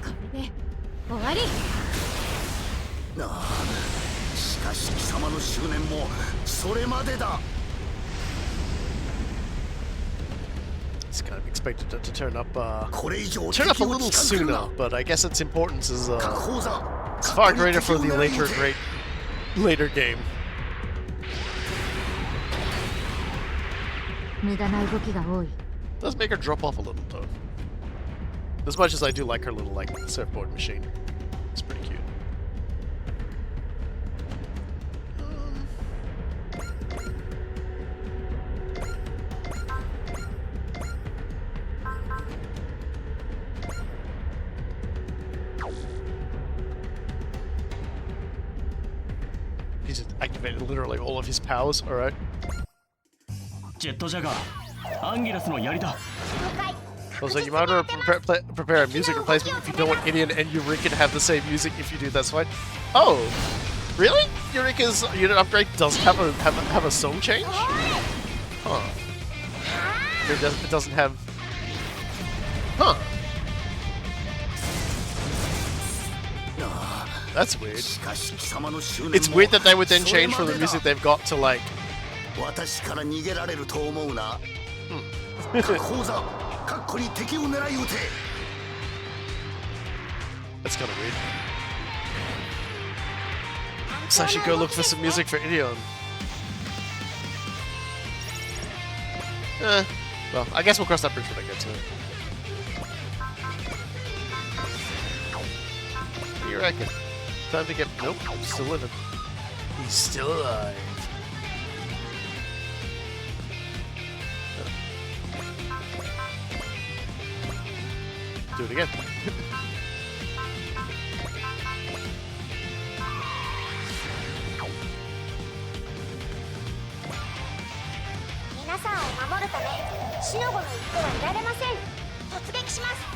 これで終わり。なあ、しかし貴様の執念もそれまでだ。 It's kind of expected to turn up a little sooner, but I guess its importance is far greater for the later game. 無駄な動きが多い。 Does make her drop off a little though. As much as I do like her little surfboard machine, it's pretty cute. He's just activated literally all of his powers, alright. ジェットジャガー、アンギラスの槍だ。 Also, you might want to prepare a music replacement if you don't want Gideon and Eureka to have the same music. If you do, that's fine. Oh, really? Eureka's unit upgrade does have a song change? Huh. It doesn't have... Huh. That's weird. It's weird that they would then change from the music they've got to like... 私から逃げられると思うな。講座、かっこに敵を狙い撃て。 That's kind of weird. So I should go look for some music for Ideon. Well, I guess we'll cross that bridge when I get to it. What do you reckon? Time to get... Nope, still living. He's still alive. Do it again. 皆さんを守るため、シノゴの行ってはいられません。突撃します。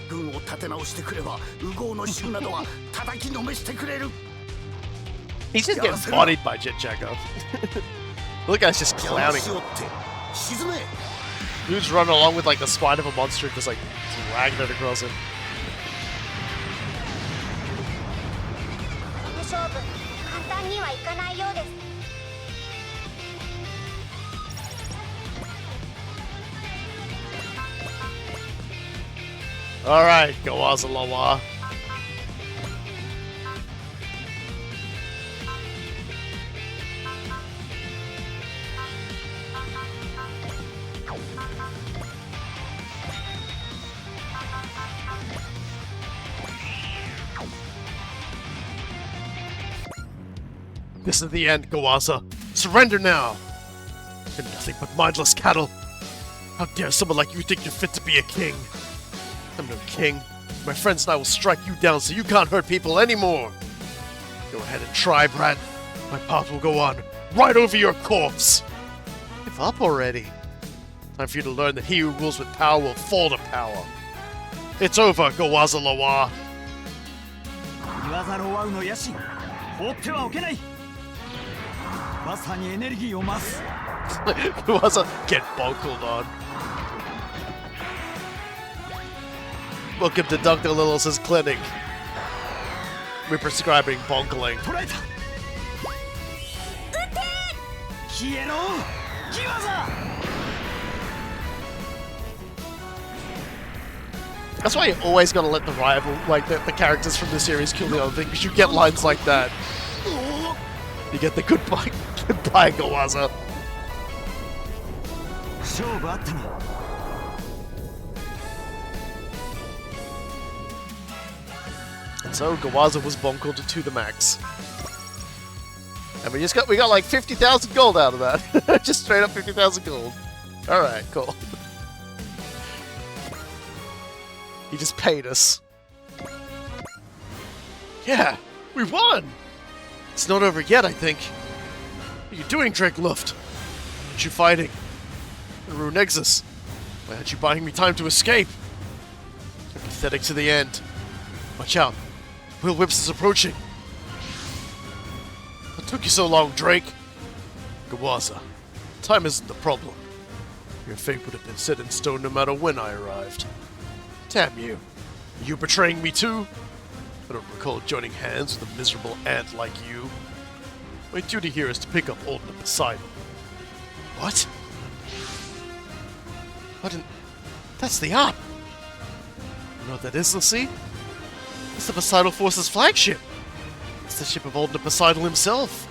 軍を立て直してくれば、ウゴウの衆などは叩きのめしてくれる。 He's just getting bodied by Jet Jago. Look at us just clowning. Dude's running along with like the spine of a monster, just like dragging it across him. この勝負、簡単にはいかないようです。 Alright, Giwaza Lawa. This is the end, Giwaza. Surrender now! You're nothing but mindless cattle. How dare someone like you think you're fit to be a king? I'm no king. My friends and I will strike you down so you can't hurt people anymore. Go ahead and try, brat. My paws will go on, right over your corpse. Give up already. Time for you to learn that he who rules with power will fall to power. It's over, Giwaza Lawa. Giwaza Lawaの野心、放ってはおけない。まさにエネルギーを増す。Giwaza, get bunkled on. Welcome to Dr. Little's clinic. We're prescribing bunkling. That's why you always gotta let the rival, like the characters from the series kill the other thing, because you get lines like that. You get the goodbye Giwaza. And so Giwaza was bonkled to the max. And we got like 50,000 gold out of that. Just straight up 50,000 gold. Alright, cool. He just paid us. Yeah, we won! It's not over yet, I think. What are you doing, Drake Luft? Aren't you fighting? The Rune Nexus. Why aren't you buying me time to escape? You're pathetic to the end. Watch out. Will Whips is approaching. What took you so long, Drake? Giwaza, time isn't the problem. Your fate would have been set in stone no matter when I arrived. Damn you. Are you betraying me too? I don't recall joining hands with a miserable ant like you. My duty here is to pick up old Poseidal. What? What in... That's the Op! You know what that is, Lassie? It's the Poseidal Force's flagship! It's the ship of old Poseidal himself!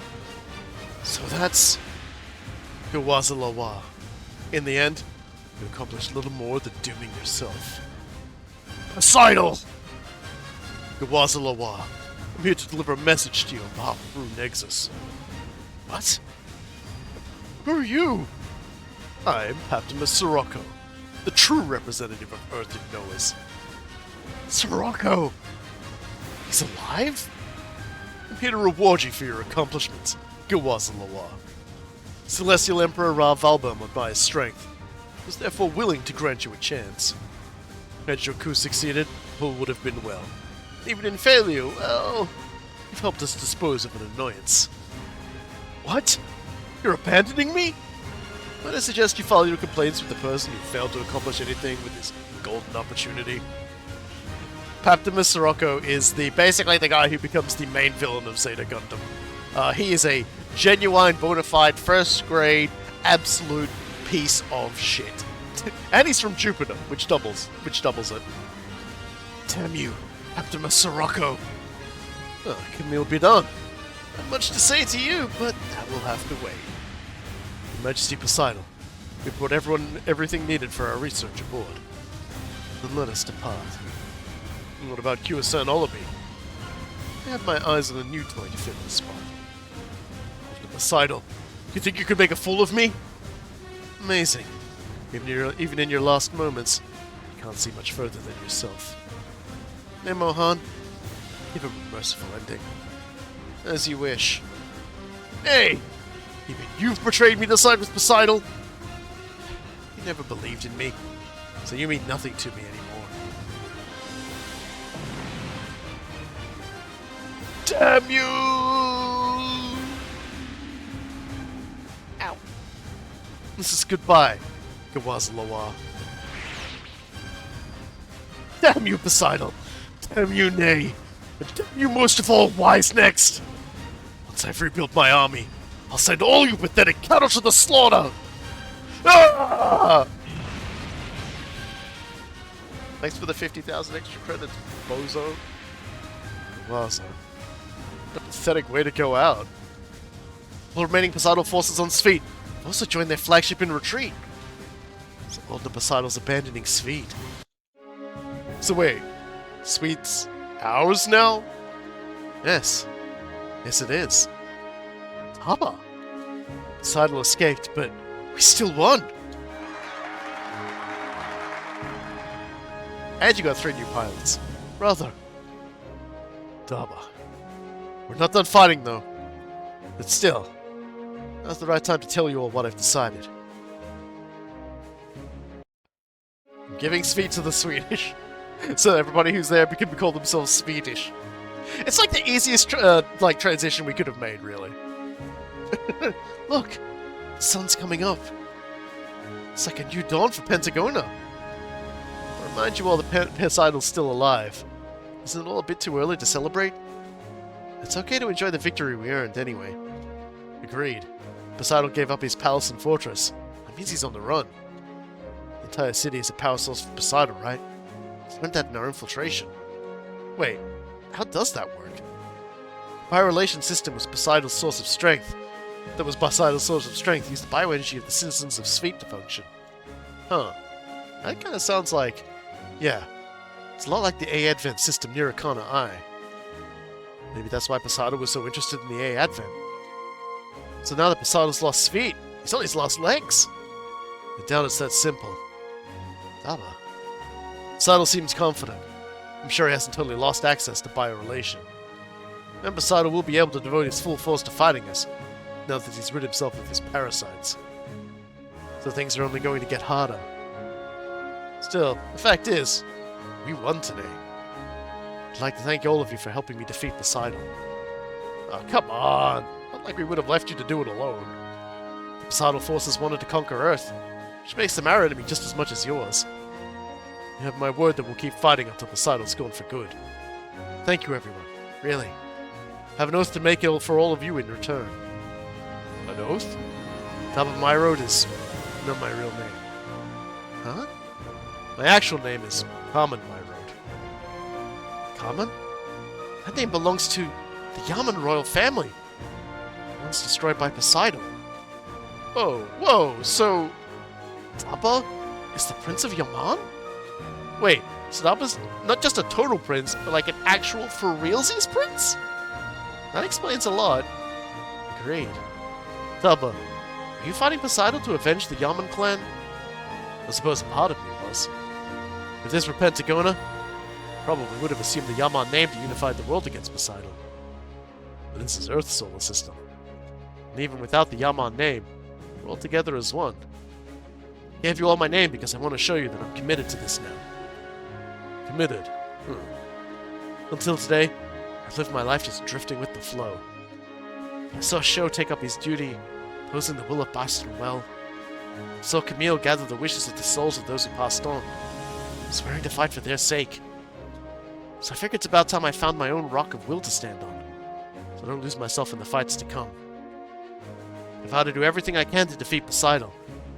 So that's... Giwaza Lawa. In the end, you accomplished little more than dooming yourself. Poseidal! Giwaza Lawa. I'm here to deliver a message to you on behalf of Rune Nexus. What? Who are you? I'm Paptimus Sirocco, the true representative of Earth and Noah's. Sirocco! He's alive? I'm here to reward you for your accomplishments, Giwaza Lawa. Celestial Emperor Ra Valbam, by his strength, was therefore willing to grant you a chance. Had your coup succeeded, all would have been well. Even in failure, well, you've helped us dispose of an annoyance. What? You're abandoning me? Might I suggest you file your complaints with the person who failed to accomplish anything with his golden opportunity? Paptimus Sirocco is basically the guy who becomes the main villain of Zeta Gundam. He is a genuine, bona fide, first-grade, absolute piece of shit. And he's from Jupiter, which doubles it. Damn you, Paptimus Sirocco. Oh, Camille Bidon. Not much to say to you, but that will have to wait. Your Majesty Poseidal, we brought everything needed for our research aboard. Then let us depart. And what about Giwaza and Olabi? I had my eyes on a new toy to fit the spot. Poseidal, you think you could make a fool of me? Amazing. Even in your last moments, you can't see much further than yourself. Hey, Mohan, give him a merciful ending. As you wish. Hey! Even you've betrayed me to side with Poseidal? You never believed in me, so you mean nothing to me anymore. Damn you! Ow. This is goodbye, Giwaza Lawa. Damn you, Poseidal! Damn you, Nay! And damn you most of all, Wise Next! Once I've rebuilt my army, I'll send all you pathetic cattle to the slaughter! Ah! Thanks for the 50,000 extra credits, bozo. Giwaza. What a pathetic way to go out. All remaining Poseidal forces on Sfeet also joined their flagship in retreat. So all the Poseidal's abandoning Sfeet. So wait, Sfeet's ours now? Yes. Yes, it is. Taba. Poseidal escaped, but we still won. And you got 3 new pilots. Brother. Taba. We're not done fighting, though. But still, now's the right time to tell you all what I've decided. I'm giving Sfeet to the Swedish. So everybody who's there can call themselves Swedish. It's like the easiest transition we could have made, really. Look, the sun's coming up. It's like a new dawn for Pentagona. I'll remind you all that Poseidal's still alive. Isn't it all a bit too early to celebrate? It's okay to enjoy the victory we earned anyway. Agreed. Poseidal gave up his palace and fortress. That means he's on the run. The entire city is a power source for Poseidal, right? Learned that in our infiltration. Wait, how does that work? Biorelation system was Poseidal's source of strength. That was Poseidal's source of strength used the bioenergy of the citizens of Sphere to function. Huh. That kind of sounds like... Yeah. It's a lot like the A-Advent system near Arcana I. Maybe that's why Poseidal was so interested in the A-Advent. So now that Poseidal's lost feet, he's only lost legs. I doubt it's that simple. Daba. Poseidal seems confident. I'm sure he hasn't totally lost access to biorelation. And Poseidal will be able to devote his full force to fighting us, now that he's rid himself of his parasites. So things are only going to get harder. Still, the fact is, we won today. I'd like to thank all of you for helping me defeat Poseidal. Oh, come on! Not like we would have left you to do it alone. The Poseidal forces wanted to conquer Earth, which makes them our enemy just as much as yours. You have my word that we'll keep fighting until Poseidal's gone for good. Thank you, everyone. Really. I have an oath to make for all of you in return. An oath? Top of my road is not my real name. Huh? My actual name is Common My Road. Common? That name belongs to the Yaman royal family. Once destroyed by Poseidal. Whoa, so... Daba is the Prince of Yaman? Wait, so Daba's not just a total prince, but like an actual for realsies prince? That explains a lot. Agreed. Daba, are you fighting Poseidal to avenge the Yaman clan? I suppose part of me was. If this were Pentagona, probably would have assumed the Yaman name to unify the world against Poseidal. But this is Earth's solar system. And even without the Yaman name, we're all together as one. I gave you all my name because I want to show you that I'm committed to this now. Committed? Until today, I've lived my life just drifting with the flow. I saw Sho take up his duty, opposing the will of Bastion well. I saw Camille gather the wishes of the souls of those who passed on, swearing to fight for their sake. So I figured it's about time I found my own rock of will to stand on, so I don't lose myself in the fights to come. I vow to do everything I can to defeat Poseidal,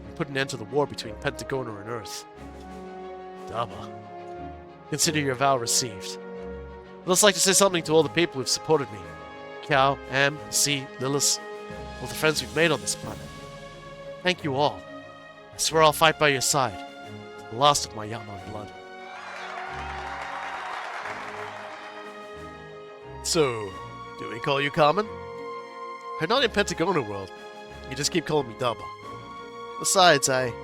and put an end to the war between Pentagona and Earth. Daba, consider your vow received. I'd also like to say something to all the people who've supported me. Kiao, Am, C, Lilith, all the friends we've made on this planet. Thank you all. I swear I'll fight by your side, to the last of my Yaman blood. So, do we call you Common? I'm not in Pentagona world. You just keep calling me Daba. Besides, Oh,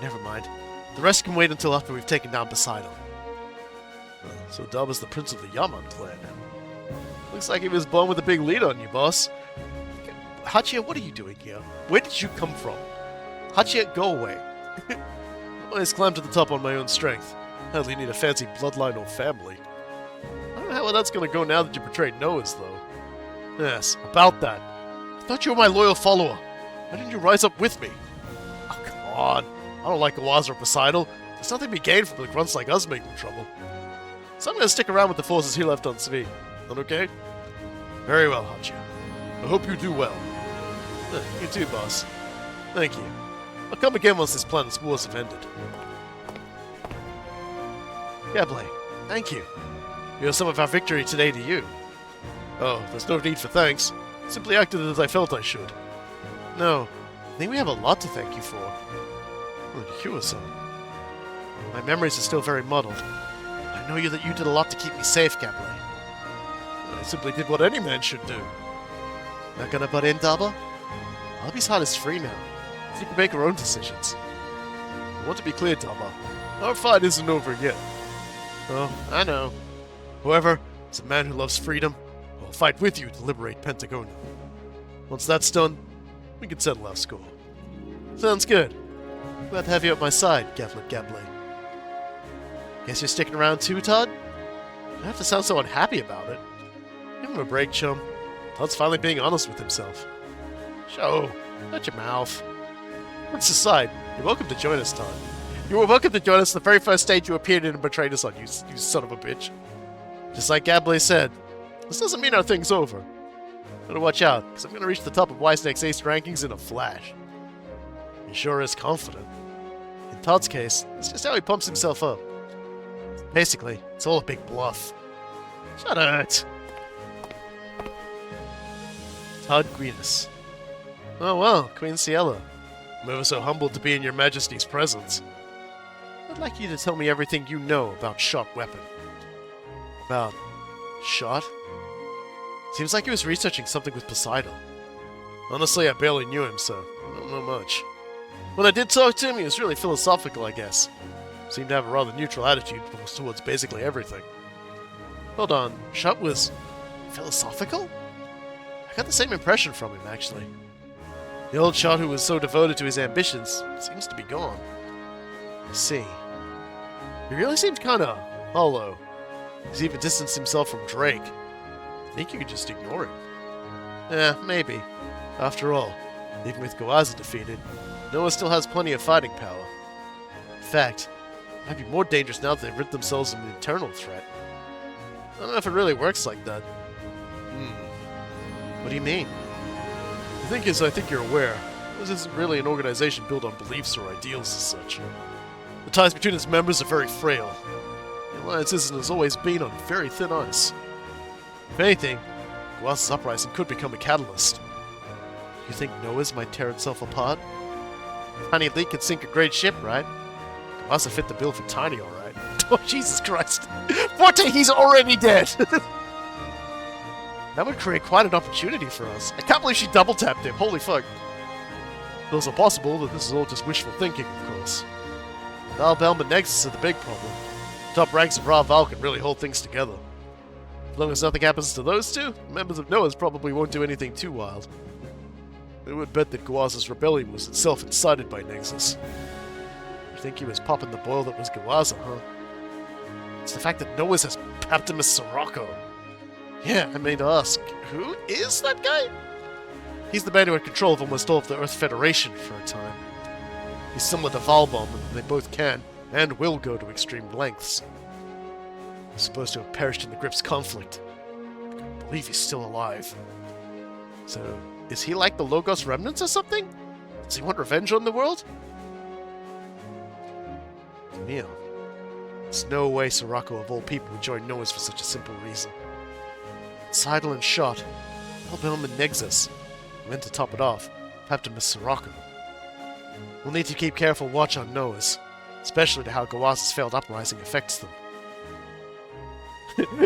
never mind. The rest can wait until after we've taken down Poseidal. So Daba's the prince of the Yaman clan now. Looks like he was born with a big lead on you, boss. Hachia, what are you doing here? Where did you come from? Hachia, go away. I always climbed to the top on my own strength. I hardly need a fancy bloodline or family. I don't know how that's going to go now that you betrayed Noah's, though. Yes, about that. I thought you were my loyal follower. Why didn't you rise up with me? Oh, come on. I don't like Giwaza or Poseidal. There's nothing to be gained from the grunts like us making trouble. So I'm going to stick around with the forces he left on Sphere. That okay? Very well, Hachia. I hope you do well. You too, boss. Thank you. I'll come again once this planet's wars have ended. Gable, thank you. We owe some of our victory today to you. Oh, there's no need for thanks. Simply acted as I felt I should. No, I think we have a lot to thank you for. Oh, Giwaza. My memories are still very muddled. I know that you did a lot to keep me safe, Gable. I simply did what any man should do. Not gonna butt in, Daba? Albie's heart is free now. She can make her own decisions. I want to be clear, Daba. Our fight isn't over yet. Oh, I know. However, as a man who loves freedom, I'll fight with you to liberate Pentagona. Once that's done, we can settle our score. Sounds good. Glad to have you at my side, Gavlet Gable. Guess you're sticking around too, Todd? You don't have to sound so unhappy about it. Give him a break, chum. Todd's finally being honest with himself. Sho, shut your mouth. Once aside, you're welcome to join us, Todd. You were welcome to join us the very first stage you appeared in and betrayed us on, you son of a bitch. Just like Gable said, this doesn't mean our thing's over. Better watch out, because I'm going to reach the top of Wisnake's ace rankings in a flash. He sure is confident. Todd's case, it's just how he pumps himself up. Basically, it's all a big bluff. Shut it! Todd Guinness. Oh well, Queen Ciela. I'm ever so humbled to be in your majesty's presence. I'd like you to tell me everything you know about Shot Weapon. About Shot? Seems like he was researching something with Poseidal. Honestly, I barely knew him, so I don't know much. When I did talk to him, he was really philosophical, I guess. Seemed to have a rather neutral attitude towards basically everything. Hold on, Shot was philosophical? I got the same impression from him, actually. The old Shot who was so devoted to his ambitions seems to be gone. I see. He really seems kinda hollow. He's even distanced himself from Drake. I think you could just ignore him. Maybe. After all, even with Giwaza defeated, Noah still has plenty of fighting power. In fact, it might be more dangerous now that they've rid themselves of an internal threat. I don't know if it really works like that. What do you mean? The thing is, I think you're aware, this isn't really an organization built on beliefs or ideals as such. The ties between its members are very frail. The alliance is and has always been on very thin ice. If anything, Giwaza's uprising could become a catalyst. You think Noah's might tear itself apart? A tiny leak could sink a great ship, right? Giwaza fit the bill for tiny, alright. Oh, Jesus Christ! Forte, he's already dead! That would create quite an opportunity for us. I can't believe she double-tapped him, holy fuck. It's also possible that this is all just wishful thinking, of course. Valbelm and Nexus are the big problem. Top ranks of Val can really hold things together. As long as nothing happens to those two, members of Noah's probably won't do anything too wild. I would bet that Giwaza's rebellion was itself incited by Nexus. You think he was popping the boil that was Giwaza, huh? It's the fact that Noah's has Optimus Sirocco. Yeah, I mean to ask, who is that guy? He's the man who had control of almost all of the Earth Federation for a time. He's similar to Valbom, and they both can, and will go to extreme lengths. He's supposed to have perished in the Grip's conflict. I believe he's still alive. So, is he like the Logos remnants or something? Does he want revenge on the world? Neil. There's no way Sirocco of all people would join Noah's for such a simple reason. Poseidal and Shot, Valbelm and Nexus, and then to top it off, Optimus Sirocco. We'll need to keep careful watch on Noah's, especially to how Giwaza's failed uprising affects them.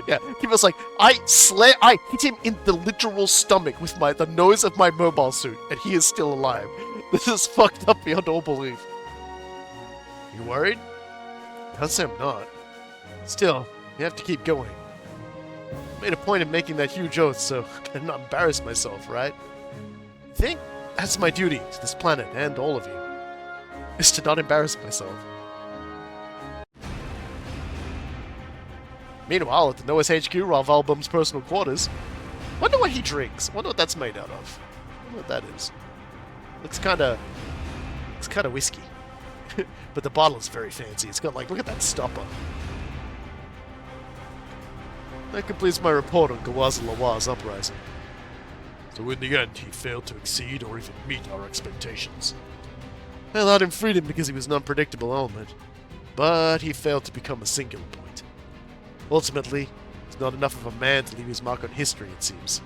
Yeah, he was like, I hit him in the literal stomach with the nose of my mobile suit, and he is still alive. This is fucked up beyond all belief. You worried? I'd say I'm not. Still, you have to keep going. I made a point of making that huge oath, so I not embarrass myself, right? I think that's my duty to this planet and all of you, is to not embarrass myself. Meanwhile, at the Noah's HQ, Raw Valbum's personal quarters, wonder what he drinks. Wonder what that's made out of. Wonder what that is. Looks kinda whiskey. But the bottle is very fancy. It's got like, look at that stopper. That completes my report on Giwaza Lawa's uprising. So in the end, he failed to exceed or even meet our expectations. I allowed him freedom because he was an unpredictable element, but he failed to become a singular point. Ultimately, he's not enough of a man to leave his mark on history, it seems.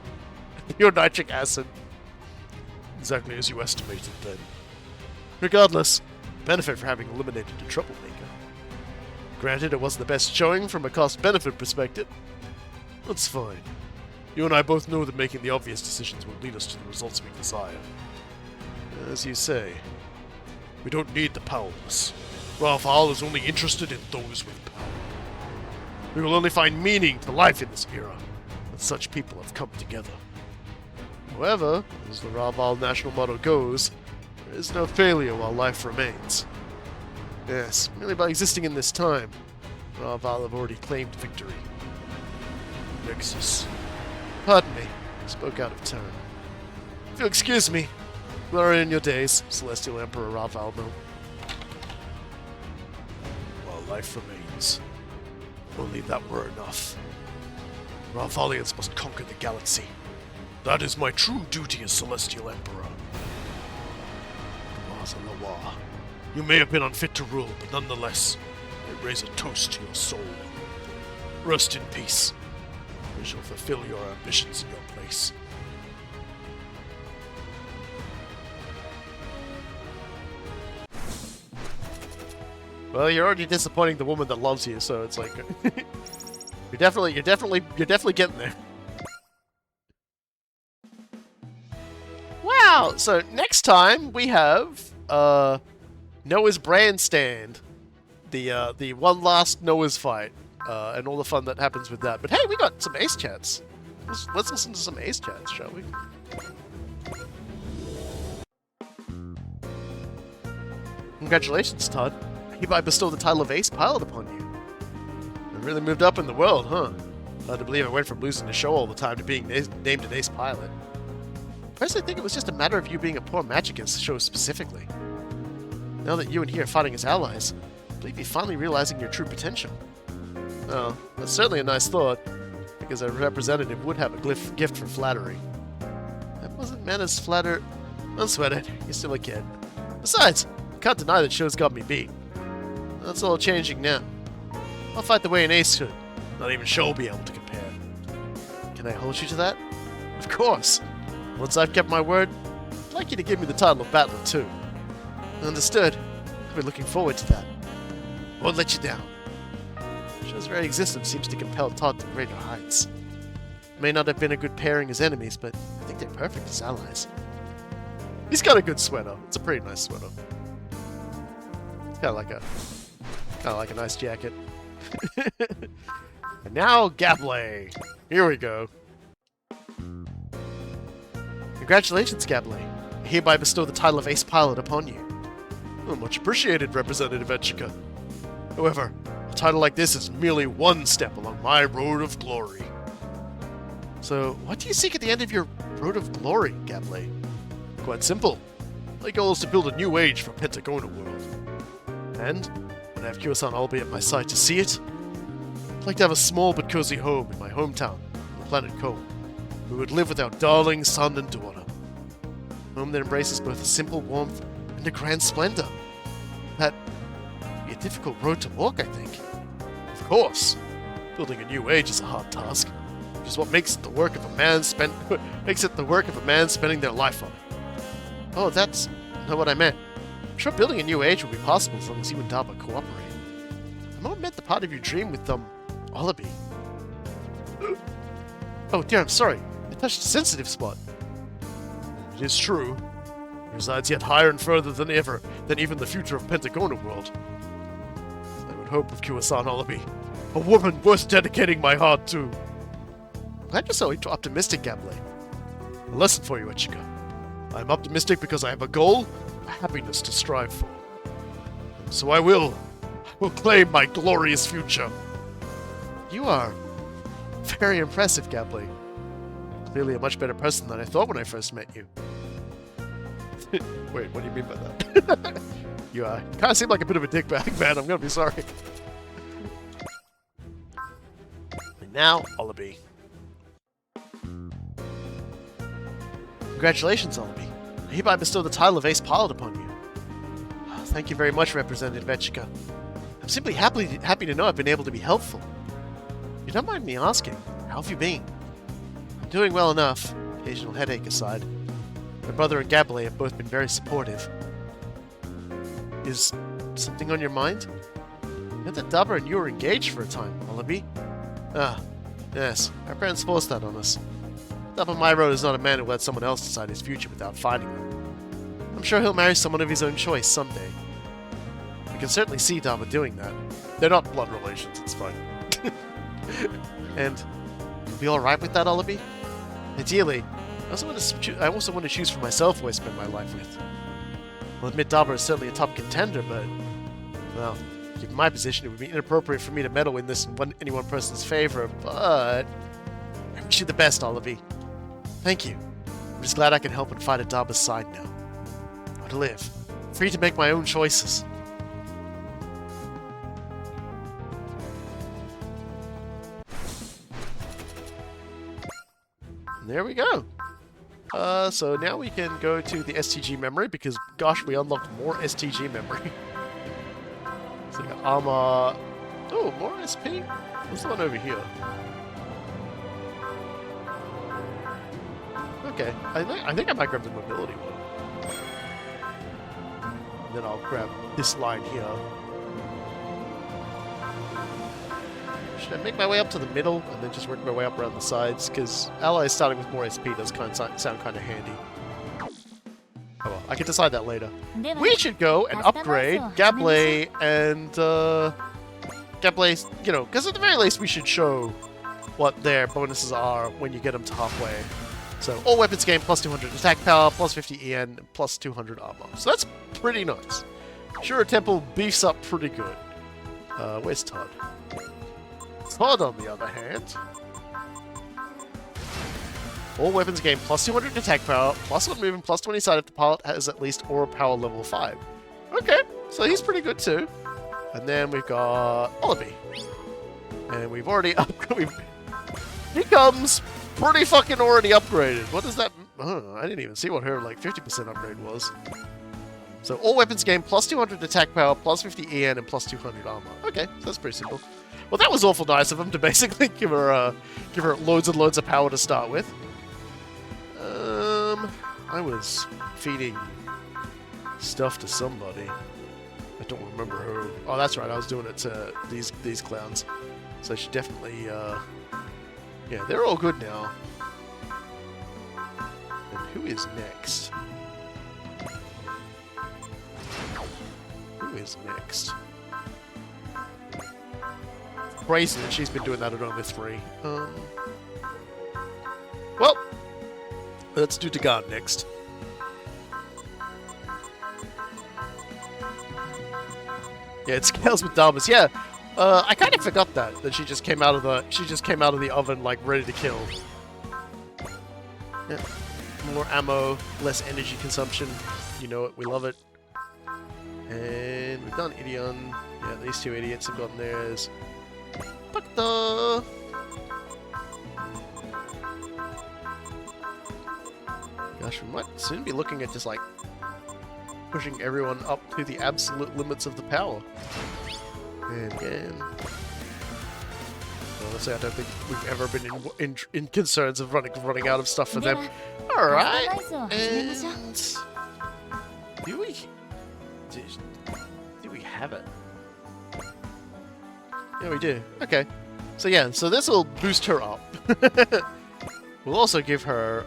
Your nitric acid. Exactly as you estimated, then. Regardless, benefit for having eliminated a troublemaker. Granted, it wasn't the best showing from a cost-benefit perspective. That's fine. You and I both know that making the obvious decisions will lead us to the results we desire. As you say, we don't need the powerless. Raval is only interested in those with power. We will only find meaning to life in this era when such people have come together. However, as the Raval national motto goes, there is no failure while life remains. Yes, merely by existing in this time, Raval have already claimed victory. Nexus. Pardon me, I spoke out of turn. If you'll excuse me, glory in your days, Celestial Emperor Ravalmo. While life remains, only that were enough. Ravalians must conquer the galaxy. That is my true duty as Celestial Emperor. Giwaza Lawa. You may have been unfit to rule, but nonetheless, I raise a toast to your soul. Rest in peace. We shall fulfill your ambitions in your place. Well, you're already disappointing the woman that loves you, so it's like you're definitely getting there. Wow. So next time we have Noah's Grandstand, the one last Noah's fight, and all the fun that happens with that. But hey, we got some ace chats. Let's listen to some ace chats, shall we? Congratulations, Todd. Hereby bestow the title of Ace Pilot upon you. I really moved up in the world, huh? Hard to believe I went from losing the show all the time to being named an Ace Pilot. Personally, I think it was just a matter of you being a poor magicus, show specifically. Now that you and he are fighting as allies, I believe you're finally realizing your true potential. Oh, that's certainly a nice thought, because a representative would have a gift for flattery. That wasn't meant as flatter... Don't sweat it, you're still a kid. Besides, I can't deny that show's got me beat. That's all changing now. I'll fight the way an ace should. Not even Show will be able to compare. Can I hold you to that? Of course. Once I've kept my word, I'd like you to give me the title of Battler too. Understood. I've been looking forward to that. Won't let you down. Show's very existence seems to compel Todd to greater heights. May not have been a good pairing as enemies, but I think they're perfect as allies. He's got a good sweater. It's a pretty nice sweater. It's kind of like a nice jacket. And now, Gablay. Here we go. Congratulations, Gablay. I hereby bestow the title of Ace Pilot upon you. Oh, much appreciated, Representative Etchika. However, a title like this is merely one step along my road of glory. So, what do you seek at the end of your road of glory, Gablay? Quite simple. My goal is to build a new age for Pentagona World. And, when I have Kyo-san Albi at my side to see it, I'd like to have a small but cozy home in my hometown, on the planet Ko. We would live with our darling son and daughter. A home that embraces both a simple warmth and a grand splendor. That would be a difficult road to walk, I think. Of course, building a new age is a hard task, which is what makes it the work of a man spending their life on it. Oh, that's not what I meant. I'm sure building a new age will be possible as long as you and Daba cooperate. I more meant the part of your dream with Wallaby. Oh dear, I'm sorry. I touched a sensitive spot. It is true. It resides yet higher and further than even the future of Pentagona World. I would hope of Kyo-san Wallaby. A woman worth dedicating my heart to. I'm glad you're so optimistic, Gablay. A lesson for you, Etchika. I'm optimistic because I have a goal, a happiness to strive for. And so I will claim my glorious future. You are very impressive, Gablay. Clearly a much better person than I thought when I first met you. Wait, what do you mean by that? You kind of seem like a bit of a dickbag, man. I'm gonna be sorry. And now, Wallaby. Congratulations, Wallaby. I hereby bestow the title of Ace Pilot upon you. Thank you very much, Representative Etchika. I'm simply happy to know I've been able to be helpful. If you don't mind me asking, how have you been? I'm doing well enough, occasional headache aside. My brother and Gablay have both been very supportive. Is something on your mind? I know that Daba and you were engaged for a time, Wallaby. Ah, yes, our parents forced that on us. Daba Myro is not a man who lets someone else decide his future without fighting them. I'm sure he'll marry someone of his own choice someday. I can certainly see Daba doing that. They're not blood relations, it's fine. And you'll be alright with that, Wallaby? Ideally, I also want to choose for myself who I spend my life with. I'll admit Daba is certainly a top contender, but... well, given my position, it would be inappropriate for me to meddle in this in any one person's favor, but... I wish you the best, Wallaby. Thank you. I'm just glad I can help and fight at Daba's side now. I want to live, free to make my own choices. And there we go. So now we can go to the STG memory because, gosh, we unlocked more STG memory. So we got armor. Oh, more SP? What's the one over here? Okay, I think I might grab the mobility one. And then I'll grab this line here. Should I make my way up to the middle and then just work my way up around the sides? Because allies starting with more SP does sound kind of handy. Oh well, I can decide that later. We should go and upgrade Gablé and Gablé, you know, because at the very least we should show what their bonuses are when you get them to halfway. So all weapons gain plus 200 attack power, plus 50 EN, plus 200 armor. So that's pretty nice. Shura Temple beefs up pretty good. Where's Todd? Todd, on the other hand, all weapons gain plus 200 attack power, plus 1 movement, plus 20 side if the pilot has at least aura power level 5. Okay, so he's pretty good too. And then we've got Olive. And we've already he comes pretty fucking already upgraded. What does that... I didn't even see what her, like, 50% upgrade was. So, all weapons gain plus 200 attack power, plus 50 EN, and plus 200 armor. Okay, so that's pretty simple. Well, that was awful nice of him to basically give her loads and loads of power to start with. I was feeding stuff to somebody. I don't remember who. Oh, that's right, I was doing it to these clowns. So she definitely, yeah, they're all good now. And who is next? Who is next? Crazy that she's been doing that at only 3. Well, let's do Dagard next. Yeah, it scales with Dharmas. Yeah, I kind of forgot that she just came out of the oven like ready to kill. Yeah. More ammo, less energy consumption. You know it, we love it. And we've done Idion. Yeah, these two idiots have gotten theirs. Gosh, we might soon be looking at just like pushing everyone up to the absolute limits of the power. And again, honestly, I don't think we've ever been in concerns of running out of stuff for them. All right, and do we have it? Yeah, we do. Okay. So yeah, so this will boost her up. We'll also give her,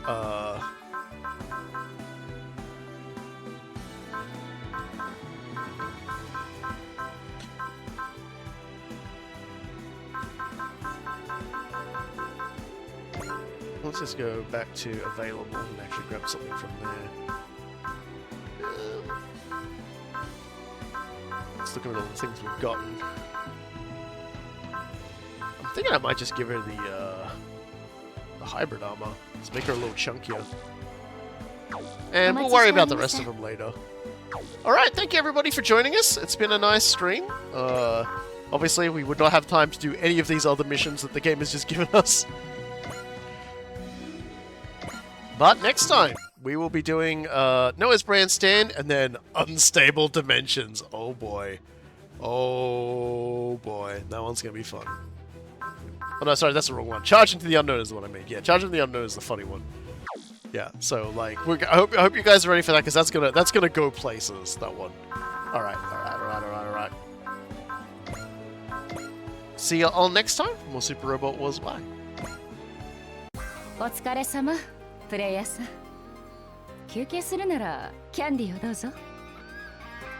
let's just go back to available and actually grab something from there. Let's look at all the things we've gotten. I'm thinking I might just give her the hybrid armor. Let's make her a little chunkier. And we'll worry about the rest of them later. Alright, thank you everybody for joining us. It's been a nice stream. Obviously, we would not have time to do any of these other missions that the game has just given us. But next time, we will be doing Noah's Grandstand and then Unstable Dimensions. Oh boy. Oh boy. That one's going to be fun. Oh no, sorry, that's the wrong one. Charge into the Unknown is the one I mean. Yeah, Charge into the Unknown is the funny one. Yeah, so like, I hope you guys are ready for that because that's gonna go places. That one. All right. See you all next time for more Super Robot Wars Y. お疲れ様、プレイヤーさん。休憩するならキャンディーをどうぞ。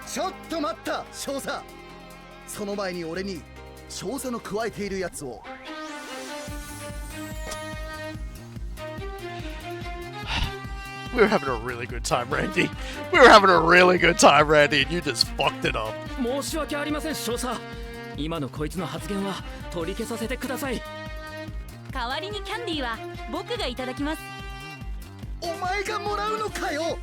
ちょっと待った、少佐。その前に俺に少佐の加えているやつを。We were having a really good time, Randy. We were having a really good time, Randy, and you just fucked it up. 申し訳ありません、少佐。今のこいつの発言は取り消させてください。代わりにキャンディーは僕がいただきます。お前がもらうのかよ。